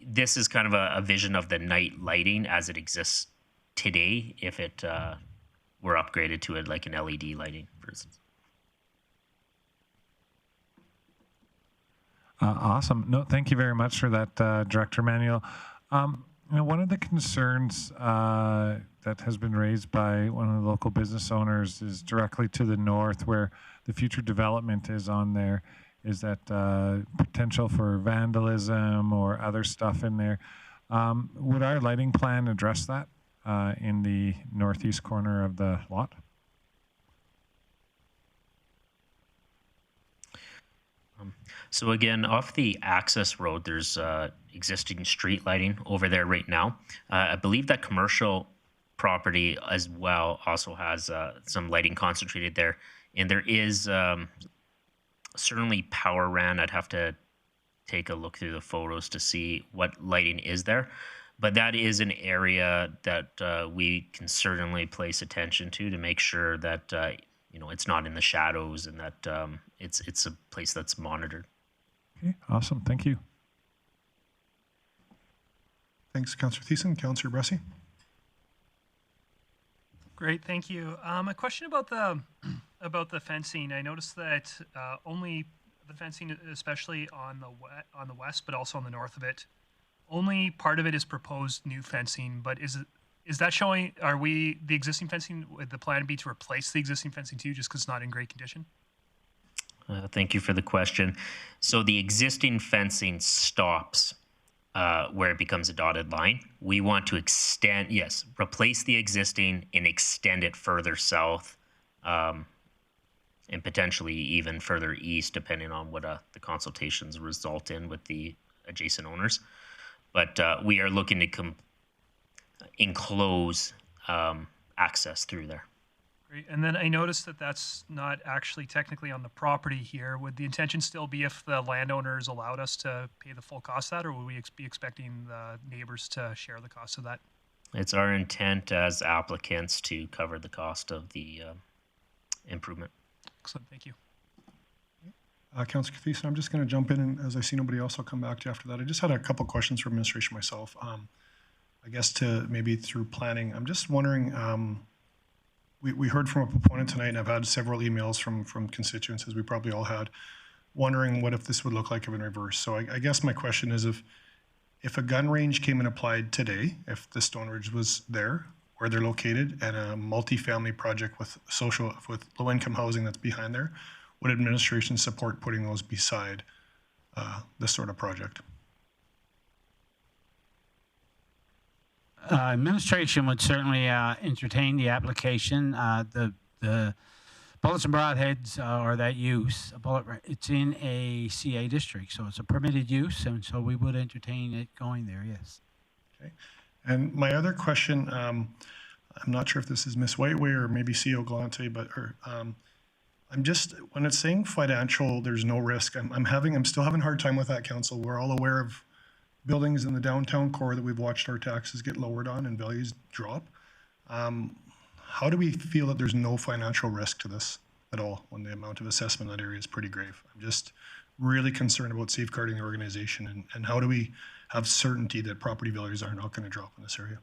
this is kind of a vision of the night lighting as it exists today, if it were upgraded to like an LED lighting, for instance. Awesome. No, thank you very much for that, Director Manuel. One of the concerns that has been raised by one of the local business owners is directly to the north, where the future development is on there, is that potential for vandalism or other stuff in there. Would our lighting plan address that in the northeast corner of the lot? So again, off the access road, there's existing street lighting over there right now. I believe that commercial property as well also has some lighting concentrated there. And there is certainly power ran. I'd have to take a look through the photos to see what lighting is there. But that is an area that we can certainly place attention to make sure that it's not in the shadows and that it's a place that's monitored. Okay, awesome. Thank you. Thanks, Councillor Thiessen. Councillor Bressie. Great, thank you. A question about the fencing. I noticed that only the fencing, especially on the west, but also on the north of it, only part of it is proposed new fencing. But is that showing? Are we the existing fencing? Would the plan be to replace the existing fencing too, just because it's not in great condition? Thank you for the question. So the existing fencing stops where it becomes a dotted line. We want to replace the existing and extend it further south and potentially even further east, depending on what the consultations result in with the adjacent owners. But we are looking to enclose access through there. Great. And then I noticed that that's not actually technically on the property here. Would the intention still be if the landowners allowed us to pay the full cost of that, or would we be expecting the neighbors to share the cost of that? It's our intent as applicants to cover the cost of the improvement. Excellent. Thank you. Councillor Thiessen, I'm just going to jump in, and as I see nobody else, I'll come back to you after that. I just had a couple questions for administration myself. I guess to maybe through planning, I'm just wondering, we heard from a proponent tonight, and I've had several emails from constituents, as we probably all had, wondering what if this would look like in reverse. So I guess my question is, if a gun range came and applied today, if the Stonebridge was there, where they're located, and a multifamily project with low-income housing that's behind there, would administration support putting those beside this sort of project? Administration would certainly entertain the application. The bullets and broadheads are that use. It's in a CA district, so it's a permitted use, and so we would entertain it going there, yes. Okay. And my other question, I'm not sure if this is Ms. Whiteway or maybe CEO Galante, but I'm just, when it's saying financial, there's no risk, I'm still having a hard time with that, Council. We're all aware of buildings in the downtown core that we've watched our taxes get lowered on and values drop. How do we feel that there's no financial risk to this at all when the amount of assessment in that area is pretty grave? I'm just really concerned about safeguarding the organization, and how do we have certainty that property values are not going to drop in this area?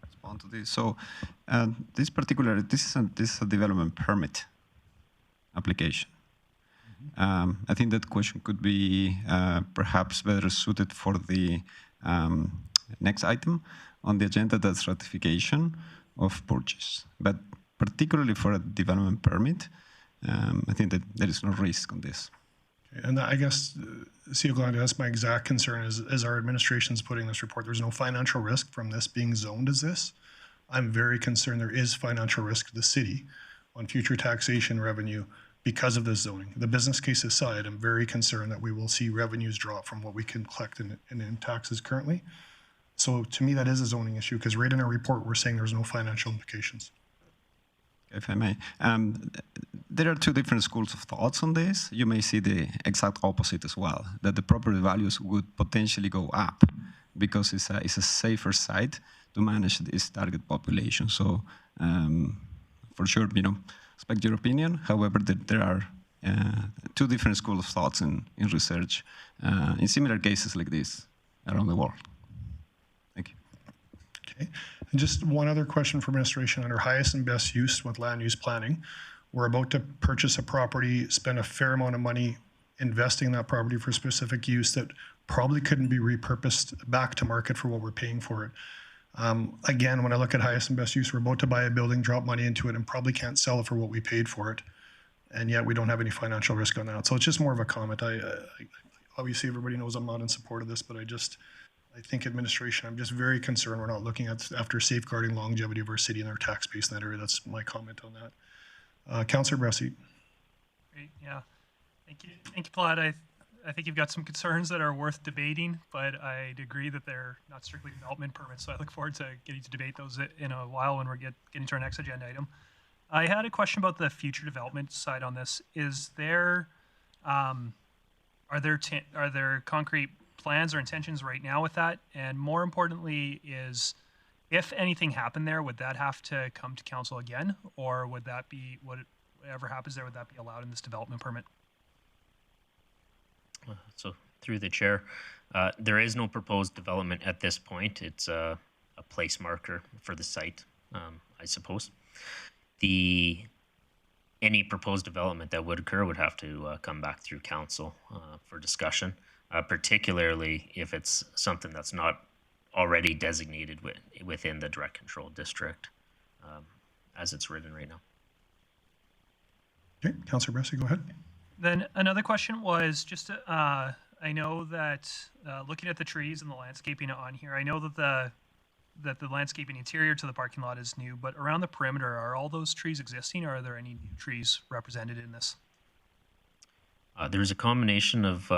Respond to this. So this is a development permit application. I think that question could be perhaps better suited for the next item on the agenda, that's ratification of purchase. But particularly for a development permit, I think that there is no risk on this. Okay. And I guess, CEO Galante, that's my exact concern as our administration's putting this report. There's no financial risk from this being zoned as this. I'm very concerned there is financial risk to the city on future taxation revenue because of this zoning. The business case aside, I'm very concerned that we will see revenues drop from what we can collect in taxes currently. So to me, that is a zoning issue, because right in our report, we're saying there's no financial implications. If I may, there are two different schools of thoughts on this. You may see the exact opposite as well, that the property values would potentially go up because it's a safer site to manage this target population. So for sure, respect your opinion. However, there are two different schools of thoughts in research in similar cases like this around the world. Thank you. Okay. And just one other question for administration under highest and best use with land use planning. We're about to purchase a property, spend a fair amount of money investing in that property for specific use that probably couldn't be repurposed back to market for what we're paying for it. Again, when I look at highest and best use, we're about to buy a building, drop money into it, and probably can't sell it for what we paid for it. And yet we don't have any financial risk on that. So it's just more of a comment. Obviously, everybody knows I'm not in support of this, but I think administration, I'm just very concerned we're not looking after safeguarding longevity of our city and our tax base in that area. That's my comment on that. Councillor Bressie. Great. Yeah. Thank you. Thank you, Platt. I think you've got some concerns that are worth debating, but I'd agree that they're not strictly development permits. So I look forward to getting to debate those in a while when we're getting to our next agenda item. I had a question about the future development side on this. Is there, are there concrete plans or intentions right now with that? And more importantly, is if anything happened there, would that have to come to council again, or would that be whatever happens there? Would that be allowed in this development permit? So through the chair, there is no proposed development at this point. It's a place marker for the site, I suppose. Any proposed development that would occur would have to come back through council for discussion, particularly if it's something that's not already designated within the direct control district as it's written right now. Okay, Councillor Bressie, go ahead. Then another question was just, I know that looking at the trees and the landscaping on here, I know that the landscaping interior to the parking lot is new, but around the perimeter, are all those trees existing, or are there any new trees represented in this? There's a combination of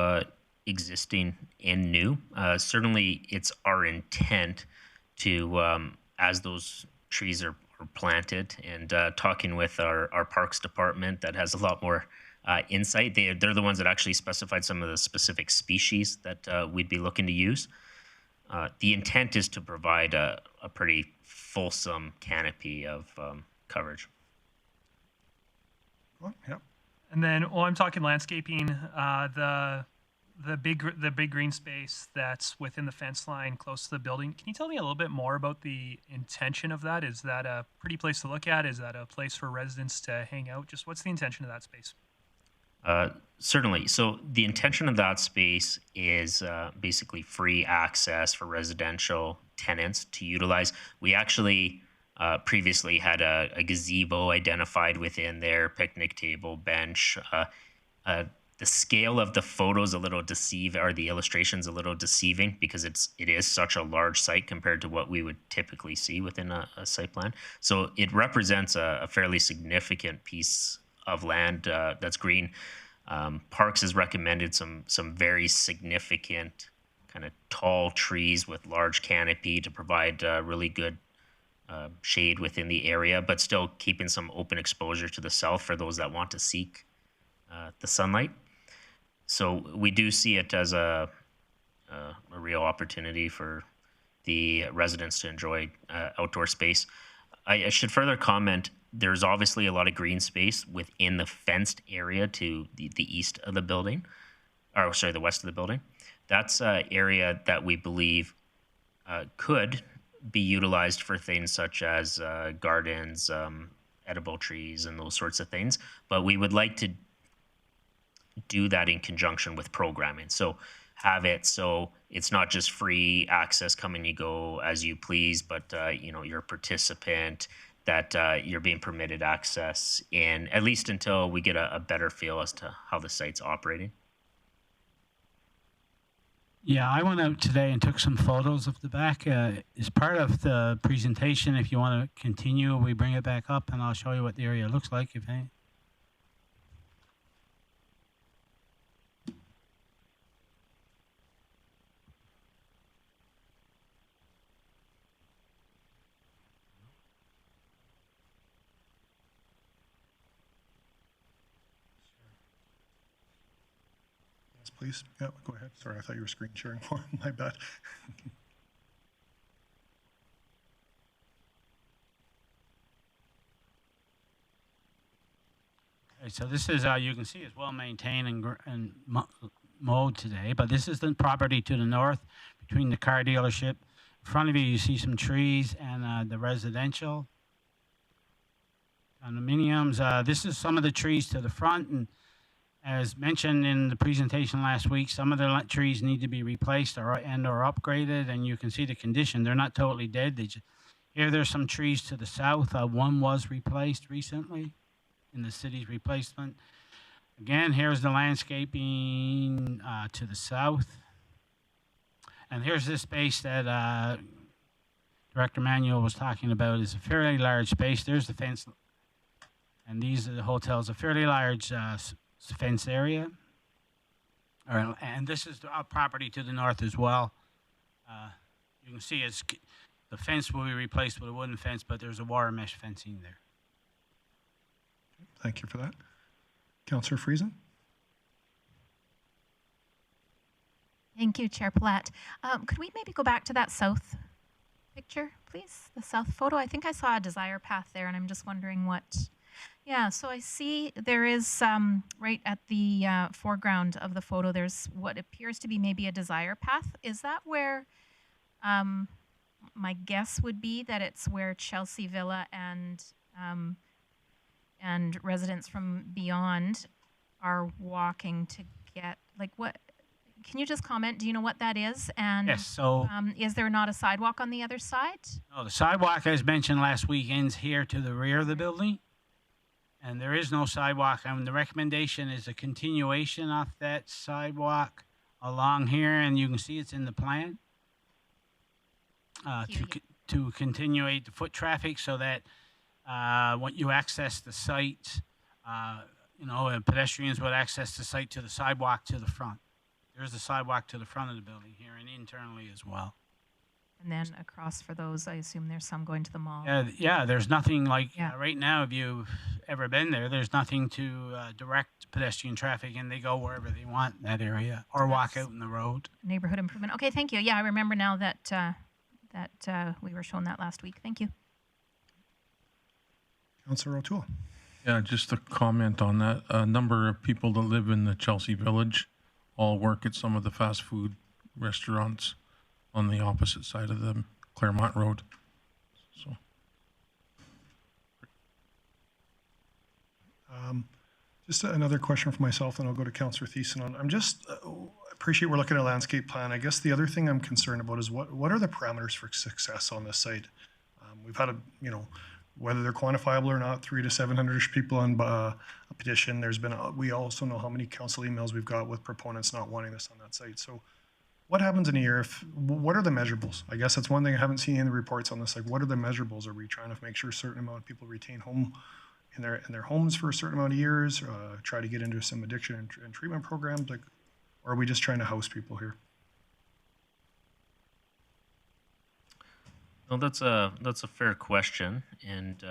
existing and new. Certainly, it's our intent to, as those trees are planted, and talking with our parks department that has a lot more insight. They're the ones that actually specified some of the specific species that we'd be looking to use. The intent is to provide a pretty fulsome canopy of coverage. Yeah. And then, while I'm talking landscaping, the big green space that's within the fence line close to the building. Can you tell me a little bit more about the intention of that? Is that a pretty place to look at? Is that a place for residents to hang out? Just what's the intention of that space? Certainly. So the intention of that space is basically free access for residential tenants to utilize. We actually previously had a gazebo identified within there, picnic table, bench. The scale of the photos a little or the illustrations a little deceiving because it is such a large site compared to what we would typically see within a site plan. So it represents a fairly significant piece of land that's green. Parks has recommended some very significant kind of tall trees with large canopy to provide really good shade within the area, but still keeping some open exposure to the south for those that want to seek the sunlight. So we do see it as a real opportunity for the residents to enjoy outdoor space. I should further comment, there's obviously a lot of green space within the fenced area to the east of the building, or sorry, the west of the building. That's an area that we believe could be utilized for things such as gardens, edible trees, and those sorts of things. But we would like to do that in conjunction with programming. So have it so it's not just free access, come and you go as you please, but you're a participant, that you're being permitted access in, at least until we get a better feel as to how the site's operating. Yeah, I went out today and took some photos of the back. As part of the presentation, if you want to continue, we bring it back up and I'll show you what the area looks like, if any. Please. Yeah, go ahead. Sorry, I thought you were screen sharing more. My bad. Okay, so this is, you can see it's well maintained and mowed today, but this is the property to the north between the car dealership. In front of you, you see some trees and the residential condominiums. This is some of the trees to the front, and as mentioned in the presentation last week, some of the trees need to be replaced or upgraded, and you can see the condition. They're not totally dead. Here there's some trees to the south. One was replaced recently in the city's replacement. Again, here's the landscaping to the south. And here's this space that Director Manuel was talking about. Is a fairly large space. There's the fence. And these are the hotels, a fairly large fence area. All right, and this is our property to the north as well. You can see the fence will be replaced with a wooden fence, but there's a wire mesh fencing there. Thank you for that. Councillor Friesen? Thank you, Chair Palat. Could we maybe go back to that south picture, please? The south photo. I think I saw a desire path there, and I'm just wondering what. Yeah, so I see there is right at the foreground of the photo, there's what appears to be maybe a desire path. Is that where my guess would be that it's where Chelsea Villa and residents from beyond are walking to get, like, what? Can you just comment? Do you know what that is? And yes, so is there not a sidewalk on the other side? no, the sidewalk, as mentioned last week, ends here to the rear of the building. And there is no sidewalk. The recommendation is a continuation of that sidewalk along here, and you can see it's in the plan to continuate the foot traffic so that when you access the site, pedestrians would access the site to the sidewalk to the front. There's a sidewalk to the front of the building here and internally as well. And then across for those, I assume there's some going to the mall. Yeah, there's nothing like right now, if you've ever been there, there's nothing to direct pedestrian traffic, and they go wherever they want in that area or walk out in the road. Neighborhood improvement. Okay, thank you. Yeah, I remember now that we were shown that last week. Thank you. Councillor O'Toole. Yeah, just a comment on that. A number of people that live in the Chelsea Village all work at some of the fast food restaurants on the opposite side of the Claremont Road. So, just another question for myself, and I'll go to Councillor Thiessen. I'm just appreciate we're looking at a landscape plan. I guess the other thing I'm concerned about is what are the parameters for success on this site? We've had whether they're quantifiable or not, 300 to 700-ish people on a petition. There's been we also know how many council emails we've got with proponents not wanting this on that site. So what happens in a year what are the measurables? I guess that's one thing I haven't seen in the reports on this. Like, what are the measurables? Are we trying to make sure a certain amount of people retain home in their homes for a certain amount of years, try to get into some addiction and treatment programs? Like, or are we just trying to house people here? Well, that's a fair question, and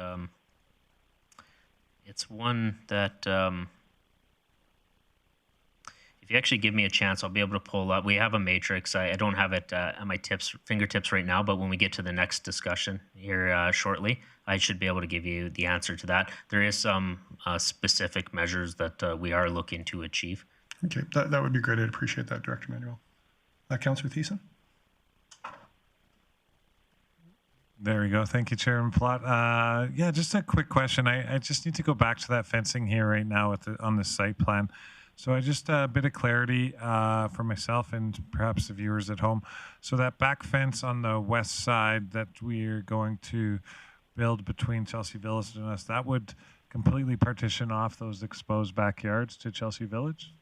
it's one that if you actually give me a chance, I'll be able to pull up. We have a matrix. I don't have it at my fingertips right now, but when we get to the next discussion here shortly, I should be able to give you the answer to that. There is some specific measures that we are looking to achieve. Okay, that would be great. I'd appreciate that, Director Manuel. Councillor Thiessen? There we go. Thank you, Chairman Plot. Yeah, just a quick question. I just need to go back to that fencing here right now on the site plan. So just a bit of clarity for myself and perhaps the viewers at home. So that back fence on the west side that we're going to build between Chelsea Village and us, that would completely partition off those exposed backyards to Chelsea Village?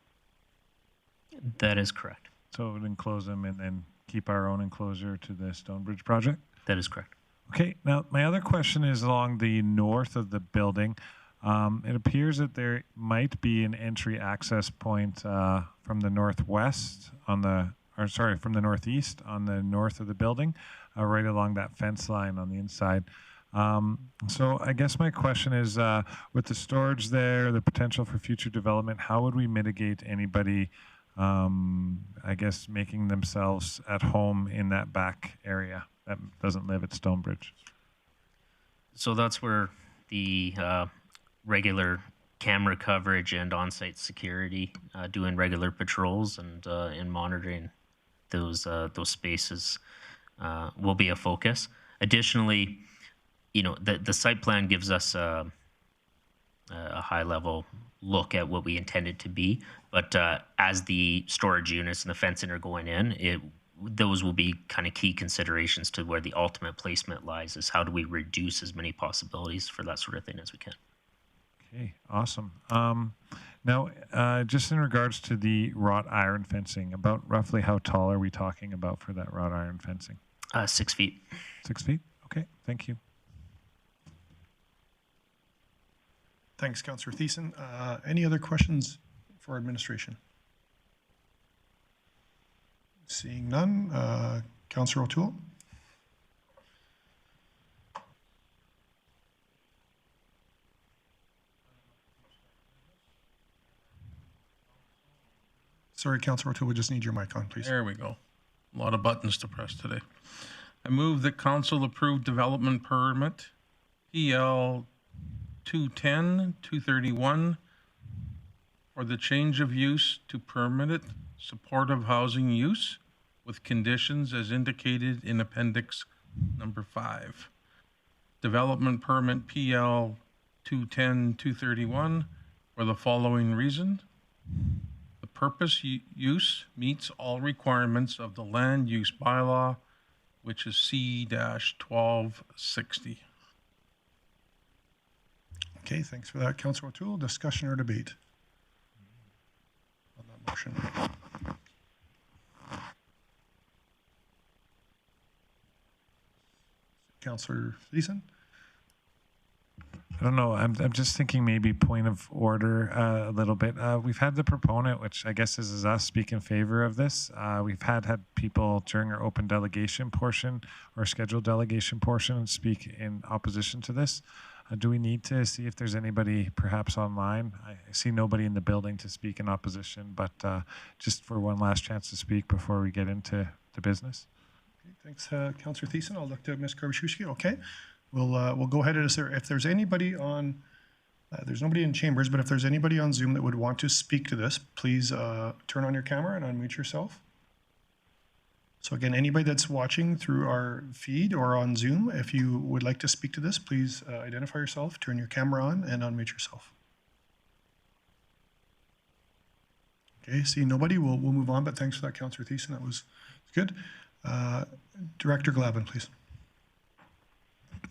That is correct. So it would enclose them and then keep our own enclosure to the Stonebridge project? That is correct. Okay, now my other question is along the north of the building. It appears that there might be an entry access point from the northwest from the northeast on the north of the building, right along that fence line on the inside. So I guess my question is, with the storage there, the potential for future development, how would we mitigate anybody, I guess, making themselves at home in that back area that doesn't live at Stonebridge? So that's where the regular camera coverage and on-site security, doing regular patrols and monitoring those spaces will be a focus. Additionally, the site plan gives us a high-level look at what we intended to be, but as the storage units and the fencing are going in, those will be kind of key considerations to where the ultimate placement lies, is how do we reduce as many possibilities for that sort of thing as we can. Okay, awesome. Now, just in regards to the wrought iron fencing, about roughly how tall are we talking about for that wrought iron fencing? 6 feet. 6 feet? Okay, thank you. Thanks, Councillor Thiessen. Any other questions for administration? Seeing none, Councillor O'Toole. Sorry, Councillor O'Toole, we just need your mic on, please. There we go. A lot of buttons to press today. I move that council approve development permit PL 210-231 for the change of use to permitted supportive housing use with conditions as indicated in appendix number 5. Development permit PL 210-231 for the following reason. The purpose use meets all requirements of the land use bylaw, which is C-1260. Okay, thanks for that, Councillor O'Toole. Discussion or debate on that motion? Councillor Thiessen? I don't know. I'm just thinking maybe point of order a little bit. We've had the proponent, which I guess is us, speak in favor of this. We've had people during our open delegation portion or scheduled delegation portion speak in opposition to this. Do we need to see if there's anybody perhaps online? I see nobody in the building to speak in opposition, but just for one last chance to speak before we get into the business. Okay, thanks, Councillor Thiessen. I'll look to Ms. Karaszewski. Okay. We'll go ahead and if there's anybody on, there's nobody in chambers, but if there's anybody on Zoom that would want to speak to this, please turn on your camera and unmute yourself. So again, anybody that's watching through our feed or on Zoom, if you would like to speak to this, please identify yourself, turn your camera on, and unmute yourself. Okay, see nobody, we'll move on, but thanks for that, Councillor Thiessen. That was good. Director Glavin, please.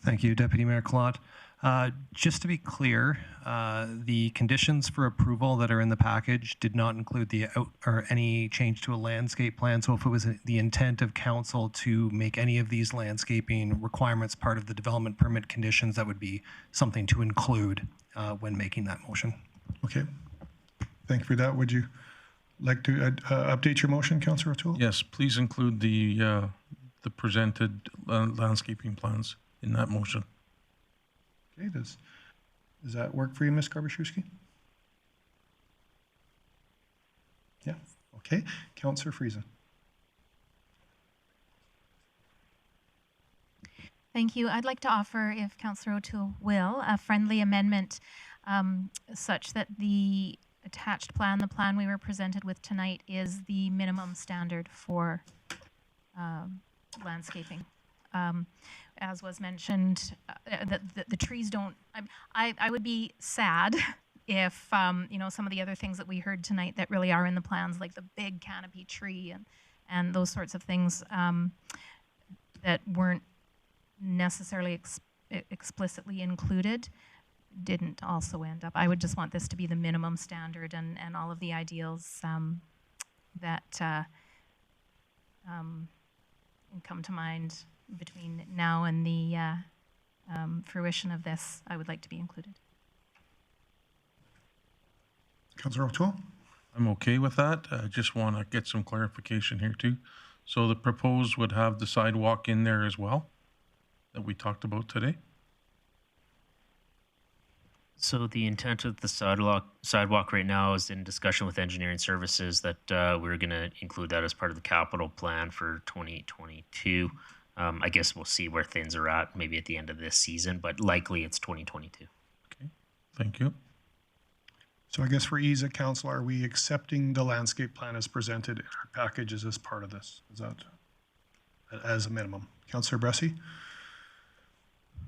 Thank you, Deputy Mayor Clot. Just to be clear, the conditions for approval that are in the package did not include any change to a landscape plan. So if it was the intent of council to make any of these landscaping requirements part of the development permit conditions, that would be something to include when making that motion. Okay. Thank you for that. Would you like to update your motion, Councillor O'Toole? Yes, please include the presented landscaping plans in that motion. Okay, does that work for you, Ms. Karaszewski? Yeah, okay. Councillor Friesen. Thank you. I'd like to offer, if Councillor O'Toole will, a friendly amendment such that the attached plan, the plan we were presented with tonight, is the minimum standard for landscaping. As was mentioned, the trees don't. I would be sad if you know, some of the other things that we heard tonight that really are in the plans, like the big canopy tree and those sorts of things that weren't necessarily explicitly included, didn't also end up. I would just want this to be the minimum standard, and all of the ideals that come to mind between now and the fruition of this, I would like to be included. Councillor O'Toole? I'm okay with that. I just want to get some clarification here too. So the proposed would have the sidewalk in there as well that we talked about today? So the intent of the sidewalk right now is in discussion with engineering services that we're going to include that as part of the capital plan for 2022. I guess we'll see where things are at maybe at the end of this season, but likely it's 2022. Okay, thank you. So I guess for ease of council, are we accepting the landscape plan as presented in our packages as part of this? Is that as a minimum? Councillor Bressie?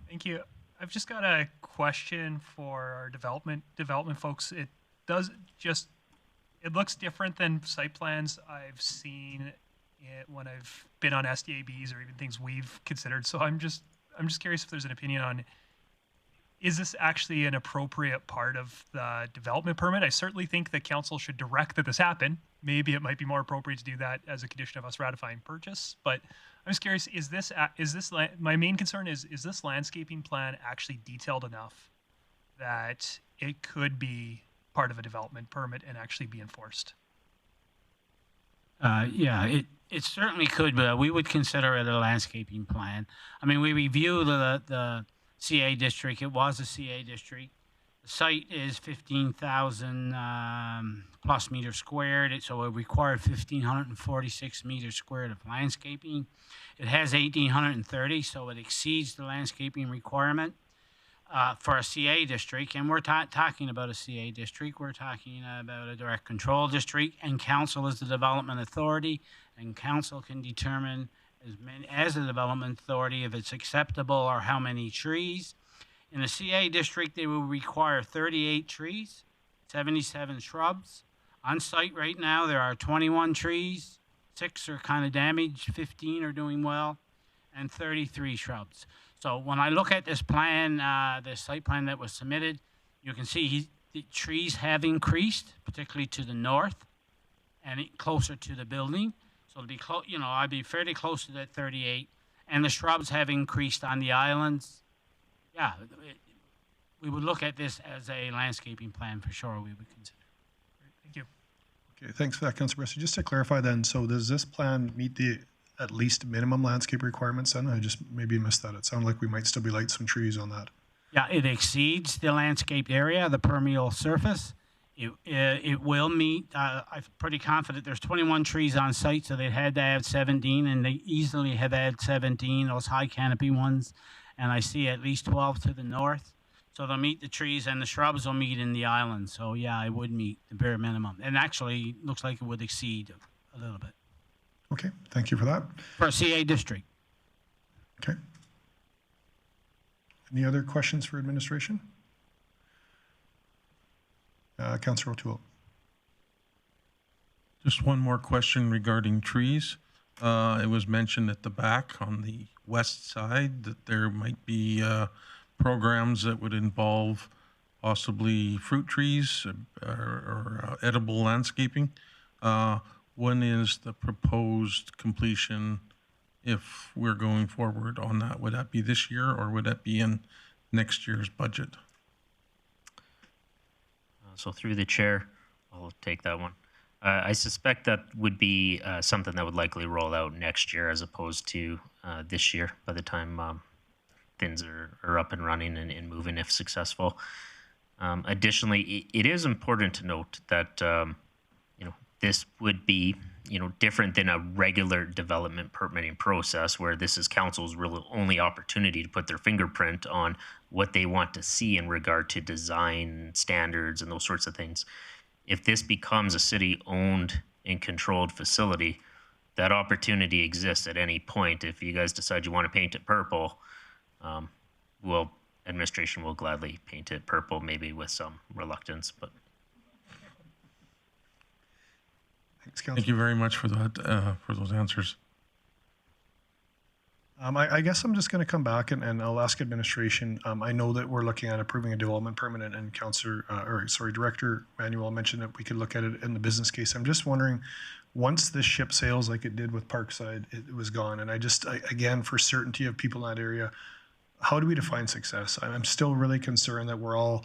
Thank you. I've just got a question for our development folks. It looks different than site plans I've seen when I've been on SDABs or even things we've considered. So I'm just curious if there's an opinion on, is this actually an appropriate part of the development permit? I certainly think that council should direct that this happen. Maybe it might be more appropriate to do that as a condition of us ratifying purchase. But I'm just curious, my main concern is this landscaping plan actually detailed enough that it could be part of a development permit and actually be enforced. Yeah, it certainly could, but we would consider it a landscaping plan. I mean, we reviewed the CA district. It was a CA district. The site is 15,000 plus meters squared, so it required 1,546 meters squared of landscaping. It has 1,830, so it exceeds the landscaping requirement for a CA district. And we're talking about a CA district. We're talking about a direct control district, and council is the development authority, and council can determine as a development authority if it's acceptable or how many trees. In a CA district, they will require 38 trees, 77 shrubs. On site right now, there are 21 trees, 6 are kind of damaged, 15 are doing well, and 33 shrubs. So when I look at this plan, the site plan that was submitted, you can see the trees have increased, particularly to the north and closer to the building. So it'll be I'd be fairly close to that 38, and the shrubs have increased on the islands. Yeah, we would look at this as a landscaping plan for sure. We would consider. Thank you. Okay, thanks for that, Councillor Bressy. Just to clarify then, so does this plan meet the at least minimum landscape requirements then? I just maybe missed that. It sounded like we might still be lighting some trees on that. Yeah, it exceeds the landscaped area, the permeable surface. It will meet, I'm pretty confident there's 21 trees on site, so they had to have 17, and they easily have had 17, those high canopy ones. And I see at least 12 to the north. So they'll meet the trees, and the shrubs will meet in the island. So yeah, it would meet the bare minimum. And actually, looks like it would exceed a little bit. Okay, thank you for that. For a CA district. Okay. Any other questions for administration? Councillor O'Toole. Just one more question regarding trees. It was mentioned at the back on the west side that there might be programs that would involve possibly fruit trees or edible landscaping. When is the proposed completion if we're going forward on that? Would that be this year, or would that be in next year's budget? So through the chair, I'll take that one. I suspect that would be something that would likely roll out next year as opposed to this year by the time things are up and running and moving if successful. Additionally, it is important to note that this would be different than a regular development permitting process where this is council's real only opportunity to put their fingerprint on what they want to see in regard to design standards and those sorts of things. If this becomes a city-owned and controlled facility, that opportunity exists at any point. If you guys decide you want to paint it purple, administration will gladly paint it purple, maybe with some reluctance. But thanks, Councillor. Thank you very much for that, for those answers. I guess I'm just going to come back and I'll ask administration. I know that we're looking at approving a development permit, and Director Manuel mentioned that we could look at it in the business case. I'm just wondering, once this ship sails like it did with Parkside, it was gone. And again, for certainty of people in that area, how do we define success? I'm still really concerned that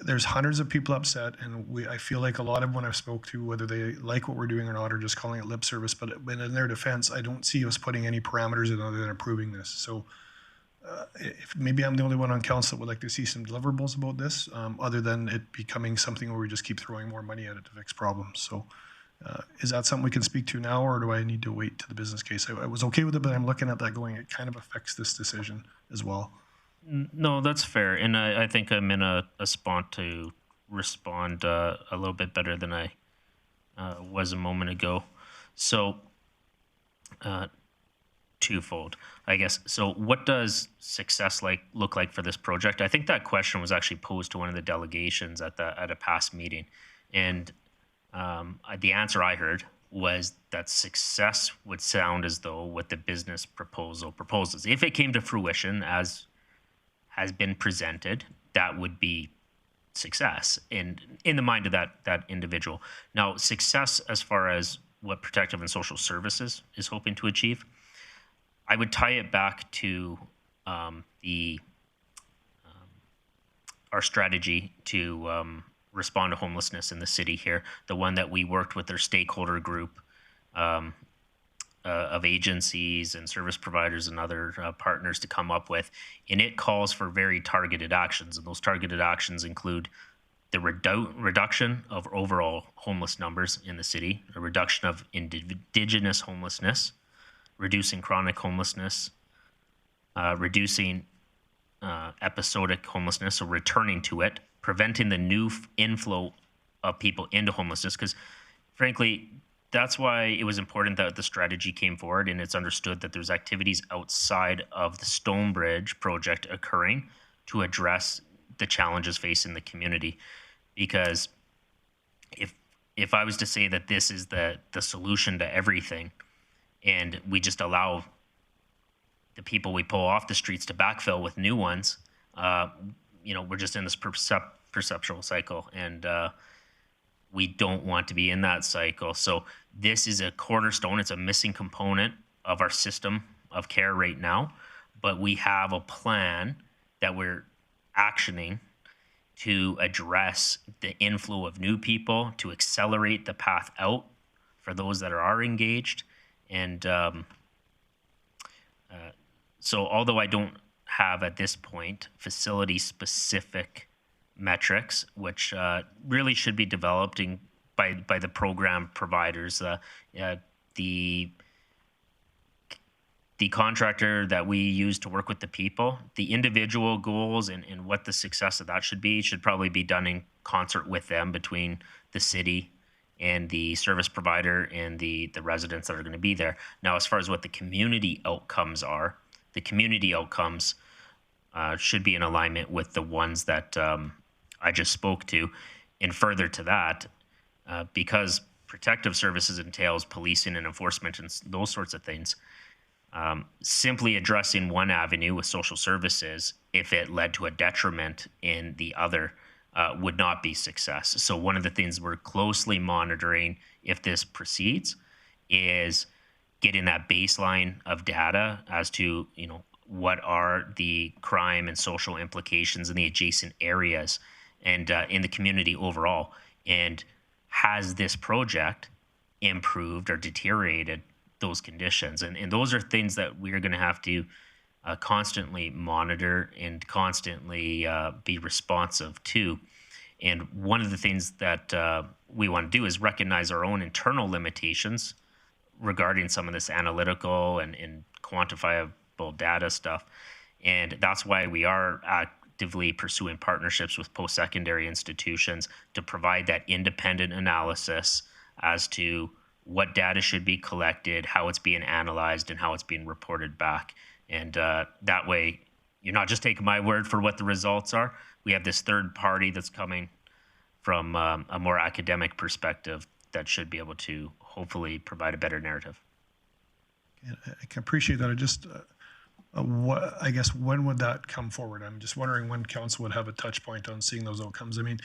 there's hundreds of people upset, and I feel like a lot of when I've spoke to, whether they like what we're doing or not, are just calling it lip service. But in their defense, I don't see us putting any parameters in other than approving this. So if maybe I'm the only one on council that would like to see some deliverables about this, other than it becoming something where we just keep throwing more money at it to fix problems. So is that something we can speak to now, or do I need to wait to the business case? I was okay with it, but I'm looking at that going, it kind of affects this decision as well. No, that's fair. And I think I'm in a spot to respond a little bit better than I was a moment ago. So twofold, I guess. So what does success look like for this project? I think that question was actually posed to one of the delegations at a past meeting. And the answer I heard was that success would sound as though what the business proposal proposes, if it came to fruition as has been presented, that would be success in the mind of that individual. Now, success as far as what Protective and Social Services is hoping to achieve, I would tie it back to our strategy to respond to homelessness in the city here. The one that we worked with their stakeholder group of agencies and service providers and other partners to come up with. And it calls for very targeted actions. And those targeted actions include the reduction of overall homeless numbers in the city, a reduction of indigenous homelessness, reducing chronic homelessness, reducing episodic homelessness, or returning to it, preventing the new inflow of people into homelessness. Because frankly, that's why it was important that the strategy came forward, and it's understood that there's activities outside of the Stonebridge project occurring to address the challenges facing the community. Because if I was to say that this is the solution to everything, and we just allow the people we pull off the streets to backfill with new ones, we're just in this perceptual cycle, and we don't want to be in that cycle. So this is a cornerstone. It's a missing component of our system of care right now, but we have a plan that we're actioning to address the inflow of new people, to accelerate the path out for those that are engaged. And so although I don't have at this point facility-specific metrics, which really should be developed by the program providers, the contractor that we use to work with the people, the individual goals and what the success of that should probably be done in concert with them, between the city and the service provider and the residents that are going to be there. Now, as far as what the community outcomes are, the community outcomes should be in alignment with the ones that I just spoke to. And further to that, because protective services entails policing and enforcement and those sorts of things, simply addressing one avenue with social services, if it led to a detriment in the other, would not be success. So one of the things we're closely monitoring, if this proceeds, is getting that baseline of data as to, what are the crime and social implications in the adjacent areas and in the community overall. And has this project improved or deteriorated those conditions? And those are things that we're going to have to constantly monitor and constantly be responsive to. And one of the things that we want to do is recognize our own internal limitations regarding some of this analytical and quantifiable data stuff. And that's why we are actively pursuing partnerships with post-secondary institutions to provide that independent analysis as to what data should be collected, how it's being analyzed, and how it's being reported back. And that way, you're not just taking my word for what the results are. We have this third party that's coming from a more academic perspective that should be able to hopefully provide a better narrative. I can appreciate that. I just, I guess, when would that come forward? I'm just wondering when council would have a touch point on seeing those outcomes. I mean,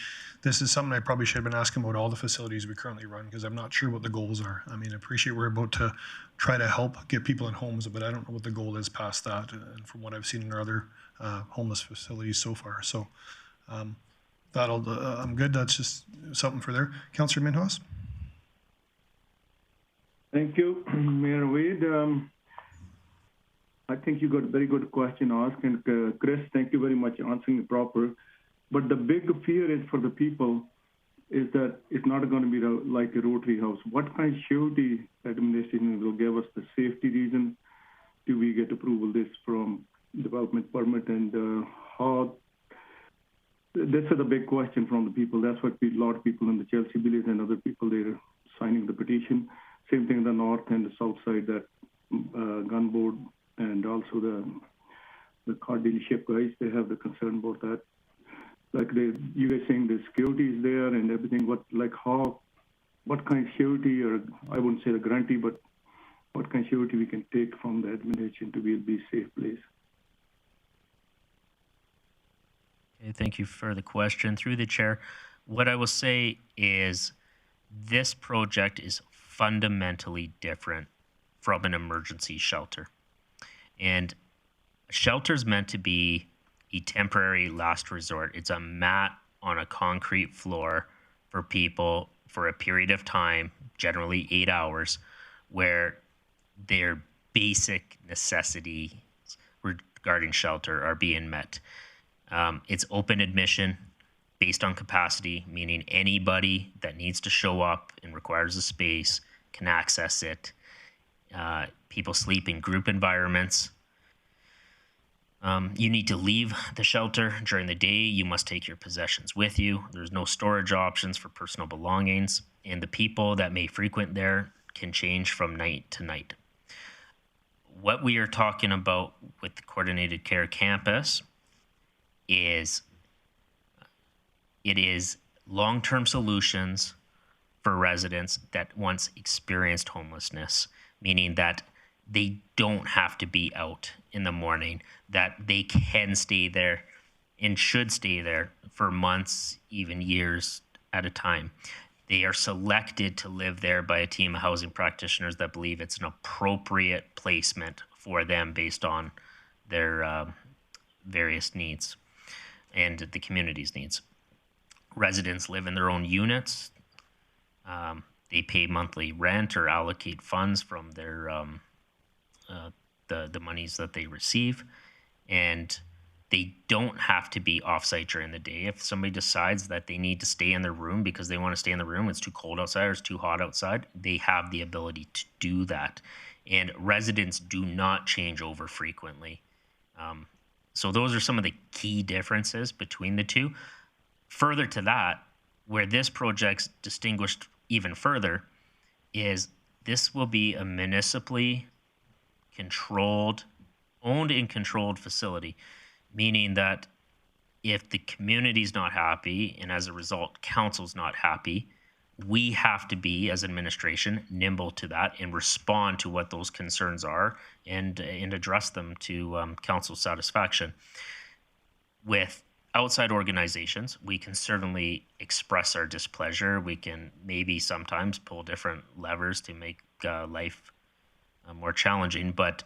this is something I probably should have been asking about all the facilities we currently run, because I'm not sure what the goals are. I mean, I appreciate we're about to try to help get people in homes, but I don't know what the goal is past that, and from what I've seen in our other homeless facilities so far. So I'm good. That's just something for there. Councillor Minhas? Thank you, Mayor Wade. I think you got a very good question asked, and Chris, thank you very much answering it proper. But the big fear is for the people is that it's not going to be like a Rotary House. What kind of surety administration will give us the safety reason? Do we get approval this from development permit, and how? This is a big question from the people. That's what a lot of people in the Chelsea village and other people, they're signing the petition. Same thing in the north and the south side, that gun board and also the car dealership guys, they have the concern about that. Like you guys saying the security is there and everything, what kind of surety, or I wouldn't say the guarantee, but what kind of surety we can take from the administration to be a safe place? Okay, thank you for the question. Through the chair, what I will say is this project is fundamentally different from an emergency shelter. And a shelter is meant to be a temporary last resort. It's a mat on a concrete floor for people for a period of time, generally 8 hours, where their basic necessities regarding shelter are being met. It's open admission based on capacity, meaning anybody that needs to show up and requires a space can access it. People sleep in group environments. You need to leave the shelter during the day. You must take your possessions with you. There's no storage options for personal belongings, and the people that may frequent there can change from night to night. What we are talking about with the Coordinated Care Campus is it is long-term solutions for residents that once experienced homelessness, meaning that they don't have to be out in the morning, that they can stay there and should stay there for months, even years at a time. They are selected to live there by a team of housing practitioners that believe it's an appropriate placement for them based on their various needs and the community's needs. Residents live in their own units. They pay monthly rent or allocate funds from their the monies that they receive, and they don't have to be offsite during the day. If somebody decides that they need to stay in their room because they want to stay in the room, it's too cold outside or it's too hot outside, they have the ability to do that. And residents do not change over frequently. So those are some of the key differences between the two. Further to that, where this project's distinguished even further, is this will be a municipally controlled, owned and controlled facility, meaning that if the community's not happy and as a result council's not happy, we have to be, as administration, nimble to that and respond to what those concerns are and address them to council's satisfaction. With outside organizations, we can certainly express our displeasure. We can maybe sometimes pull different levers to make life more challenging, but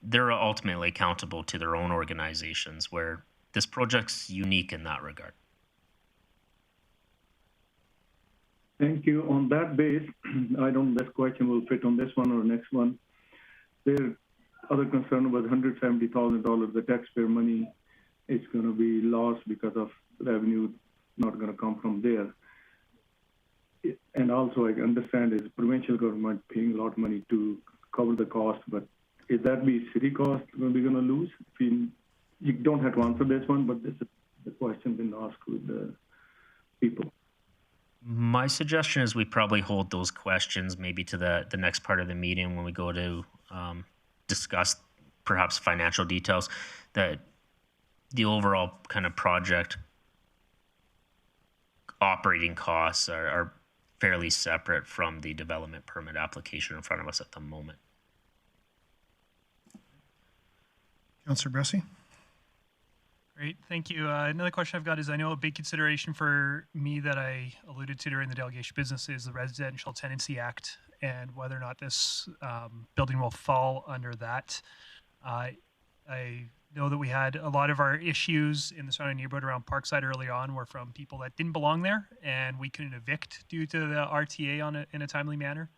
they're ultimately accountable to their own organizations, where this project's unique in that regard. Thank you. On that base, I don't know this question will fit on this one or next one. Their other concern was $170,000, the taxpayer money is going to be lost because of revenue not going to come from there. And also I understand is provincial government paying a lot of money to cover the cost, but is that be city cost we're going to lose? You don't have to answer this one, but this is the question been asked with the people. My suggestion is we probably hold those questions maybe to the next part of the meeting when we go to discuss perhaps financial details. The overall kind of project operating costs are fairly separate from the development permit application in front of us at the moment. Councillor Bessie? Great, thank you. Another question I've got is, I know a big consideration for me that I alluded to during the delegation business is the Residential Tenancy Act and whether or not this building will fall under that. I know that we had a lot of our issues in the surrounding neighborhood around Parkside early on were from people that didn't belong there, and we couldn't evict due to the RTA in a timely manner.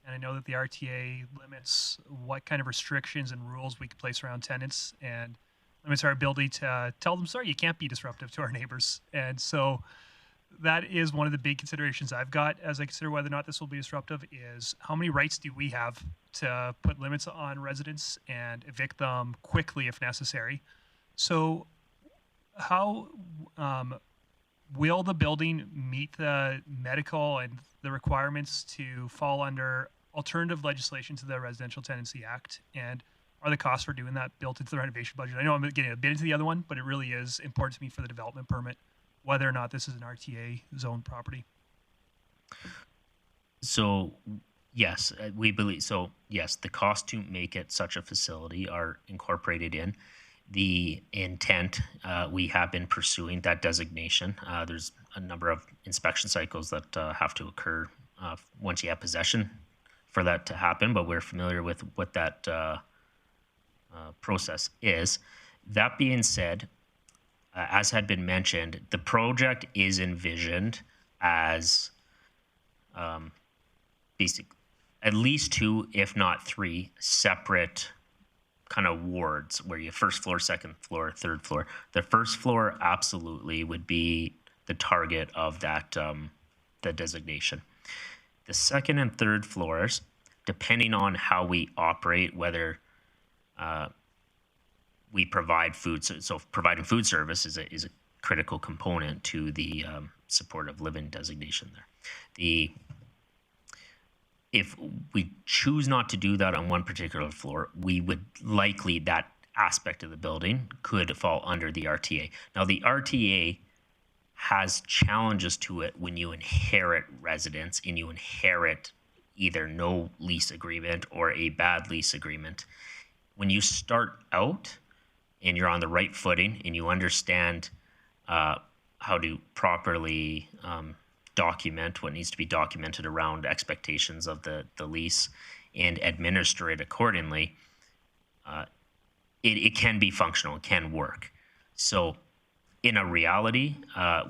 And I know that the RTA limits what kind of restrictions and rules we could place around tenants, and limits our ability to tell them, sorry, you can't be disruptive to our neighbors. And so that is one of the big considerations I've got as I consider whether or not this will be disruptive, is how many rights do we have to put limits on residents and evict them quickly if necessary. So how will the building meet the medical and the requirements to fall under alternative legislation to the Residential Tenancy Act? And are the costs for doing that built into the renovation budget? I know I'm getting a bit into the other one, but it really is important to me for the development permit, whether or not this is an RTA zone property. So yes, we believe, so yes, the cost to make it such a facility are incorporated in the intent. We have been pursuing that designation. There's a number of inspection cycles that have to occur once you have possession for that to happen, but we're familiar with what that process is. That being said, as had been mentioned, the project is envisioned as basic, at least 2, if not 3, separate kind of wards where you have first floor, second floor, third floor. The first floor absolutely would be the target of that the designation. The second and third floors, depending on how we operate, whether we provide food, so providing food service is a critical component to the supportive living designation there. If we choose not to do that on one particular floor, we would likely, that aspect of the building could fall under the RTA. Now, the RTA has challenges to it when you inherit residents and you inherit either no lease agreement or a bad lease agreement. When you start out and you're on the right footing and you understand how to properly document what needs to be documented around expectations of the lease and administer it accordingly, it can be functional, it can work. So in a reality,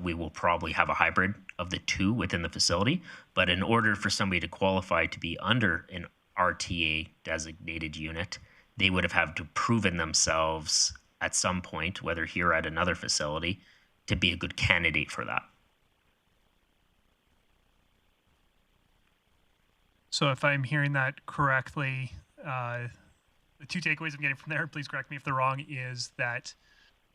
we will probably have a hybrid of the 2 within the facility, but in order for somebody to qualify to be under an RTA designated unit, they would have had to proven themselves at some point, whether here or at another facility, to be a good candidate for that. So if I'm hearing that correctly, the 2 takeaways I'm getting from there, please correct me if they're wrong, is that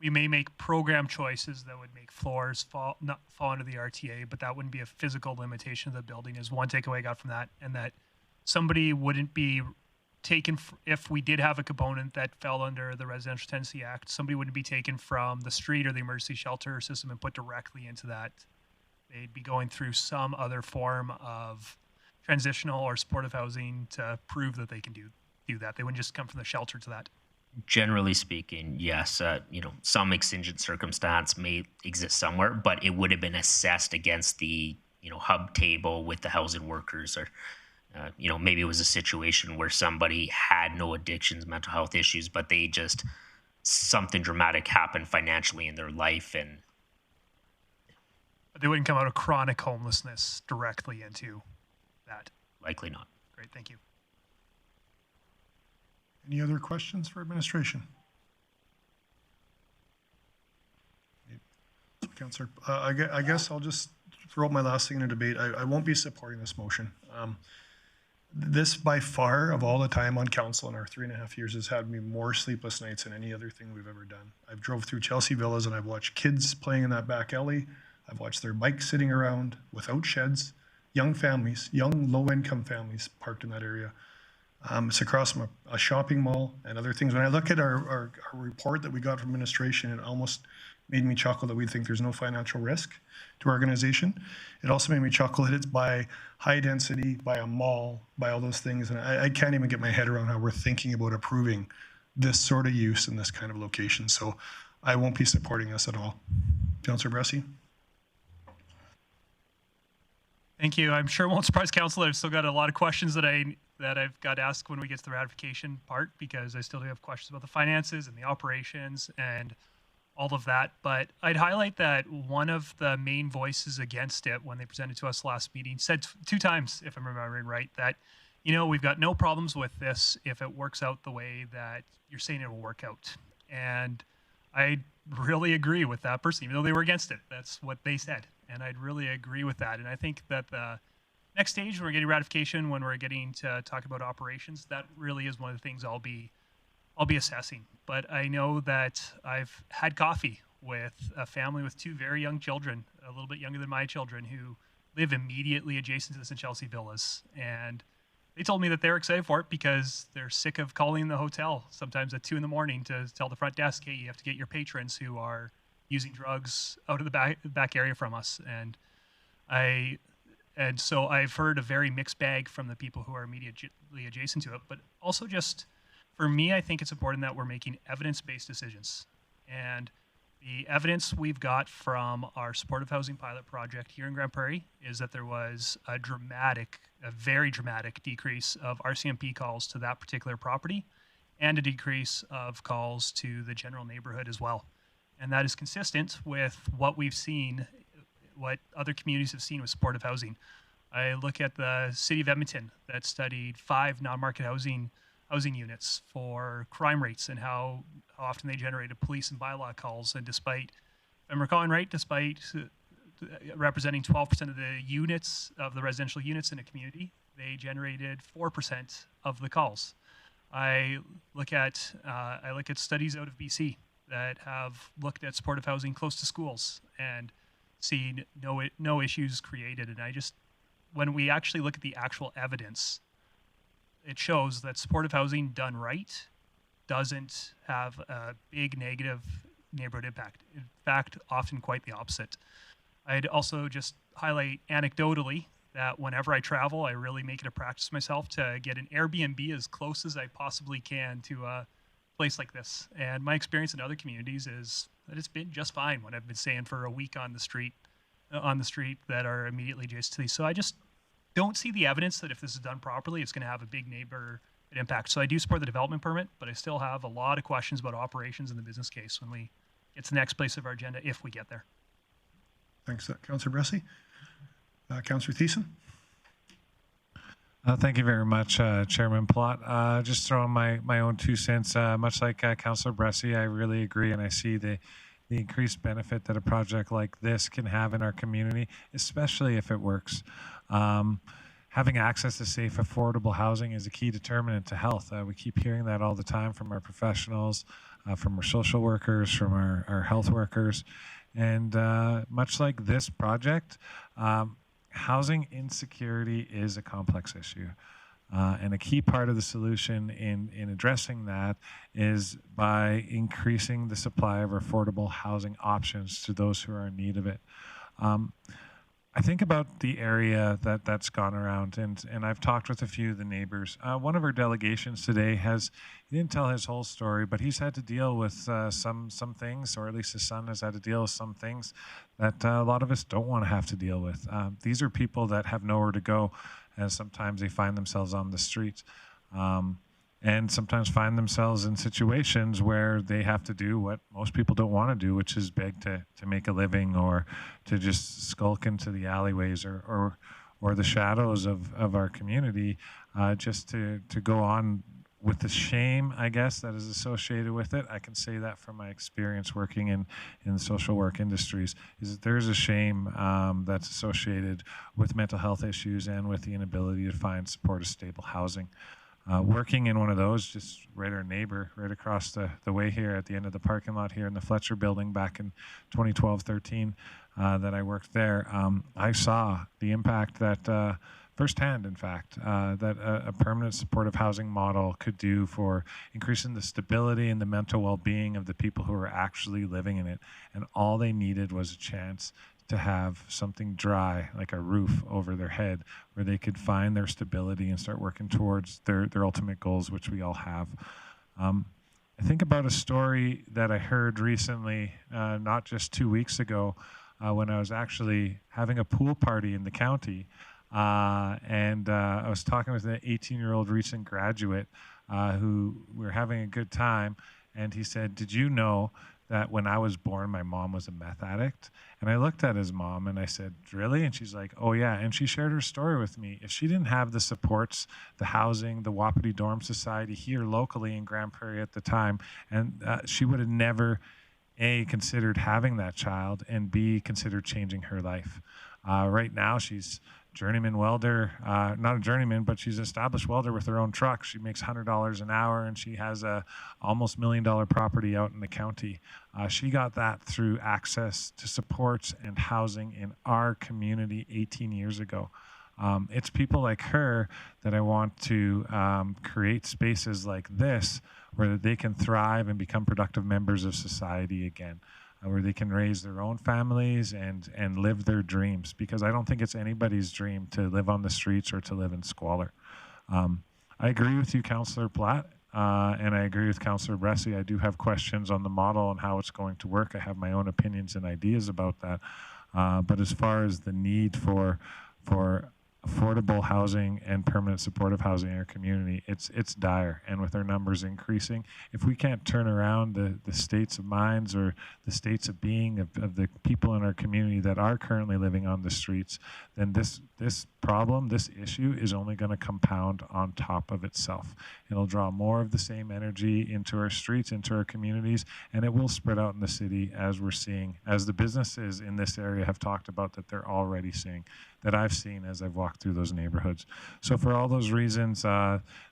we may make program choices that would make floors fall under the RTA, but that wouldn't be a physical limitation of the building is one takeaway I got from that, and that somebody wouldn't be taken, if we did have a component that fell under the Residential Tenancy Act, somebody wouldn't be taken from the street or the emergency shelter system and put directly into that. They'd be going through some other form of transitional or supportive housing to prove that they can do that. They wouldn't just come from the shelter to that. Generally speaking, yes, some exigent circumstance may exist somewhere, but it would have been assessed against the, hub table with the housing workers, or, maybe it was a situation where somebody had no addictions, mental health issues, but they just, something dramatic happened financially in their life, and but they wouldn't come out of chronic homelessness directly into that. Likely not. Great, thank you. Any other questions for administration? Councillor, I guess I'll just throw out my last thing in a debate. I won't be supporting this motion. This, by far, of all the time on council in our 3.5 years, has had me more sleepless nights than any other thing we've ever done. I've drove through Chelsea Villas and I've watched kids playing in that back alley. I've watched their bikes sitting around without sheds. Young families, young low-income families parked in that area. It's across from a shopping mall and other things. When I look at our report that we got from administration, it almost made me chuckle that we think there's no financial risk to our organization. It also made me chuckle that it's by high density, by a mall, by all those things. And I can't even get my head around how we're thinking about approving this sort of use in this kind of location. So I won't be supporting this at all. Councillor Bressie? Thank you. I'm sure it won't surprise council that I've still got a lot of questions that I've got asked when we get to the ratification part, because I still do have questions about the finances and the operations and all of that. But I'd highlight that one of the main voices against it when they presented to us last meeting said 2 times, if I'm remembering right, that, we've got no problems with this if it works out the way that you're saying it will work out. And I really agree with that person, even though they were against it. That's what they said. And I'd really agree with that. And I think that the next stage, when we're getting ratification, when we're getting to talk about operations, that really is one of the things I'll be assessing. But I know that I've had coffee with a family with 2 very young children, a little bit younger than my children, who live immediately adjacent to this in Chelsea Villas. And they told me that they're excited for it because they're sick of calling the hotel sometimes at 2 a.m. to tell the front desk, hey, you have to get your patrons who are using drugs out of the back area from us. And so I've heard a very mixed bag from the people who are immediately adjacent to it. But also just, for me, I think it's important that we're making evidence-based decisions. And the evidence we've got from our supportive housing pilot project here in Grande Prairie is that there was a very dramatic decrease of RCMP calls to that particular property and a decrease of calls to the general neighborhood as well. And that is consistent with what we've seen, what other communities have seen with supportive housing. I look at the city of Edmonton that studied 5 non-market housing units for crime rates and how often they generated police and bylaw calls. And despite, if I'm recalling right, despite representing 12% of the units, of the residential units in a community, they generated 4% of the calls. I look at studies out of BC that have looked at supportive housing close to schools and seen no issues created. And when we actually look at the actual evidence, it shows that supportive housing done right doesn't have a big negative neighborhood impact. In fact, often quite the opposite. I'd also just highlight anecdotally that whenever I travel, I really make it a practice myself to get an Airbnb as close as I possibly can to a place like this. And my experience in other communities is that it's been just fine when I've been staying for a week on the street that are immediately adjacent to these. So I just don't see the evidence that if this is done properly, it's going to have a big neighborhood impact. So I do support the development permit, but I still have a lot of questions about operations and the business case when we get to the next place of our agenda, if we get there. Thanks, Councillor Bressie. Councillor Thiessen. Thank you very much, Chairman Plott. Just throwing my own 2 cents. Much like Councillor Bressie, I really agree, and I see the increased benefit that a project like this can have in our community, especially if it works. Having access to safe, affordable housing is a key determinant to health. We keep hearing that all the time from our professionals, from our social workers, from our health workers. And much like this project, housing insecurity is a complex issue. And a key part of the solution in addressing that is by increasing the supply of affordable housing options to those who are in need of it. I think about the area that's gone around, and I've talked with a few of the neighbors. One of our delegations today he didn't tell his whole story, but he's had to deal with some things, or at least his son has had to deal with some things that a lot of us don't want to have to deal with. These are people that have nowhere to go, and sometimes they find themselves on the streets. And sometimes find themselves in situations where they have to do what most people don't want to do, which is beg to make a living, or to just skulk into the alleyways or the shadows of our community, just to go on with the shame, I guess, that is associated with it. I can say that from my experience working in the social work industries, is that there's a shame that's associated with mental health issues and with the inability to find supportive, stable housing. Working in one of those, just our neighbor, right across the way here at the end of the parking lot here in the Fletcher building back in 2012-13 that I worked there, I saw the impact that, firsthand in fact, that a permanent supportive housing model could do for increasing the stability and the mental well-being of the people who are actually living in it. And all they needed was a chance to have something dry, like a roof over their head, where they could find their stability and start working towards their ultimate goals, which we all have. I think about a story that I heard recently, not just 2 weeks ago, when I was actually having a pool party in the county. And I was talking with an 18-year-old recent graduate who we were having a good time. And he said, "Did you know that when I was born, my mom was a meth addict?" And I looked at his mom and I said, "Really?" And she's like, "Oh yeah." And she shared her story with me. If she didn't have the supports, the housing, the Wapiti Dorm Society here locally in Grande Prairie at the time, and she would have never, A, considered having that child, and B, considered changing her life. Right now, she's journeyman welder, not a journeyman, but she's an established welder with her own truck. She makes $100 an hour, and she has a almost $1 million property out in the county. She got that through access to supports and housing in our community 18 years ago. It's people like her that I want to create spaces like this where they can thrive and become productive members of society again, where they can raise their own families and live their dreams, because I don't think it's anybody's dream to live on the streets or to live in squalor. I agree with you, Councillor Platt, and I agree with Councillor Bressie. I do have questions on the model and how it's going to work. I have my own opinions and ideas about that. But as far as the need for affordable housing and permanent supportive housing in our community, it's dire. And with our numbers increasing, if we can't turn around the states of minds or the states of being of the people in our community that are currently living on the streets, then this problem, this issue is only going to compound on top of itself. It'll draw more of the same energy into our streets, into our communities, and it will spread out in the city, as we're seeing, as the businesses in this area have talked about that they're already seeing, that I've seen as I've walked through those neighborhoods. So for all those reasons,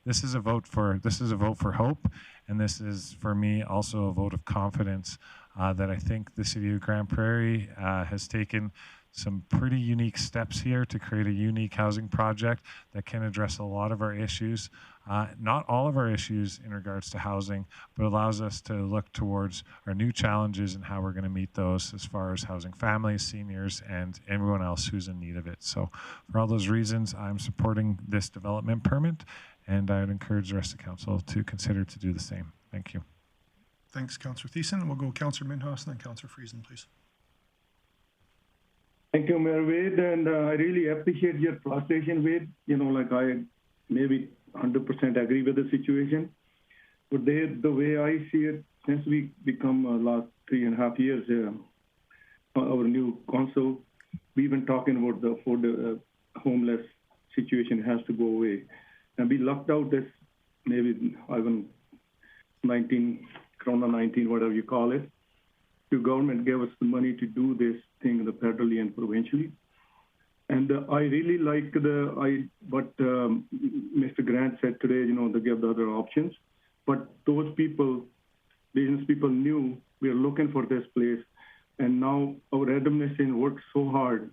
this is a vote for hope, and this is for me also a vote of confidence that I think the city of Grande Prairie has taken some pretty unique steps here to create a unique housing project that can address a lot of our issues. Not all of our issues in regards to housing, but allows us to look towards our new challenges and how we're going to meet those as far as housing families, seniors, and everyone else who's in need of it. So for all those reasons, I'm supporting this development permit, and I would encourage the rest of council to consider to do the same. Thank you. Thanks, Councillor Thiessen. We'll go Councillor Minhas and then Councillor Friesen, please. Thank you, Mayor Wade, and I really appreciate your frustration, Wade. You know, like I maybe 100% agree with the situation, but the way I see it, since we become last 3.5 years, our new council, we've been talking about the homeless situation has to go away, and we lucked out this maybe even 19, Corona 19, whatever you call it. The government gave us the money to do this thing, the federally and provincially. And I really like what Mr. Grant said today, you know, they give the other options. But those people, business people knew we are looking for this place. And now our administration works so hard.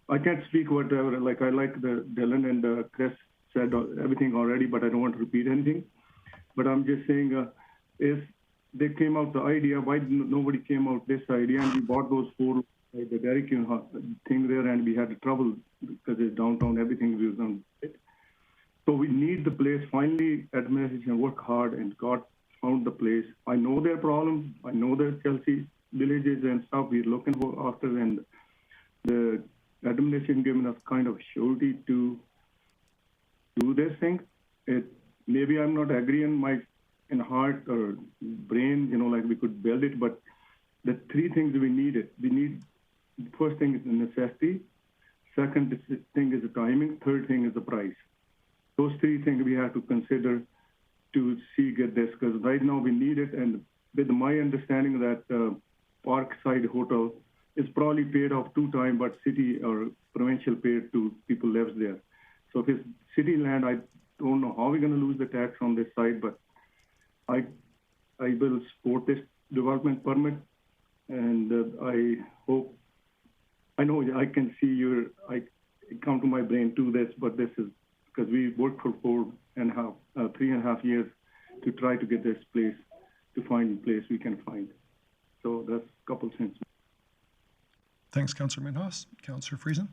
I can't speak whatever, like I like the Dylan and Chris said everything already, but I don't want to repeat anything. But I'm just saying, if they came out the idea, why nobody came out this idea, and we bought those 4, the Delegation thing there, and we had trouble because it's downtown, everything we was on it. So we need the place. Finally, administration worked hard and found the place. I know their problems. I know their Chelsea villages and stuff we're looking for after, and the administration giving us kind of surety to do this thing. Maybe I'm not agreeing in heart or brain, you know, like we could build it, but the 3 things we needed. We need, first thing is the necessity, second thing is the timing, third thing is the price. Those 3 things we have to consider to get this, because right now we need it, and with my understanding that Parkside Hotel is probably paid off 2 times, but city or provincial paid to people lives there. So if it's city land, I don't know how we're going to lose the tax on this side, but I will support this development permit, and I know I can see it come to my brain to this, but this is because we worked for 3.5 years to try to get this place, to find a place we can find. So that's a couple cents. Thanks, Councillor Minhas. Councillor Friesen.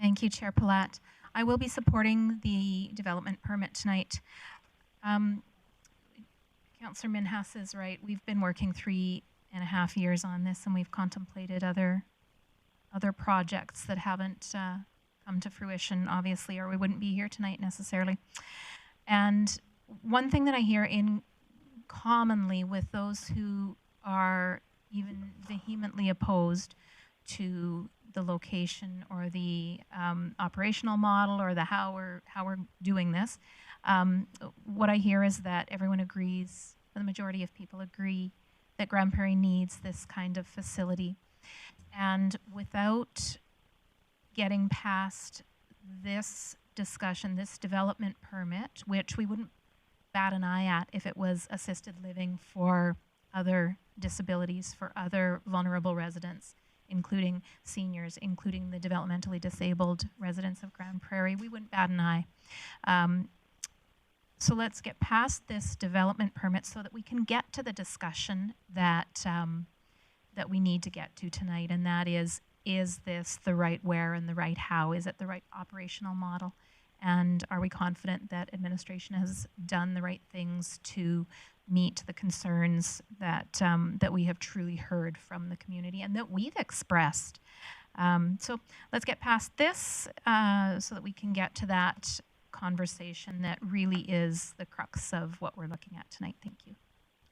Thank you, Chair Palat. I will be supporting the development permit tonight. Councillor Minhas is right. We've been working 3.5 years on this, and we've contemplated other projects that haven't come to fruition, obviously, or we wouldn't be here tonight necessarily. And one thing that I hear commonly with those who are even vehemently opposed to the location or the operational model or the how we're doing this, what I hear is that everyone agrees, the majority of people agree, that Grande Prairie needs this kind of facility. And without getting past this discussion, this development permit, which we wouldn't bat an eye at if it was assisted living for other disabilities, for other vulnerable residents, including seniors, including the developmentally disabled residents of Grande Prairie, we wouldn't bat an eye. So let's get past this development permit so that we can get to the discussion that that we need to get to tonight, and that is this the right where and the right how? Is it the right operational model? And are we confident that administration has done the right things to meet the concerns that that we have truly heard from the community and that we've expressed. So let's get past this so that we can get to that conversation that really is the crux of what we're looking at tonight. Thank you.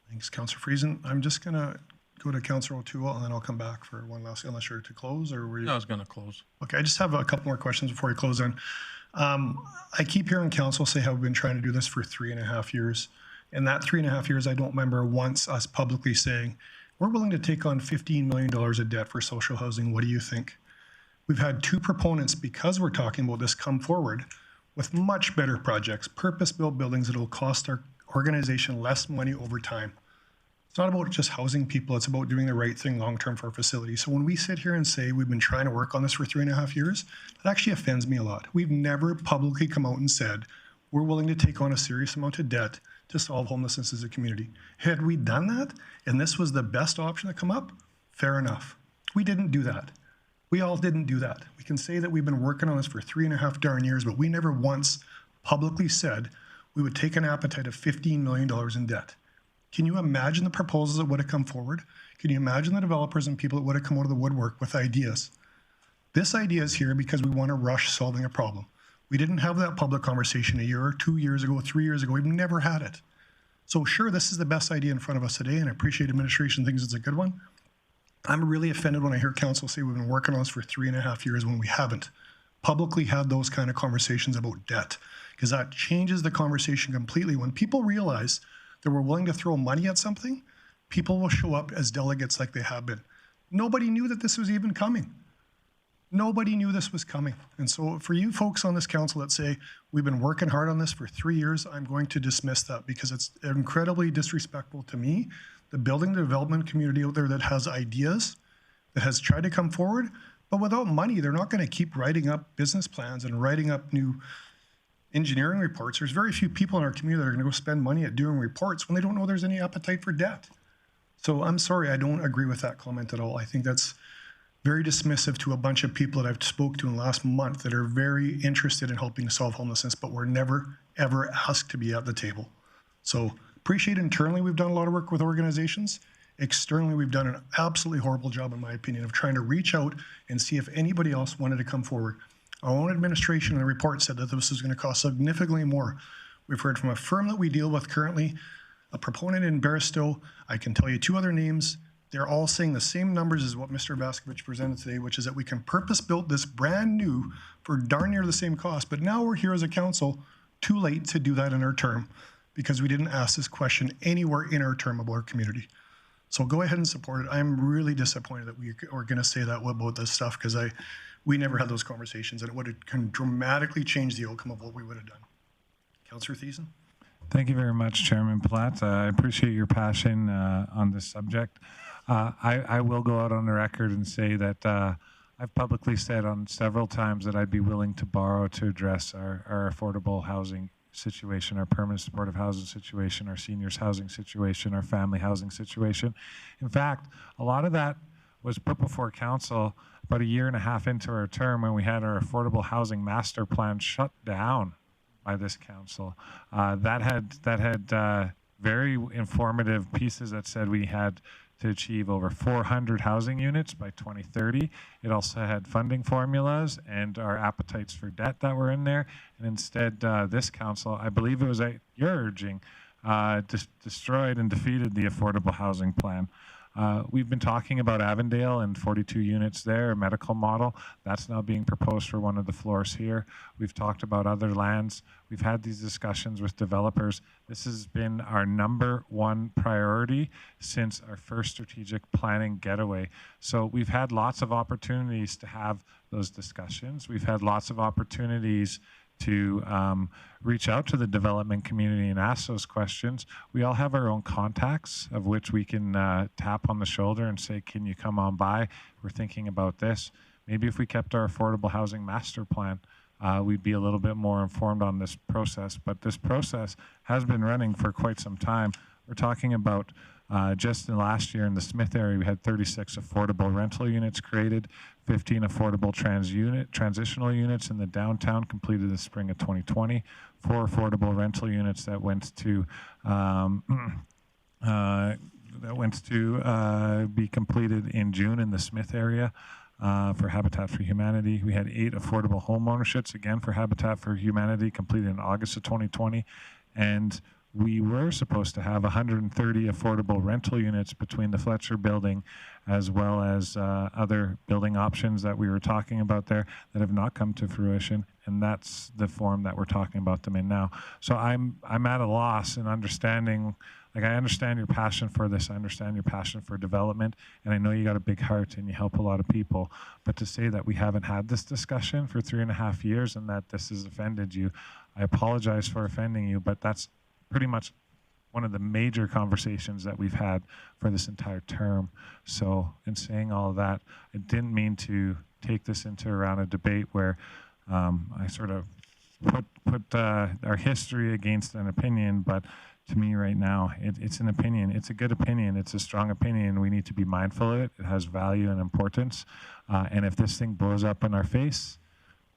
Thanks, Councillor Friesen. I'm just going to go to Councillor O'Toole, and then I'll come back for one last, unless you're to close, or were you? I was going to close. Okay, I just have a couple more questions before we close in. I keep hearing council say how we've been trying to do this for 3.5 years. In that 3.5 years, I don't remember once us publicly saying, we're willing to take on $15 million of debt for social housing. What do you think? We've had 2 proponents, because we're talking about this, come forward with much better projects, purpose-built buildings that will cost our organization less money over time. It's not about just housing people, it's about doing the right thing long-term for our facility. So when we sit here and say we've been trying to work on this for 3.5 years, that actually offends me a lot. We've never publicly come out and said, we're willing to take on a serious amount of debt to solve homelessness as a community. Had we done that, and this was the best option to come up, fair enough. We didn't do that. We all didn't do that. We can say that we've been working on this for 3.5 darn years, but we never once publicly said we would take an appetite of $15 million in debt. Can you imagine the proposals that would have come forward? Can you imagine the developers and people that would have come out of the woodwork with ideas? This idea is here because we want to rush solving a problem. We didn't have that public conversation a year, 2 years ago, 3 years ago. We've never had it. So sure, this is the best idea in front of us today, and I appreciate administration thinks it's a good one. I'm really offended when I hear council say we've been working on this for 3.5 years when we haven't publicly had those kind of conversations about debt, because that changes the conversation completely. When people realize that we're willing to throw money at something, people will show up as delegates like they have been. Nobody knew that this was even coming. Nobody knew this was coming. And so for you folks on this council that say, we've been working hard on this for 3 years, I'm going to dismiss that because it's incredibly disrespectful to me, the building development community out there that has ideas, that has tried to come forward, but without money, they're not going to keep writing up business plans and writing up new engineering reports. There's very few people in our community that are going to go spend money at doing reports when they don't know there's any appetite for debt. So I'm sorry, I don't agree with that comment at all. I think that's very dismissive to a bunch of people that I've spoke to in the last month that are very interested in helping to solve homelessness, but were never, ever asked to be at the table. So appreciate internally we've done a lot of work with organizations. Externally, we've done an absolutely horrible job, in my opinion, of trying to reach out and see if anybody else wanted to come forward. Our own administration in the report said that this is going to cost significantly more. We've heard from a firm that we deal with currently, a proponent in Barstow. I can tell you 2 other names. They're all saying the same numbers as what Mr. Vaskovich presented today, which is that we can purpose-build this brand new for darn near the same cost. But now we're here as a council, too late to do that in our term because we didn't ask this question anywhere in our term about our community. So go ahead and support it. I'm really disappointed that we are going to say that about this stuff because we never had those conversations, and it would have dramatically changed the outcome of what we would have done. Councillor Thiessen? Thank you very much, Chairman Platt. I appreciate your passion on this subject. I will go out on the record and say that I've publicly said on several times that I'd be willing to borrow to address our affordable housing situation, our permanent supportive housing situation, our seniors housing situation, our family housing situation. In fact, a lot of that was put before council about 1.5 years into our term when we had our affordable housing master plan shut down by this council. That had very informative pieces that said we had to achieve over 400 housing units by 2030. It also had funding formulas and our appetites for debt that were in there. And instead, this council, I believe it was at your urging, destroyed and defeated the affordable housing plan. We've been talking about Avondale and 42 units there, a medical model. That's now being proposed for one of the floors here. We've talked about other lands. We've had these discussions with developers. This has been our #1 priority since our first strategic planning getaway. So we've had lots of opportunities to have those discussions. We've had lots of opportunities to reach out to the development community and ask those questions. We all have our own contacts of which we can tap on the shoulder and say, can you come on by? We're thinking about this. Maybe if we kept our affordable housing master plan, we'd be a little bit more informed on this process. But this process has been running for quite some time. We're talking about just in last year in the Smith area, we had 36 affordable rental units created, 15 affordable transitional units in the downtown completed the spring of 2020, 4 affordable rental units that went to that went to be completed in June in the Smith area for Habitat for Humanity. We had 8 affordable home ownerships, again for Habitat for Humanity, completed in August of 2020. And we were supposed to have 130 affordable rental units between the Fletcher building as well as other building options that we were talking about there that have not come to fruition, and that's the form that we're talking about them in now. So I'm at a loss in understanding, like I understand your passion for this, I understand your passion for development, and I know you got a big heart and you help a lot of people, but to say that we haven't had this discussion for 3.5 years and that this has offended you, I apologize for offending you, but that's pretty much one of the major conversations that we've had for this entire term. So in saying all of that, I didn't mean to take this into a round of debate where I sort of put our history against an opinion, but to me right now, it's an opinion. It's a good opinion. It's a strong opinion. We need to be mindful of it. It has value and importance. And if this thing blows up in our face,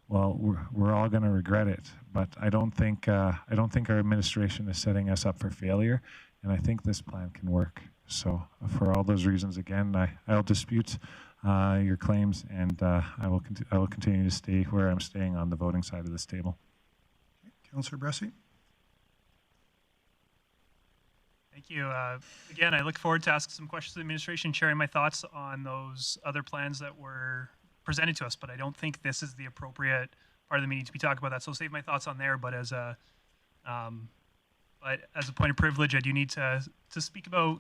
well, we're all going to regret it. But I don't think our administration is setting us up for failure, and I think this plan can work. So for all those reasons, again, I'll dispute your claims, and I will continue to stay where I'm staying on the voting side of this table. Councillor Bressie. Thank you. Again, I look forward to asking some questions to the administration, sharing my thoughts on those other plans that were presented to us, but I don't think this is the appropriate part of the meeting to be talking about that. So I'll save my thoughts on there, but as a point of privilege, I do need to speak about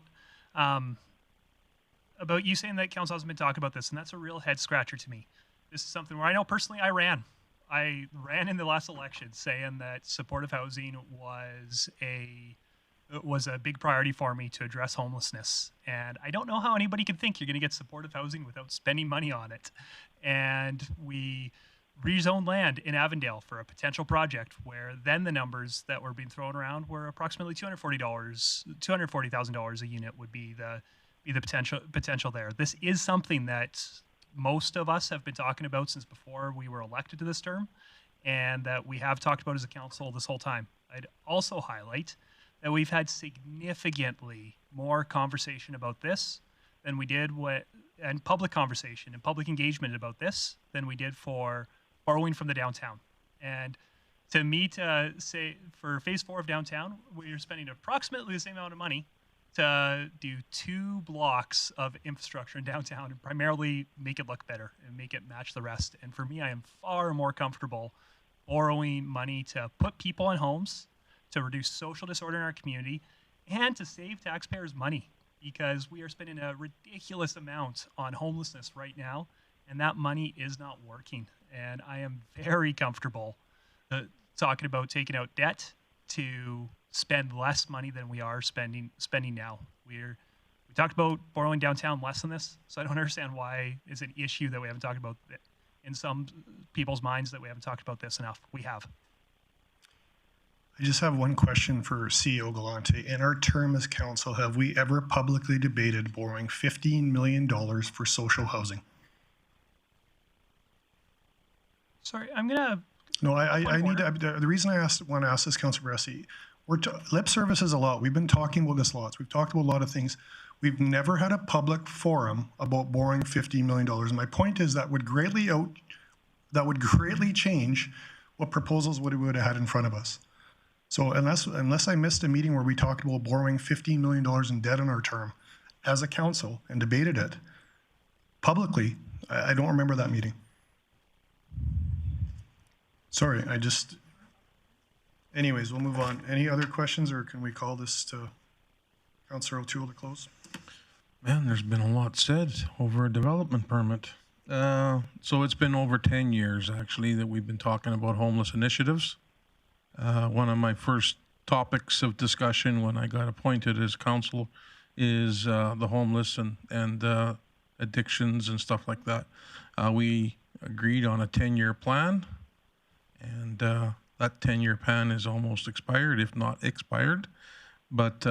you saying that council hasn't been talking about this, and that's a real head scratcher to me. This is something where I know personally I ran in the last election saying that supportive housing was a big priority for me to address homelessness. And I don't know how anybody can think you're going to get supportive housing without spending money on it. And we rezoned land in Avondale for a potential project where then the numbers that were being thrown around were approximately $240,000 a unit would be the potential there. This is something that most of us have been talking about since before we were elected to this term, and that we have talked about as a council this whole time. I'd also highlight that we've had significantly more conversation about this than we did and public conversation and public engagement about this than we did for borrowing from the downtown. And to me, to say for phase 4 of downtown, we're spending approximately the same amount of money to do 2 blocks of infrastructure in downtown and primarily make it look better and make it match the rest. And for me, I am far more comfortable borrowing money to put people in homes, to reduce social disorder in our community, and to save taxpayers money, because we are spending a ridiculous amount on homelessness right now, and that money is not working. And I am very comfortable talking about taking out debt to spend less money than we are spending now. We talked about borrowing downtown less than this, so I don't understand why it's an issue that we haven't talked about in some people's minds, that we haven't talked about this enough. We have. I just have one question for CEO Galante. In our term as council, have we ever publicly debated borrowing $15 million for social housing? Sorry, I'm gonna. No, I need to. The reason I want to ask this, Councillor Bressie, lip service is a lot. We've been talking about this lots. We've talked about a lot of things. We've never had a public forum about borrowing $15 million. And my point is that would greatly change what proposals we would have had in front of us. So unless I missed a meeting where we talked about borrowing $15 million in debt in our term as a council and debated it publicly, I don't remember that meeting. Sorry, anyways, we'll move on. Any other questions, or can we call this to Councillor O'Toole to close? Man, there's been a lot said over a development permit. So it's been over 10 years, actually, that we've been talking about homeless initiatives. One of my first topics of discussion when I got appointed as council is the homeless and addictions and stuff like that. We agreed on a 10-year plan, and that 10-year plan is almost expired, if not expired. But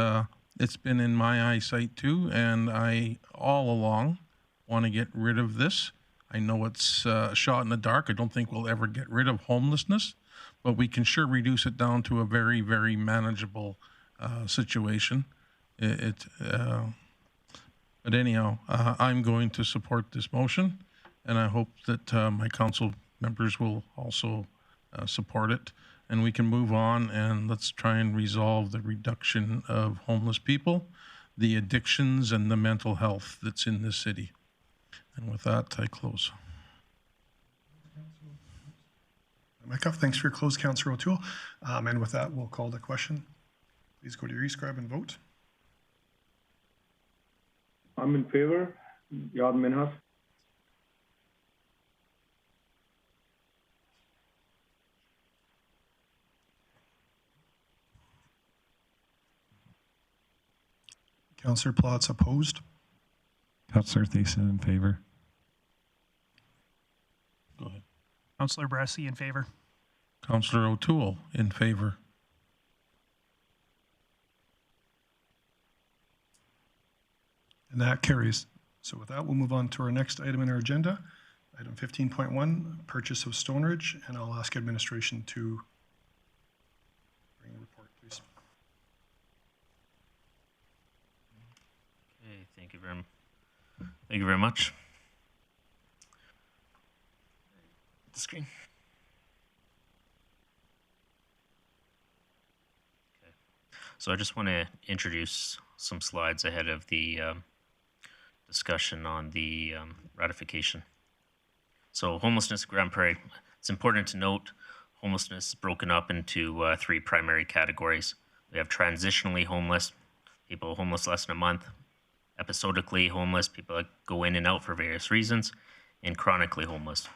it's been in my eyesight too, and I all along want to get rid of this. I know it's a shot in the dark. I don't think we'll ever get rid of homelessness, but we can sure reduce it down to a very, very manageable situation. But anyhow, I'm going to support this motion, and I hope that my council members will also support it. And we can move on, and let's try and resolve the reduction of homeless people, the addictions, and the mental health that's in this city. And with that, I close. Metcalf, thanks for your close, Councillor O'Toole. And with that, we'll call the question. Please go to your e-scribe and vote. I'm in favor. Yad Minhas. Councillor Plotz opposed. Councillor Thiessen in favor. Go ahead. Councillor Bressy in favor. Councillor O'Toole in favor. And that carries. So with that, we'll move on to our next item in our agenda, item 15.1, purchase of Stonebridge, and I'll ask administration to bring the report, please. Okay, thank you very much. The screen. Okay, so I just want to introduce some slides ahead of the discussion on the ratification. So homelessness, Grande Prairie. It's important to note homelessness is broken up into three primary categories. We have transitionally homeless, people homeless less than a month, episodically homeless, people that go in and out for various reasons, and chronically homeless.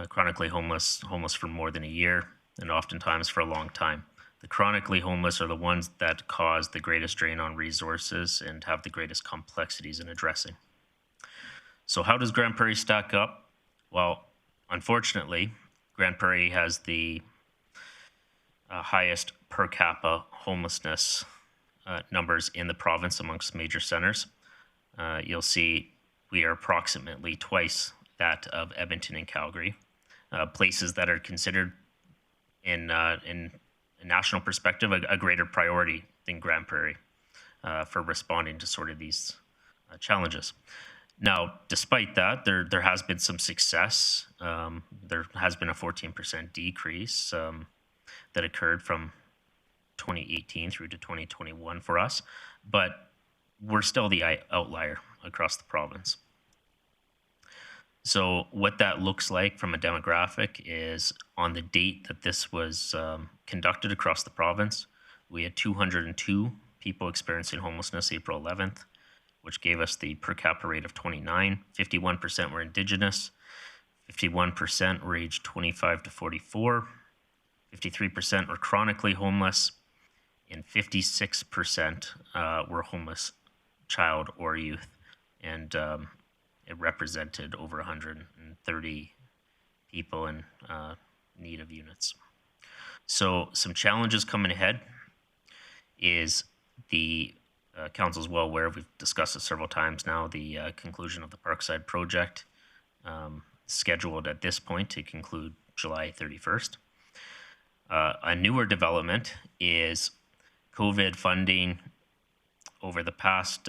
Chronically homeless for more than a year, and oftentimes for a long time. The chronically homeless are the ones that cause the greatest drain on resources and have the greatest complexities in addressing. So how does Grande Prairie stack up? Well, unfortunately, Grande Prairie has the highest per capita homelessness numbers in the province amongst major centers. You'll see we are approximately twice that of Edmonton and Calgary, places that are considered in a national perspective a greater priority than Grande Prairie for responding to sort of these challenges. Now, despite that, there has been some success. There has been a 14% decrease that occurred from 2018 through to 2021 for us, but we're still the outlier across the province. So what that looks like from a demographic is on the date that this was conducted across the province, we had 202 people experiencing homelessness April 11th, which gave us the per capita rate of 29. 51% were Indigenous, 51% were aged 25 to 44, 53% were chronically homeless, and 56% were homeless child or youth. And it represented over 130 people in need of units. So some challenges coming ahead is the council's well aware, we've discussed it several times now, the conclusion of the Parkside project scheduled at this point to conclude July 31st. A newer development is COVID funding over the past,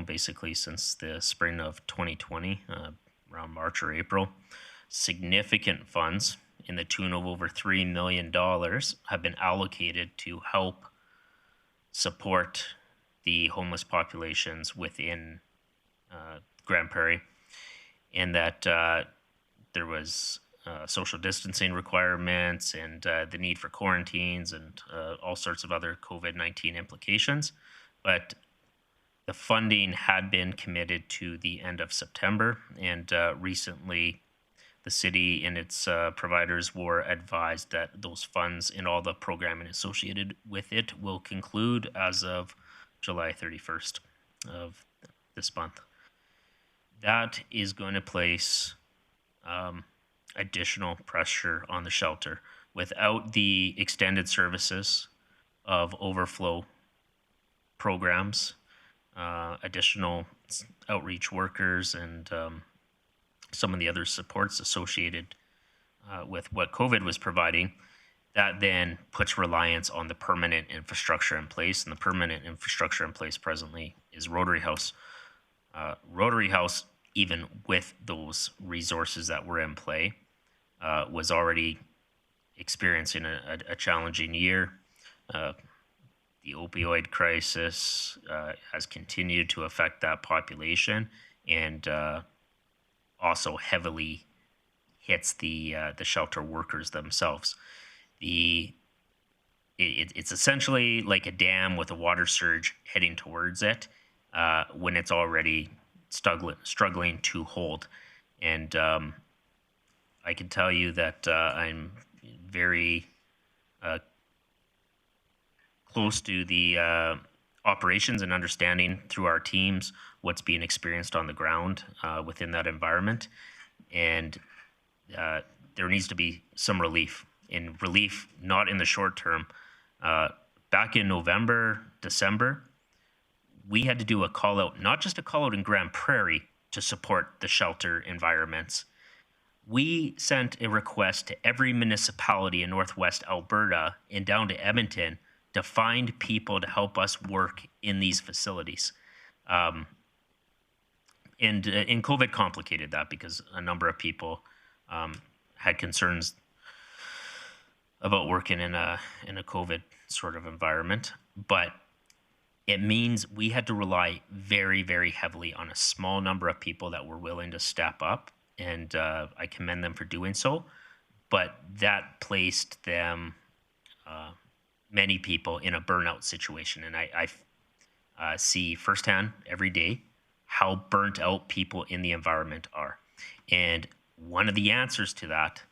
basically since the spring of 2020, around March or April, significant funds in the tune of over $3 million have been allocated to help support the homeless populations within Grande Prairie, and that there was social distancing requirements and the need for quarantines and all sorts of other COVID-19 implications. But the funding had been committed to the end of September, and recently the city and its providers were advised that those funds and all the programming associated with it will conclude as of July 31st of this month. That is going to place additional pressure on the shelter. Without the extended services of overflow programs, additional outreach workers, and some of the other supports associated with what COVID was providing, That then puts reliance on the permanent infrastructure in place, and the permanent infrastructure in place presently is Rotary House. Rotary House, even with those resources that were in play, was already experiencing a challenging year. The opioid crisis has continued to affect that population, and also heavily hits the shelter workers themselves. It's essentially like a dam with a water surge heading towards it when it's already struggling to hold. And I can tell you that I'm very close to the operations and understanding through our teams what's being experienced on the ground within that environment. And there needs to be some relief. In relief, not in the short term. Back in November, December, we had to do a call out, not just a call out in Grande Prairie to support the shelter environments. We sent a request to every municipality in Northwest Alberta and down to Edmonton to find people to help us work in these facilities. And COVID complicated that because a number of people had concerns about working in a COVID sort of environment. But it means we had to rely very, very heavily on a small number of people that were willing to step up, and I commend them for doing so. But that placed them, many people, in a burnout situation. And I see firsthand every day how burnt out people in the environment are. And one of the answers to that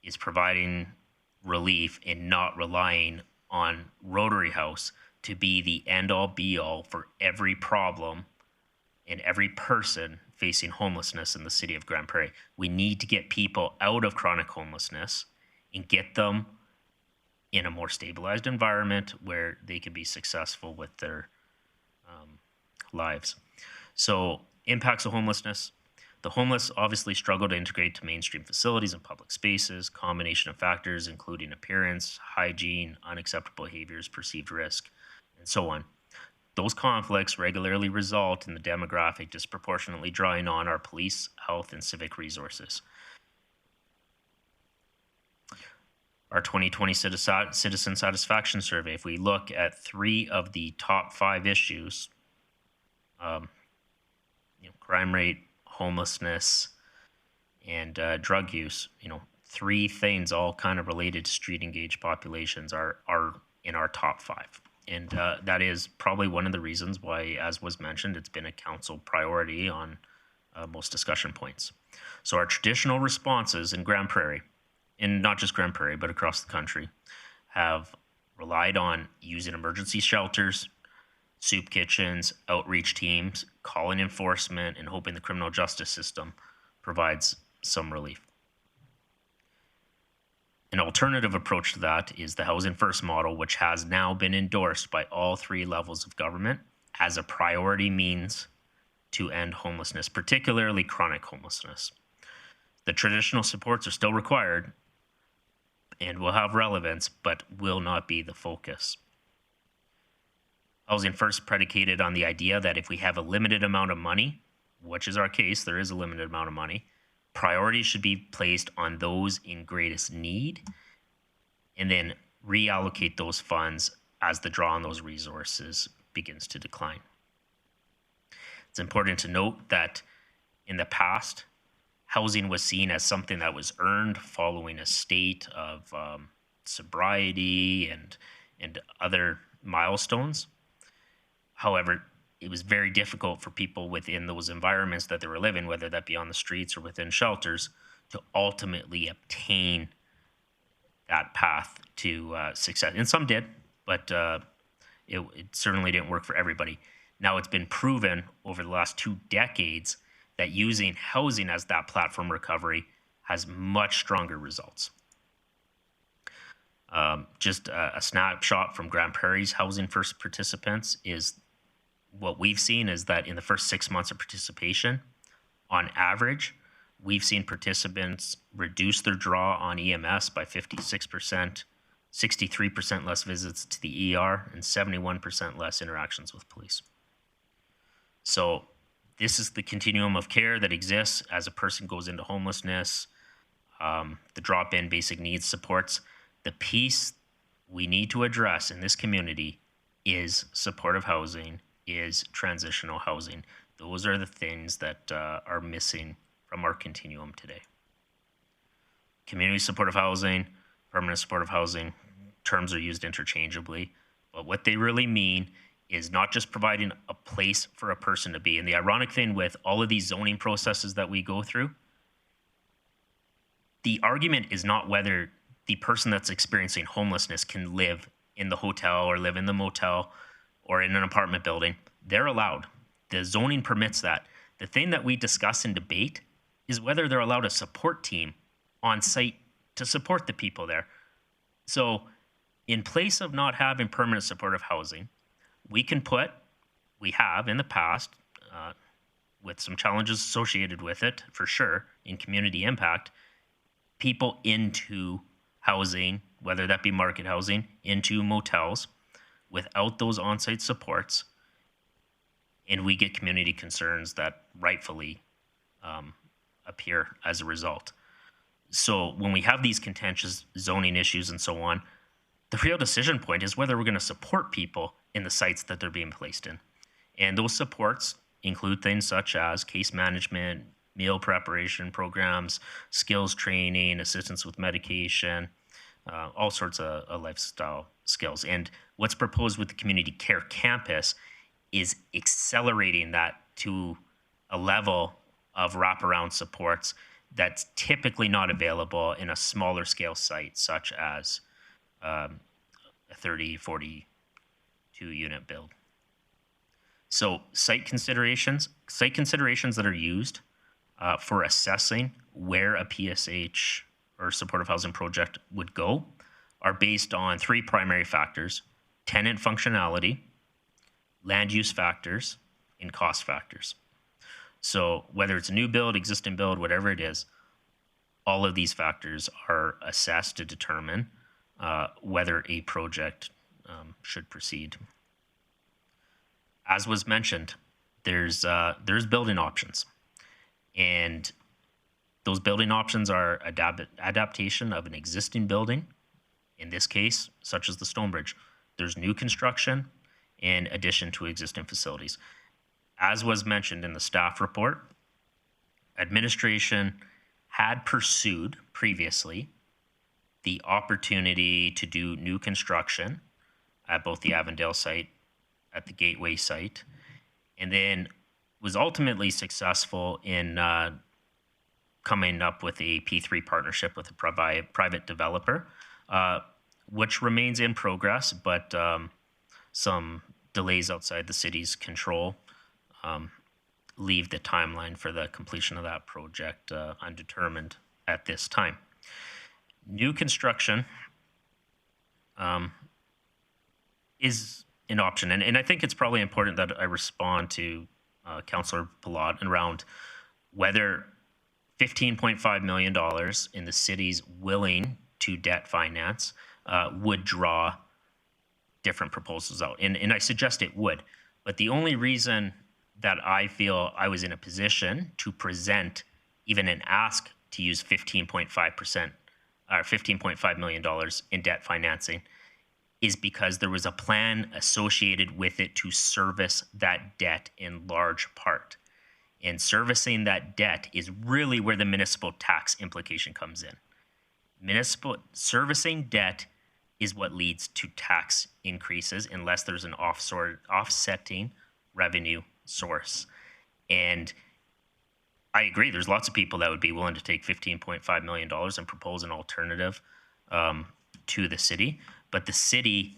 is providing relief and not relying on Rotary House to be the end-all be-all for every problem and every person facing homelessness in the city of Grande Prairie. We need to get people out of chronic homelessness and get them in a more stabilized environment where they can be successful with their lives. So, impacts of homelessness. The homeless obviously struggle to integrate to mainstream facilities and public spaces, combination of factors including appearance, hygiene, unacceptable behaviors, perceived risk, and so on. Those conflicts regularly result in the demographic disproportionately drawing on our police, health, and civic resources. Our 2020 Citizen Satisfaction Survey, if we look at 3 of the top 5 issues, crime rate, homelessness, and drug use, 3 things all kind of related to street engaged populations are in our top 5. And that is probably one of the reasons why, as was mentioned, it's been a council priority on most discussion points. So our traditional responses in Grande Prairie, and not just Grande Prairie, but across the country, have relied on using emergency shelters, soup kitchens, outreach teams, calling enforcement, and hoping the criminal justice system provides some relief. An alternative approach to that is the Housing First model, which has now been endorsed by all 3 levels of government as a priority means to end homelessness, particularly chronic homelessness. The traditional supports are still required and will have relevance, but will not be the focus. Housing First predicated on the idea that if we have a limited amount of money, which is our case, there is a limited amount of money, priorities should be placed on those in greatest need, and then reallocate those funds as the draw on those resources begins to decline. It's important to note that in the past, housing was seen as something that was earned following a state of sobriety and other milestones. However, it was very difficult for people within those environments that they were living, whether that be on the streets or within shelters, to ultimately obtain that path to success. And some did, but it certainly didn't work for everybody. Now it's been proven over the last 2 decades that using housing as that platform recovery has much stronger results. Just a snapshot from Grande Prairie's Housing First participants is what we've seen is that in the first 6 months of participation, on average, we've seen participants reduce their draw on EMS by 56%, 63% less visits to the ER, and 71% less interactions with police. So this is the continuum of care that exists as a person goes into homelessness, the drop-in basic needs supports. The piece we need to address in this community is supportive housing, is transitional housing. Those are the things that are missing from our continuum today. Community supportive housing, permanent supportive housing, terms are used interchangeably, but what they really mean is not just providing a place for a person to be. And the ironic thing with all of these zoning processes that we go through, the argument is not whether the person that's experiencing homelessness can live in the hotel or live in the motel or in an apartment building. They're allowed. The zoning permits that. The thing that we discuss and debate is whether they're allowed a support team on site to support the people there. So in place of not having permanent supportive housing, we have in the past, with some challenges associated with it, for sure, in community impact, people into housing, whether that be market housing, into motels, without those on-site supports, and we get community concerns that rightfully appear as a result. So when we have these contentious zoning issues and so on, the real decision point is whether we're going to support people in the sites that they're being placed in. And those supports include things such as case management, meal preparation programs, skills training, assistance with medication, all sorts of lifestyle skills. And what's proposed with the community care campus is accelerating that to a level of wraparound supports that's typically not available in a smaller scale site such as a 30, 42 unit build. So site considerations that are used for assessing where a PSH or supportive housing project would go are based on three primary factors: tenant functionality, land use factors, and cost factors. So whether it's a new build, existing build, whatever it is, all of these factors are assessed to determine whether a project should proceed. As was mentioned, there's building options, and those building options are adaptation of an existing building, in this case, such as the Stonebridge. There's new construction in addition to existing facilities. As was mentioned in the staff report, administration had pursued previously the opportunity to do new construction at both the Avondale site, at the Gateway site, and then was ultimately successful in coming up with a P3 partnership with a private developer, which remains in progress, but some delays outside the city's control leave the timeline for the completion of that project undetermined at this time. New construction is an option, and I think it's probably important that I respond to Councillor Palat around whether $15.5 million in the city's willing to debt finance would draw different proposals out. And I suggest it would. But the only reason that I feel I was in a position to present even an ask to use 15.5% or $15.5 million in debt financing is because there was a plan associated with it to service that debt in large part. And servicing that debt is really where the municipal tax implication comes in. Municipal servicing debt is what leads to tax increases unless there's an offsetting revenue source. And I agree, there's lots of people that would be willing to take $15.5 million and propose an alternative to the city, but the city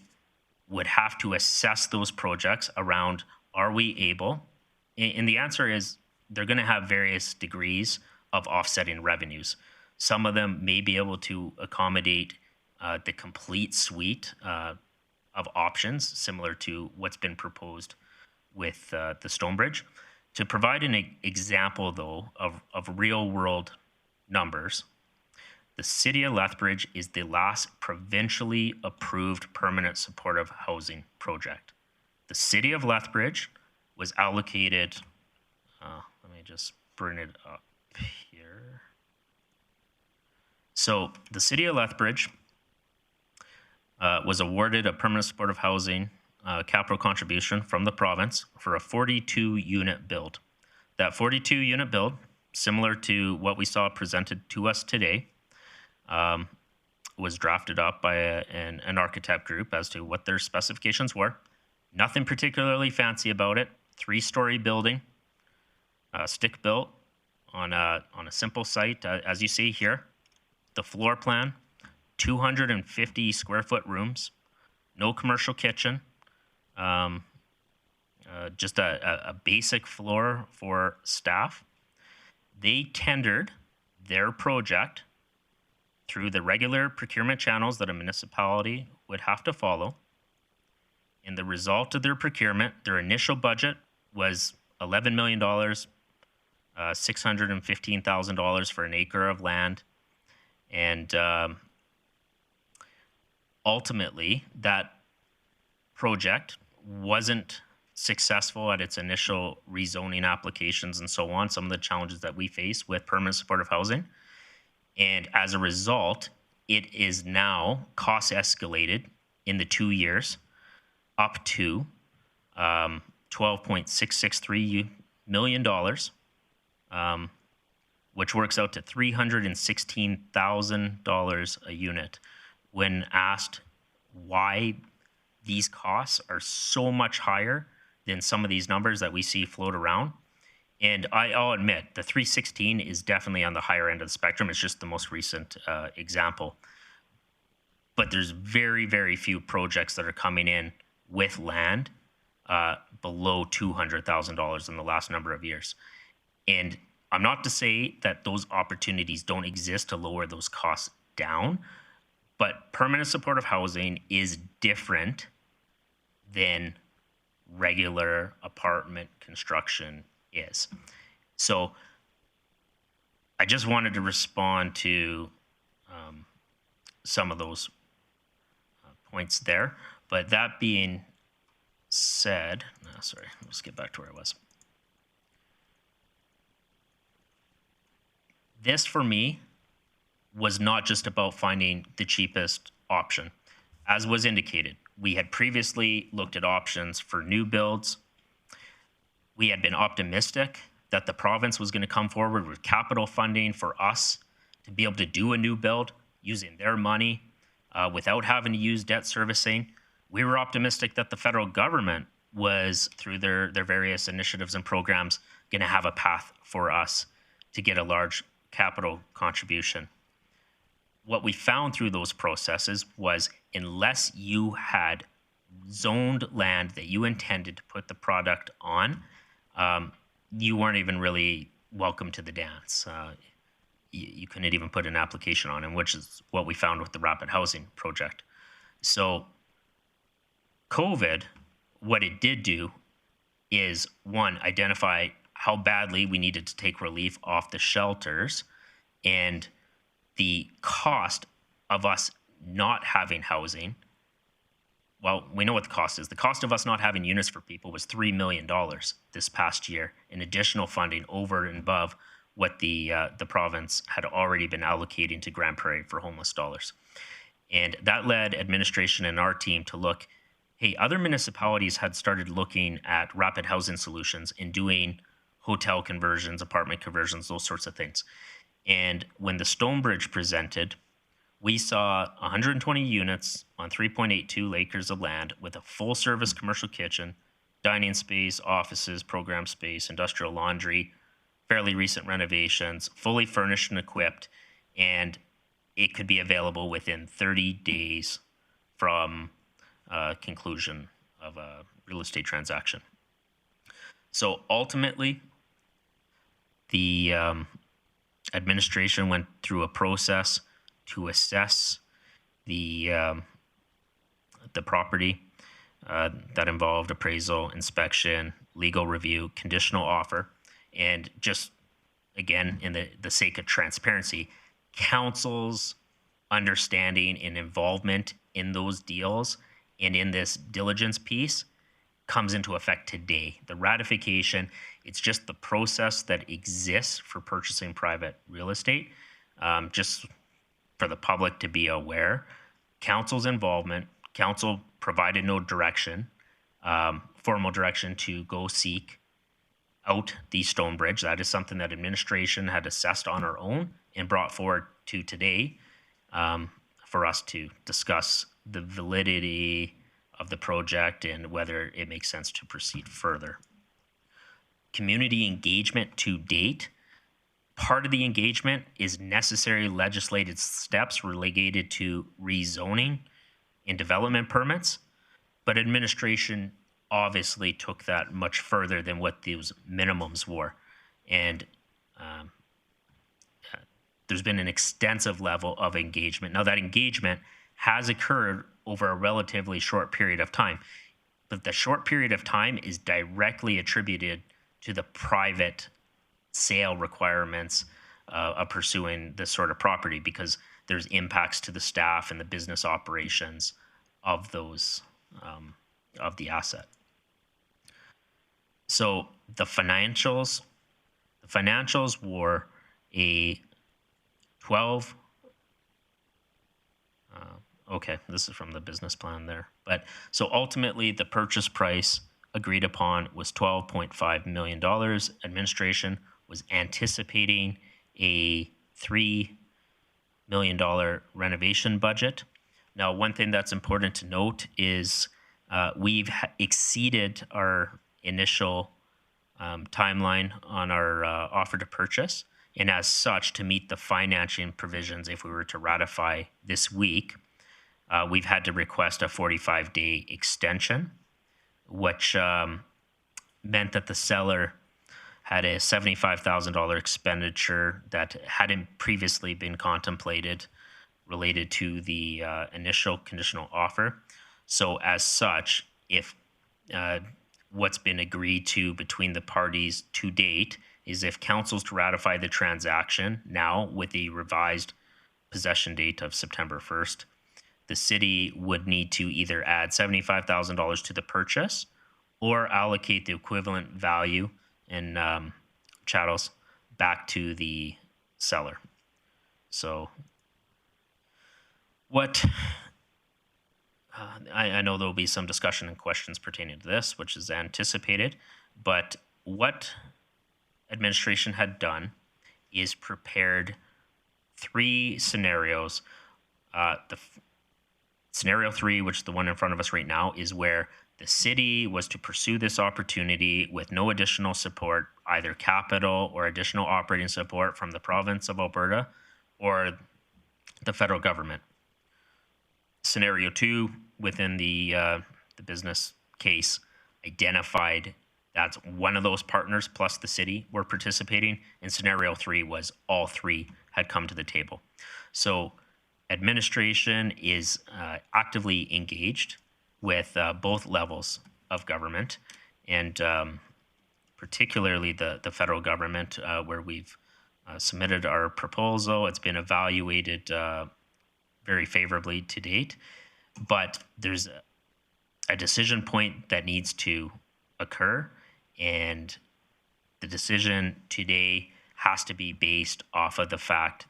would have to assess those projects around, are we able? And the answer is they're going to have various degrees of offsetting revenues. Some of them may be able to accommodate the complete suite of options, similar to what's been proposed with the Stonebridge. To provide an example, though, of real-world numbers, the City of Lethbridge is the last provincially approved permanent supportive housing project. The City of Lethbridge was allocated, let me just bring it up here. So the City of Lethbridge was awarded a permanent supportive housing capital contribution from the province for a 42-unit build. That 42-unit build, similar to what we saw presented to us today, was drafted up by an architect group as to what their specifications were. Nothing particularly fancy about it. 3-story building, stick built on a simple site, as you see here. The floor plan, 250 square foot rooms, no commercial kitchen, just a basic floor for staff. They tendered their project through the regular procurement channels that a municipality would have to follow. And the result of their procurement, their initial budget was $11 million, $615,000 for an acre of land. And ultimately, that project wasn't successful at its initial rezoning applications and so on, some of the challenges that we face with permanent supportive housing. And as a result, it is now cost escalated in the 2 years up to $12.663 million, which works out to $316,000 a unit. When asked why these costs are so much higher than some of these numbers that we see float around, and I'll admit, the 316 is definitely on the higher end of the spectrum. It's just the most recent example. But there's very, very few projects that are coming in with land below $200,000 in the last number of years. And I'm not to say that those opportunities don't exist to lower those costs down, but permanent supportive housing is different than regular apartment construction is. So I just wanted to respond to some of those points there. But that being said, sorry, let's get back to where I was. This, for me, was not just about finding the cheapest option. As was indicated, we had previously looked at options for new builds. We had been optimistic that the province was going to come forward with capital funding for us to be able to do a new build using their money without having to use debt servicing. We were optimistic that the federal government was, through their various initiatives and programs, going to have a path for us to get a large capital contribution. What we found through those processes was, unless you had zoned land that you intended to put the product on, you weren't even really welcome to the dance. You couldn't even put an application on it, which is what we found with the Rapid Housing Project. So COVID, what it did do is, one, identify how badly we needed to take relief off the shelters, and the cost of us not having housing. Well, we know what the cost is. The cost of us not having units for people was $3 million this past year in additional funding over and above what the province had already been allocating to Grande Prairie for homeless dollars. And that led administration and our team to look, hey, other municipalities had started looking at rapid housing solutions and doing hotel conversions, apartment conversions, those sorts of things. And when the Stonebridge presented, we saw 120 units on 3.82 acres of land with a full-service commercial kitchen, dining space, offices, program space, industrial laundry, fairly recent renovations, fully furnished and equipped, and it could be available within 30 days from conclusion of a real estate transaction. So ultimately, the administration went through a process to assess the property that involved appraisal, inspection, legal review, conditional offer, and just again, in the sake of transparency, council's understanding and involvement in those deals and in this diligence piece comes into effect today. The ratification, it's just the process that exists for purchasing private real estate, just for the public to be aware. Council's involvement, council provided no direction, formal direction to go seek out the Stonebridge. That is something that administration had assessed on our own and brought forward to today for us to discuss the validity of the project and whether it makes sense to proceed further. Community engagement to date. Part of the engagement is necessary legislative steps related to rezoning and development permits, but administration obviously took that much further than what those minimums were. And there's been an extensive level of engagement. Now, that engagement has occurred over a relatively short period of time, but the short period of time is directly attributed to the private sale requirements of pursuing this sort of property, because there's impacts to the staff and the business operations of those, of the asset. So the financials were a 12, okay, this is from the business plan there. But so ultimately the purchase price agreed upon was $12.5 million. Administration was anticipating a $3 million renovation budget. Now, one thing that's important to note is we've exceeded our initial timeline on our offer to purchase. And as such, to meet the financing provisions, if we were to ratify this week, we've had to request a 45-day extension, which meant that the seller had a $75,000 expenditure that hadn't previously been contemplated related to the initial conditional offer. So as such, if what's been agreed to between the parties to date is if council's to ratify the transaction now with a revised possession date of September 1st, the city would need to either add $75,000 to the purchase or allocate the equivalent value in chattels back to the seller. So what I know there will be some discussion and questions pertaining to this, which is anticipated, but what administration had done is prepared 3 scenarios. Scenario 3, which is the one in front of us right now, is where the city was to pursue this opportunity with no additional support, either capital or additional operating support from the province of Alberta or the federal government. Scenario 2, within the business case, identified that one of those partners plus the city were participating. And scenario 3 was all 3 had come to the table. So administration is actively engaged with both levels of government, and particularly the federal government, where we've submitted our proposal. It's been evaluated very favorably to date, but there's a decision point that needs to occur, and the decision today has to be based off of the fact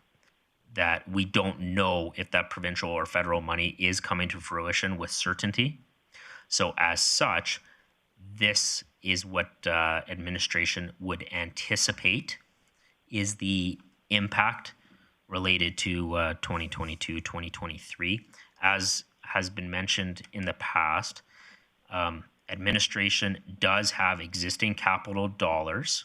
that we don't know if that provincial or federal money is coming to fruition with certainty. So as such, this is what administration would anticipate is the impact related to 2022, 2023. As has been mentioned in the past, administration does have existing capital dollars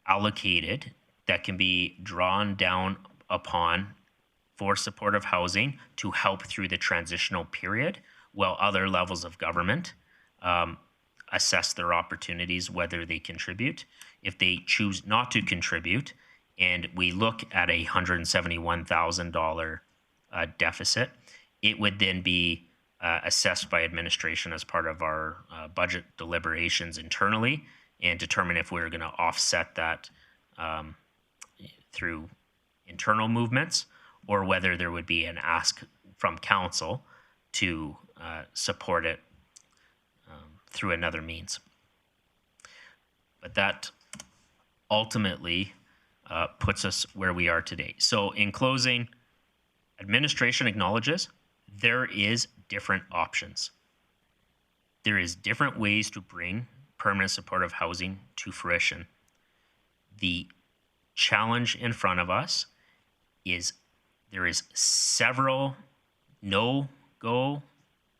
allocated that can be drawn down upon for supportive housing to help through the transitional period, while other levels of government assess their opportunities, whether they contribute. If they choose not to contribute, and we look at a $171,000 deficit, it would then be assessed by administration as part of our budget deliberations internally, and determine if we're going to offset that through internal movements, or whether there would be an ask from council to support it through another means. But that ultimately puts us where we are today. So in closing, administration acknowledges there is different options. There is different ways to bring permanent supportive housing to fruition. The challenge in front of us is there is several no-go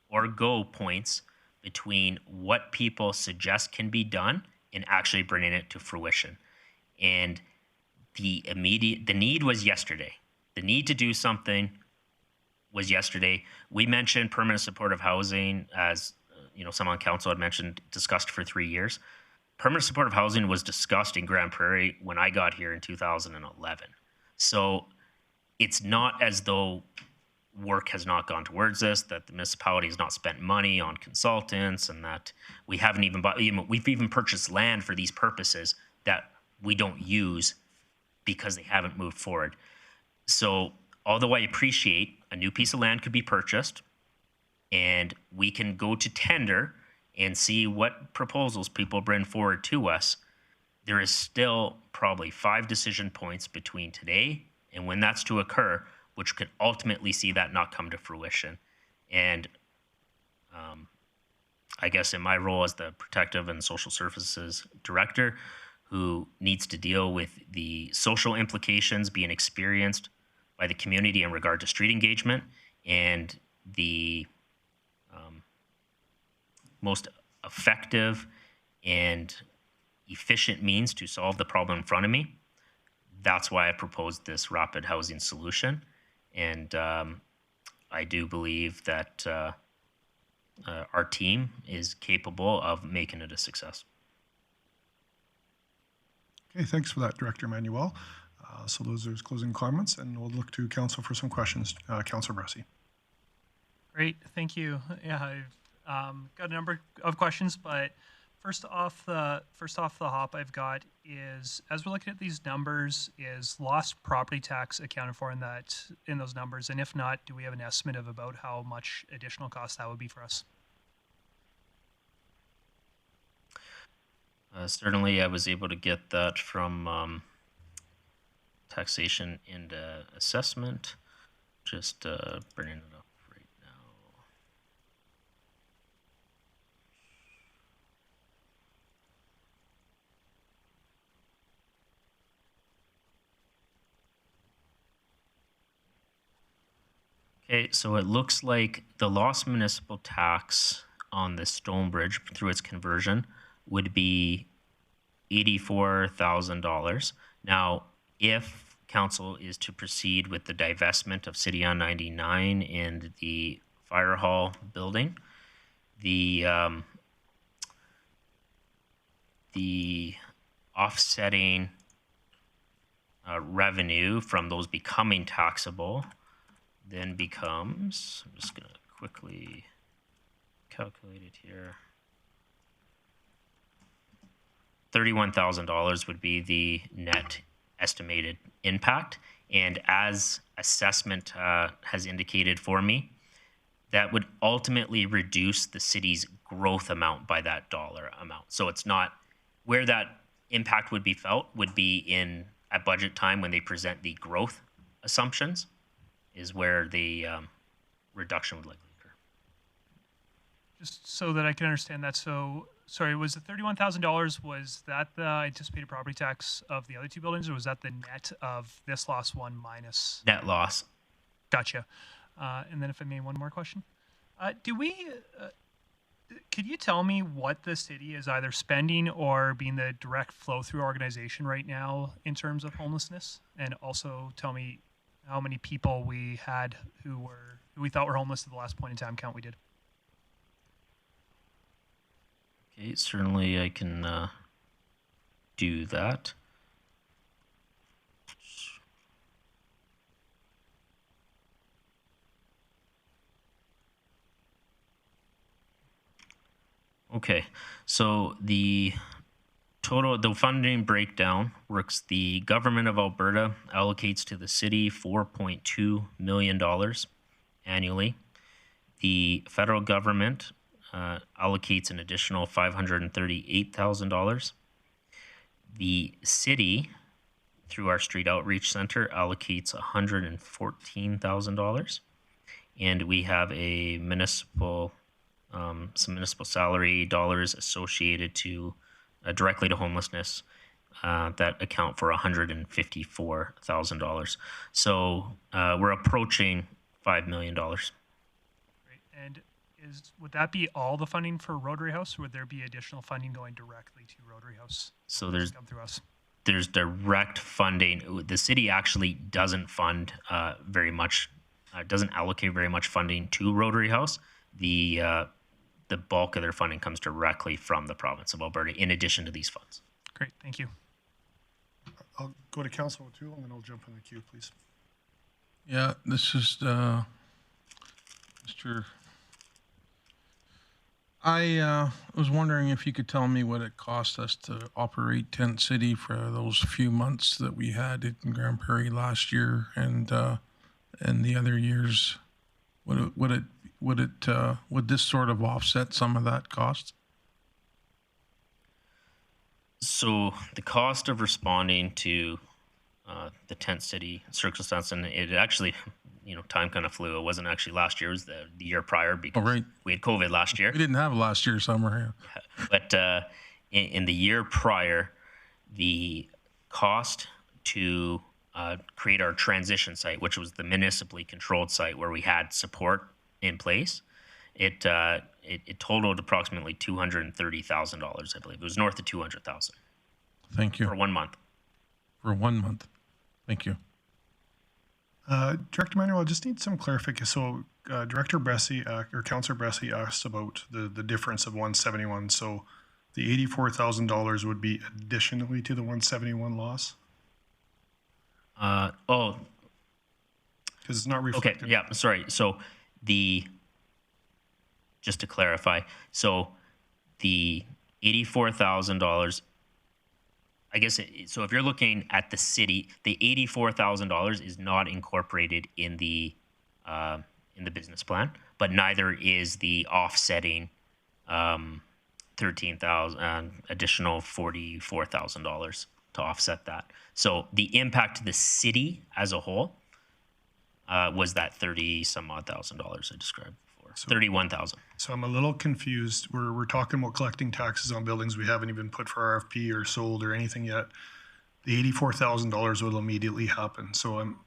or go points between what people suggest can be done and actually bringing it to fruition. And the need was yesterday. The need to do something was yesterday. We mentioned permanent supportive housing, as some on council had mentioned, discussed for 3 years. Permanent supportive housing was discussed in Grande Prairie when I got here in 2011. So it's not as though work has not gone towards this, that the municipality has not spent money on consultants, and that we haven't even we've even purchased land for these purposes that we don't use because they haven't moved forward. So although I appreciate a new piece of land could be purchased and we can go to tender and see what proposals people bring forward to us, there is still probably 5 decision points between today and when that's to occur, which could ultimately see that not come to fruition. And I guess in my role as the Protective and Social Services Director, who needs to deal with the social implications being experienced by the community in regard to street engagement and the most effective and efficient means to solve the problem in front of me, that's why I proposed this rapid housing solution. And I do believe that our team is capable of making it a success. Okay, thanks for that, Director Manuel. So those are his closing comments, and we'll look to council for some questions. Councillor Bressy. Great, thank you. Yeah, I've got a number of questions, but first off the hop I've got is, as we're looking at these numbers, is lost property tax accounted for in those numbers? And if not, do we have an estimate of about how much additional cost that would be for us? Certainly, I was able to get that from taxation and assessment. Just bringing it up right now. Okay, so it looks like the lost municipal tax on the Stonebridge through its conversion would be $84,000. Now, if council is to proceed with the divestment of City on 99 and the fire hall building, the offsetting revenue from those becoming taxable then becomes, I'm just going to quickly calculate it here, $31,000 would be the net estimated impact. And as assessment has indicated for me, that would ultimately reduce the city's growth amount by that dollar amount. So it's not where that impact would be felt would be in at budget time when they present the growth assumptions is where the reduction would likely occur. Just so that I can understand that. So, sorry, was the $31,000, was that the anticipated property tax of the other 2 buildings, or was that the net of this loss one minus? Net loss. Gotcha. And then if I may, one more question. Could you tell me what the city is either spending or being the direct flow-through organization right now in terms of homelessness? And also tell me how many people we had who we thought were homeless at the last point in time count we did. Okay, certainly I can do that. Okay, so the funding breakdown works. The government of Alberta allocates to the city $4.2 million annually. The federal government allocates an additional $538,000. The city, through our street outreach center, allocates $114,000. And we have a municipal, some municipal salary dollars associated to directly to homelessness that account for $154,000. So we're approaching $5 million. Great. And would that be all the funding for Rotary House, or would there be additional funding going directly to Rotary House? So come through us. There's direct funding. The city actually doesn't fund very much, doesn't allocate very much funding to Rotary House. The bulk of their funding comes directly from the province of Alberta, in addition to these funds. Great, thank you. I'll go to Councilor O'Toole, and then I'll jump in the queue, please. Yeah, this is Mr. I was wondering if you could tell me what it cost us to operate Tent City for those few months that we had in Grande Prairie last year and the other years. Would this sort of offset some of that cost? So the cost of responding to the Tent City circumstance, and it actually, time kind of flew. It wasn't actually last year; it was the year prior, because we had COVID last year. We didn't have last year summer, yeah. But in the year prior, the cost to create our transition site, which was the municipally controlled site where we had support in place, it totaled approximately $230,000, I believe. It was north of $200,000. Thank you. For 1 month. For 1 month. Thank you. Director Manuel, I just need some clarification. So Director Bessy, or Councillor Bessy asked about the difference of 171. So the $84,000 would be additionally to the 171 loss? Because it's not reflected. Okay, yeah, sorry. So just to clarify, so the $84,000, I guess, so if you're looking at the city, the $84,000 is not incorporated in the business plan, but neither is the offsetting $13,000 additional $44,000 to offset that. So the impact to the city as a whole was that $30,000 I described before. So, 31,000. So I'm a little confused. We're talking about collecting taxes on buildings we haven't even put for RFP or sold or anything yet. The $84,000 will immediately happen. So I'm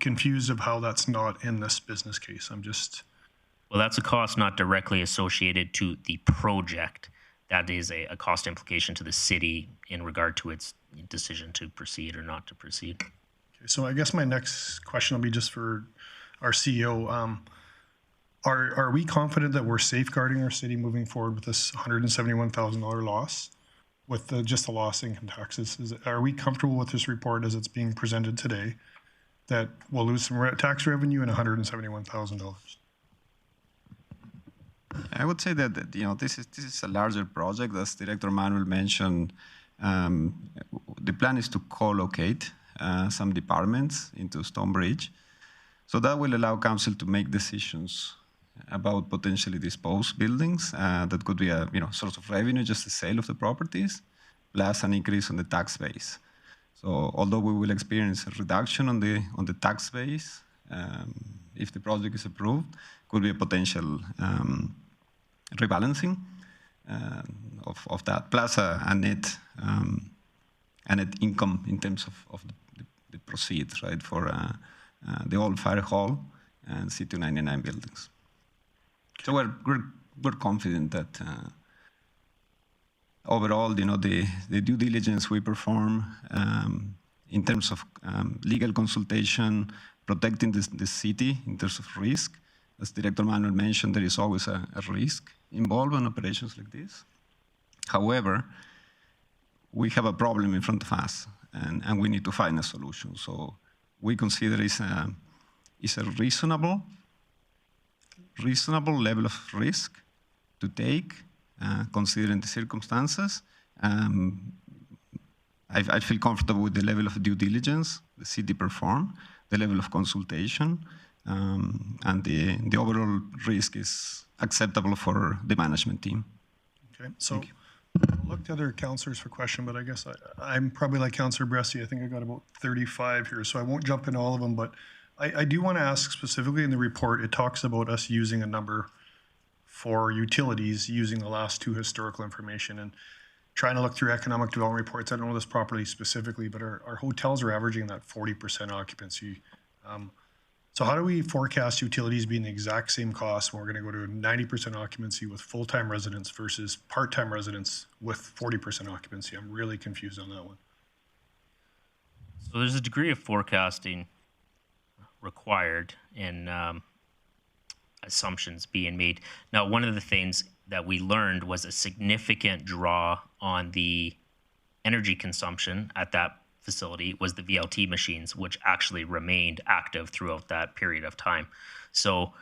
confused of how that's not in this business case. Well, that's a cost not directly associated to the project. That is a cost implication to the city in regard to its decision to proceed or not to proceed. Okay, so I guess my next question will be just for our CEO. Are we confident that we're safeguarding our city moving forward with this $171,000 loss, with just the lost income taxes? Are we comfortable with this report as it's being presented today, that we'll lose some tax revenue and $171,000? I would say that this is a larger project, as Director Manuel mentioned. The plan is to co-locate some departments into Stonebridge, so that will allow council to make decisions about potentially disposed buildings. That could be a source of revenue, just the sale of the properties, plus an increase on the tax base. So although we will experience a reduction on the tax base, if the project is approved, could be a potential rebalancing of that, plus a net income in terms of the proceeds, right, for the old fire hall and C299 buildings. So we're confident that overall, the due diligence we perform in terms of legal consultation, protecting the city in terms of risk. As Director Manuel mentioned, there is always a risk involved in operations like this. However, we have a problem in front of us, and we need to find a solution. So we consider it's a reasonable level of risk to take considering the circumstances. I feel comfortable with the level of due diligence the city performed, the level of consultation, and the overall risk is acceptable for the management team. Okay, so I'll look to other councillors for question, but I guess I'm probably like Councillor Bressie. I think I got about 35 here, so I won't jump into all of them, but I do want to ask specifically in the report, it talks about us using a number for utilities using the last two historical information, and trying to look through economic development reports. I don't know this properly specifically, but our hotels are averaging that 40% occupancy. So how do we forecast utilities being the exact same cost when we're going to go to 90% occupancy with full-time residents versus part-time residents with 40% occupancy? I'm really confused on that one. So there's a degree of forecasting required in assumptions being made. Now, one of the things that we learned was a significant draw on the energy consumption at that facility was the VLT machines, which actually remained active throughout that period of time. So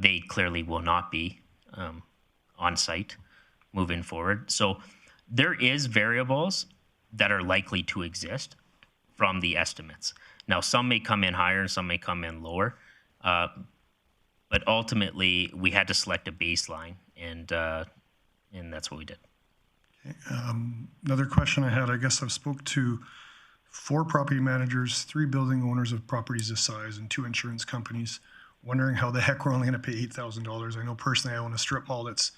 they clearly will not be on site moving forward. So there is variables that are likely to exist from the estimates. Now, some may come in higher and some may come in lower, but ultimately we had to select a baseline, and that's what we did. Okay. Another question I had, I guess I've spoke to 4 property managers, 3 building owners of properties this size, and 2 insurance companies, wondering how the heck we're only going to pay $8,000. I know personally I own a strip mall that's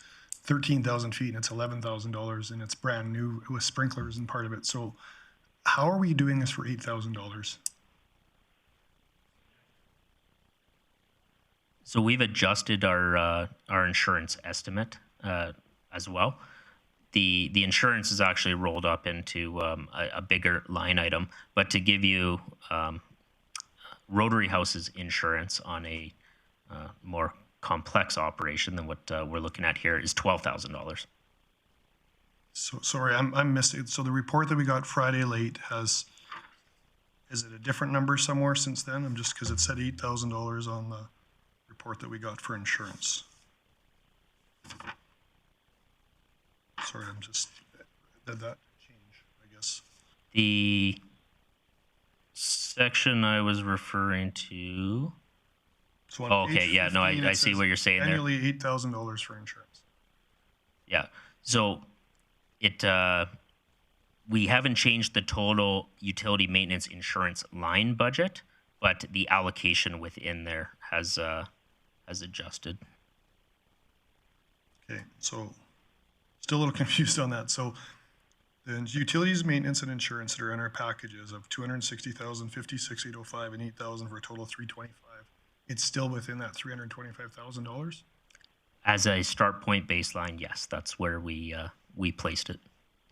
13,000 feet and it's $11,000 and it's brand new with sprinklers and part of it. So how are we doing this for $8,000? So we've adjusted our insurance estimate as well. The insurance is actually rolled up into a bigger line item, but to give you Rotary House's insurance on a more complex operation than what we're looking at here is $12,000. So sorry, I'm missing. So the report that we got Friday late is it a different number somewhere since then? I'm just, because it said $8,000 on the report that we got for insurance. Sorry, did that change, I guess? The section I was referring to. So on okay, page yeah, no, 15, I see what you're saying there. Annually $8,000 for insurance. Yeah, so we haven't changed the total utility maintenance insurance line budget, but the allocation within there has adjusted. Okay, so still a little confused on that. So the utilities, maintenance, and insurance that are in our packages of $260,000, $56,805, and $8,000 for a total of $325. It's still within that $325,000. As a start point baseline, yes, that's where we placed it.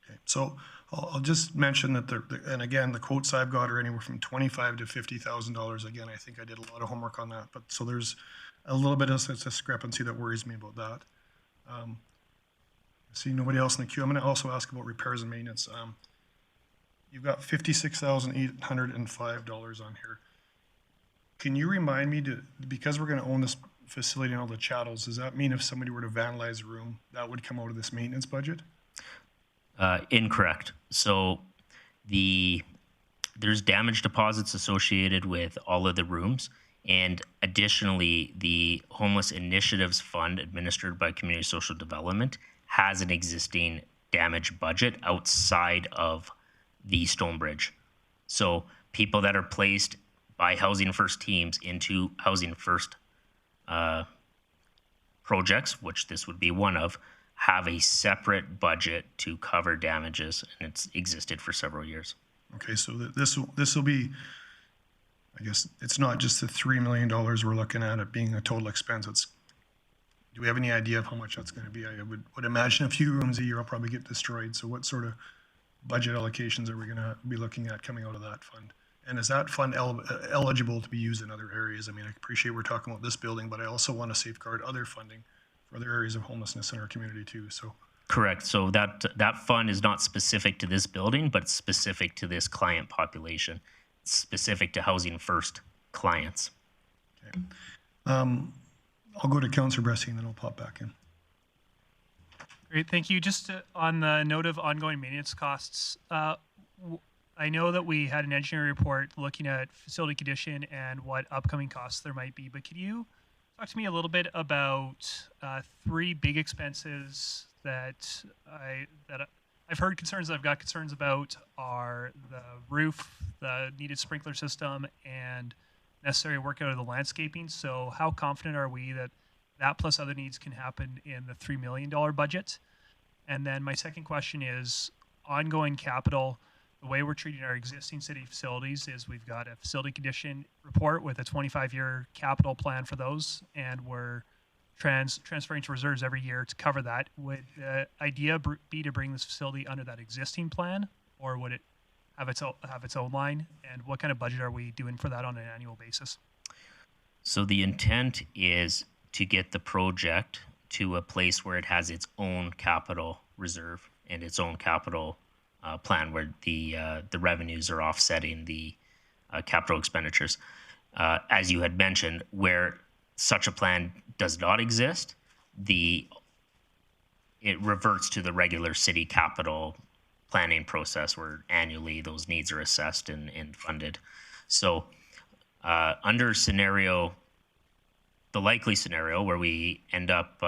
Okay, so I'll just mention that and again, the quotes I've got are anywhere from $25,000 to $50,000. Again, I think I did a lot of homework on that, but so there's a little bit of discrepancy that worries me about that. See nobody else in the queue. I'm going to also ask about repairs and maintenance. You've got $56,805 on here. Can you remind me because we're going to own this facility and all the chattels, does that mean if somebody were to vandalize a room, that would come out of this maintenance budget? Incorrect. So there's damage deposits associated with all of the rooms. And additionally, the Homeless Initiatives Fund administered by Community Social Development has an existing damage budget outside of the Stonebridge. So people that are placed by Housing First teams into Housing First projects, which this would be one of, have a separate budget to cover damages, and it's existed for several years. Okay, so this will be, I guess, it's not just the $3 million we're looking at it being a total expense. Do we have any idea of how much that's going to be? I would imagine a few rooms a year will probably get destroyed. So what sort of budget allocations are we going to be looking at coming out of that fund? And is that fund eligible to be used in other areas? I mean, I appreciate we're talking about this building, but I also want to safeguard other funding for other areas of homelessness in our community too. So correct. So that fund is not specific to this building, but specific to this client population. It's specific to Housing First clients. Okay. I'll go to Councillor Bressie and then I'll pop back in. Great, thank you. Just on the note of ongoing maintenance costs, I know that we had an engineering report looking at facility condition and what upcoming costs there might be, but could you talk to me a little bit about 3 big expenses that I've heard concerns that I've got concerns about are the roof, the needed sprinkler system, and necessary work out of the landscaping. So how confident are we that that plus other needs can happen in the $3 million budget? And then my second question is ongoing capital. The way we're treating our existing city facilities is we've got a facility condition report with a 25-year capital plan for those, and we're transferring to reserves every year to cover that. Would the idea be to bring this facility under that existing plan, or would it have its own line? And what kind of budget are we doing for that on an annual basis? So the intent is to get the project to a place where it has its own capital reserve and its own capital plan, where the revenues are offsetting the capital expenditures. As you had mentioned, where such a plan does not exist, it reverts to the regular city capital planning process where annually those needs are assessed and funded. So under the likely scenario where we end up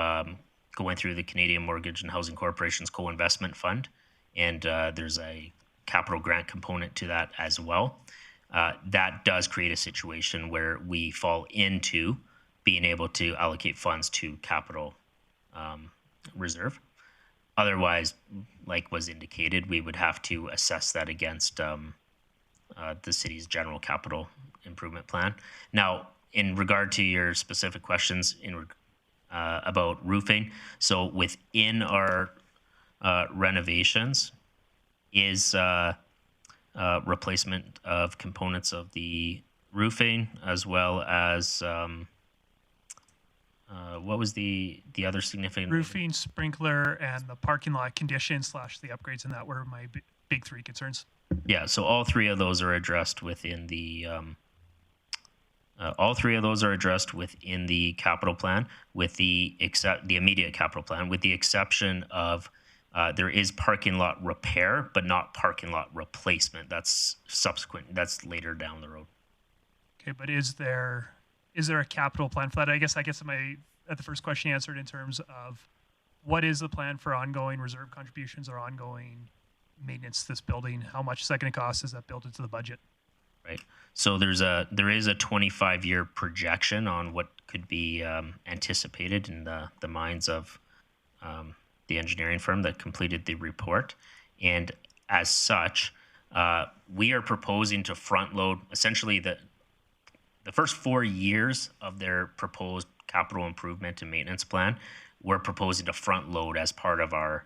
going through the Canadian Mortgage and Housing Corporation's co-investment fund, and there's a capital grant component to that as well, that does create a situation where we fall into being able to allocate funds to capital reserve. Otherwise, like was indicated, we would have to assess that against the city's general capital improvement plan. Now, in regard to your specific questions about roofing, so within our renovations is replacement of components of the roofing, as well as what was the other significant? Roofing, sprinkler, and the parking lot condition / the upgrades, and that were my big 3 concerns. Yeah, so all 3 of those are addressed within the capital plan, with the immediate capital plan, with the exception of there is parking lot repair, but not parking lot replacement. That's subsequent. That's later down the road. Okay, but is there a capital plan for that? I guess at the first question you answered in terms of what is the plan for ongoing reserve contributions or ongoing maintenance to this building? How much is that going to cost? Is that built into the budget? Right. So there is a 25-year projection on what could be anticipated in the minds of the engineering firm that completed the report, and as such, we are proposing to front load essentially the first 4 years of their proposed capital improvement and maintenance plan. We're proposing to front load as part of our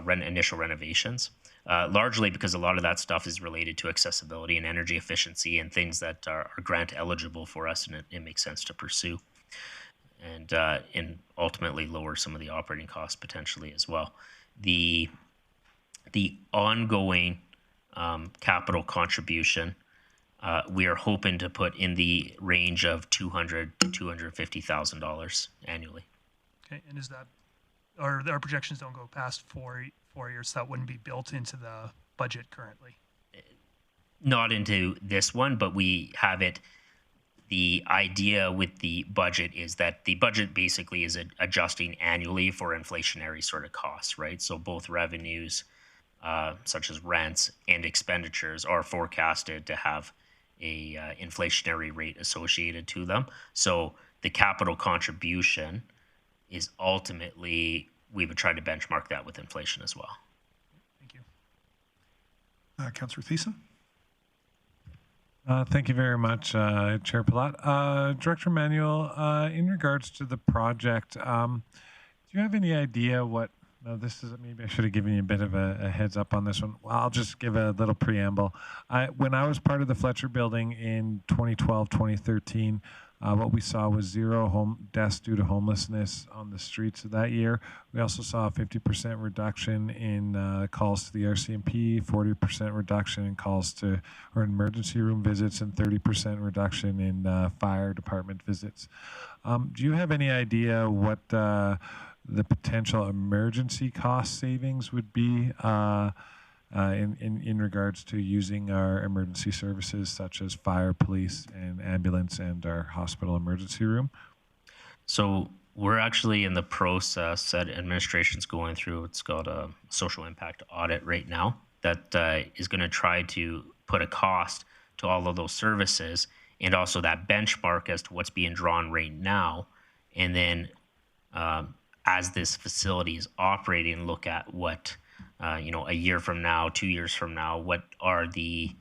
initial renovations. Largely because a lot of that stuff is related to accessibility and energy efficiency and things that are grant eligible for us, and it makes sense to pursue, and ultimately lower some of the operating costs potentially as well. The ongoing capital contribution, we are hoping to put in the range of $200,000 to $250,000 annually. Okay, and is that, or our projections don't go past 4 years, so that wouldn't be built into the budget currently? Not into this one, but we have it. The idea with the budget is that the budget basically is adjusting annually for inflationary sort of costs, right? So both revenues, such as rents, and expenditures are forecasted to have a inflationary rate associated to them. So the capital contribution is ultimately, we would try to benchmark that with inflation as well. Thank you. Councillor Thiessen. Thank you very much, Chair Palat. Director Manuel, in regards to the project, do you have any idea what, this is, maybe I should have given you a bit of a heads up on this one. Well, I'll just give a little preamble. When I was part of the Fletcher building in 2012, 2013, what we saw was 0 deaths due to homelessness on the streets of that year. We also saw a 50% reduction in calls to the RCMP, 40% reduction in calls to or emergency room visits, and 30% reduction in fire department visits. Do you have any idea what the potential emergency cost savings would be in regards to using our emergency services such as fire, police, and ambulance, and our hospital emergency room? So we're actually in the process that administration's going through. It's called a social impact audit right now that is going to try to put a cost to all of those services and also that benchmark as to what's being drawn right now. And then as this facility is operating, look at what, a year from now, 2 years from now, what are the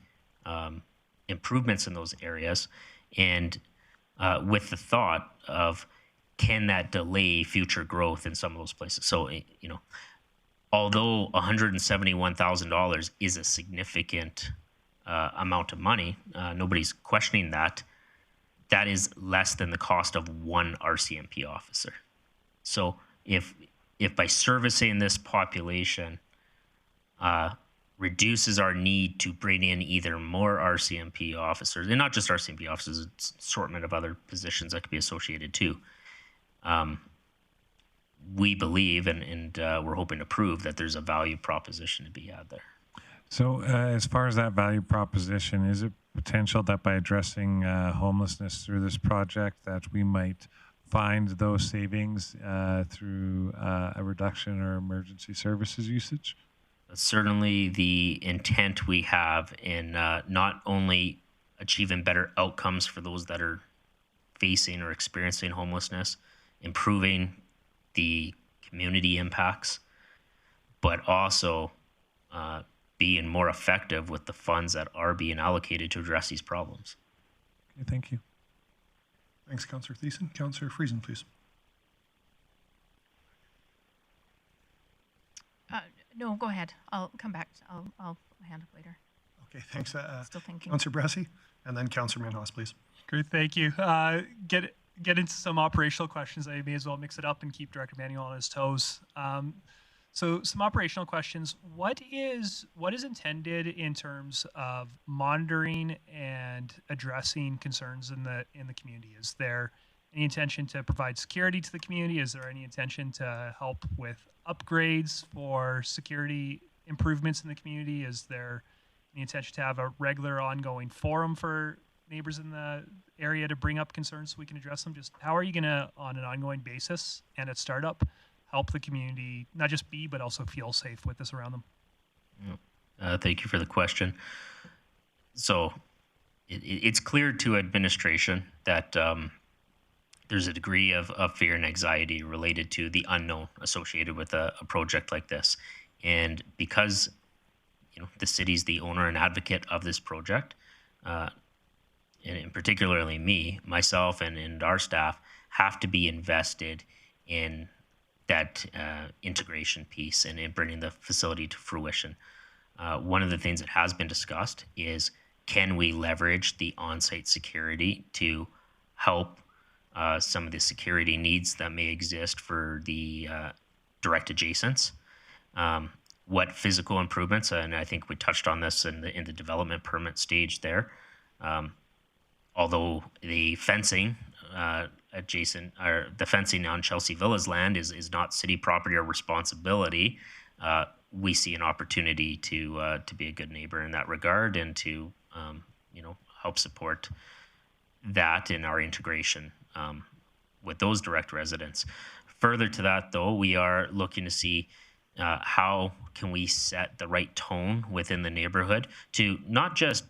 improvements in those areas. And with the thought of, can that delay future growth in some of those places? So, although $171,000 is a significant amount of money, nobody's questioning that. That is less than the cost of one RCMP officer. So if by servicing this population reduces our need to bring in either more RCMP officers, and not just RCMP officers, it's an assortment of other positions that could be associated too. We believe and we're hoping to prove that there's a value proposition to be had there. So as far as that value proposition, is it potential that by addressing homelessness through this project that we might find those savings through a reduction in our emergency services usage? That's certainly the intent we have in not only achieving better outcomes for those that are facing or experiencing homelessness, improving the community impacts, but also being more effective with the funds that are being allocated to address these problems. Okay, thank you. Thanks, Councillor Thiessen. Councillor Friesen, please. No, go ahead. I'll come back. I'll put my hand up later. Okay, thanks. Still thinking. Councillor Bressy, and then Councillor Minhas, please. Great, thank you. Get into some operational questions. I may as well mix it up and keep Director Manuel on his toes. So some operational questions. What is intended in terms of monitoring and addressing concerns in the community? Is there any intention to provide security to the community? Is there any intention to help with upgrades for security improvements in the community? Is there any intention to have a regular ongoing forum for neighbors in the area to bring up concerns so we can address them? Just how are you going to, on an ongoing basis and at startup, help the community not just be, but also feel safe with this around them? Thank you for the question. So it's clear to administration that there's a degree of fear and anxiety related to the unknown associated with a project like this. And because the city's the owner and advocate of this project, and particularly myself and our staff have to be invested in that integration piece and in bringing the facility to fruition. One of the things that has been discussed is, can we leverage the on-site security to help some of the security needs that may exist for the direct adjacents? What physical improvements, and I think we touched on this in the development permit stage there. Although the fencing adjacent, or the fencing on Chelsea Villas land is not city property or responsibility, we see an opportunity to be a good neighbor in that regard and to help support that in our integration with those direct residents. Further to that, though, we are looking to see how can we set the right tone within the neighborhood to not just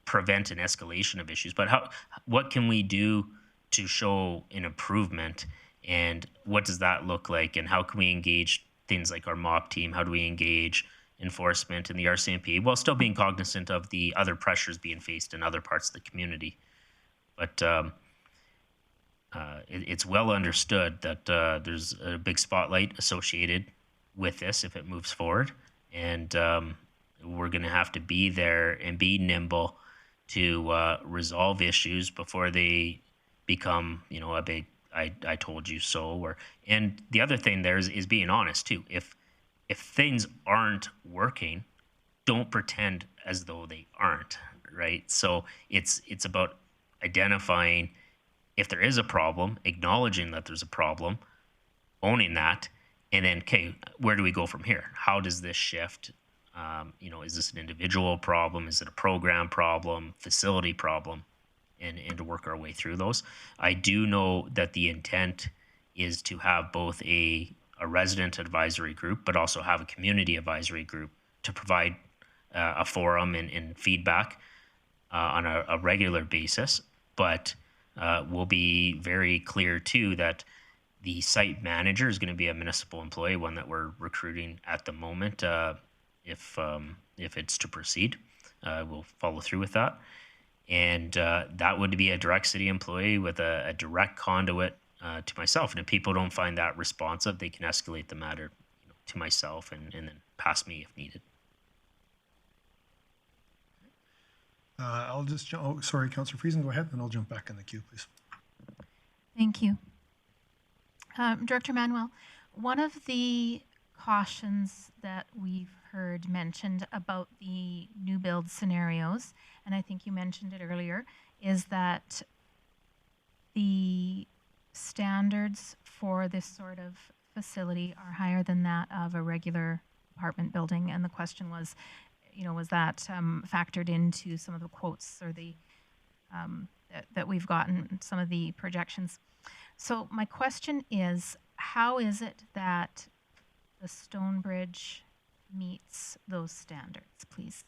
prevent an escalation of issues, but what can we do to show an improvement, and what does that look like, and how can we engage things like our MOP team? How do we engage enforcement and the RCMP while still being cognizant of the other pressures being faced in other parts of the community? But it's well understood that there's a big spotlight associated with this if it moves forward, and we're going to have to be there and be nimble to resolve issues before they become, a big "I told you so." And the other thing there is being honest too. If things aren't working, don't pretend as though they aren't, right? So it's about identifying if there is a problem, acknowledging that there's a problem, owning that, and then, okay, where do we go from here? How does this shift? Is this an individual problem? Is it a program problem, facility problem? And to work our way through those. I do know that the intent is to have both a resident advisory group, but also have a community advisory group to provide a forum and feedback on a regular basis. But we'll be very clear too that the site manager is going to be a municipal employee, one that we're recruiting at the moment. If it's to proceed, we'll follow through with that. And that would be a direct city employee with a direct conduit to myself. And if people don't find that responsive, they can escalate the matter to myself and then pass me if needed. I'll just, sorry, Councillor Friesen, go ahead, and I'll jump back in the queue, please. Thank you. Director Manuel, one of the cautions that we've heard mentioned about the new build scenarios, and I think you mentioned it earlier, is that the standards for this sort of facility are higher than that of a regular apartment building. And the question was, was that factored into some of the quotes or the that we've gotten, some of the projections? So my question is, how is it that the Stonebridge meets those standards, please?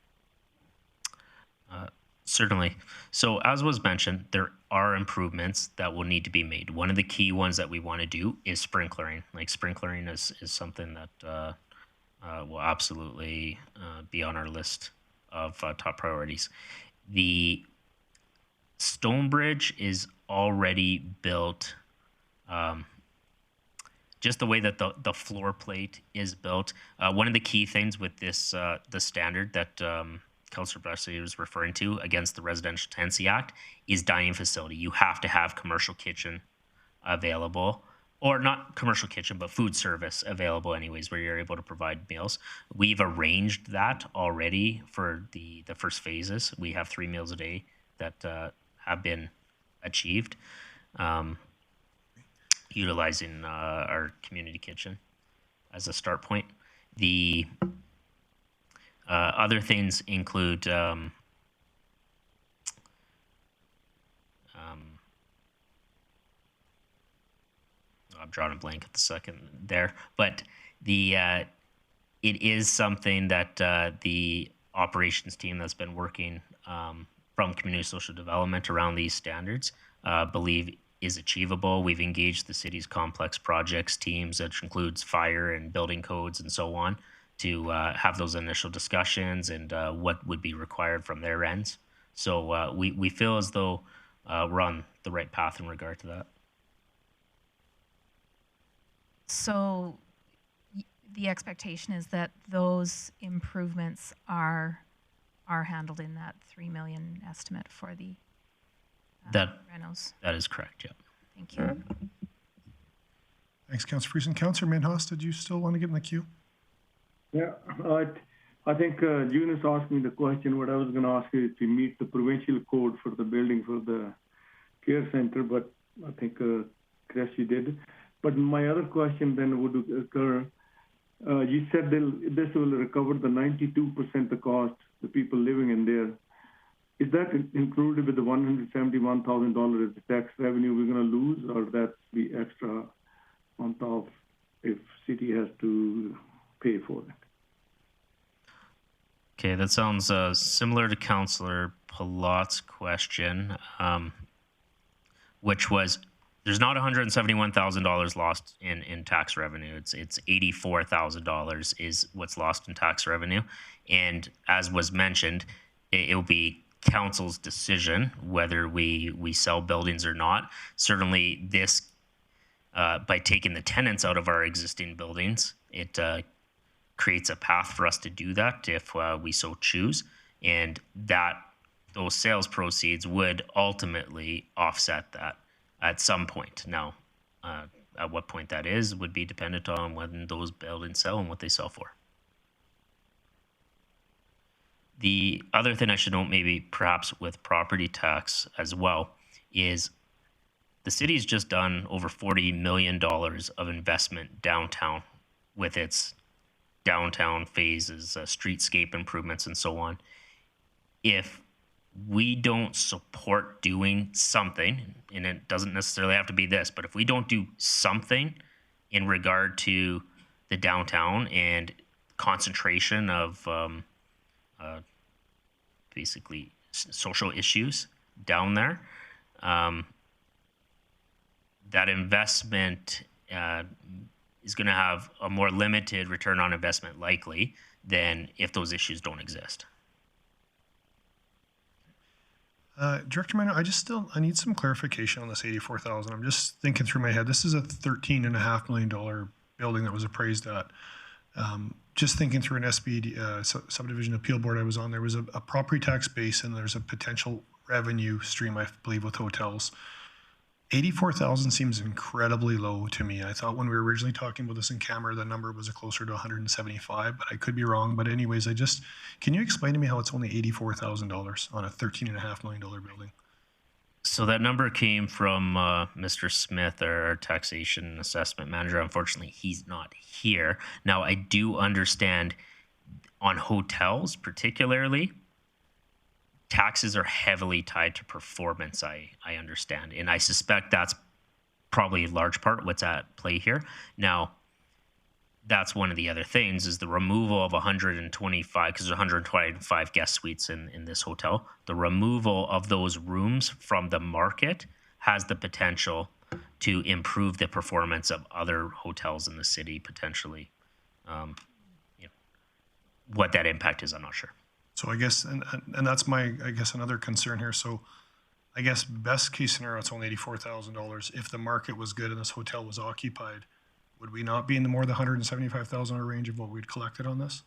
Certainly. So as was mentioned, there are improvements that will need to be made. One of the key ones that we want to do is sprinklering. Like sprinklering is something that will absolutely be on our list of top priorities. The Stonebridge is already built, just the way that the floor plate is built. One of the key things with this, the standard that Councillor Bressy was referring to against the Residential Tenancy Act is dining facility. You have to have commercial kitchen available, or not commercial kitchen, but food service available anyways, where you're able to provide meals. We've arranged that already for the first phases. We have 3 meals a day that have been achieved, utilizing our community kitchen as a start point. The other things include I'm drawing a blank at the second there, but the it is something that the operations team that's been working from community social development around these standards believe is achievable. We've engaged the city's complex projects teams, which includes fire and building codes and so on, to have those initial discussions and what would be required from their ends. So we feel as though we're on the right path in regard to that. So the expectation is that those improvements are handled in that 3 million estimate for the renos. That is correct, yeah. Thank you. Thanks, Councillor Friesen. Councillor Minhas, did you still want to get in the queue? Yeah, I think Eunice asked me the question. What I was going to ask you is to meet the provincial code for the building for the care center, but I think Chris, you did. But my other question then would occur. You said this will recover the 92% the cost, the people living in there. Is that included with the $171,000 tax revenue we're going to lose, or that's the extra on top if city has to pay for it? Okay, that sounds similar to Councillor Palat's question, which was, there's not $171,000 lost in tax revenue. It's $84,000 is what's lost in tax revenue. And as was mentioned, it will be council's decision whether we sell buildings or not. Certainly this, by taking the tenants out of our existing buildings, it creates a path for us to do that if we so choose. And that those sales proceeds would ultimately offset that at some point. Now, at what point that is would be dependent on when those buildings sell and what they sell for. The other thing I should note, maybe perhaps with property tax as well, is The city's just done over $40 million of investment downtown with its downtown phases, streetscape improvements, and so on. If we don't support doing something, and it doesn't necessarily have to be this, but if we don't do something in regard to the downtown and concentration of basically social issues down there, that investment is going to have a more limited return on investment likely than if those issues don't exist. Director Minor, I need some clarification on this 84,000. I'm just thinking through my head. This is a $13.5 million building that was appraised at. Just thinking through an SB subdivision appeal board I was on, there was a property tax base and there's a potential revenue stream, I believe, with hotels. 84,000 seems incredibly low to me. I thought when we were originally talking about this in camera, the number was closer to 175, but I could be wrong. But anyways, can you explain to me how it's only $84,000 on a $13.5 million building? So that number came from Mr. Smith, our taxation assessment manager. Unfortunately, he's not here. Now, I do understand on hotels particularly, taxes are heavily tied to performance, I understand. And I suspect that's probably a large part what's at play here. Now, that's one of the other things is the removal of 125, because there's 125 guest suites in this hotel. The removal of those rooms from the market has the potential to improve the performance of other hotels in the city, potentially. What that impact is, I'm not sure. So I guess, and that's another concern here. So I guess best case scenario, it's only $84,000. If the market was good and this hotel was occupied, would we not be in the more than $175,000 range of what we'd collected on this?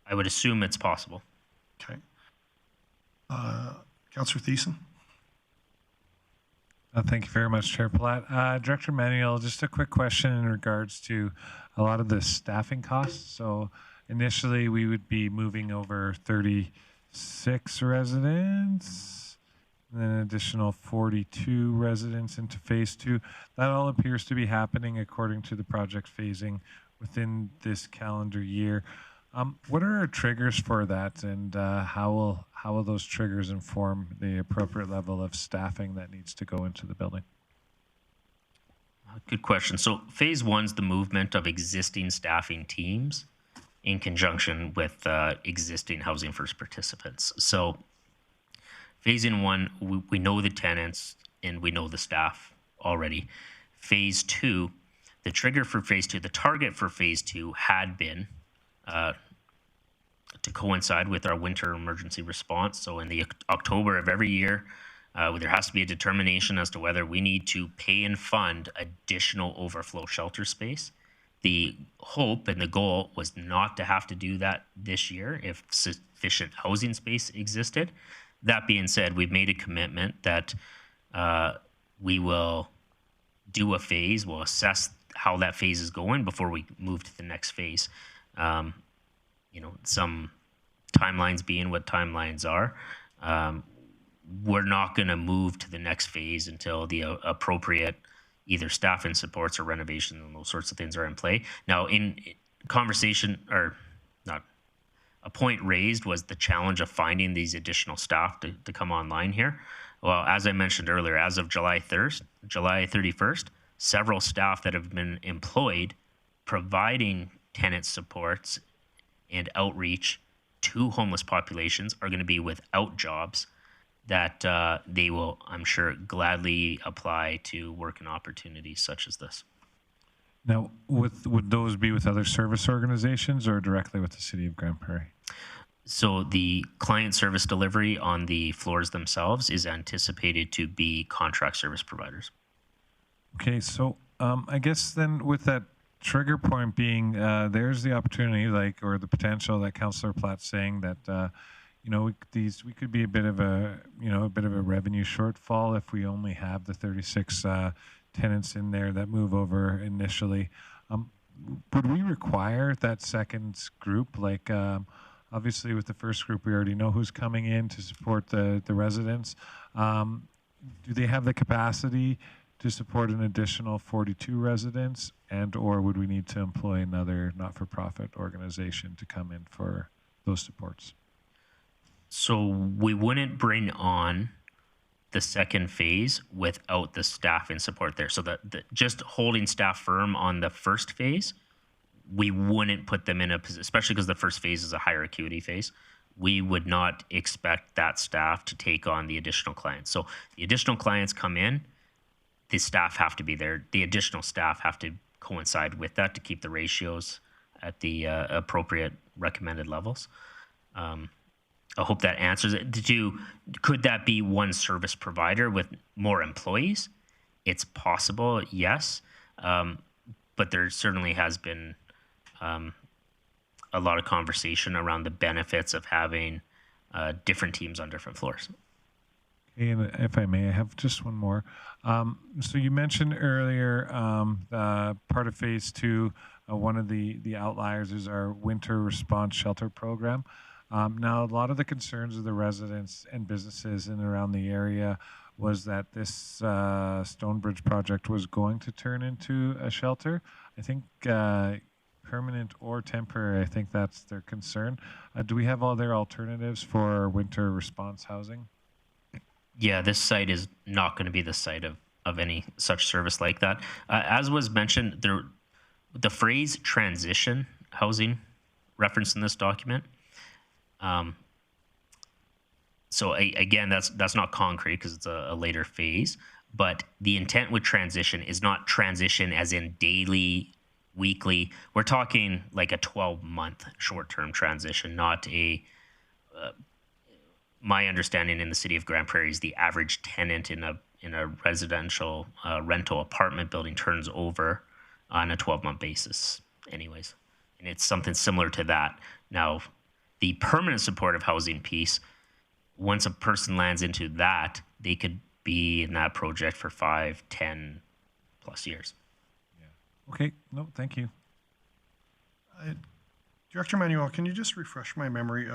I would assume it's possible. Okay. Councillor Thiessen? Thank you very much, Chair Palat. Director Manuel, just a quick question in regards to a lot of the staffing costs. So initially, we would be moving over 36 residents, and then an additional 42 residents into phase 2. That all appears to be happening according to the project phasing within this calendar year. What are our triggers for that, and how will those triggers inform the appropriate level of staffing that needs to go into the building? Good question. So phase 1's the movement of existing staffing teams in conjunction with existing Housing First participants. So phase 1, we know the tenants and we know the staff already. Phase 2, the trigger for phase 2, the target for phase 2 had been to coincide with our winter emergency response. So in the October of every year, there has to be a determination as to whether we need to pay and fund additional overflow shelter space. The hope and the goal was not to have to do that this year if sufficient housing space existed. That being said, we've made a commitment that we will do a phase, we'll assess how that phase is going before we move to the next phase. Some timelines being what timelines are. We're not going to move to the next phase until the appropriate either staff and supports or renovations and those sorts of things are in play. Now, in conversation, or not, a point raised was the challenge of finding these additional staff to come online here. Well, as I mentioned earlier, as of July 31st, several staff that have been employed providing tenant supports and outreach to homeless populations are going to be without jobs that they will, I'm sure, gladly apply to work in opportunities such as this. Now, would those be with other service organizations or directly with the City of Grande Prairie? So the client service delivery on the floors themselves is anticipated to be contract service providers. Okay, so I guess then with that trigger point being there's the opportunity, or the potential that Councillor Platt's saying that we could be a bit of a revenue shortfall if we only have the 36 tenants in there that move over initially. Would we require that second group? Obviously with the first group we already know who's coming in to support the residents. do they have the capacity to support an additional 42 residents, and or would we need to employ another not-for-profit organization to come in for those supports? So we wouldn't bring on the second phase without the staff in support there. So that just holding staff firm on the first phase, we wouldn't put them in a position, especially because the first phase is a higher acuity phase. We would not expect that staff to take on the additional clients. So the additional clients come in, the staff have to be there. The additional staff have to coincide with that to keep the ratios at the appropriate recommended levels. I hope that answers it. Could that be one service provider with more employees? It's possible, yes. But there certainly has been a lot of conversation around the benefits of having different teams on different floors. Okay, and if I may, I have just one more. So you mentioned earlier part of phase 2, one of the outliers is our winter response shelter program. Now, a lot of the concerns of the residents and businesses in and around the area was that this Stonebridge project was going to turn into a shelter. I think permanent or temporary, I think that's their concern. Do we have all their alternatives for winter response housing? Yeah, this site is not going to be the site of any such service like that. As was mentioned, the phrase transition housing referenced in this document. So again, that's not concrete because it's a later phase, but the intent with transition is not transition as in daily, weekly. We're talking like a 12-month short-term transition, not my understanding in the city of Grande Prairie is the average tenant in a residential rental apartment building turns over on a 12-month basis anyways. And it's something similar to that. Now, the permanent supportive housing piece, once a person lands into that, they could be in that project for 5, 10 plus years. Okay, no, thank you. Director Manuel, can you just refresh my memory?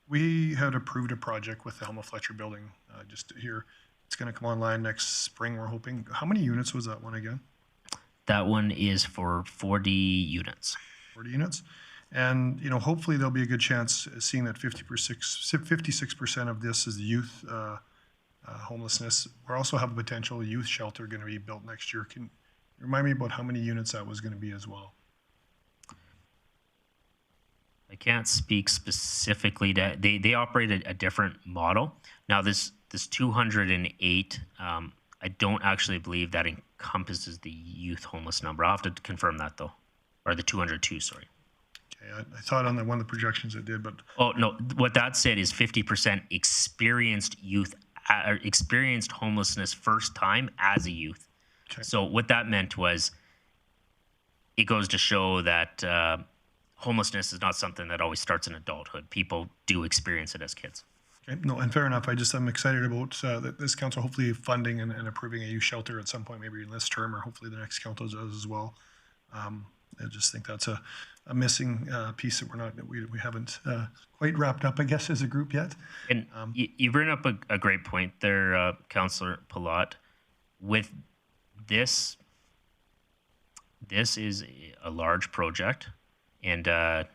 We had approved a project with the Helma Fletcher building just here. It's going to come online next spring, we're hoping. How many units was that one again? That one is for 40 units. 40 units. And, you know, hopefully there'll be a good chance, seeing that 56% of this is youth homelessness. We also have a potential youth shelter going to be built next year. Can you remind me about how many units that was going to be as well? I can't speak specifically to, they operate a different model. Now this 208, I don't actually believe that encompasses the youth homeless number. I'll have to confirm that though, or the 202, sorry. Okay, I thought on one of the projections it did, but. Oh no, what that said is 50% experienced youth, experienced homelessness first time as a youth. Okay. So what that meant was, it goes to show that homelessness is not something that always starts in adulthood. People do experience it as kids. Okay, no, and fair enough. I'm excited about this council hopefully funding and approving a youth shelter at some point, maybe in this term, or hopefully the next council does as well. I just think that's a missing piece that we haven't quite wrapped up, I guess, as a group yet. And you bring up a great point there, Councillor Palat. With this is a large project and a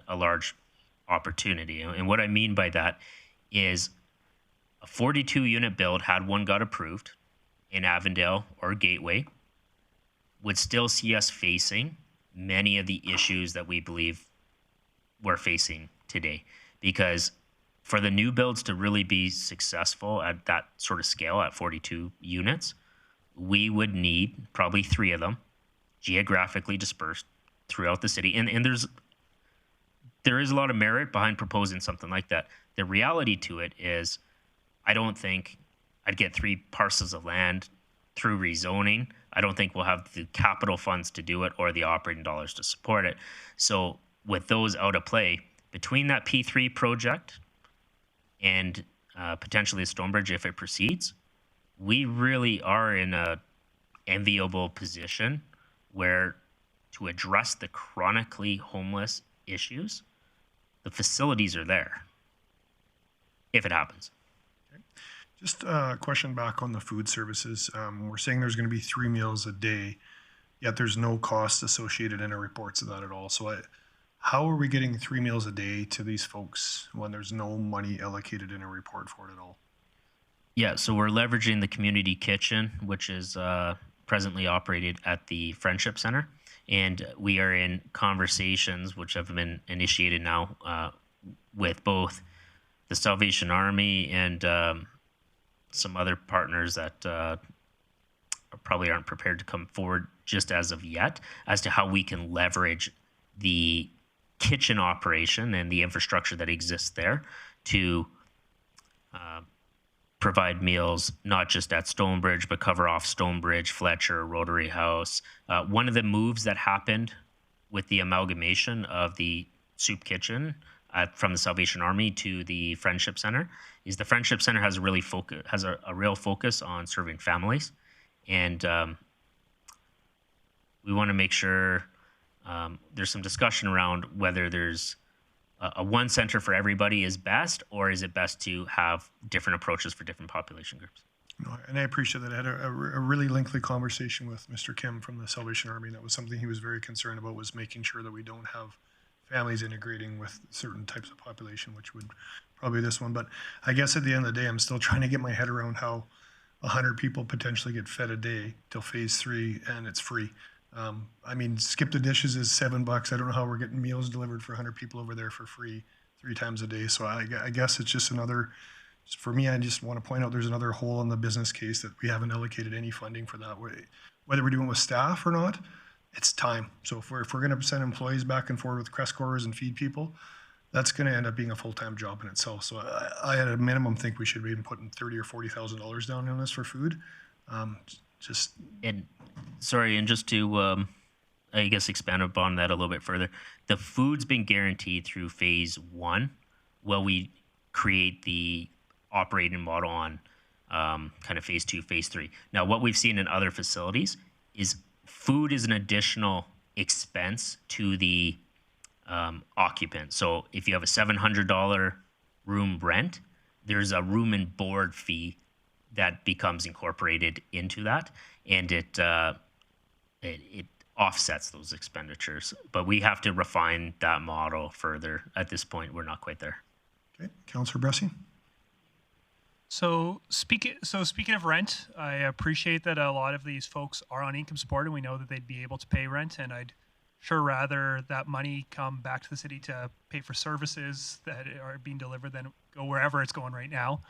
large opportunity. And what I mean by that is a 42 unit build, had one got approved in Avondale or Gateway, would still see us facing many of the issues that we believe we're facing today. Because for the new builds to really be successful at that sort of scale at 42 units, we would need probably 3 of them geographically dispersed throughout the city. And there is a lot of merit behind proposing something like that. The reality to it is, I don't think I'd get 3 parcels of land through rezoning. I don't think we'll have the capital funds to do it or the operating dollars to support it. So with those out of play, between that P3 project and potentially Stonebridge if it proceeds, we really are in a enviable position where to address the chronically homeless issues, the facilities are there, if it happens. Just a question back on the food services. We're saying there's going to be 3 meals a day, yet there's no cost associated in our reports of that at all. So how are we getting 3 meals a day to these folks when there's no money allocated in a report for it at all? Yeah, so we're leveraging the community kitchen, which is presently operated at the Friendship Center. And we are in conversations, which have been initiated now with both the Salvation Army and some other partners that probably aren't prepared to come forward just as of yet, as to how we can leverage the kitchen operation and the infrastructure that exists there to provide meals, not just at Stonebridge, but cover off Stonebridge, Fletcher, Rotary House. One of the moves that happened with the amalgamation of the soup kitchen from the Salvation Army to the Friendship Center is the Friendship Center has a real focus on serving families, and we want to make sure there's some discussion around whether there's a one center for everybody is best, or is it best to have different approaches for different population groups? No, and I appreciate that. I had a really lengthy conversation with Mr. Kim from the Salvation Army. That was something he was very concerned about, was making sure that we don't have families integrating with certain types of population, which would probably be this one. But I guess at the end of the day, I'm still trying to get my head around how 100 people potentially get fed a day till phase 3 and it's free. I mean, skip the dishes is $7. I don't know how we're getting meals delivered for 100 people over there for free 3 times a day. So I guess it's just another, for me, I just want to point out there's another hole in the business case that we haven't allocated any funding for that. Whether we're doing it with staff or not, it's time. So if we're going to send employees back and forth with crest corers and feed people, that's going to end up being a full-time job in itself. So I at a minimum think we should be even putting $30,000 or $40,000 down on this for food. And just to, I guess, expand upon that a little bit further, the food's been guaranteed through phase 1 while we create the operating model on kind of phase 2, phase 3. Now, what we've seen in other facilities is food is an additional expense to the occupant. So if you have a $700 room rent, there's a room and board fee that becomes incorporated into that, and it offsets those expenditures. But we have to refine that model further. At this point, we're not quite there. Okay, Councillor Bressie. So speaking of rent, I appreciate that a lot of these folks are on income support, and we know that they'd be able to pay rent. And I'd sure rather that money come back to the city to pay for services that are being delivered than go wherever it's going right now.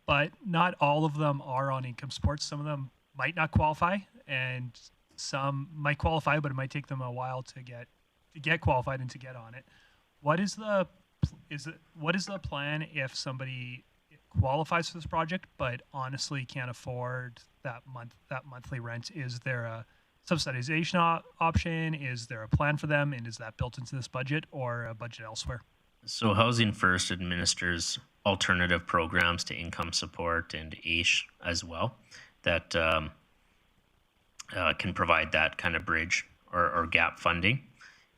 But not all of them are on income support. Some of them might not qualify, and some might qualify, but it might take them a while to get qualified and to get on it. What is the plan if somebody qualifies for this project but honestly can't afford that monthly rent? Is there a subsidization option? Is there a plan for them, and is that built into this budget or a budget elsewhere? So Housing First administers alternative programs to income support and AISH as well that can provide that kind of bridge or gap funding.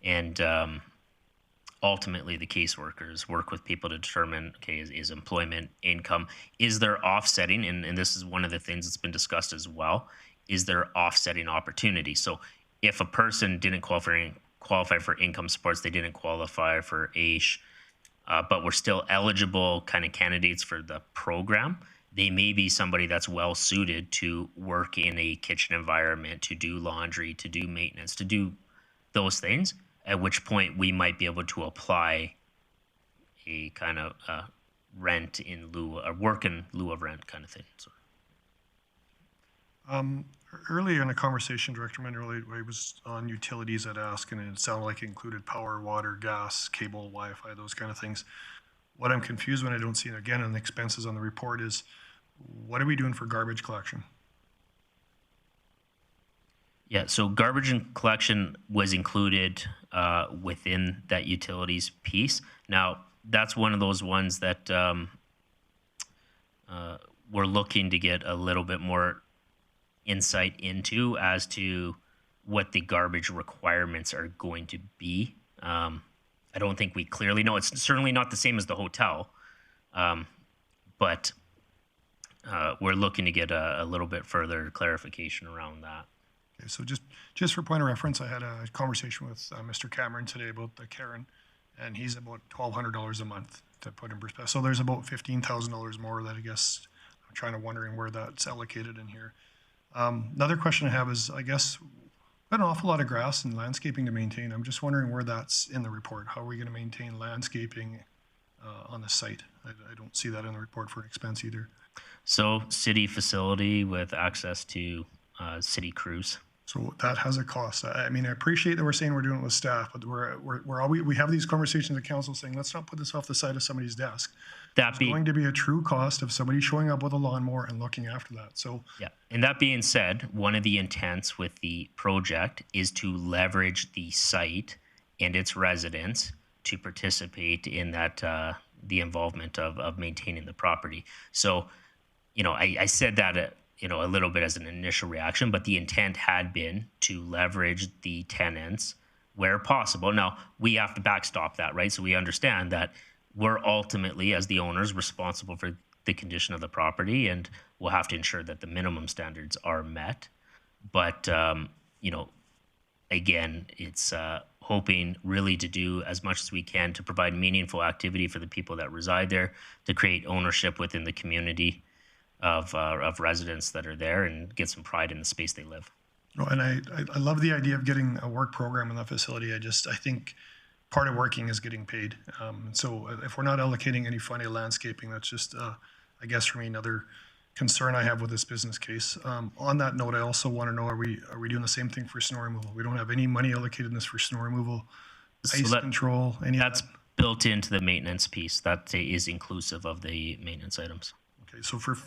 And ultimately, the caseworkers work with people to determine, okay, is employment, income, is there offsetting? And this is one of the things that's been discussed as well. Is there offsetting opportunity? So if a person didn't qualify for income supports, they didn't qualify for AISH, but we're still eligible kind of candidates for the program, they may be somebody that's well suited to work in a kitchen environment, to do laundry, to do maintenance, to do those things, at which point we might be able to apply a kind of rent in lieu, or work in lieu of rent kind of thing. So. Earlier in the conversation, Director Menderly, I was on utilities at ask, and it sounded like it included power, water, gas, cable, Wi-Fi, those kind of things. What I'm confused when I don't see it again in the expenses on the report is, what are we doing for garbage collection? Yeah, so garbage and collection was included within that utilities piece. Now, that's one of those ones that we're looking to get a little bit more insight into as to what the garbage requirements are going to be. I don't think we clearly know. It's certainly not the same as the hotel, but we're looking to get a little bit further clarification around that. Okay, so just for point of reference, I had a conversation with Mr. Cameron today about the Karen, and he's about $1,200 a month to put in perspective. So there's about $15,000 more that I guess I'm trying to wondering where that's allocated in here. Another question I have is, I guess, we've got an awful lot of grass and landscaping to maintain. I'm just wondering where that's in the report. How are we going to maintain landscaping on the site? I don't see that in the report for an expense either. So city facility with access to city crews. So that has a cost. I mean, I appreciate that we're saying we're doing it with staff, but we have these conversations at council saying, let's not put this off the side of somebody's desk. There's going to be a true cost of somebody showing up with a lawnmower and looking after that. So yeah, and that being said, one of the intents with the project is to leverage the site and its residents to participate in that the involvement of maintaining the property. So, you know, I said that a little bit as an initial reaction, but the intent had been to leverage the tenants where possible. Now, we have to backstop that, right? So we understand that we're ultimately, as the owners, responsible for the condition of the property, and we'll have to ensure that the minimum standards are met. But, again, it's hoping really to do as much as we can to provide meaningful activity for the people that reside there, to create ownership within the community of residents that are there and get some pride in the space they live. Oh, and I love the idea of getting a work program in that facility. I think part of working is getting paid. So if we're not allocating any funny landscaping, that's just, I guess for me, another concern I have with this business case. On that note, I also want to know, are we doing the same thing for snow removal? We don't have any money allocated in this for snow removal, ice control, any of that? That's built into the maintenance piece. That is inclusive of the maintenance items. Okay, so for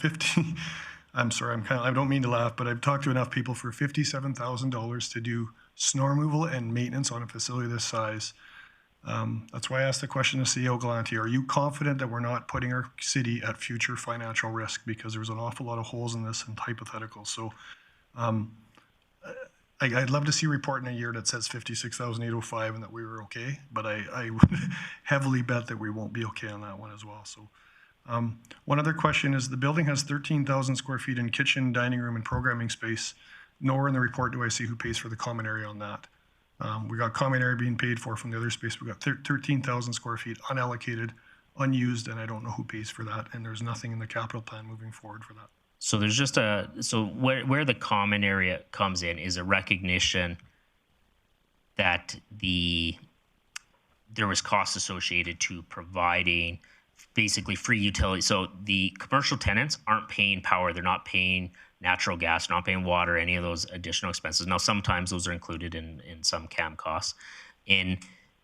I'm sorry, I don't mean to laugh, but I've talked to enough people for $57,000 to do snow removal and maintenance on a facility this size. That's why I asked the question to CEO Galante. Are you confident that we're not putting our city at future financial risk? Because there's an awful lot of holes in this and hypotheticals. So I'd love to see a report in a year that says 56,805 and that we were okay, but I would heavily bet that we won't be okay on that one as well. So one other question is, the building has 13,000 square feet in kitchen, dining room, and programming space. Nowhere in the report do I see who pays for the common area on that. We got common area being paid for from the other space. We got 13,000 square feet unallocated, unused, and I don't know who pays for that. And there's nothing in the capital plan moving forward for that. So there's just where the common area comes in is a recognition that there was costs associated to providing basically free utility. So the commercial tenants aren't paying power. They're not paying natural gas, not paying water, any of those additional expenses. Now, sometimes those are included in some CAM costs. In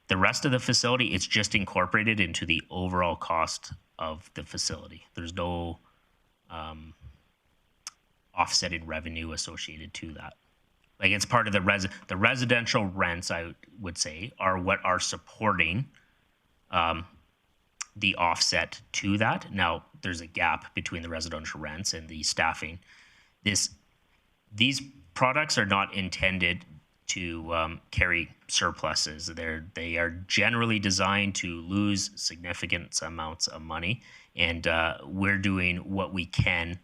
the rest of the facility, it's just incorporated into the overall cost of the facility. There's no offsetting revenue associated to that. Like, it's part of the residential rents, I would say, are what are supporting the offset to that. Now, there's a gap between the residential rents and the staffing. These products are not intended to carry surpluses. They are generally designed to lose significant amounts of money, and we're doing what we can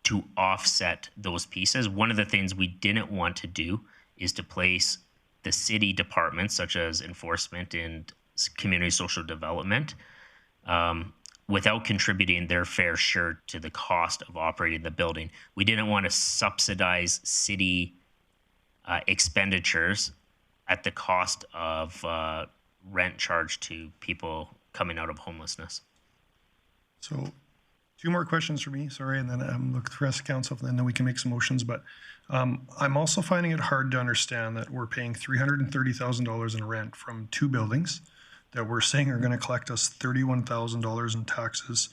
to offset those pieces. One of the things we didn't want to do is to place the city departments, such as enforcement and community social development, without contributing their fair share to the cost of operating the building. We didn't want to subsidize city expenditures at the cost of rent charged to people coming out of homelessness. So 2 more questions for me, sorry, and then look at the rest of council, and then we can make some motions. But I'm also finding it hard to understand that we're paying $330,000 in rent from 2 buildings that we're saying are going to collect us $31,000 in taxes,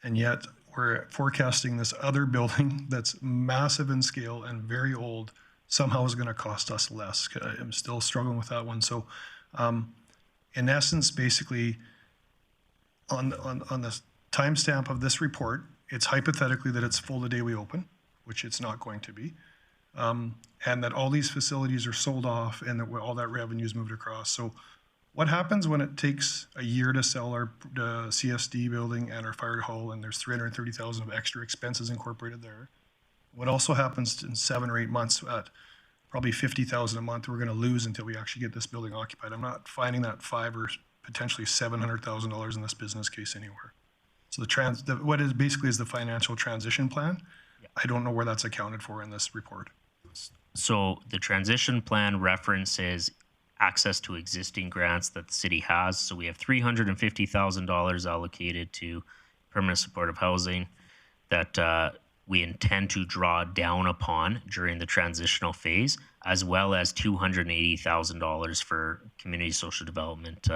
and yet we're forecasting this other building that's massive in scale and very old somehow is going to cost us less. I'm still struggling with that one. So in essence, basically, on the timestamp of this report, it's hypothetically that it's full the day we open, which it's not going to be, and that all these facilities are sold off and that all that revenue is moved across. So What happens when it takes a year to sell our CSD building and our fire hall, and there's 330,000 of extra expenses incorporated there? What also happens in 7 or 8 months at probably 50,000 a month we're going to lose until we actually get this building occupied? I'm not finding that $500,000 or potentially $700,000 in this business case anywhere. So what is basically is the financial transition plan. I don't know where that's accounted for in this report. So the transition plan references access to existing grants that the city has. So we have $350,000 allocated to permanent supportive housing that we intend to draw down upon during the transitional phase, as well as $280,000 for community social development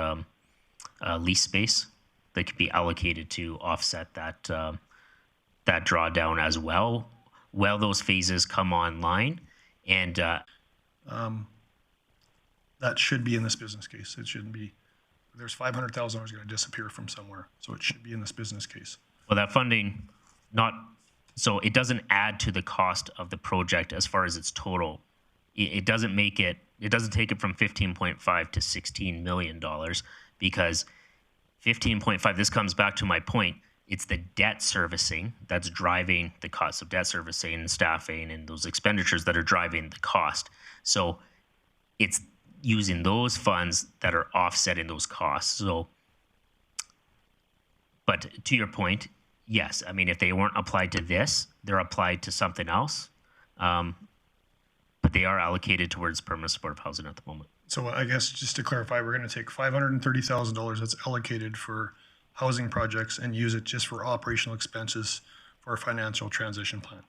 lease space that could be allocated to offset that that drawdown as well, while those phases come online. And that should be in this business case. It shouldn't be. There's $500,000 going to disappear from somewhere, so it should be in this business case. Well, that funding, so it doesn't add to the cost of the project as far as its total. It doesn't make it. It doesn't take it from 15.5 to $16 million, because 15.5. This comes back to my point. It's the debt servicing that's driving the cost of debt servicing and staffing and those expenditures that are driving the cost. So it's using those funds that are offsetting those costs. So, but to your point, yes, I mean, if they weren't applied to this, they're applied to something else. But they are allocated towards permanent supportive housing at the moment. So I guess just to clarify, we're going to take $530,000 that's allocated for housing projects and use it just for operational expenses for our financial transition plan.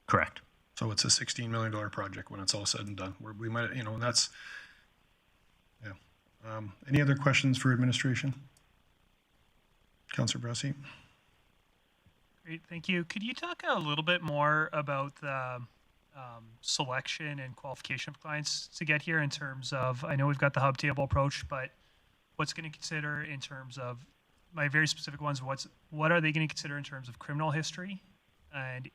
Correct. So it's a $16 million project when it's all said and done. We might, and that's, yeah. Any other questions for administration? Councillor Bressy. Great, thank you. Could you talk a little bit more about the selection and qualification of clients to get here in terms of, I know we've got the hub table approach, but what's going to consider in terms of, my very specific ones, what are they going to consider in terms of criminal history? And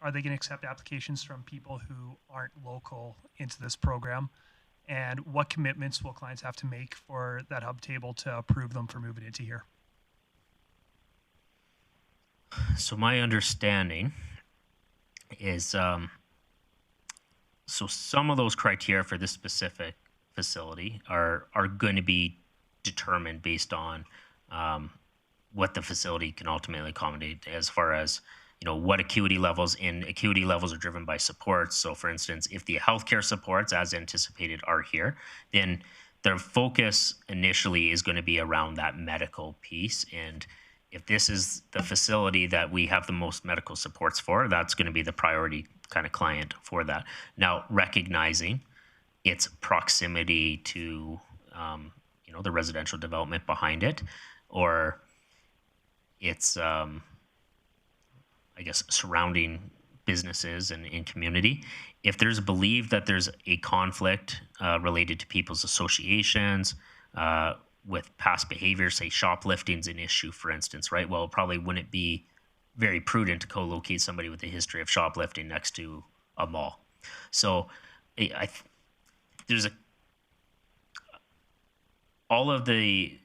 are they going to accept applications from people who aren't local into this program? And what commitments will clients have to make for that hub table to approve them for moving into here? So my understanding is, so some of those criteria for this specific facility are going to be determined based on what the facility can ultimately accommodate, as far as, what acuity levels are driven by supports. So for instance, if the healthcare supports as anticipated are here, then their focus initially is going to be around that medical piece. And if this is the facility that we have the most medical supports for, that's going to be the priority kind of client for that. Now, recognizing its proximity to, the residential development behind it, or its, surrounding businesses and community. If there's believed that there's a conflict related to people's associations, with past behavior, say shoplifting's an issue, for instance, right? Well, it probably wouldn't be very prudent to co-locate somebody with a history of shoplifting next to a mall. So there's all of the,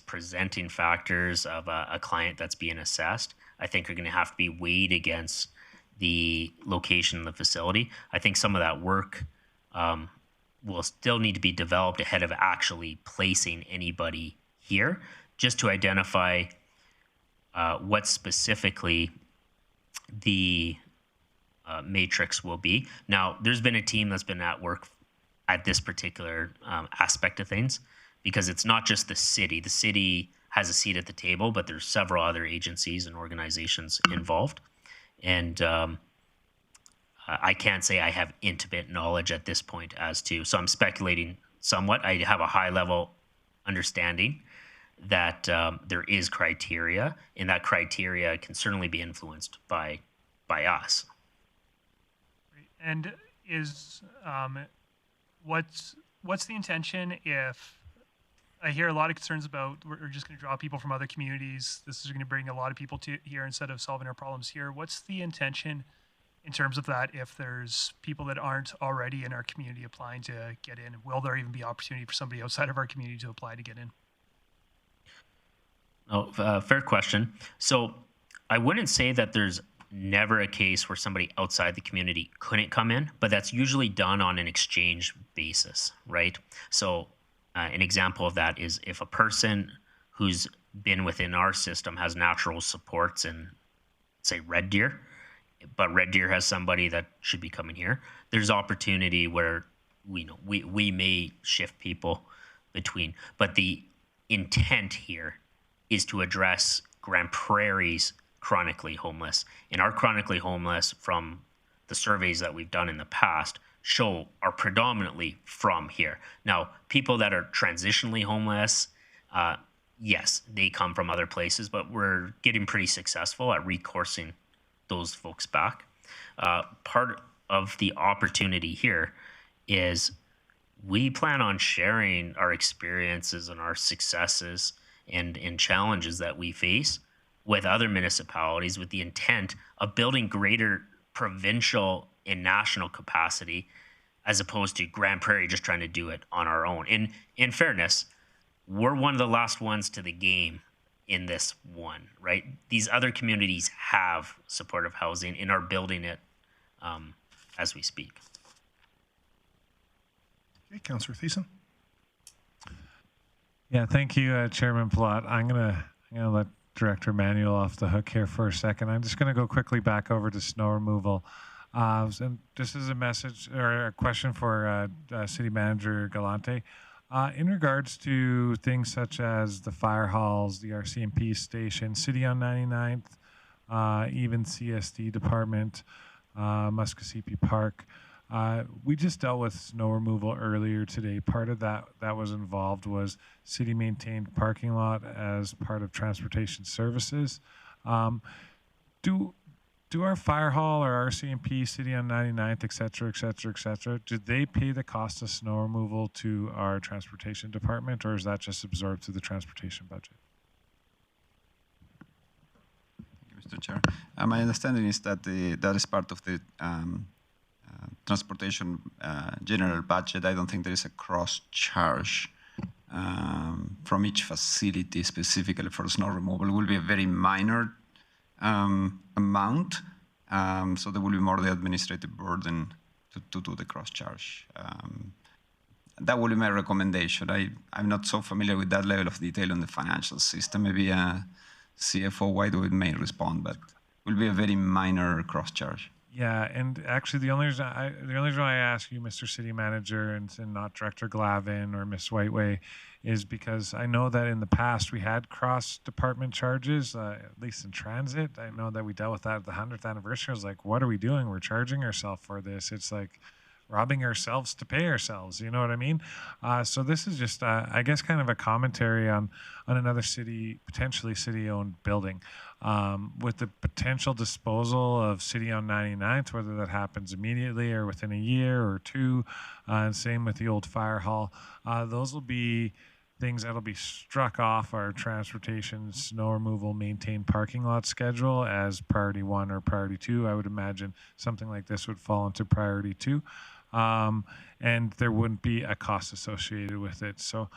presenting factors of a client that's being assessed, I think are going to have to be weighed against the location of the facility. I think some of that work will still need to be developed ahead of actually placing anybody here, just to identify what specifically the matrix will be. Now, there's been a team that's been at work at this particular aspect of things, because it's not just the city. The city has a seat at the table, but there's several other agencies and organizations involved. And I can't say I have intimate knowledge at this point as to, so I'm speculating somewhat. I have a high level understanding that there is criteria, and that criteria can certainly be influenced by us. And is what's the intention if, I hear a lot of concerns about we're just going to draw people from other communities, this is going to bring a lot of people to here instead of solving our problems here. What's the intention in terms of that, if there's people that aren't already in our community applying to get in, will there even be opportunity for somebody outside of our community to apply to get in? Oh, fair question. So I wouldn't say that there's never a case where somebody outside the community couldn't come in, but that's usually done on an exchange basis, right? So an example of that is if a person who's been within our system has natural supports in, say, Red Deer, but Red Deer has somebody that should be coming here, there's opportunity where we may shift people between. But the intent here is to address Grande Prairie's chronically homeless. And our chronically homeless, from the surveys that we've done in the past, show are predominantly from here. Now, people that are transitionally homeless, yes, they come from other places, but we're getting pretty successful at recoursing those folks back. Part of the opportunity here is we plan on sharing our experiences and our successes and challenges that we face with other municipalities, with the intent of building greater provincial and national capacity, as opposed to Grande Prairie just trying to do it on our own. In fairness, we're one of the last ones to the game in this one, right? These other communities have supportive housing and are building it as we speak. Okay, Councillor Thiessen. Yeah, thank you, Chairman Plott. I'm gonna let Director Manuel off the hook here for a second. I'm just gonna go quickly back over to snow removal. And this is a message or a question for City Manager Galante. In regards to things such as the fire halls, the RCMP station, City on 99th, even CSD department, Muskogee Park, we just dealt with snow removal earlier today. Part of that was involved was city maintained parking lot as part of transportation services. Do our fire hall or RCMP, City on 99th, et cetera, do they pay the cost of snow removal to our transportation department, or is that just absorbed through the transportation budget? Thank you, Mr. Chair. My understanding is that that is part of the transportation general budget. I don't think there is a cross charge from each facility specifically for snow removal. It will be a very minor amount, so there will be more the administrative burden to do the cross charge. That will be my recommendation. I'm not so familiar with that level of detail on the financial system. Maybe CFO Whitewood may respond, but it will be a very minor cross charge. Yeah, and actually the only reason I ask you, Mr. City Manager, and not Director Glavin or Ms. Whiteway, is because I know that in the past we had cross-department charges, at least in transit. I know that we dealt with that at the 100th anniversary. I was like, what are we doing? We're charging ourselves for this. It's like robbing ourselves to pay ourselves. You know what I mean? So this is just, I guess, kind of a commentary on another city, potentially city-owned building. With the potential disposal of City on 99th, whether that happens immediately or within a year or two, and same with the old fire hall, those will be things that'll be struck off our transportation snow removal maintained parking lot schedule as priority 1 or priority 2. I would imagine something like this would fall into priority 2, and there wouldn't be a cost associated with it. So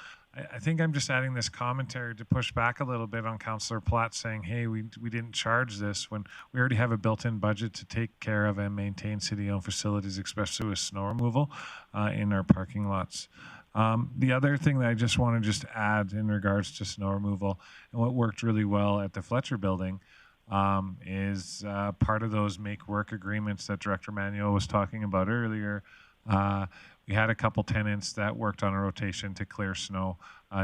I think I'm just adding this commentary to push back a little bit on Councillor Platt saying, hey, we didn't charge this when we already have a built-in budget to take care of and maintain city-owned facilities, especially with snow removal in our parking lots. The other thing that I just want to add in regards to snow removal and what worked really well at the Fletcher building is part of those make work agreements that Director Manuel was talking about earlier. We had a couple tenants that worked on a rotation to clear snow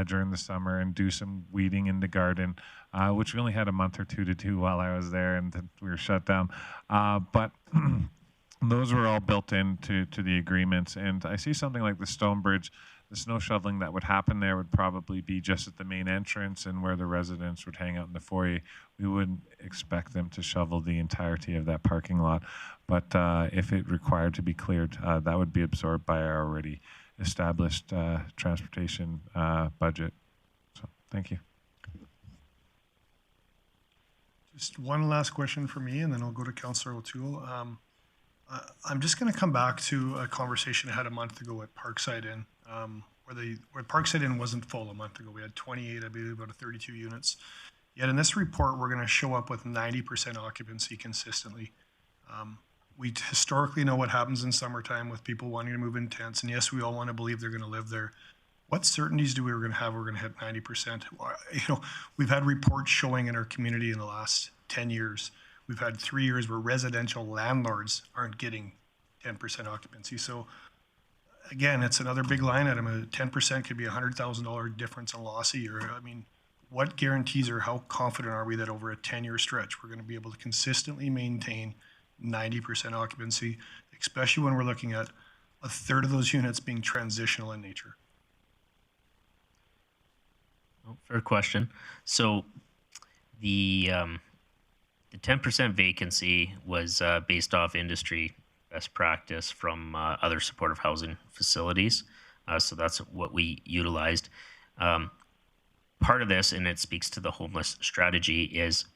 during the summer and do some weeding in the garden, which we only had a month or two to do while I was there, and then we were shut down. But those were all built into the agreements. And I see something like the Stonebridge, the snow shoveling that would happen there would probably be just at the main entrance and where the residents would hang out in the foyer. We wouldn't expect them to shovel the entirety of that parking lot. But if it required to be cleared, that would be absorbed by our already established transportation budget. So thank you. Just one last question for me, and then I'll go to Councillor O'Toole. I'm just going to come back to a conversation I had a month ago at Parkside Inn, where Parkside Inn wasn't full a month ago. We had 28, I believe, out of 32 units. Yet in this report, we're going to show up with 90% occupancy consistently. We historically know what happens in summertime with people wanting to move in tents, and yes, we all want to believe they're going to live there. What certainties do we we're going to have we're going to hit 90%? You know, we've had reports showing in our community in the last 10 years. We've had 3 years where residential landlords aren't getting 10% occupancy. So again, it's another big line item. 10% could be a $100,000 difference in loss a year. I mean, what guarantees or how confident are we that over a 10-year stretch, we're going to be able to consistently maintain 90% occupancy, especially when we're looking at a third of those units being transitional in nature? Oh, fair question. So the 10% vacancy was based off industry best practice from other supportive housing facilities. So that's what we utilized. Part of this, and it speaks to the homeless strategy, is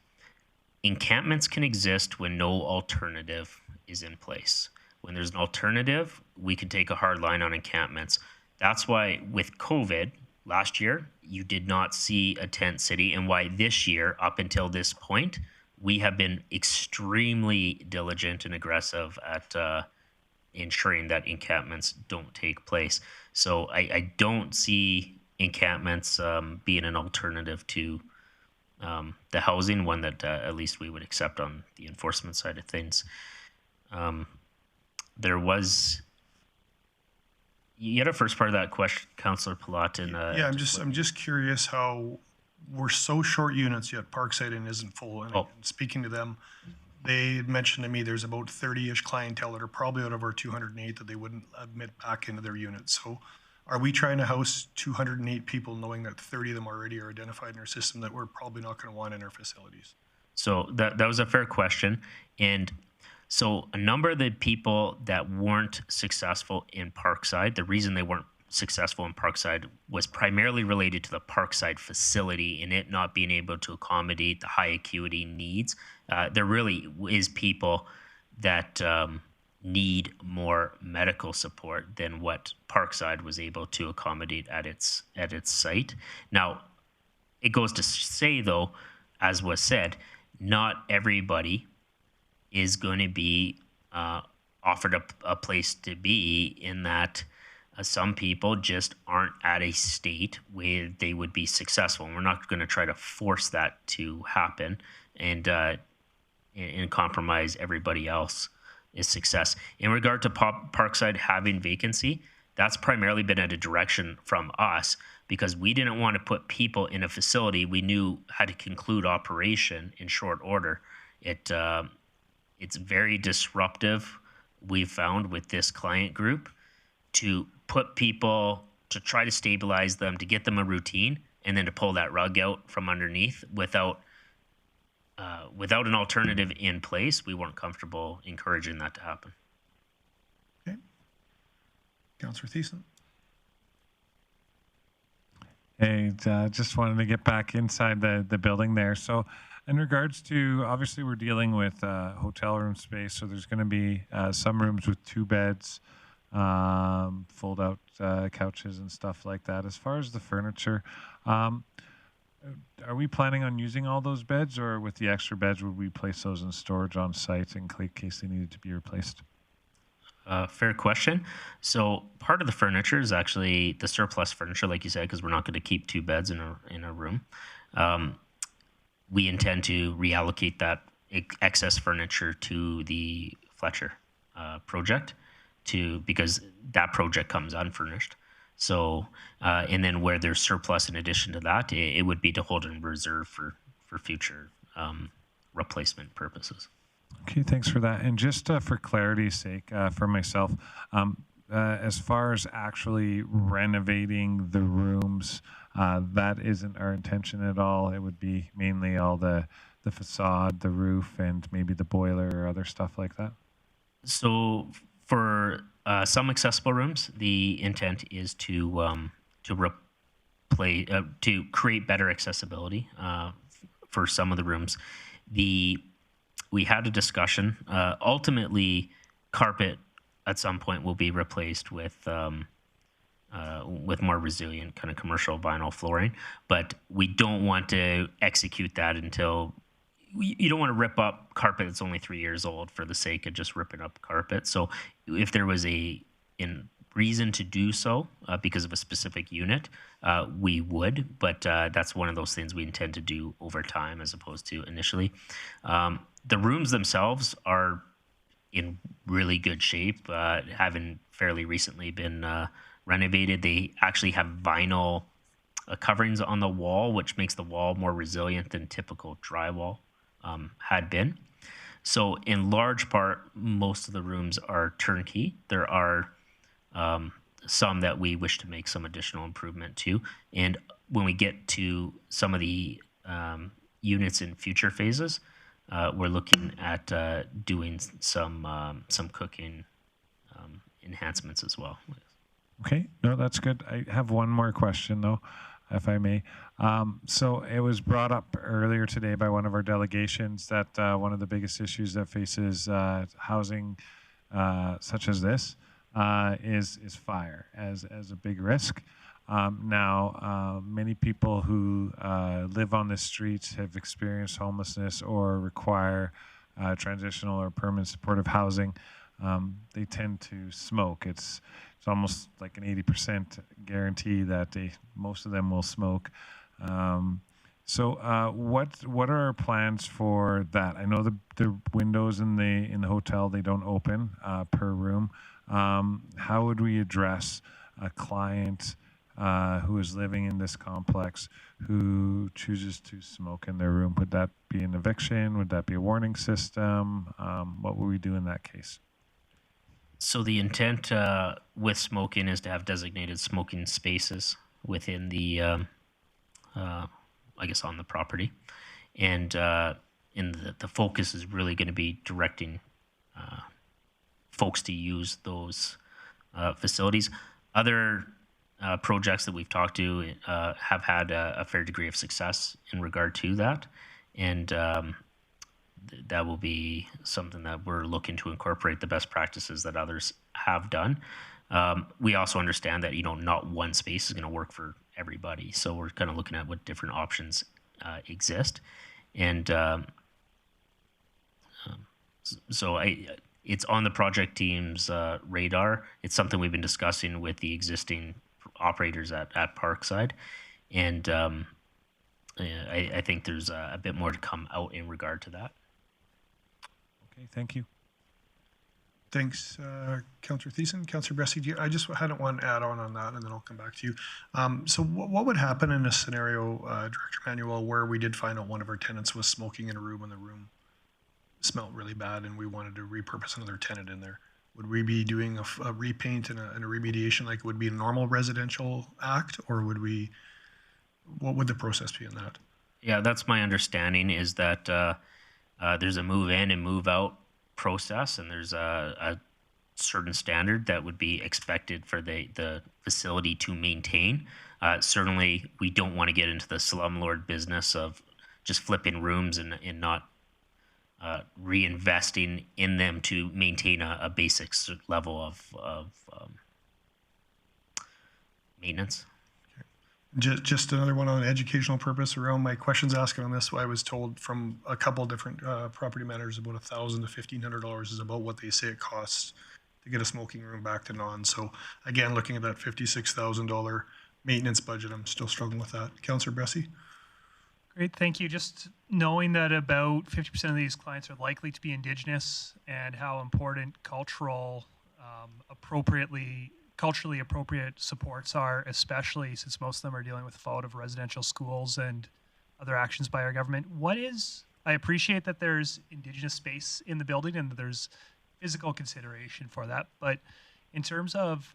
encampments can exist when no alternative is in place. When there's an alternative, we can take a hard line on encampments. That's why with COVID last year, you did not see a tent city, and why this year, up until this point, we have been extremely diligent and aggressive at ensuring that encampments don't take place. So I don't see encampments being an alternative to the housing, one that at least we would accept on the enforcement side of things. There was, you had a first part of that question, Councillor Palat. And yeah, I'm just curious how we're so short units yet Parkside Inn isn't full. And speaking to them, they had mentioned to me there's about 30-ish clientele that are probably out of our 208 that they wouldn't admit back into their units. So are we trying to house 208 people knowing that 30 of them already are identified in our system that we're probably not going to want in our facilities? So that was a fair question. And so a number of the people that weren't successful in Parkside, the reason they weren't successful in Parkside was primarily related to the Parkside facility and it not being able to accommodate the high acuity needs. There really is people that need more medical support than what Parkside was able to accommodate at its site. Now, it goes to say, though, as was said, not everybody is going to be offered a place to be, in that some people just aren't at a state where they would be successful. And we're not going to try to force that to happen and compromise everybody else is success. In regard to Parkside having vacancy, that's primarily been at a direction from us because we didn't want to put people in a facility we knew had to conclude operation in short order. It's very disruptive, we've found, with this client group to put people, to try to stabilize them, to get them a routine, and then to pull that rug out from underneath without an alternative in place. We weren't comfortable encouraging that to happen. Okay. Councillor Thiessen. Hey, just wanted to get back inside the building there. So in regards to, obviously we're dealing with hotel room space, so there's going to be some rooms with 2 beds, fold out couches and stuff like that. As far as the furniture, are we planning on using all those beds, or with the extra beds, would we place those in storage on site in case they needed to be replaced? Fair question. So part of the furniture is actually the surplus furniture, like you said, because we're not going to keep 2 beds in a room. We intend to reallocate that excess furniture to the Fletcher project, because that project comes unfurnished. So, and then where there's surplus in addition to that, it would be to hold in reserve for future replacement purposes. Okay, thanks for that. And just for clarity's sake, for myself, as far as actually renovating the rooms, that isn't our intention at all. It would be mainly all the facade, the roof, and maybe the boiler or other stuff like that. So for some accessible rooms, the intent is to create better accessibility for some of the rooms. We had a discussion. Ultimately, carpet at some point will be replaced with more resilient kind of commercial vinyl flooring. But we don't want to execute that until you don't want to rip up carpet that's only 3 years old for the sake of just ripping up carpet. So if there was a reason to do so because of a specific unit, we would, but that's one of those things we intend to do over time as opposed to initially. The rooms themselves are in really good shape, having fairly recently been renovated. They actually have vinyl coverings on the wall, which makes the wall more resilient than typical drywall had been. So in large part, most of the rooms are turnkey. There are some that we wish to make some additional improvement to. And when we get to some of the units in future phases, we're looking at doing some cooking enhancements as well. Okay, no, that's good. I have one more question though, if I may. So it was brought up earlier today by one of our delegations that one of the biggest issues that faces housing such as this is fire as a big risk. Now, many people who live on the streets have experienced homelessness or require transitional or permanent supportive housing. They tend to smoke. It's almost like an 80% guarantee that most of them will smoke. So what are our plans for that? I know the windows in the hotel, they don't open per room. How would we address a client who is living in this complex who chooses to smoke in their room? Would that be an eviction? Would that be a warning system? What would we do in that case? So the intent with smoking is to have designated smoking spaces within the, I guess, on the property. And the focus is really going to be directing folks to use those facilities. Other projects that we've talked to have had a fair degree of success in regard to that. And that will be something that we're looking to incorporate the best practices that others have done. We also understand that, not one space is going to work for everybody. So we're kind of looking at what different options exist. And so it's on the project team's radar. It's something we've been discussing with the existing operators at Parkside. And I think there's a bit more to come out in regard to that. Okay, thank you. Thanks, Councillor Thiessen. Councillor Bressie, I just had one add-on that, and then I'll come back to you. So what would happen in a scenario, Director Manuel, where we did find out one of our tenants was smoking in a room and the room smelled really bad and we wanted to repurpose another tenant in there? Would we be doing a repaint and a remediation like it would be a normal residential act, or what would the process be in that? Yeah, that's my understanding, is that there's a move in and move out process, and there's a certain standard that would be expected for the facility to maintain. Certainly, we don't want to get into the slumlord business of just flipping rooms and not reinvesting in them to maintain a basic level of maintenance. Just another one on educational purpose around my questions asking on this. I was told from a couple different property managers about $1,000 to $1,500 is about what they say it costs to get a smoking room back to non. So again, looking at that $56,000 maintenance budget, I'm still struggling with that. Councillor Bressie? Great, thank you. Just knowing that about 50% of these clients are likely to be Indigenous, and how important culturally appropriate supports are, especially since most of them are dealing with the fallout of residential schools and other actions by our government. I appreciate that there's Indigenous space in the building and that there's physical consideration for that, but in terms of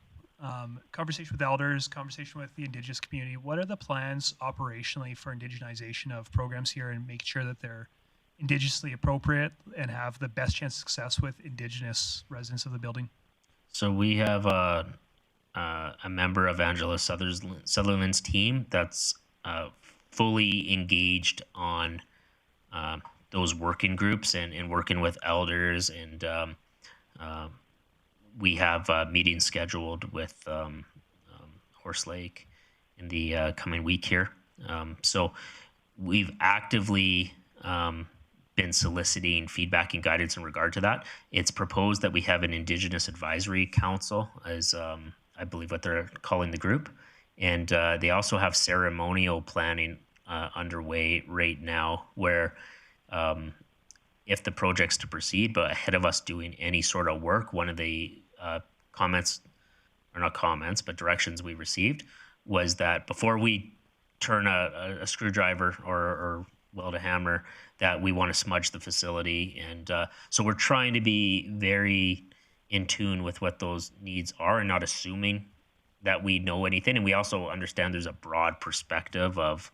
conversation with elders, conversation with the Indigenous community, what are the plans operationally for indigenization of programs here and making sure that they're Indigenously appropriate and have the best chance of success with Indigenous residents of the building? So we have a member of Angela Sutherland's team that's fully engaged on those working groups and working with elders and we have meetings scheduled with Horse Lake in the coming week here. So we've actively been soliciting feedback and guidance in regard to that. It's proposed that we have an Indigenous Advisory Council, as I believe what they're calling the group. And they also have ceremonial planning underway right now where if the project's to proceed, but ahead of us doing any sort of work, one of the comments, or not comments, but directions we received was that before we turn a screwdriver or weld a hammer, that we want to smudge the facility. And so we're trying to be very in tune with what those needs are and not assuming that we know anything. And we also understand there's a broad perspective of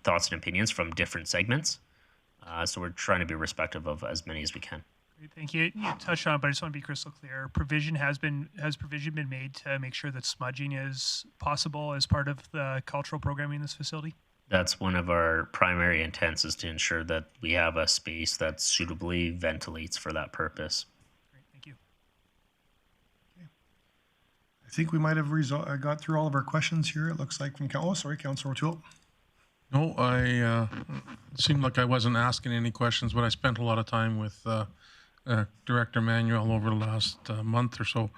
thoughts and opinions from different segments. So we're trying to be respectful of as many as we can. Great, thank you. You touched on it, but I just want to be crystal clear. Has provision been made to make sure that smudging is possible as part of the cultural programming in this facility? That's one of our primary intents, is to ensure that we have a space that suitably ventilates for that purpose. Great, thank you. I think we might have got through all of our questions here. It looks like from Councillor O'Toole. No, it seemed like I wasn't asking any questions, but I spent a lot of time with Director Manuel over the last month or so.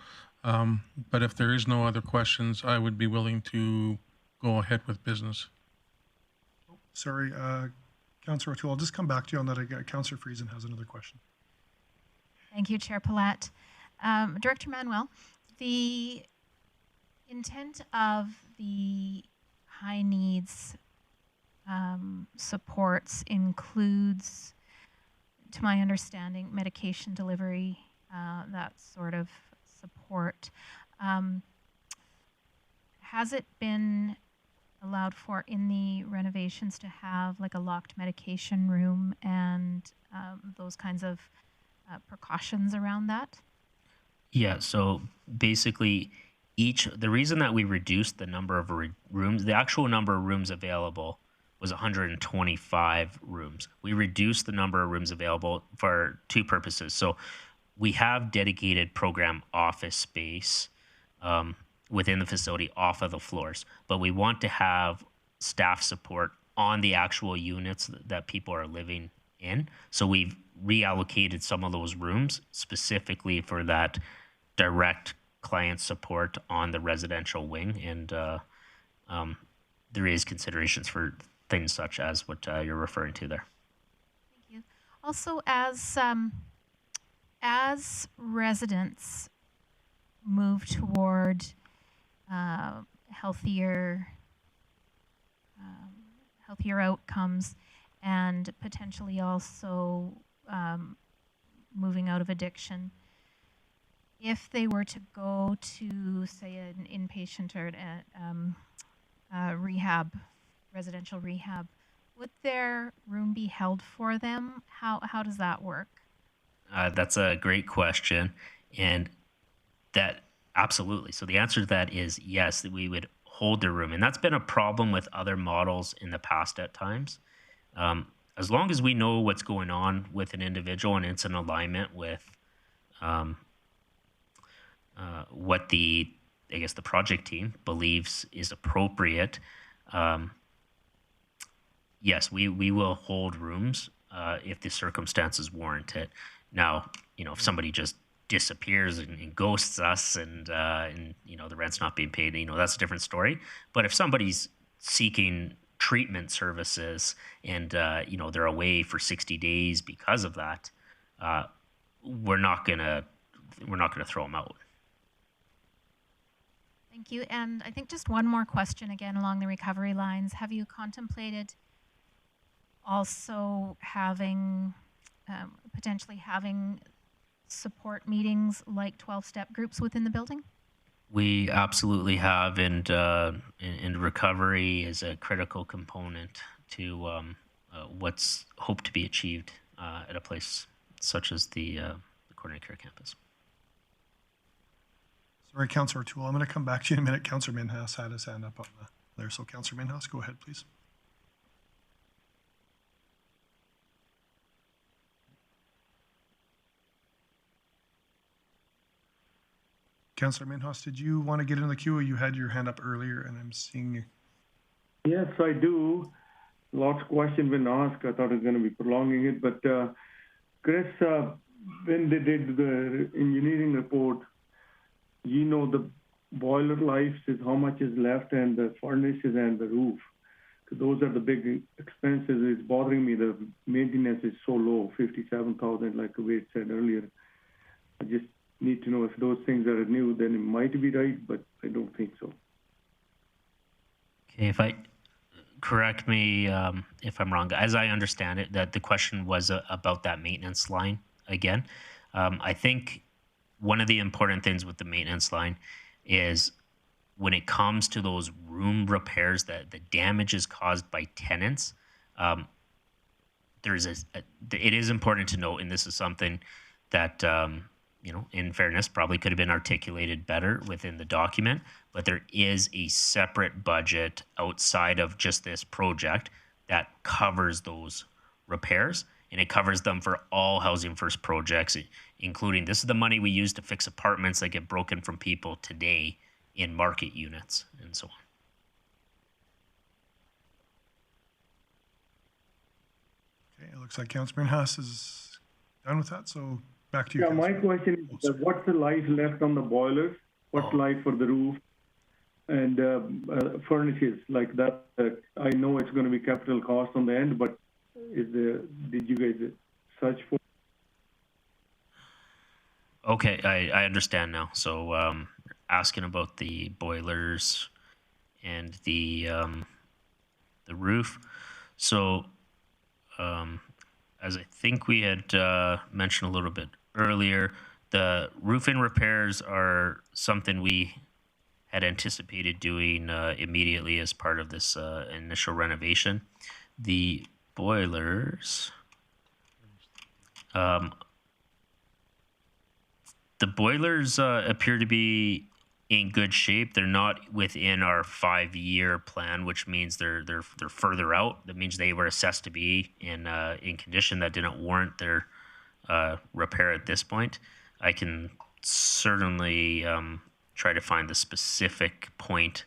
But if there is no other questions, I would be willing to go ahead with business. Sorry, Councillor O'Toole, I'll just come back to you on that. Councillor Friesen has another question. Thank you, Chair Palat. Director Manuel, the intent of the high needs supports includes, to my understanding, medication delivery, that sort of support. Has it been allowed for in the renovations to have like a locked medication room and those kinds of precautions around that? Yeah, so basically the reason that we reduced the number of rooms, the actual number of rooms available was 125 rooms. We reduced the number of rooms available for two purposes. So we have dedicated program office space within the facility off of the floors, but we want to have staff support on the actual units that people are living in. So we've reallocated some of those rooms specifically for that direct client support on the residential wing. And there is considerations for things such as what you're referring to there. Thank you. Also, as residents move toward healthier outcomes and potentially also moving out of addiction, if they were to go to, say, an inpatient or rehab, residential rehab, would their room be held for them? How does that work? That's a great question, and that absolutely. So the answer to that is yes, that we would hold their room, and that's been a problem with other models in the past at times. As long as we know what's going on with an individual and it's in alignment with what the project team believes is appropriate. Yes, we will hold rooms if the circumstances warrant it. Now, if somebody just disappears and ghosts us and the rent's not being paid, that's a different story. But if somebody's seeking treatment services and they're away for 60 days because of that, we're not gonna throw them out. Thank you. And I think just one more question again along the recovery lines. Have you contemplated also potentially having support meetings like 12-step groups within the building? We absolutely have, and recovery is a critical component to what's hoped to be achieved at a place such as the coordinated care campus. Sorry, Councillor O'Toole, I'm going to come back to you in a minute. Councillor Minhas had his hand up on there. So Councillor Minhas, go ahead, please. Councillor Minhas, did you want to get in the queue? You had your hand up earlier, and I'm seeing you. Yes, I do. Lots of questions been asked. I thought it was going to be prolonging it, but Chris, when they did the engineering report, you know the boiler life is how much is left, and the furnaces and the roof. Those are the big expenses. It's bothering me. The maintenance is so low, 57,000, like Wade said earlier. I just need to know if those things are new, then it might be right, but I don't think so. Okay, if I correct me if I'm wrong, as I understand it, that the question was about that maintenance line again. I think one of the important things with the maintenance line is when it comes to those room repairs, that the damage is caused by tenants. It is important to note, and this is something that in fairness, probably could have been articulated better within the document, but there is a separate budget outside of just this project that covers those repairs, and it covers them for all Housing First projects, including this is the money we use to fix apartments that get broken from people today in market units and so on. Okay, it looks like Councillor Minhas is done with that, so back to you. Yeah, my question is, what's the life left on the boilers? What's life for the roof and furnaces like that? I know it's going to be capital cost on the end, but did you guys search for? Okay, I understand now. So asking about the boilers and the roof. So as I think we had mentioned a little bit earlier, the roofing repairs are something we had anticipated doing immediately as part of this initial renovation. The boilers, appear to be in good shape. They're not within our 5-year plan, which means they're further out. That means they were assessed to be in condition that didn't warrant their repair at this point. I can certainly try to find the specific point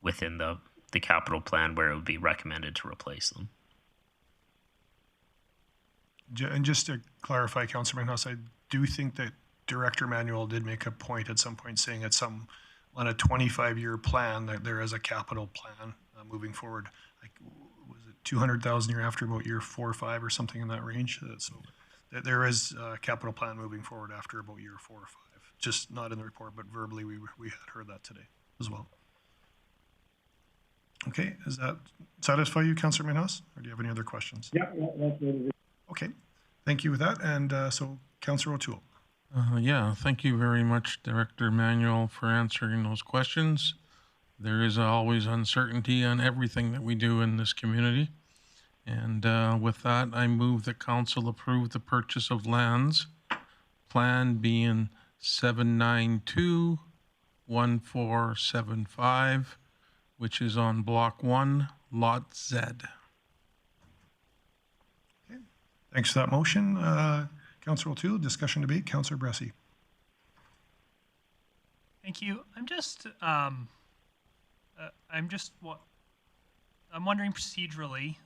within the capital plan where it would be recommended to replace them. And just to clarify, Councillor Minhas, I do think that Director Manuel did make a point at some point saying on a 25-year plan that there is a capital plan moving forward. Like, was it 200,000 year after about year 4 or 5 or something in that range? So there is a capital plan moving forward after about year 4 or 5. Just not in the report, but verbally we had heard that today as well. Okay, does that satisfy you, Councillor Minhas, or do you have any other questions? Yeah, that's it. Okay, thank you with that. And so Councillor O'Toole. Yeah, thank you very much, Director Manuel, for answering those questions. There is always uncertainty on everything that we do in this community. And with that, I move that Council approve the purchase of lands, plan being 792-1475, which is on Block 1, Lot Z. Okay, thanks for that motion. Councillor O'Toole, discussion debate. Councillor Bressie. Thank you. I'm wondering procedurally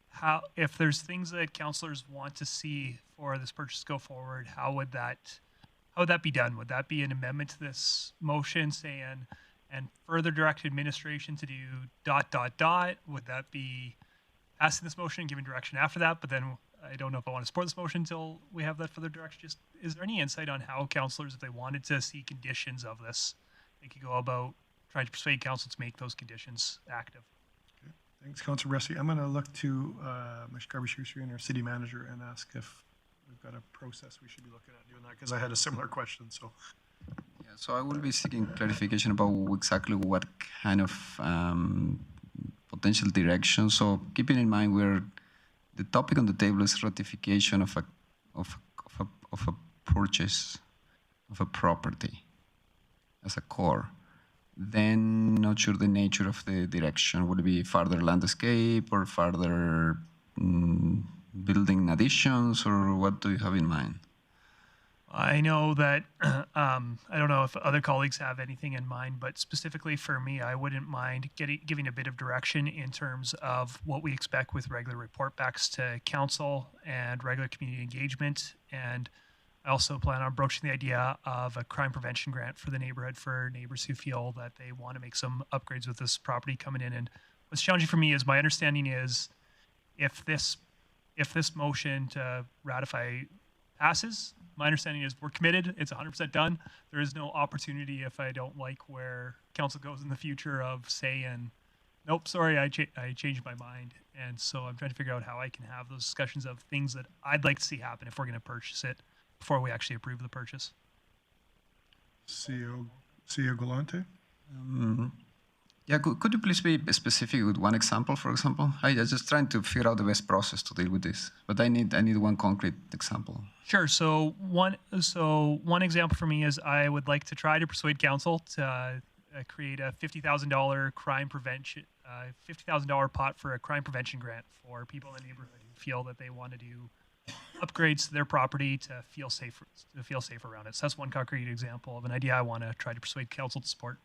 how, if there's things that councillors want to see for this purchase go forward, how would that be done? Would that be an amendment to this motion saying, and further direct administration to do ... Would that be passing this motion and giving direction after that? But then I don't know if I want to support this motion until we have that further direction. Just, is there any insight on how councillors, if they wanted to see conditions of this, they could go about trying to persuade council to make those conditions active? Okay. Thanks, Councillor Bressie. I'm going to look to Ms. Garba-Shrewsbury and our city manager and ask if we've got a process we should be looking at doing that, because I had a similar question. So, yeah, so I will be seeking clarification about exactly what kind of potential direction. So keeping in mind the topic on the table is ratification of a purchase of a property as a core. Then not sure the nature of the direction. Would it be further landscape or further building additions, or what do you have in mind? I know that, I don't know if other colleagues have anything in mind, but specifically for me, I wouldn't mind giving a bit of direction in terms of what we expect with regular report backs to council and regular community engagement. And I also plan on broaching the idea of a crime prevention grant for the neighborhood for neighbors who feel that they want to make some upgrades with this property coming in. And what's challenging for me is my understanding is if this motion to ratify passes, my understanding is we're committed. It's 100% done. There is no opportunity if I don't like where council goes in the future of saying, nope, sorry, I changed my mind. And so I'm trying to figure out how I can have those discussions of things that I'd like to see happen if we're going to purchase it before we actually approve the purchase. CEO Galante? Yeah, could you please be specific with one example, for example? I'm just trying to figure out the best process to deal with this, but I need one concrete example. Sure. So one example for me is I would like to try to persuade council to create a $50,000 crime prevention, $50,000 pot for a crime prevention grant for people in the neighborhood who feel that they want to do upgrades to their property to feel safe around it. So that's one concrete example of an idea I want to try to persuade council to support.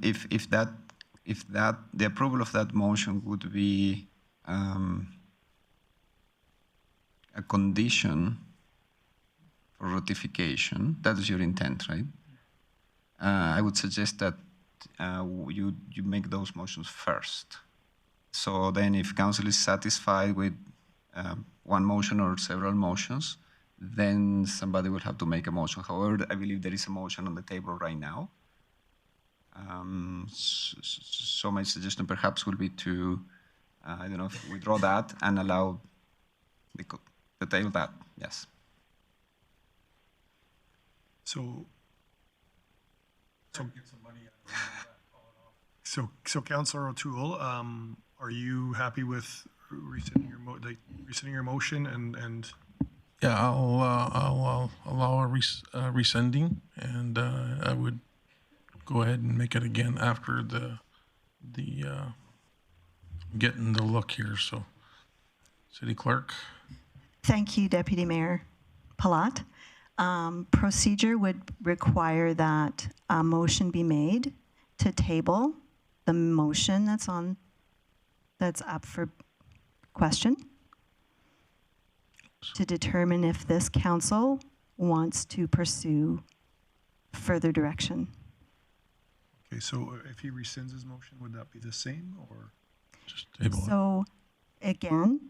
If the approval of that motion would be a condition for ratification, that is your intent, right? I would suggest that you make those motions first. So then if council is satisfied with one motion or several motions, then somebody will have to make a motion. However, I believe there is a motion on the table right now. So my suggestion perhaps would be to, I don't know, if withdraw that and allow the table that, yes. So Councillor O'Toole, are you happy with rescinding your motion and? Yeah, I'll allow a rescinding, and I would go ahead and make it again after the getting the look here. So, City Clerk. Thank you, Deputy Mayor Palat. Procedure would require that a motion be made to table the motion that's up for question to determine if this council wants to pursue further direction. Okay, so if he rescinds his motion, would that be the same or? Just table it. So again,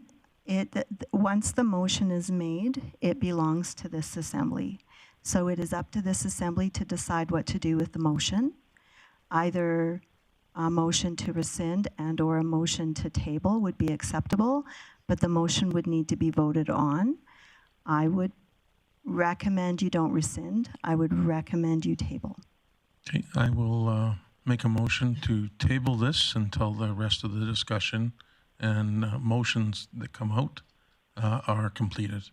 once the motion is made, it belongs to this assembly. So it is up to this assembly to decide what to do with the motion. Either a motion to rescind and or a motion to table would be acceptable, but the motion would need to be voted on. I would recommend you don't rescind. I would recommend you table. Okay, I will make a motion to table this until the rest of the discussion and motions that come out are completed.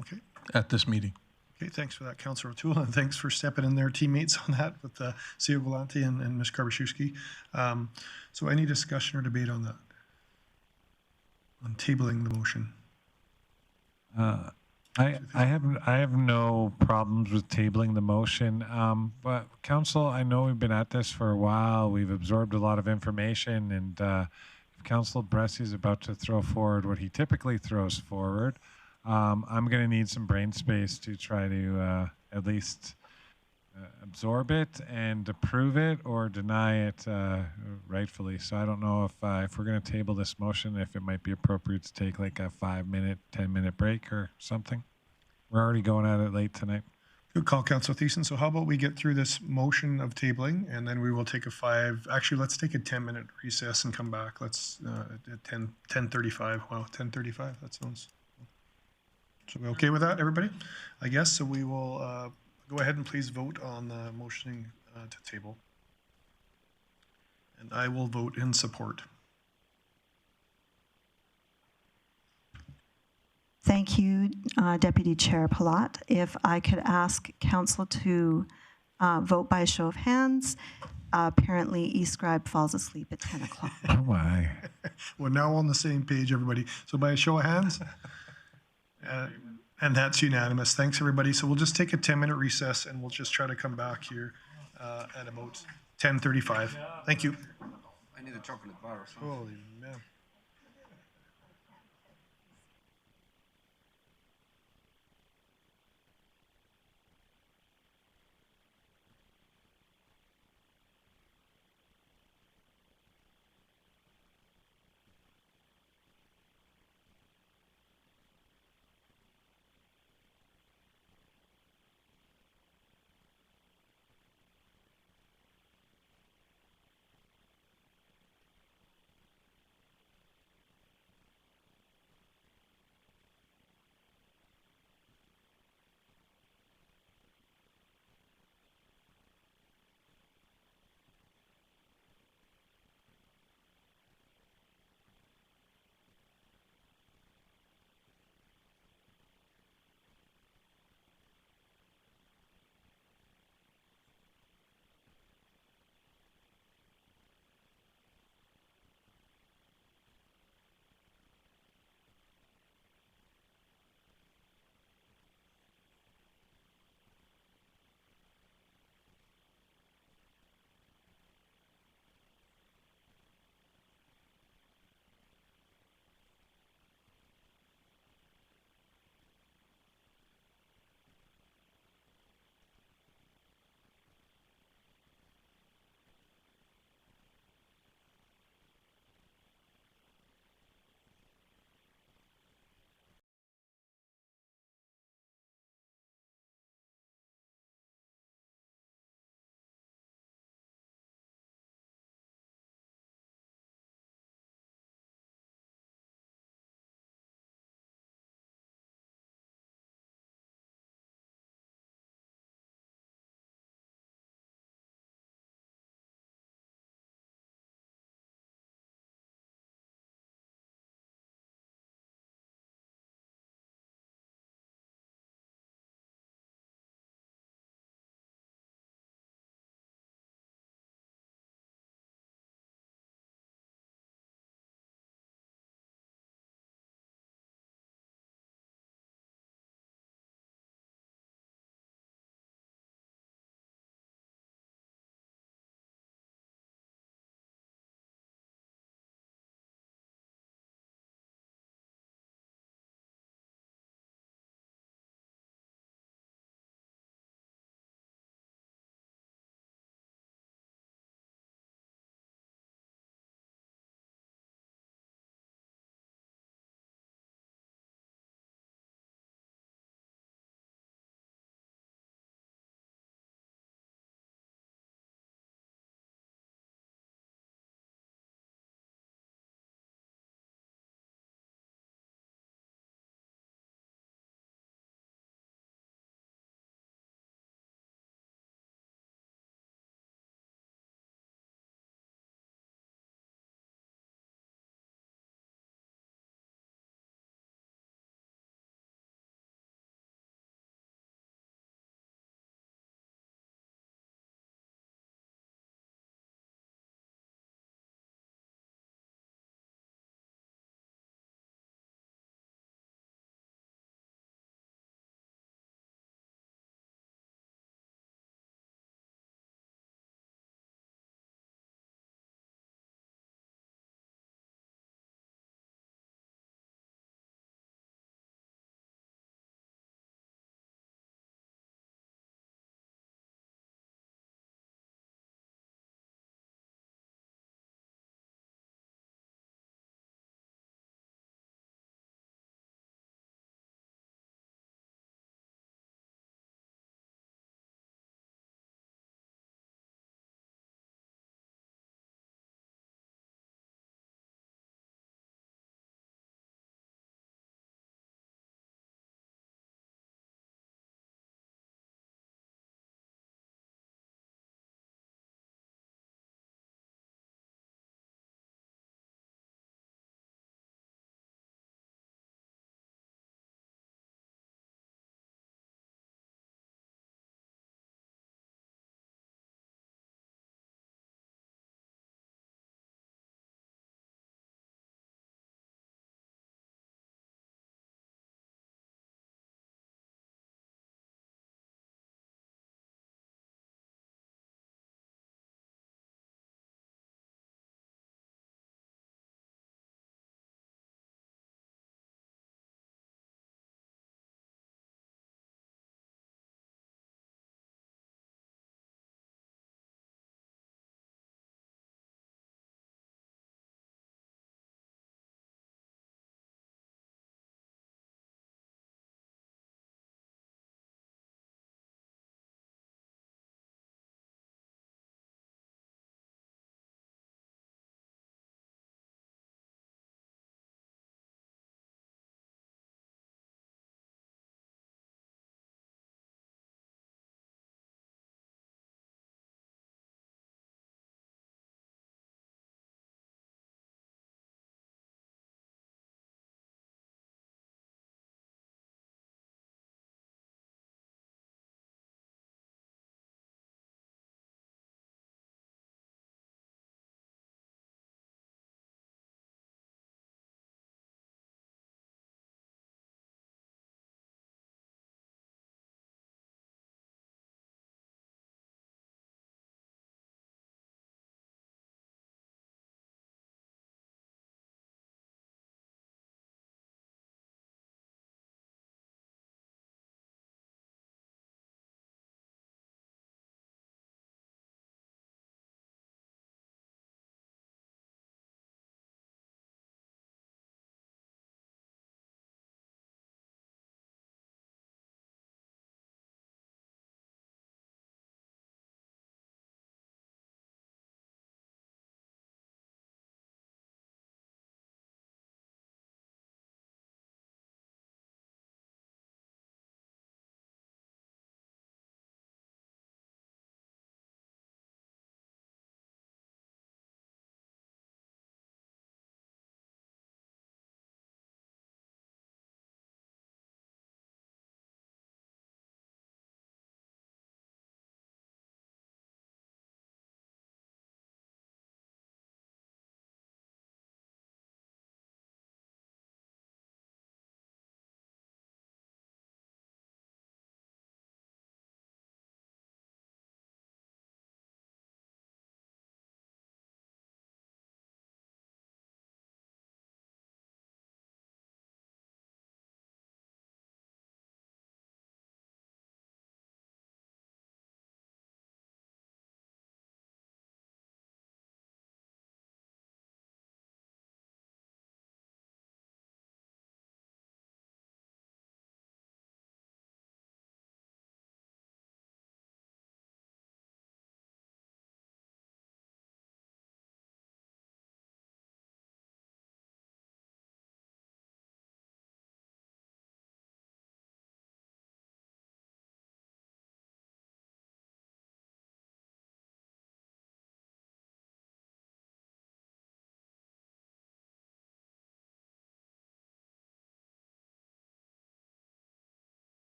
Okay. At this meeting. Okay, thanks for that, Councillor O'Toole, and thanks for stepping in there, teammates, on that with CEO Galante and Ms. Karbashewski. So any discussion or debate on that? On tabling the motion? I have no problems with tabling the motion, but Council, I know we've been at this for a while. We've absorbed a lot of information, and if Councillor Bressie is about to throw forward what he typically throws forward, I'm going to need some brain space to try to at least absorb it and approve it or deny it rightfully. So I don't know if we're going to table this motion, if it might be appropriate to take like a 5-minute, 10-minute break or something. We're already going at it late tonight. Good call, Councillor Thiessen. So how about we get through this motion of tabling, and then we will take let's take a 10-minute recess and come back. Let's at 10:35. Wow, 10:35. That sounds. So we okay with that, everybody? I guess so. We will go ahead and please vote on the motioning to table, and I will vote in support. Thank you, Deputy Chair Palat. If I could ask Council to vote by a show of hands. Apparently, E-Scribe falls asleep at 10 o'clock. Oh, my. We're now on the same page, everybody. So by a show of hands, And that's unanimous. Thanks, everybody. So we'll just take a 10-minute recess and we'll just try to come back here at about 10:35. Thank you. I need a chocolate bar or something. Holy man.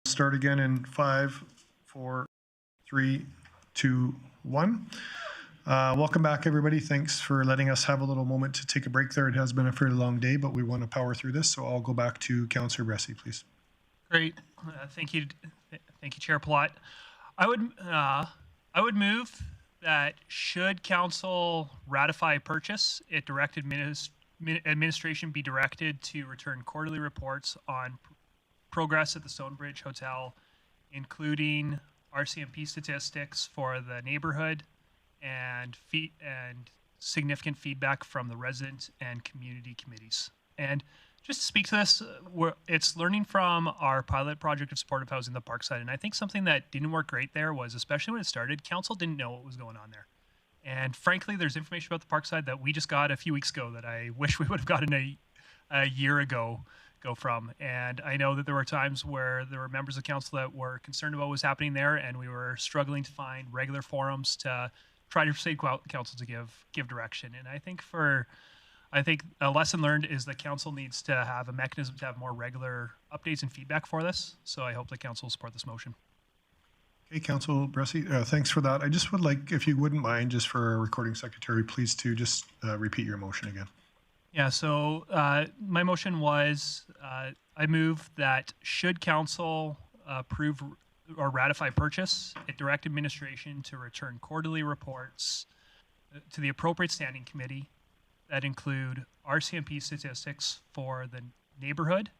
Start again in 5, 4, 3, 2, 1. Welcome back, everybody. Thanks for letting us have a little moment to take a break there. It has been a fairly long day, but we want to power through this. So I'll go back to Councillor Bressie, please. Great. Thank you, Chair Plot. I would move that should council ratify a purchase, it directed administration be directed to return quarterly reports on progress at the Stonebridge Hotel, including RCMP statistics for the neighborhood and significant feedback from the resident and community committees. And just to speak to this, it's learning from our pilot project of supportive housing, the Parkside. And I think something that didn't work great there was, especially when it started, council didn't know what was going on there. And frankly, there's information about the Parkside that we just got a few weeks ago that I wish we would have gotten a year ago from. And I know that there were times where there were members of council that were concerned about what was happening there, and we were struggling to find regular forums to try to persuade council to give direction. And I think a lesson learned is that council needs to have a mechanism to have more regular updates and feedback for this. So I hope that council will support this motion. Okay, Councillor Bressie, thanks for that. I just would like, if you wouldn't mind, just for our recording secretary, please to just repeat your motion again. Yeah, so my motion was I move that should council approve or ratify purchase, it direct administration to return quarterly reports to the appropriate standing committee that include RCMP statistics for the neighborhood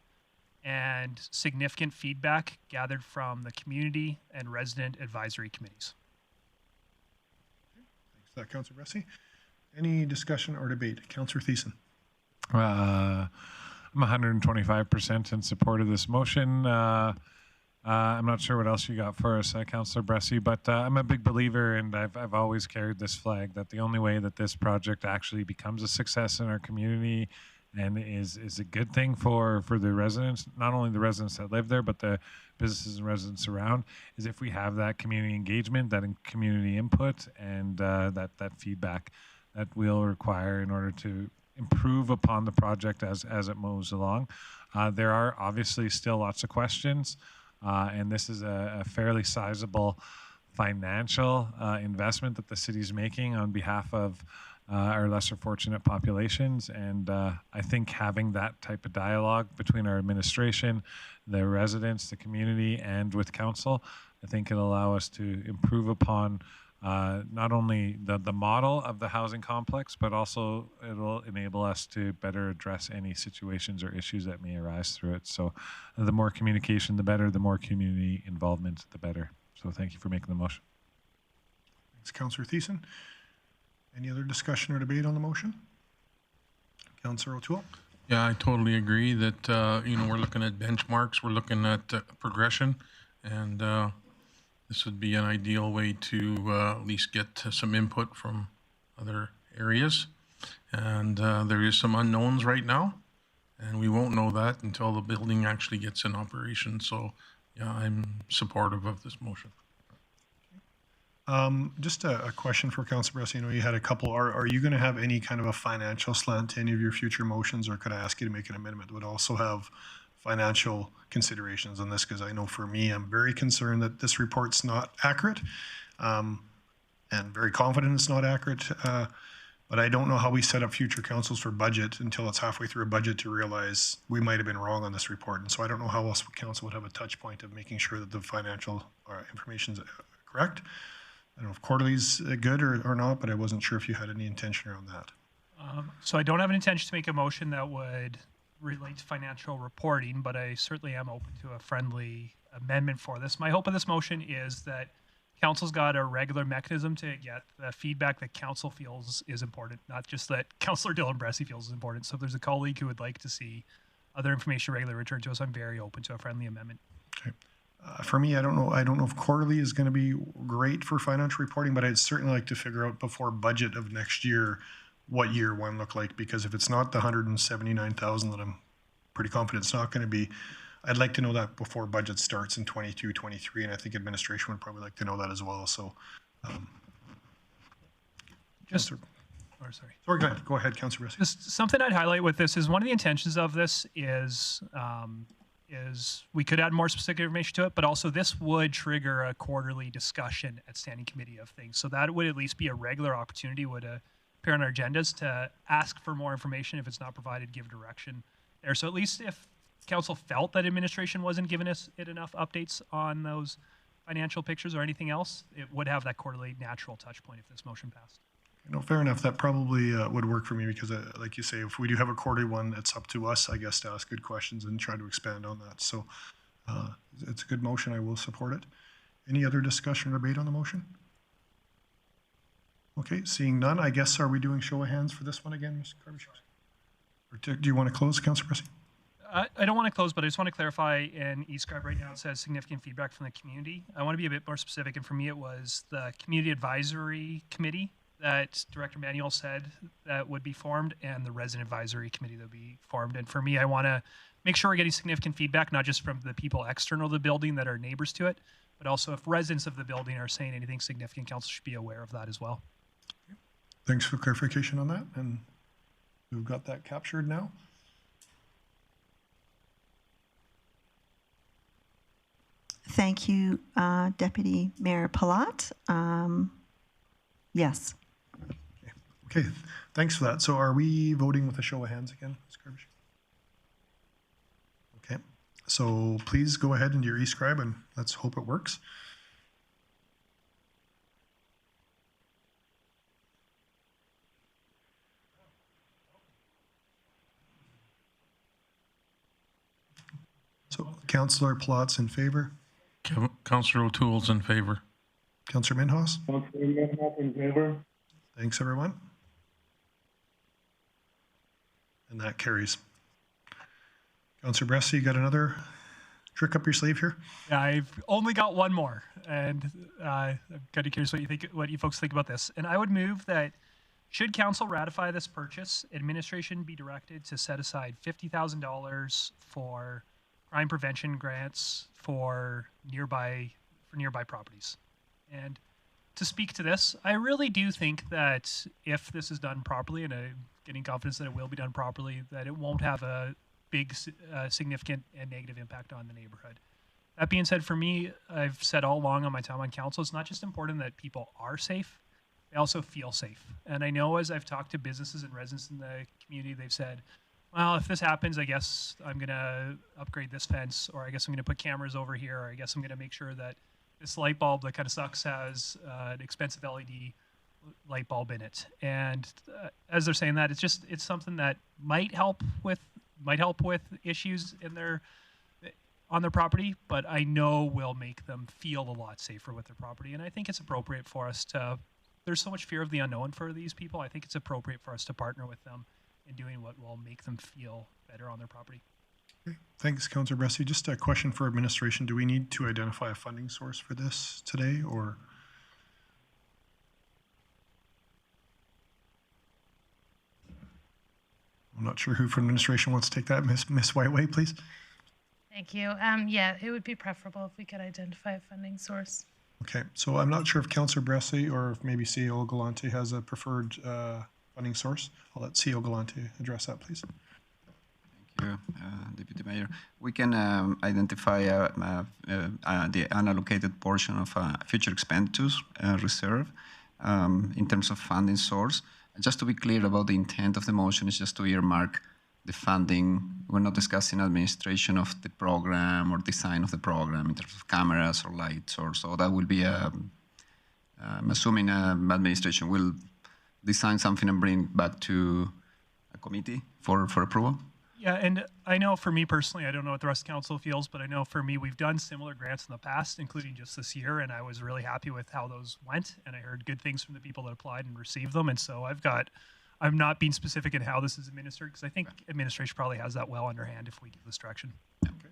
and significant feedback gathered from the community and resident advisory committees. Thanks for that, Councillor Bressie. Any discussion or debate? Councillor Thiessen. I'm 125% in support of this motion. I'm not sure what else you got for us, Councillor Bressie, but I'm a big believer, and I've always carried this flag, that the only way that this project actually becomes a success in our community and is a good thing for the residents, not only the residents that live there, but the businesses and residents around, is if we have that community engagement, that community input, and that feedback that we'll require in order to improve upon the project as it moves along. There are obviously still lots of questions, and this is a fairly sizable financial investment that the city's making on behalf of our lesser fortunate populations. And I think having that type of dialogue between our administration, the residents, the community, and with council, I think it'll allow us to improve upon not only the model of the housing complex, but also it'll enable us to better address any situations or issues that may arise through it. So the more communication, the better. The more community involvement, the better. So thank you for making the motion. Thanks, Councillor Thiessen. Any other discussion or debate on the motion? Councillor O'Toole. Yeah, I totally agree that, we're looking at benchmarks, we're looking at progression, and this would be an ideal way to at least get some input from other areas. And there is some unknowns right now, and we won't know that until the building actually gets in operation. So, yeah, I'm supportive of this motion. Just a question for Councillor Bressie. You had a couple. Are you going to have any kind of a financial slant to any of your future motions, or could I ask you to make an amendment that would also have financial considerations on this? Because I know for me, I'm very concerned that this report's not accurate, and very confident it's not accurate. But I don't know how we set up future councils for budget until it's halfway through a budget to realize we might have been wrong on this report. And so I don't know how else council would have a touch point of making sure that the financial information is correct. I don't know if quarterly's good or not, but I wasn't sure if you had any intention around that. So I don't have an intention to make a motion that would relate to financial reporting, but I certainly am open to a friendly amendment for this. My hope of this motion is that council's got a regular mechanism to get the feedback that council feels is important, not just that Councillor Dylan Bressie feels is important. So if there's a colleague who would like to see other information regularly returned to us, I'm very open to a friendly amendment. Okay. For me, I don't know if quarterly is going to be great for financial reporting, but I'd certainly like to figure out before budget of next year what year one looked like, because if it's not the 179,000 that I'm pretty confident it's not going to be, I'd like to know that before budget starts in 22, 23, and I think administration would probably like to know that as well. So, sorry, go ahead, Councillor Bressie. Just something I'd highlight with this is one of the intentions of this is is we could add more specific information to it, but also this would trigger a quarterly discussion at standing committee of things. So that would at least be a regular opportunity, would appear on our agendas to ask for more information. If it's not provided, give direction there. So at least if council felt that administration wasn't giving us enough updates on those financial pictures or anything else, it would have that quarterly natural touch point if this motion passed. No, fair enough. That probably would work for me because, like you say, if we do have a quarterly one, it's up to us, I guess, to ask good questions and try to expand on that. So it's a good motion. I will support it. Any other discussion or debate on the motion? Okay, seeing none, I guess, are we doing show of hands for this one again, Mr. Carbish? Or do you want to close, Councilor Bressy? I don't want to close, but I just want to clarify in eScribe right now it says significant feedback from the community. I want to be a bit more specific, and for me it was the Community Advisory Committee that Director Manuel said that would be formed, and the Resident Advisory Committee that would be formed. And for me, I want to make sure we're getting significant feedback, not just from the people external to the building that are neighbors to it, but also if residents of the building are saying anything significant, council should be aware of that as well. Thanks for clarification on that, and we've got that captured now. Thank you, Deputy Mayor Palat. Yes. Okay, thanks for that. So are we voting with a show of hands again, Ms. Carbish? Okay, so please go ahead into your eScribe and let's hope it works. So Councillor Plot's in favor. Councillor O'Toole's in favor. Councillor Minhas. Councillor Minhas in favor. Thanks, everyone. And that carries. Councillor Bressy, you got another trick up your sleeve here? Yeah, I've only got one more, and I'm kind of curious what you folks think about this. And I would move that should council ratify this purchase, administration be directed to set aside $50,000 for crime prevention grants for nearby properties. And to speak to this, I really do think that if this is done properly, and I'm getting confidence that it will be done properly, that it won't have a big, significant and negative impact on the neighborhood. That being said, for me, I've said all along on my time on council, it's not just important that people are safe, they also feel safe. And I know as I've talked to businesses and residents in the community, they've said, well, if this happens, I guess I'm going to upgrade this fence, or I guess I'm going to put cameras over here, or I guess I'm going to make sure that this light bulb that kind of sucks has an expensive LED light bulb in it. And as they're saying that, it's something that might help with issues on their property, but I know will make them feel a lot safer with their property. And I think it's appropriate for us to, there's so much fear of the unknown for these people. I think it's appropriate for us to partner with them in doing what will make them feel better on their property. Okay. Thanks, Councillor Bressy. Just a question for administration. Do we need to identify a funding source for this today, or? I'm not sure who from administration wants to take that. Ms. Whiteway, please. Thank you. Yeah, it would be preferable if we could identify a funding source. Okay, so I'm not sure if Councillor Bressy or if maybe CEO Galante has a preferred funding source. I'll let CEO Galante address that, please. Thank you, Deputy Mayor. We can identify the unallocated portion of future expenditures reserve in terms of funding source. Just to be clear about the intent of the motion, is just to earmark the funding. We're not discussing administration of the program or design of the program in terms of cameras or lights, or so. That will be I'm assuming administration will design something and bring it back to a committee for approval. Yeah, and I know for me personally, I don't know what the rest of council feels, but I know for me, we've done similar grants in the past, including just this year, and I was really happy with how those went, and I heard good things from the people that applied and received them, and so I'm not being specific in how this is administered, because I think administration probably has that well underhand if we give this direction. Okay.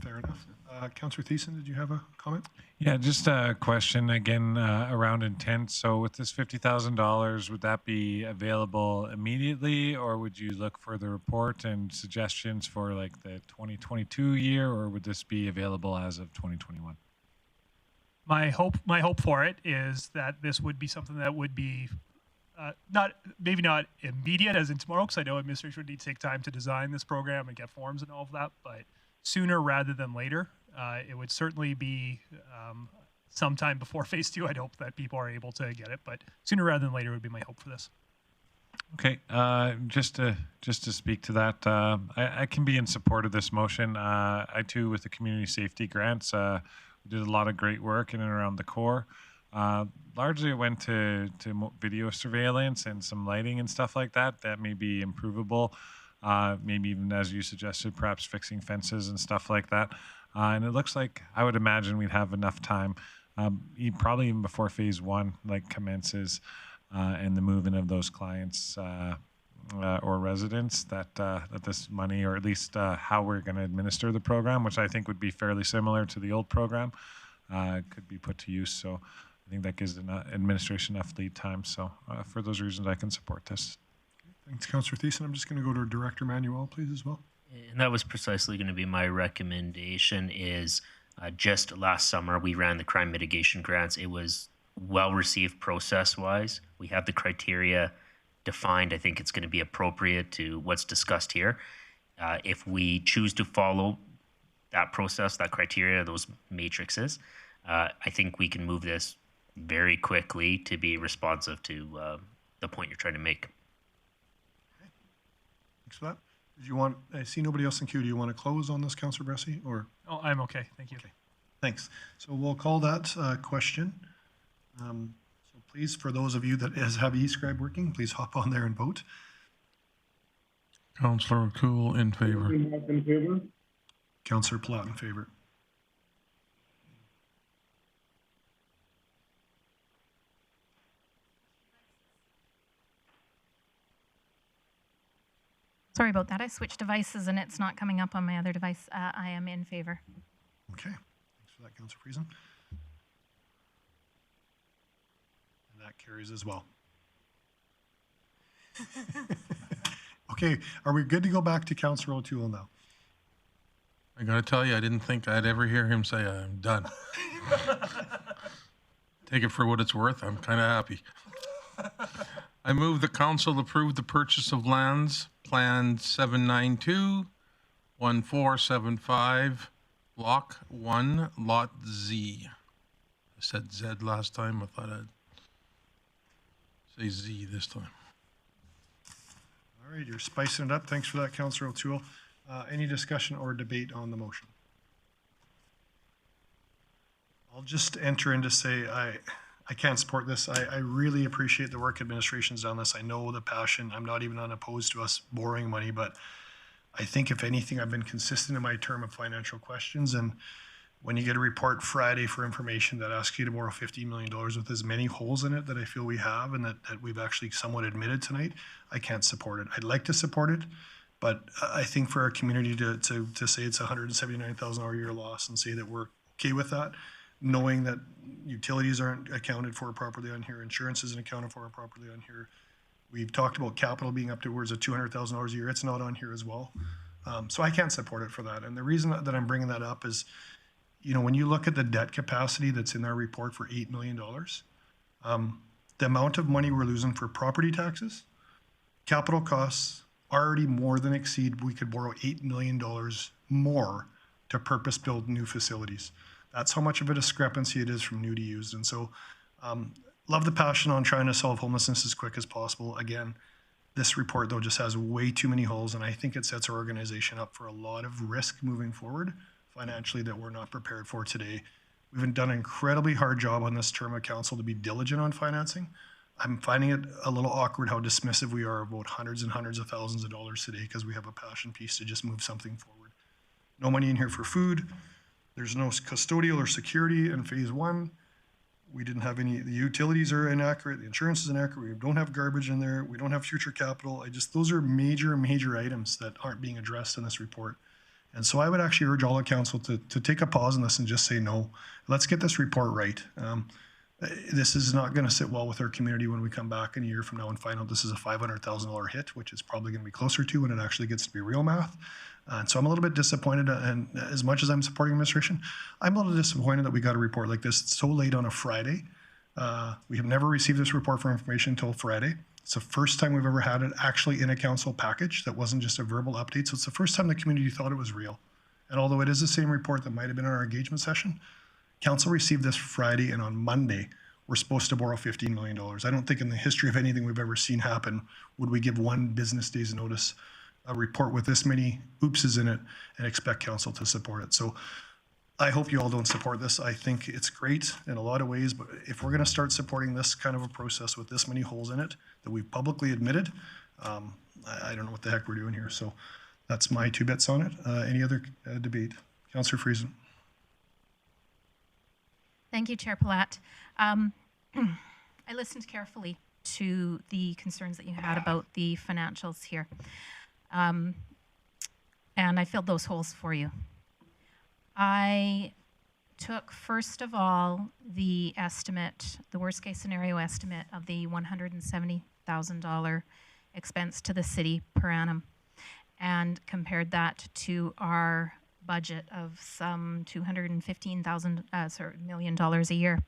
Fair enough. Councillor Thiessen, did you have a comment? Yeah, just a question again around intent. So with this $50,000, would that be available immediately, or would you look for the report and suggestions for like the 2022 year, or would this be available as of 2021? My hope for it is that this would be something that would be maybe not immediate as in tomorrow, because I know administration would need to take time to design this program and get forms and all of that, but sooner rather than later. It would certainly be sometime before phase 2. I'd hope that people are able to get it, but sooner rather than later would be my hope for this. Okay, just to speak to that, I can be in support of this motion. I too, with the community safety grants, did a lot of great work in and around the core. Largely, it went to video surveillance and some lighting and stuff like that. That may be improvable. Maybe even, as you suggested, perhaps fixing fences and stuff like that. And it looks like I would imagine we'd have enough time, probably even before phase 1 commences. And the moving of those clients or residents that this money, or at least how we're going to administer the program, which I think would be fairly similar to the old program, could be put to use. So I think that gives the administration enough lead time. So for those reasons, I can support this. Thanks, Councillor Thiessen. I'm just going to go to Director Manuel, please, as well. And that was precisely going to be my recommendation. Is just last summer we ran the crime mitigation grants. It was well received process wise. We have the criteria defined. I think it's going to be appropriate to what's discussed here. If we choose to follow that process, that criteria, those matrices, I think we can move this very quickly to be responsive to the point you're trying to make. Okay. Thanks for that. Did you want, I see nobody else in queue. Do you want to close on this, Councillor Bressie, or? Oh, I'm okay. Thank you. Okay. Thanks. So we'll call that question. So please, for those of you that have e-scribe working, please hop on there and vote. Councillor O'Toole in favor. In favor. Councillor Platt in favor. Sorry about that. I switched devices and it's not coming up on my other device. I am in favor. Okay. Thanks for that, Councillor Friesen. And that carries as well. Okay. Are we good to go back to Councillor O'Toole now? I got to tell you, I didn't think I'd ever hear him say, I'm done. Take it for what it's worth. I'm kind of happy. I move the council approve the purchase of lands, Plan 792-1475, Block 1, Lot Z. I said Z last time. I thought I'd say Z this time. All right, you're spicing it up. Thanks for that, Councillor O'Toole. Any discussion or debate on the motion? I'll just enter in to say I can't support this. I really appreciate the work administration's done this. I know the passion. I'm not even unopposed to us borrowing money, but I think if anything, I've been consistent in my term of financial questions. And when you get a report Friday for information that asks you to borrow $50 million with as many holes in it that I feel we have and that we've actually somewhat admitted tonight, I can't support it. I'd like to support it, but I think for our community to say it's a $179,000 a year loss and say that we're okay with that, knowing that utilities aren't accounted for properly on here, insurance isn't accounted for properly on here. We've talked about capital being up towards of $200,000 a year. It's not on here as well. So I can't support it for that. And the reason that I'm bringing that up is, you know, when you look at the debt capacity that's in our report for $8 million, the amount of money we're losing for property taxes, capital costs already more than exceed, we could borrow $8 million more to purpose build new facilities. That's how much of a discrepancy it is from new to used. And so love the passion on trying to solve homelessness as quick as possible. Again, this report, though, just has way too many holes, and I think it sets our organization up for a lot of risk moving forward financially that we're not prepared for today. We've done an incredibly hard job on this term of council to be diligent on financing. I'm finding it a little awkward how dismissive we are about hundreds and hundreds of thousands of dollars today because we have a passion piece to just move something forward. No money in here for food. There's no custodial or security in phase 1. We didn't have any, the utilities are inaccurate, the insurance is inaccurate, we don't have garbage in there, we don't have future capital. Those are major items that aren't being addressed in this report. And so I would actually urge all of council to take a pause on this and just say no. Let's get this report right. This is not going to sit well with our community when we come back in a year from now and find out this is a $500,000 hit, which is probably going to be closer to when it actually gets to be real math. And so I'm a little bit disappointed, and as much as I'm supporting administration, I'm a little disappointed that we got a report like this so late on a Friday. We have never received this report for information until Friday. It's the first time we've ever had it actually in a council package that wasn't just a verbal update. So it's the first time the community thought it was real. And although it is the same report that might have been in our engagement session, council received this Friday, and on Monday, we're supposed to borrow $15 million. I don't think in the history of anything we've ever seen happen would we give 1 business day's notice a report with this many oopses in it and expect council to support it. So I hope you all don't support this. I think it's great in a lot of ways, but if we're going to start supporting this kind of a process with this many holes in it that we've publicly admitted, I don't know what the heck we're doing here. So that's my 2 bits on it. Any other debate? Councillor Friesen. Thank you, Chair Palat. I listened carefully to the concerns that you had about the financials here. And I filled those holes for you. I took, first of all, the estimate, the worst case scenario estimate of the $170,000 expense to the city per annum, and compared that to our budget of some $215 million a year.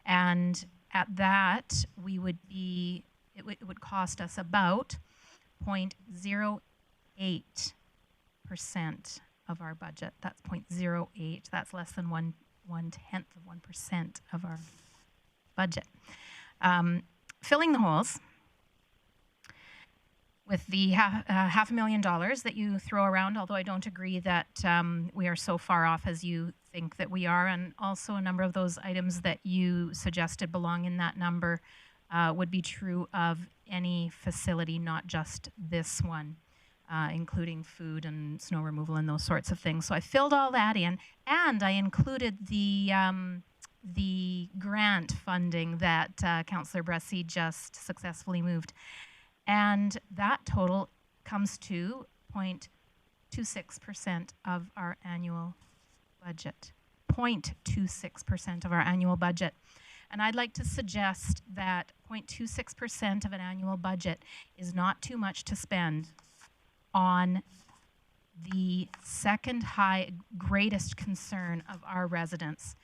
And at that, we would be, it would cost us about 0.08% of our budget. That's 0.08. That's less than 1/10 of our budget. Filling the holes with the $500,000 that you throw around, although I don't agree that we are so far off as you think that we are, and also a number of those items that you suggested belong in that number would be true of any facility, not just this one, including food and snow removal and those sorts of things. So I filled all that in, and I included the grant funding that Councillor Bressy just successfully moved. And that total comes to 0.26% of our annual budget. 0.26% of our annual budget. And I'd like to suggest that 0.26% of an annual budget is not too much to spend on the second greatest concern of our residents.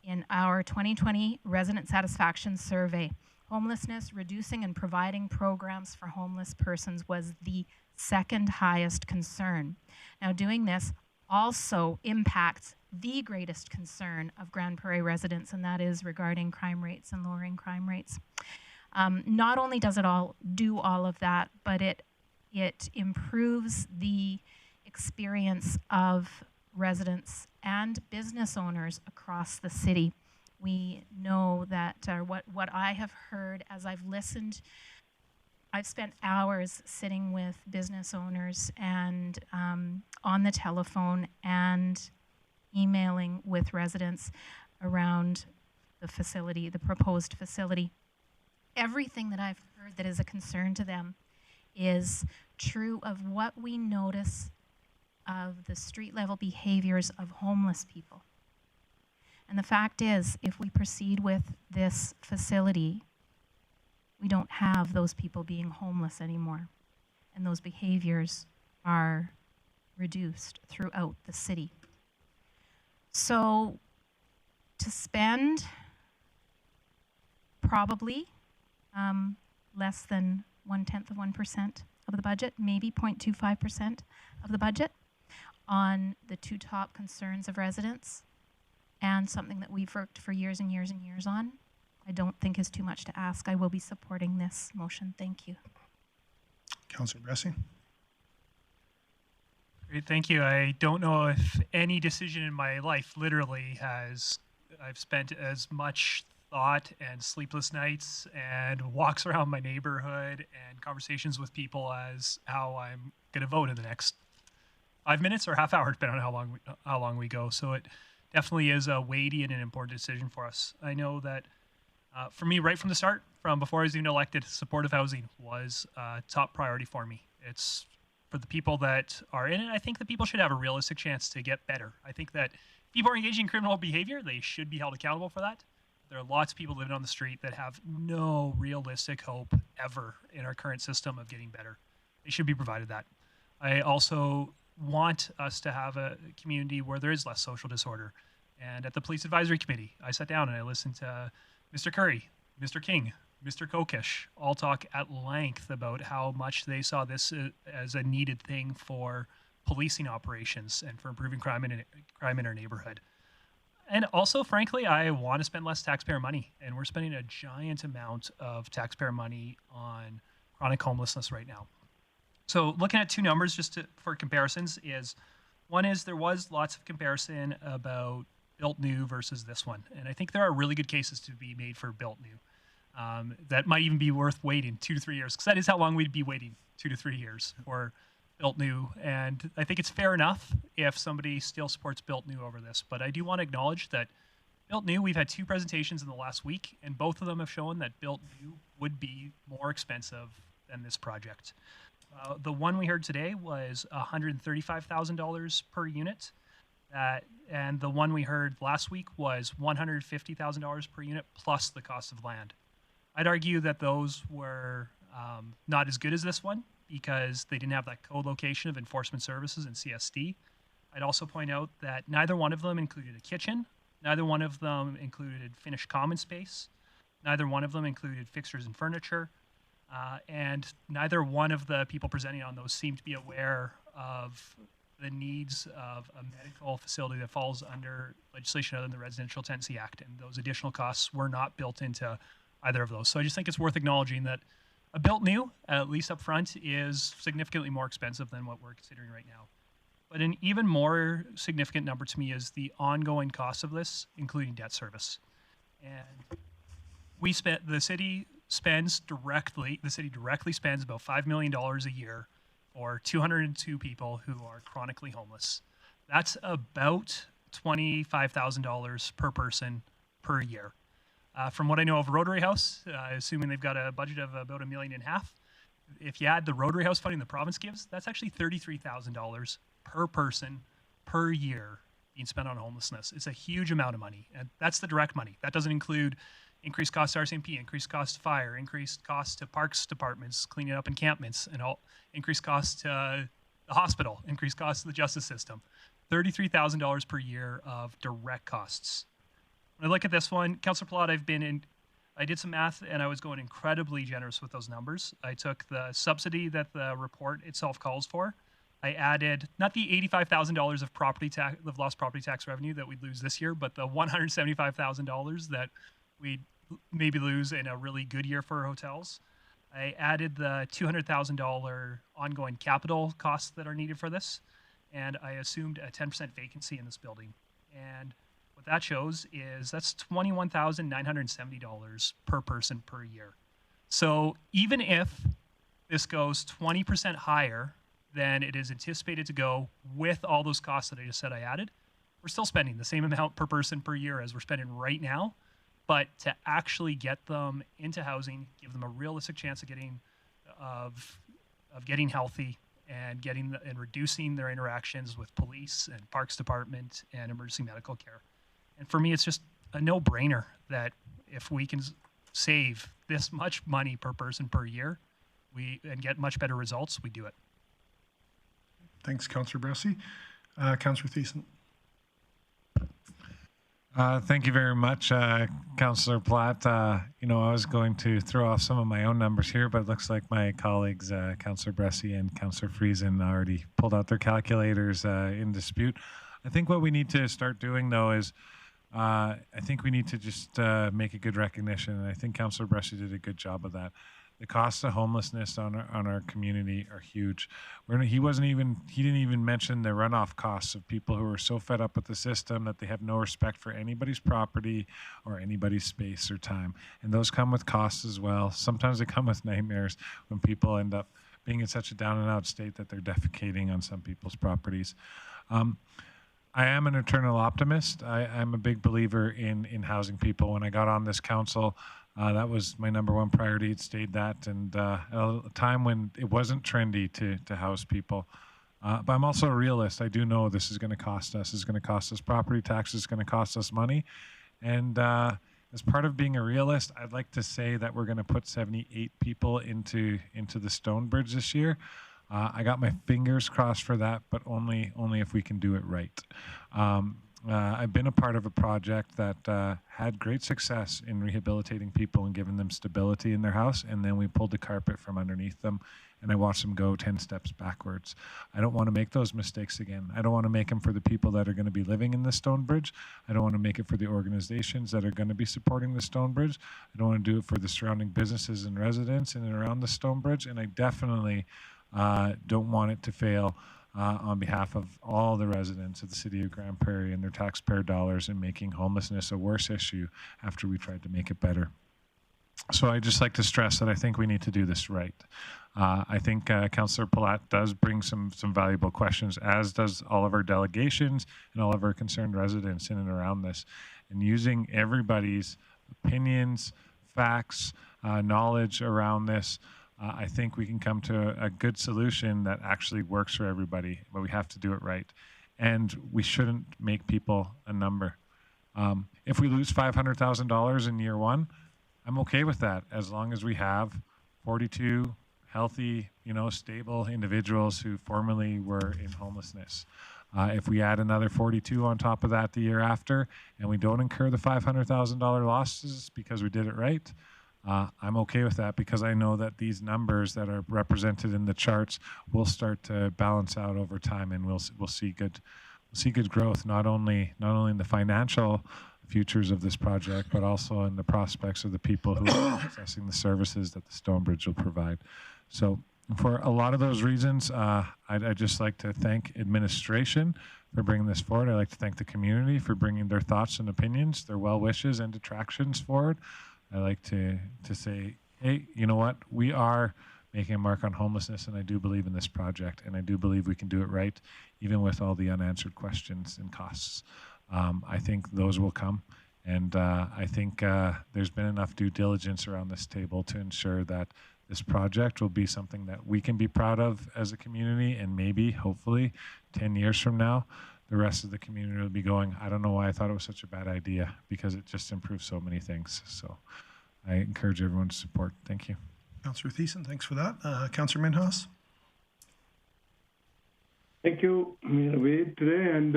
In our 2020 resident satisfaction survey, homelessness, reducing and providing programs for homeless persons was the second highest concern. Now, doing this also impacts the greatest concern of Grande Prairie residents, and that is regarding crime rates and lowering crime rates. Not only does it do all of that, but it improves the experience of residents and business owners across the city. We know that what I have heard as I've listened, I've spent hours sitting with business owners and on the telephone and emailing with residents around the facility, the proposed facility. Everything that I've heard that is a concern to them is true of what we notice of the street level behaviors of homeless people. And the fact is, if we proceed with this facility, we don't have those people being homeless anymore. And those behaviors are reduced throughout the city. So to spend probably less than 0.1% of the budget, maybe 0.25% of the budget on the 2 top concerns of residents, and something that we've worked for years and years and years on, I don't think is too much to ask. I will be supporting this motion. Thank you. Councillor Bressy. Great, thank you. I don't know if any decision in my life literally I've spent as much thought and sleepless nights and walks around my neighborhood and conversations with people as how I'm going to vote in the next 5 minutes or half hour, depending on how long we go. So it definitely is a weighty and an important decision for us. I know that for me, right from the start, from before I was even elected, supportive housing was a top priority for me. It's for the people that are in it. I think that people should have a realistic chance to get better. I think that if people are engaging in criminal behavior, they should be held accountable for that. There are lots of people living on the street that have no realistic hope ever in our current system of getting better. They should be provided that. I also want us to have a community where there is less social disorder. And at the Police Advisory Committee, I sat down and I listened to Mr. Curry, Mr. King, Mr. Kokish all talk at length about how much they saw this as a needed thing for policing operations and for improving crime in our neighborhood. And also, frankly, I want to spend less taxpayer money, and we're spending a giant amount of taxpayer money on chronic homelessness right now. So looking at two numbers just for comparisons is, one is there was lots of comparison about built new versus this one. And I think there are really good cases to be made for built new. That might even be worth waiting 2 to 3 years, because that is how long we'd be waiting, 2 to 3 years for built new. And I think it's fair enough if somebody still supports built new over this. But I do want to acknowledge that built new, we've had 2 presentations in the last week, and both of them have shown that built new would be more expensive than this project. The one we heard today was $135,000 per unit. And the one we heard last week was $150,000 per unit plus the cost of land. I'd argue that those were not as good as this one because they didn't have that co-location of enforcement services and CSD. I'd also point out that neither one of them included a kitchen, neither one of them included finished common space, neither one of them included fixtures and furniture, and neither one of the people presenting on those seemed to be aware of the needs of a medical facility that falls under legislation other than the Residential Tenancy Act, and those additional costs were not built into either of those. So I just think it's worth acknowledging that a built new, at least up front, is significantly more expensive than what we're considering right now. But an even more significant number to me is the ongoing cost of this, including debt service. And the city directly spends about $5 million a year for 202 people who are chronically homeless. That's about $25,000 per person per year. From what I know of Rotary House, assuming they've got a budget of about $1.5 million, if you add the Rotary House funding the province gives, that's actually $33,000 per person per year being spent on homelessness. It's a huge amount of money, and that's the direct money. That doesn't include increased costs to RCMP, increased costs to fire, increased costs to parks departments, cleaning up encampments, and all increased costs to the hospital, increased costs to the justice system. $33,000 per year of direct costs. When I look at this one, Councillor Plot, I did some math and I was going incredibly generous with those numbers. I took the subsidy that the report itself calls for. I added not the $85,000 of lost property tax revenue that we'd lose this year, but the $175,000 that we'd maybe lose in a really good year for hotels. I added the $200,000 ongoing capital costs that are needed for this, and I assumed a 10% vacancy in this building. And what that shows is that's $21,970 per person per year. So even if this goes 20% higher than it is anticipated to go with all those costs that I just said I added, we're still spending the same amount per person per year as we're spending right now. But to actually get them into housing, give them a realistic chance of getting healthy and reducing their interactions with police and parks department and emergency medical care. And for me, it's just a no-brainer that if we can save this much money per person per year and get much better results, we do it. Thanks, Councillor Bressy. Councillor Thiessen. Thank you very much, Councillor Platt. I was going to throw off some of my own numbers here, but it looks like my colleagues, Councillor Bressy and Councillor Friesen, already pulled out their calculators in dispute. I think what we need to start doing, though, is I think we need to just make a good recognition, and I think Councillor Bressy did a good job of that. The costs of homelessness on our community are huge. He didn't even mention the runoff costs of people who are so fed up with the system that they have no respect for anybody's property or anybody's space or time. And those come with costs as well. Sometimes they come with nightmares when people end up being in such a down and out state that they're defecating on some people's properties. I am an eternal optimist. I'm a big believer in housing people. When I got on this council, that was my number one priority. It stayed that, and at a time when it wasn't trendy to house people. But I'm also a realist. I do know this is going to cost us. It's going to cost us property taxes. It's going to cost us money. And as part of being a realist, I'd like to say that we're going to put 78 people into the Stonebridge this year. I got my fingers crossed for that, but only if we can do it right. I've been a part of a project that had great success in rehabilitating people and giving them stability in their house, and then we pulled the carpet from underneath them, and I watched them go 10 steps backwards. I don't want to make those mistakes again. I don't want to make them for the people that are going to be living in the Stonebridge. I don't want to make it for the organizations that are going to be supporting the Stonebridge. I don't want to do it for the surrounding businesses and residents in and around the Stonebridge, and I definitely don't want it to fail on behalf of all the residents of the city of Grande Prairie and their taxpayer dollars in making homelessness a worse issue after we tried to make it better. So I'd just like to stress that I think we need to do this right. I think Councillor Palat does bring some valuable questions, as does all of our delegations and all of our concerned residents in and around this. And using everybody's opinions, facts, knowledge around this, I think we can come to a good solution that actually works for everybody, but we have to do it right. And we shouldn't make people a number. If we lose $500,000 in year one, I'm okay with that, as long as we have 42 healthy, stable individuals who formerly were in homelessness. If we add another 42 on top of that the year after, and we don't incur the $500,000 losses because we did it right, I'm okay with that, because I know that these numbers that are represented in the charts will start to balance out over time, and we'll see good growth, not only in the financial futures of this project, but also in the prospects of the people who are accessing the services that the Stonebridge will provide. So for a lot of those reasons, I'd just like to thank administration for bringing this forward. I'd like to thank the community for bringing their thoughts and opinions, their well wishes and detractions forward. I like to say, hey, you know what? We are making a mark on homelessness, and I do believe in this project, and I do believe we can do it right, even with all the unanswered questions and costs. I think those will come, and I think there's been enough due diligence around this table to ensure that this project will be something that we can be proud of as a community, and maybe, hopefully, 10 years from now, the rest of the community will be going, I don't know why I thought it was such a bad idea, because it just improves so many things. So I encourage everyone's support. Thank you. Councillor Thiessen, thanks for that. Councillor Minhas? Thank you, Wade, today. And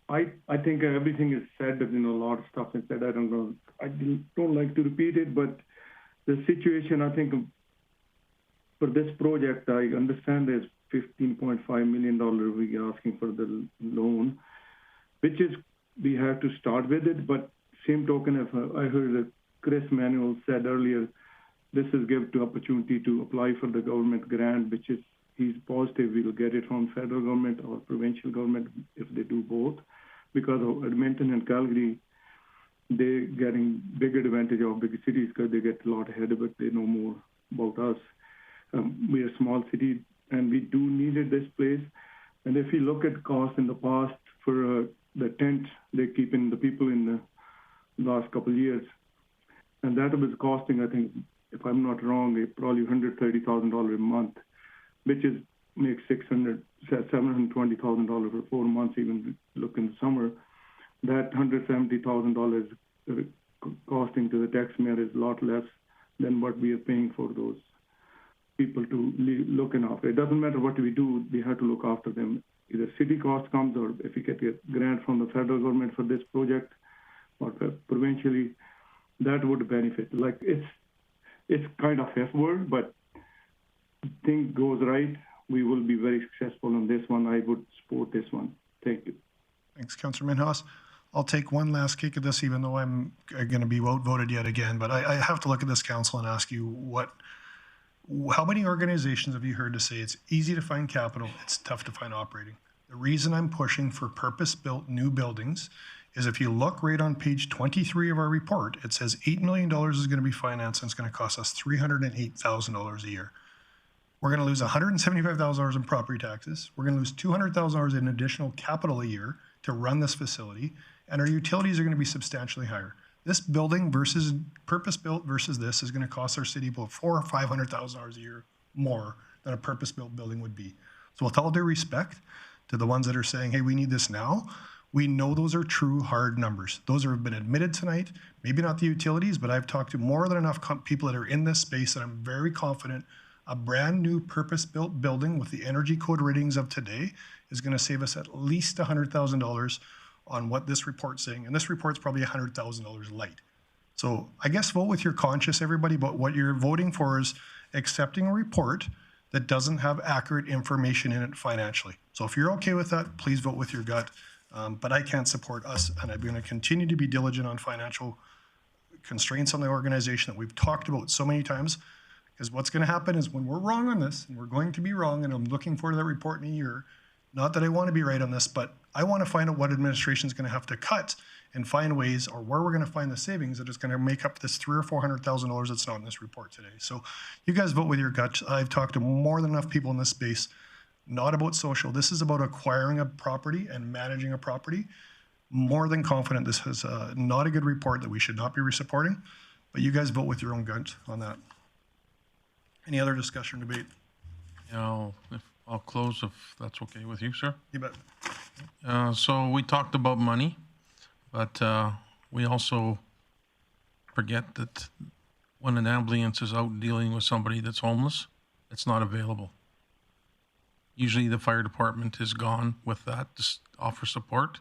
I think everything is said, a lot of stuff is said. I don't like to repeat it, but the situation, I think, for this project, I understand there's $15.5 million we are asking for the loan, which is, we have to start with it, but same token, I heard that Chris Manuel said earlier, this is give the opportunity to apply for the government grant, which is, he's positive we'll get it from federal government or provincial government if they do both, because of Edmonton and Calgary, they're getting big advantage of big cities because they get a lot ahead of it, they know more about us. We're a small city, and we do needed this place. And if you look at costs in the past for the tent they're keeping the people in the last couple of years, and that was costing, I think, if I'm not wrong, probably $130,000 a month, which is makes $720,000 for 4 months. Even look in the summer, that $170,000 costing to the taxpayer is a lot less than what we are paying for those people to looking after. It doesn't matter what we do, we have to look after them. Either city cost comes, or if we get a grant from the federal government for this project, or provincially, that would benefit. Like it's kind of F-word, but thing goes right, we will be very successful on this one. I would support this one. Thank you. Thanks, Councillor Minhas. I'll take one last kick at this, even though I'm going to be outvoted yet again. But I have to look at this council and ask you, how many organizations have you heard to say it's easy to find capital, it's tough to find operating? The reason I'm pushing for purpose-built new buildings is if you look right on page 23 of our report, it says $8 million is going to be financed, and it's going to cost us $308,000 a year. We're going to lose $175,000 in property taxes. We're going to lose $200,000 in additional capital a year to run this facility, and our utilities are going to be substantially higher. This building versus purpose-built versus this is going to cost our city about $400,000 or $500,000 a year more than a purpose-built building would be. So with all due respect to the ones that are saying, hey, we need this now, we know those are true hard numbers. Those have been admitted tonight, maybe not the utilities, but I've talked to more than enough people that are in this space that I'm very confident A brand new purpose-built building with the energy code ratings of today is going to save us at least $100,000 on what this report's saying. And this report's probably $100,000 light. So I guess vote with your conscience, everybody, but what you're voting for is accepting a report that doesn't have accurate information in it financially. So if you're okay with that, please vote with your gut. But I can't support us, and I'm going to continue to be diligent on financial constraints on the organization that we've talked about so many times. Because what's going to happen is when we're wrong on this, and we're going to be wrong, and I'm looking forward to that report in a year, not that I want to be right on this, but I want to find out what administration is going to have to cut and find ways, or where we're going to find the savings that is going to make up this $300,000 or $400,000 that's not in this report today. So you guys vote with your gut. I've talked to more than enough people in this space, not about social. This is about acquiring a property and managing a property. More than confident this is not a good report that we should not be supporting, but you guys vote with your own gut on that. Any other discussion, debate? Yeah, I'll close if that's okay with you, sir. You bet. So we talked about money, but we also forget that when an ambulance is out dealing with somebody that's homeless, it's not available. Usually the fire department is gone with that to offer support,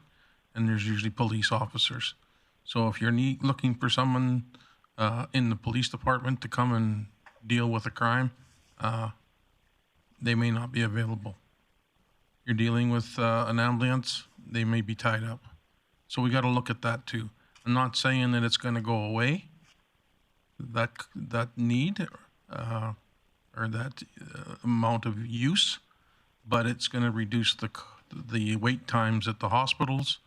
and there's usually police officers. So if you're looking for someone in the police department to come and deal with a crime, they may not be available. You're dealing with an ambulance, they may be tied up. So we got to look at that too. I'm not saying that it's going to go away, that need or that amount of use, but it's going to reduce the wait times at the hospitals.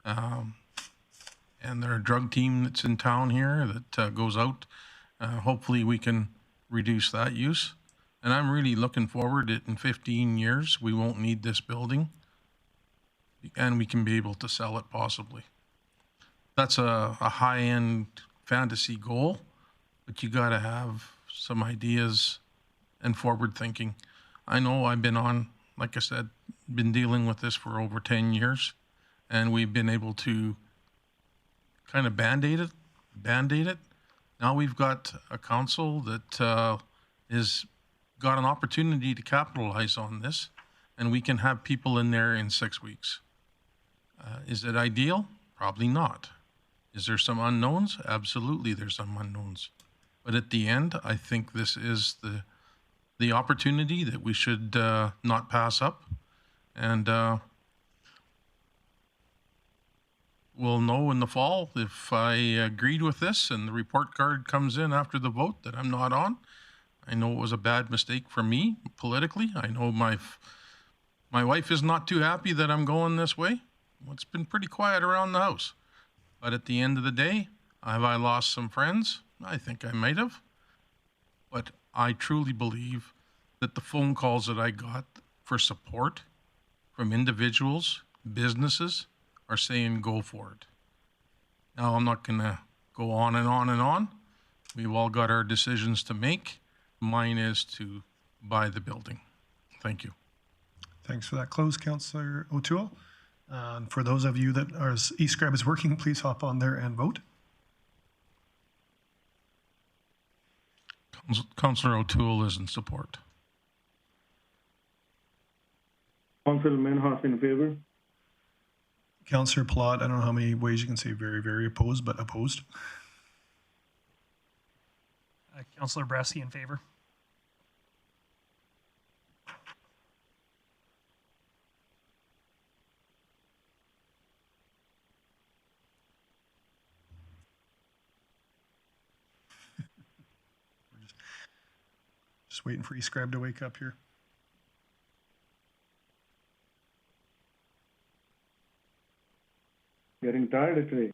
And there are a drug team that's in town here that goes out. Hopefully we can reduce that use. And I'm really looking forward that in 15 years, we won't need this building and we can be able to sell it possibly. That's a high-end fantasy goal, but you got to have some ideas and forward thinking. I know I've been on, like I said, been dealing with this for over 10 years, and we've been able to kind of band-aid it. Now we've got a council that is got an opportunity to capitalize on this, and we can have people in there in 6 weeks. Is it ideal? Probably not. Is there some unknowns? Absolutely, there's some unknowns. But at the end, I think this is the opportunity that we should not pass up. And we'll know in the fall if I agreed with this and the report card comes in after the vote that I'm not on. I know it was a bad mistake for me politically. I know my wife is not too happy that I'm going this way. Well, it's been pretty quiet around the house. But at the end of the day, have I lost some friends? I think I might have. But I truly believe that the phone calls that I got for support from individuals, businesses, are saying go for it. Now, I'm not going to go on and on and on. We've all got our decisions to make. Mine is to buy the building. Thank you. Thanks for that close, Councillor O'Toole. For those of you that are e-scribe is working, please hop on there and vote. Councillor O'Toole is in support. Councillor Menhoff in favor. Councillor Plott, I don't know how many ways you can say very, very opposed, but opposed. Councillor Brassey in favor. Just waiting for e-scribe to wake up here. Getting tired today.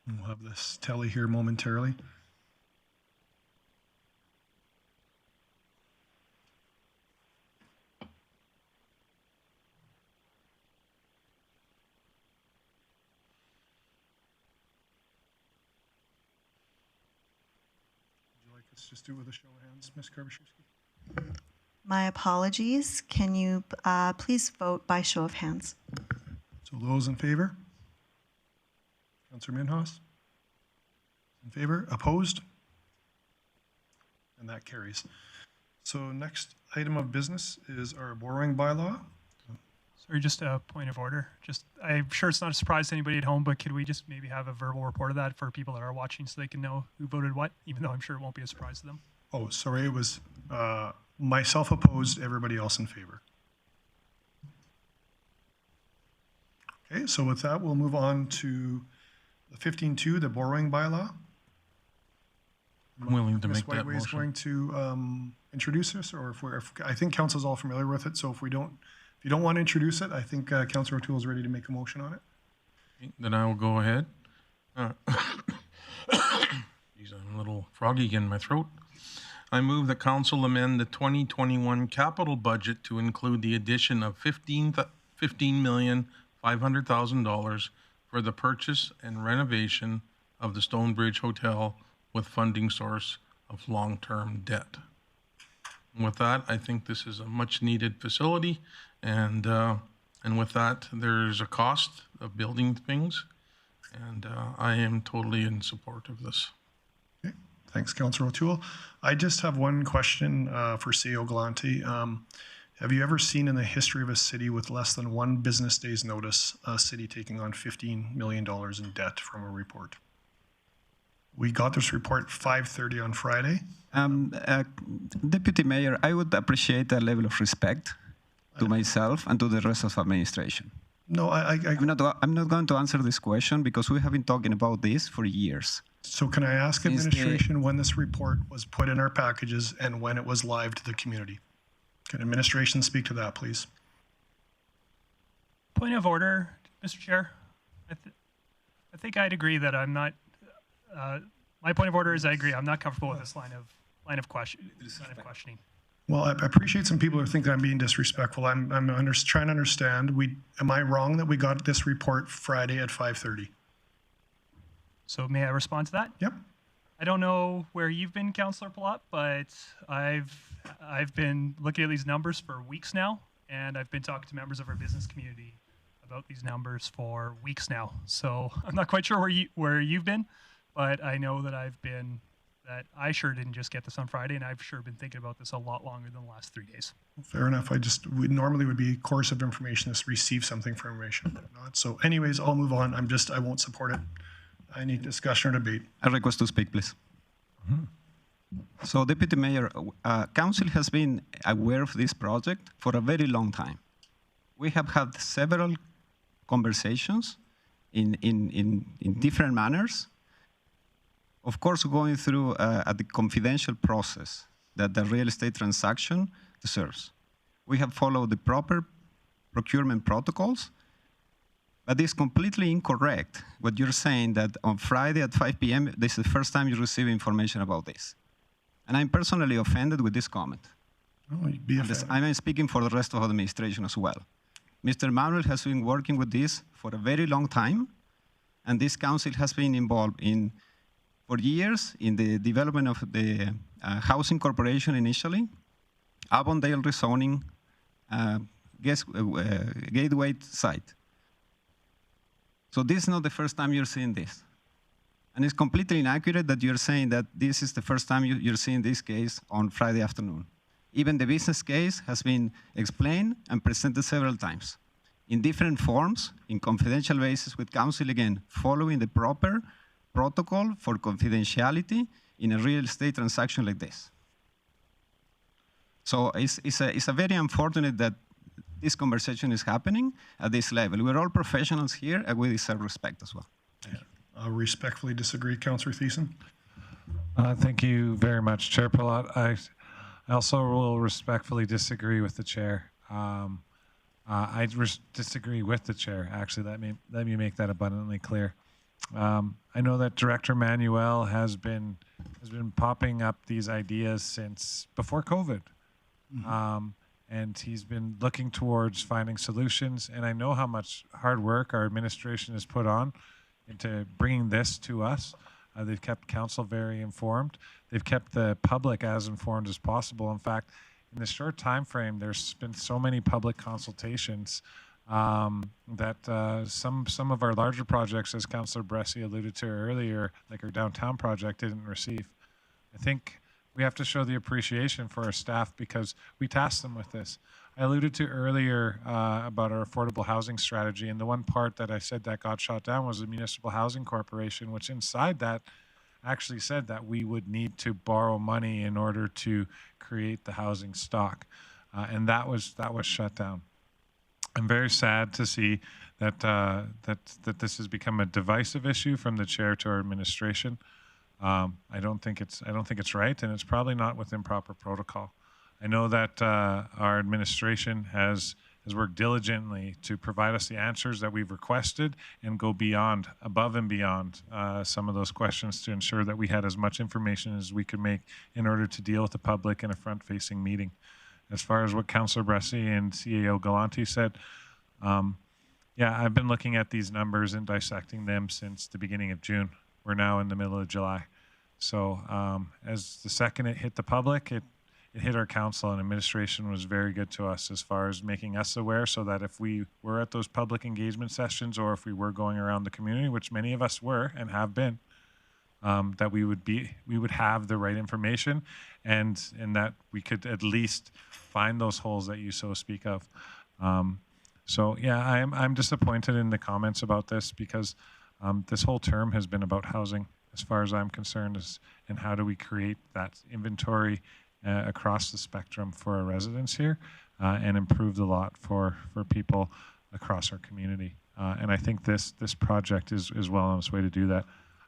We'll have this tally here momentarily. Let's just do it with a show of hands, Ms. Karbashewski. My apologies. Can you please vote by show of hands? So those in favor? Councillor Minhas? In favor? Opposed? And that carries. So next item of business is our borrowing bylaw. Sorry, just a point of order. I'm sure it's not a surprise to anybody at home, but could we just maybe have a verbal report of that for people that are watching so they can know who voted what, even though I'm sure it won't be a surprise to them? Oh, sorry, it was myself opposed, everybody else in favor. Okay, so with that, we'll move on to the 15.2, the borrowing bylaw. I'm willing to Ms. make that Whiteway is motion. going to introduce this, or if I think council's all familiar with it, so if you don't want to introduce it, I think Councillor O'Toole is ready to make a motion on it. Okay, then I will go ahead. Geez, I'm a little froggy in my throat. I move that council amend the 2021 capital budget to include the addition of $15,500,000 for the purchase and renovation of the Stonebridge Hotel with funding source of long-term debt. And with that, I think this is a much-needed facility, and with that, there's a cost of building things, and I am totally in support of this. Okay, thanks, Councillor O'Toole. I just have one question for CEO Galante. Have you ever seen in the history of a city with less than one business day's notice, a city taking on $15 million in debt from a report? We got this report 5:30 on Friday. Deputy Mayor, I would appreciate a level of respect to myself and to the rest of administration. No, I'm not going to answer this question because we have been talking about this for years. So can I ask administration when this report was put in our packages and when it was live to the community? Can administration speak to that, please? Point of order, Mr. Chair. I think I'd agree that I'm not. My point of order is I agree. I'm not comfortable with this line of questioning. Well, I appreciate some people who think that I'm being disrespectful. I'm trying to understand. Am I wrong that we got this report Friday at 5:30? So may I respond to that? Yep. I don't know where you've been, Councillor Palat, but I've been looking at these numbers for weeks now, and I've been talking to members of our business community about these numbers for weeks now. So I'm not quite sure where you've been, but I know that I sure didn't just get this on Friday, and I've sure been thinking about this a lot longer than the last 3 days. Fair enough. We normally would be course of information to receive something for information, but not. So anyways, I'll move on. I won't support it. I need discussion or debate. A request to speak, please. So, Deputy Mayor, Council has been aware of this project for a very long time. We have had several conversations in different manners. Of course, going through the confidential process that the real estate transaction deserves. We have followed the proper procurement protocols, but it's completely incorrect what you're saying that on Friday at 5 p.m., this is the first time you receive information about this. And I'm personally offended with this comment. Oh, you'd be offended. I'm speaking for the rest of the administration as well. Mr. Manuel has been working with this for a very long time, and this council has been involved for years in the development of the housing corporation initially, Avondale rezoning, Gateway site. So this is not the first time you're seeing this. And it's completely inaccurate that you're saying that this is the first time you're seeing this case on Friday afternoon. Even the business case has been explained and presented several times in different forms, in confidential basis with council, again, following the proper protocol for confidentiality in a real estate transaction like this. So it's a very unfortunate that this conversation is happening at this level. We're all professionals here, and we deserve respect as well. Thank you. I'll respectfully disagree, Councillor Thiessen. Thank you very much, Chair Palat. I also will respectfully disagree with the chair. I disagree with the chair, actually. Let me make that abundantly clear. I know that Director Manuel has been popping up these ideas since before COVID. And he's been looking towards finding solutions. And I know how much hard work our administration has put on into bringing this to us. They've kept council very informed. They've kept the public as informed as possible. In fact, in this short time frame, there's been so many public consultations that some of our larger projects, as Councillor Bressie alluded to earlier, like our downtown project, didn't receive. I think we have to show the appreciation for our staff because we tasked them with this. I alluded to earlier about our affordable housing strategy, and the one part that I said that got shot down was the Municipal Housing Corporation, which inside that actually said that we would need to borrow money in order to create the housing stock, and that was shut down. I'm very sad to see that that this has become a divisive issue from the chair to our administration. I don't think it's right, and it's probably not within proper protocol. I know that our administration has worked diligently to provide us the answers that we've requested and go beyond, above and beyond some of those questions to ensure that we had as much information as we could make in order to deal with the public in a front-facing meeting. As far as what Councillor Bressie and CAO Galante said, yeah, I've been looking at these numbers and dissecting them since the beginning of June. We're now in the middle of July. So as the second it hit the public, it hit our council, and administration was very good to us as far as making us aware so that if we were at those public engagement sessions or if we were going around the community, which many of us were and have been, that we would have the right information and that we could at least find those holes that you so speak of. So yeah, I'm disappointed in the comments about this because this whole term has been about housing as far as I'm concerned, and how do we create that inventory across the spectrum for our residents here and improve the lot for people across our community. And I think this project is well on its way to do that.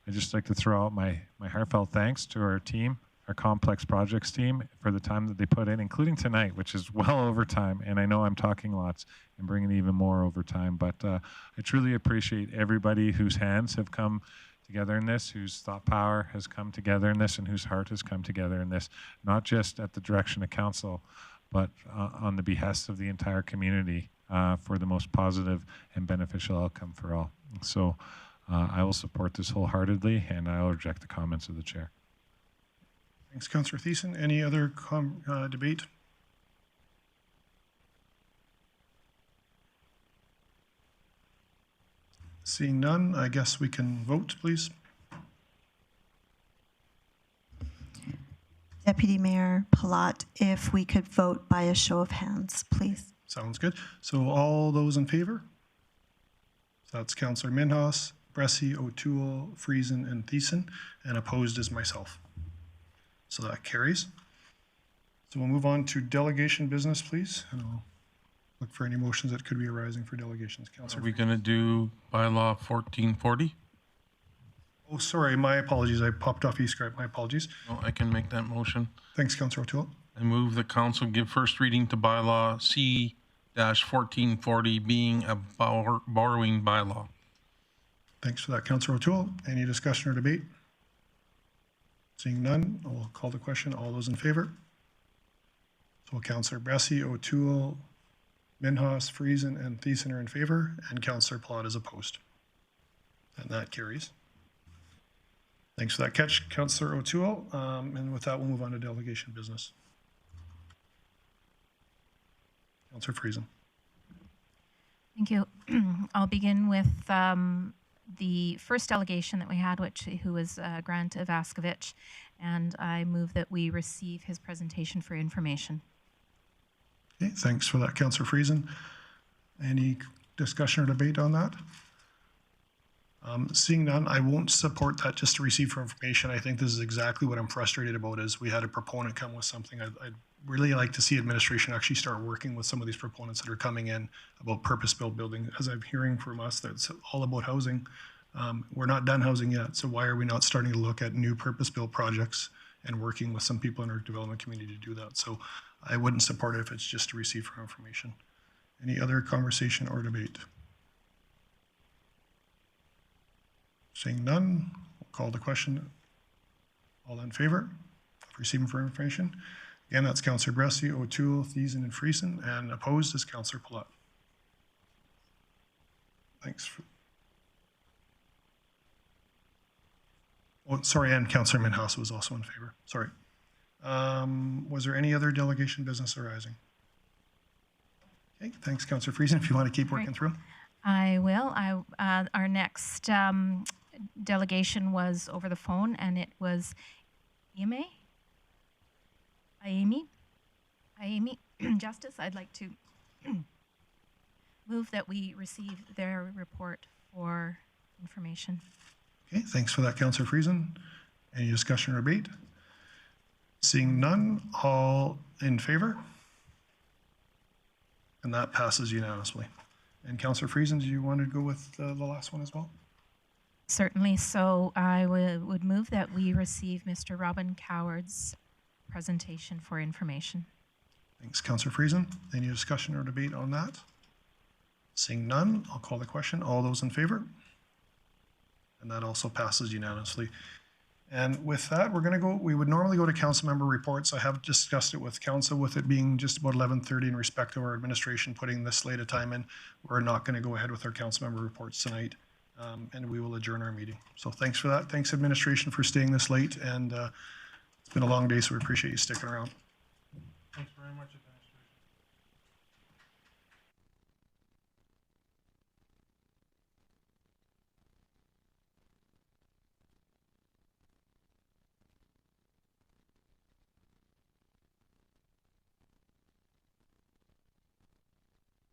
I'd just like to throw out my heartfelt thanks to our team, our complex projects team, for the time that they put in, including tonight, which is well over time. And I know I'm talking lots and bringing even more over time, but I truly appreciate everybody whose hands have come together in this, whose thought power has come together in this, and whose heart has come together in this, not just at the direction of council, but on the behest of the entire community for the most positive and beneficial outcome for all. So I will support this wholeheartedly, and I will reject the comments of the chair. Thanks, Councillor Thiessen. Any other debate? Seeing none, I guess we can vote, please. Deputy Mayor Palat, if we could vote by a show of hands, please. Sounds good. So all those in favor? So that's Councillor Minhas, Bressie, O'Toole, Friesen, and Thiessen, and opposed is myself. So that carries. So we'll move on to delegation business, please. And I'll look for any motions that could be arising for delegations. Councillor. Are we going to do bylaw 1440? Oh, sorry, my apologies. I popped off e-script. My apologies. No, I can make that motion. Thanks, Councillor O'Toole. I move the council give first reading to bylaw C-1440 being a borrowing bylaw. Thanks for that, Councillor O'Toole. Any discussion or debate? Seeing none, I'll call the question. All those in favor? So Councillor Bressie, O'Toole, Minhas, Friesen, and Thiessen are in favor, and Councillor Palat is opposed. And that carries. Thanks for that catch, Councillor O'Toole. And with that, we'll move on to delegation business. Councillor Friesen. Thank you. I'll begin with the first delegation that we had, who was Grant Vaskovich, and I move that we receive his presentation for information. Okay, thanks for that, Councillor Friesen. Any discussion or debate on that? Seeing none, I won't support that just to receive for information. I think this is exactly what I'm frustrated about is we had a proponent come with something. I'd really like to see administration actually start working with some of these proponents that are coming in about purpose-built building. As I'm hearing from us, that's all about housing. We're not done housing yet, so why are we not starting to look at new purpose-built projects and working with some people in our development community to do that? So I wouldn't support it if it's just to receive for information. Any other conversation or debate? Seeing none, we'll call the question. All in favor of receiving for information? Again, that's Councillor Bressie, O'Toole, Thiessen, and Friesen, and opposed is Councillor Palat. Thanks. Oh, sorry, and Councillor Minhas was also in favor. Sorry. Was there any other delegation business arising? Okay, thanks, Councillor Friesen. If you want to keep working through. I will. Our next delegation was over the phone, and it was Aimi Justice. I'd like to move that we receive their report for information. Okay, thanks for that, Councillor Friesen. Any discussion or debate? Seeing none, all in favor? And that passes unanimously. And Councillor Friesen, do you want to go with the last one as well? Certainly. So I would move that we receive Mr. Robin Coward's presentation for information. Thanks, Councillor Friesen. Any discussion or debate on that? Seeing none, I'll call the question. All those in favor? And that also passes unanimously. And with that, we're going to go, we would normally go to council member reports. I have discussed it with council, with it being just about 11:30 in respect to our administration putting this slate of time in. We're not going to go ahead with our council member reports tonight, and we will adjourn our meeting. So thanks for that. Thanks, administration, for staying this late. And it's been a long day, so we appreciate you sticking around. Thanks very much.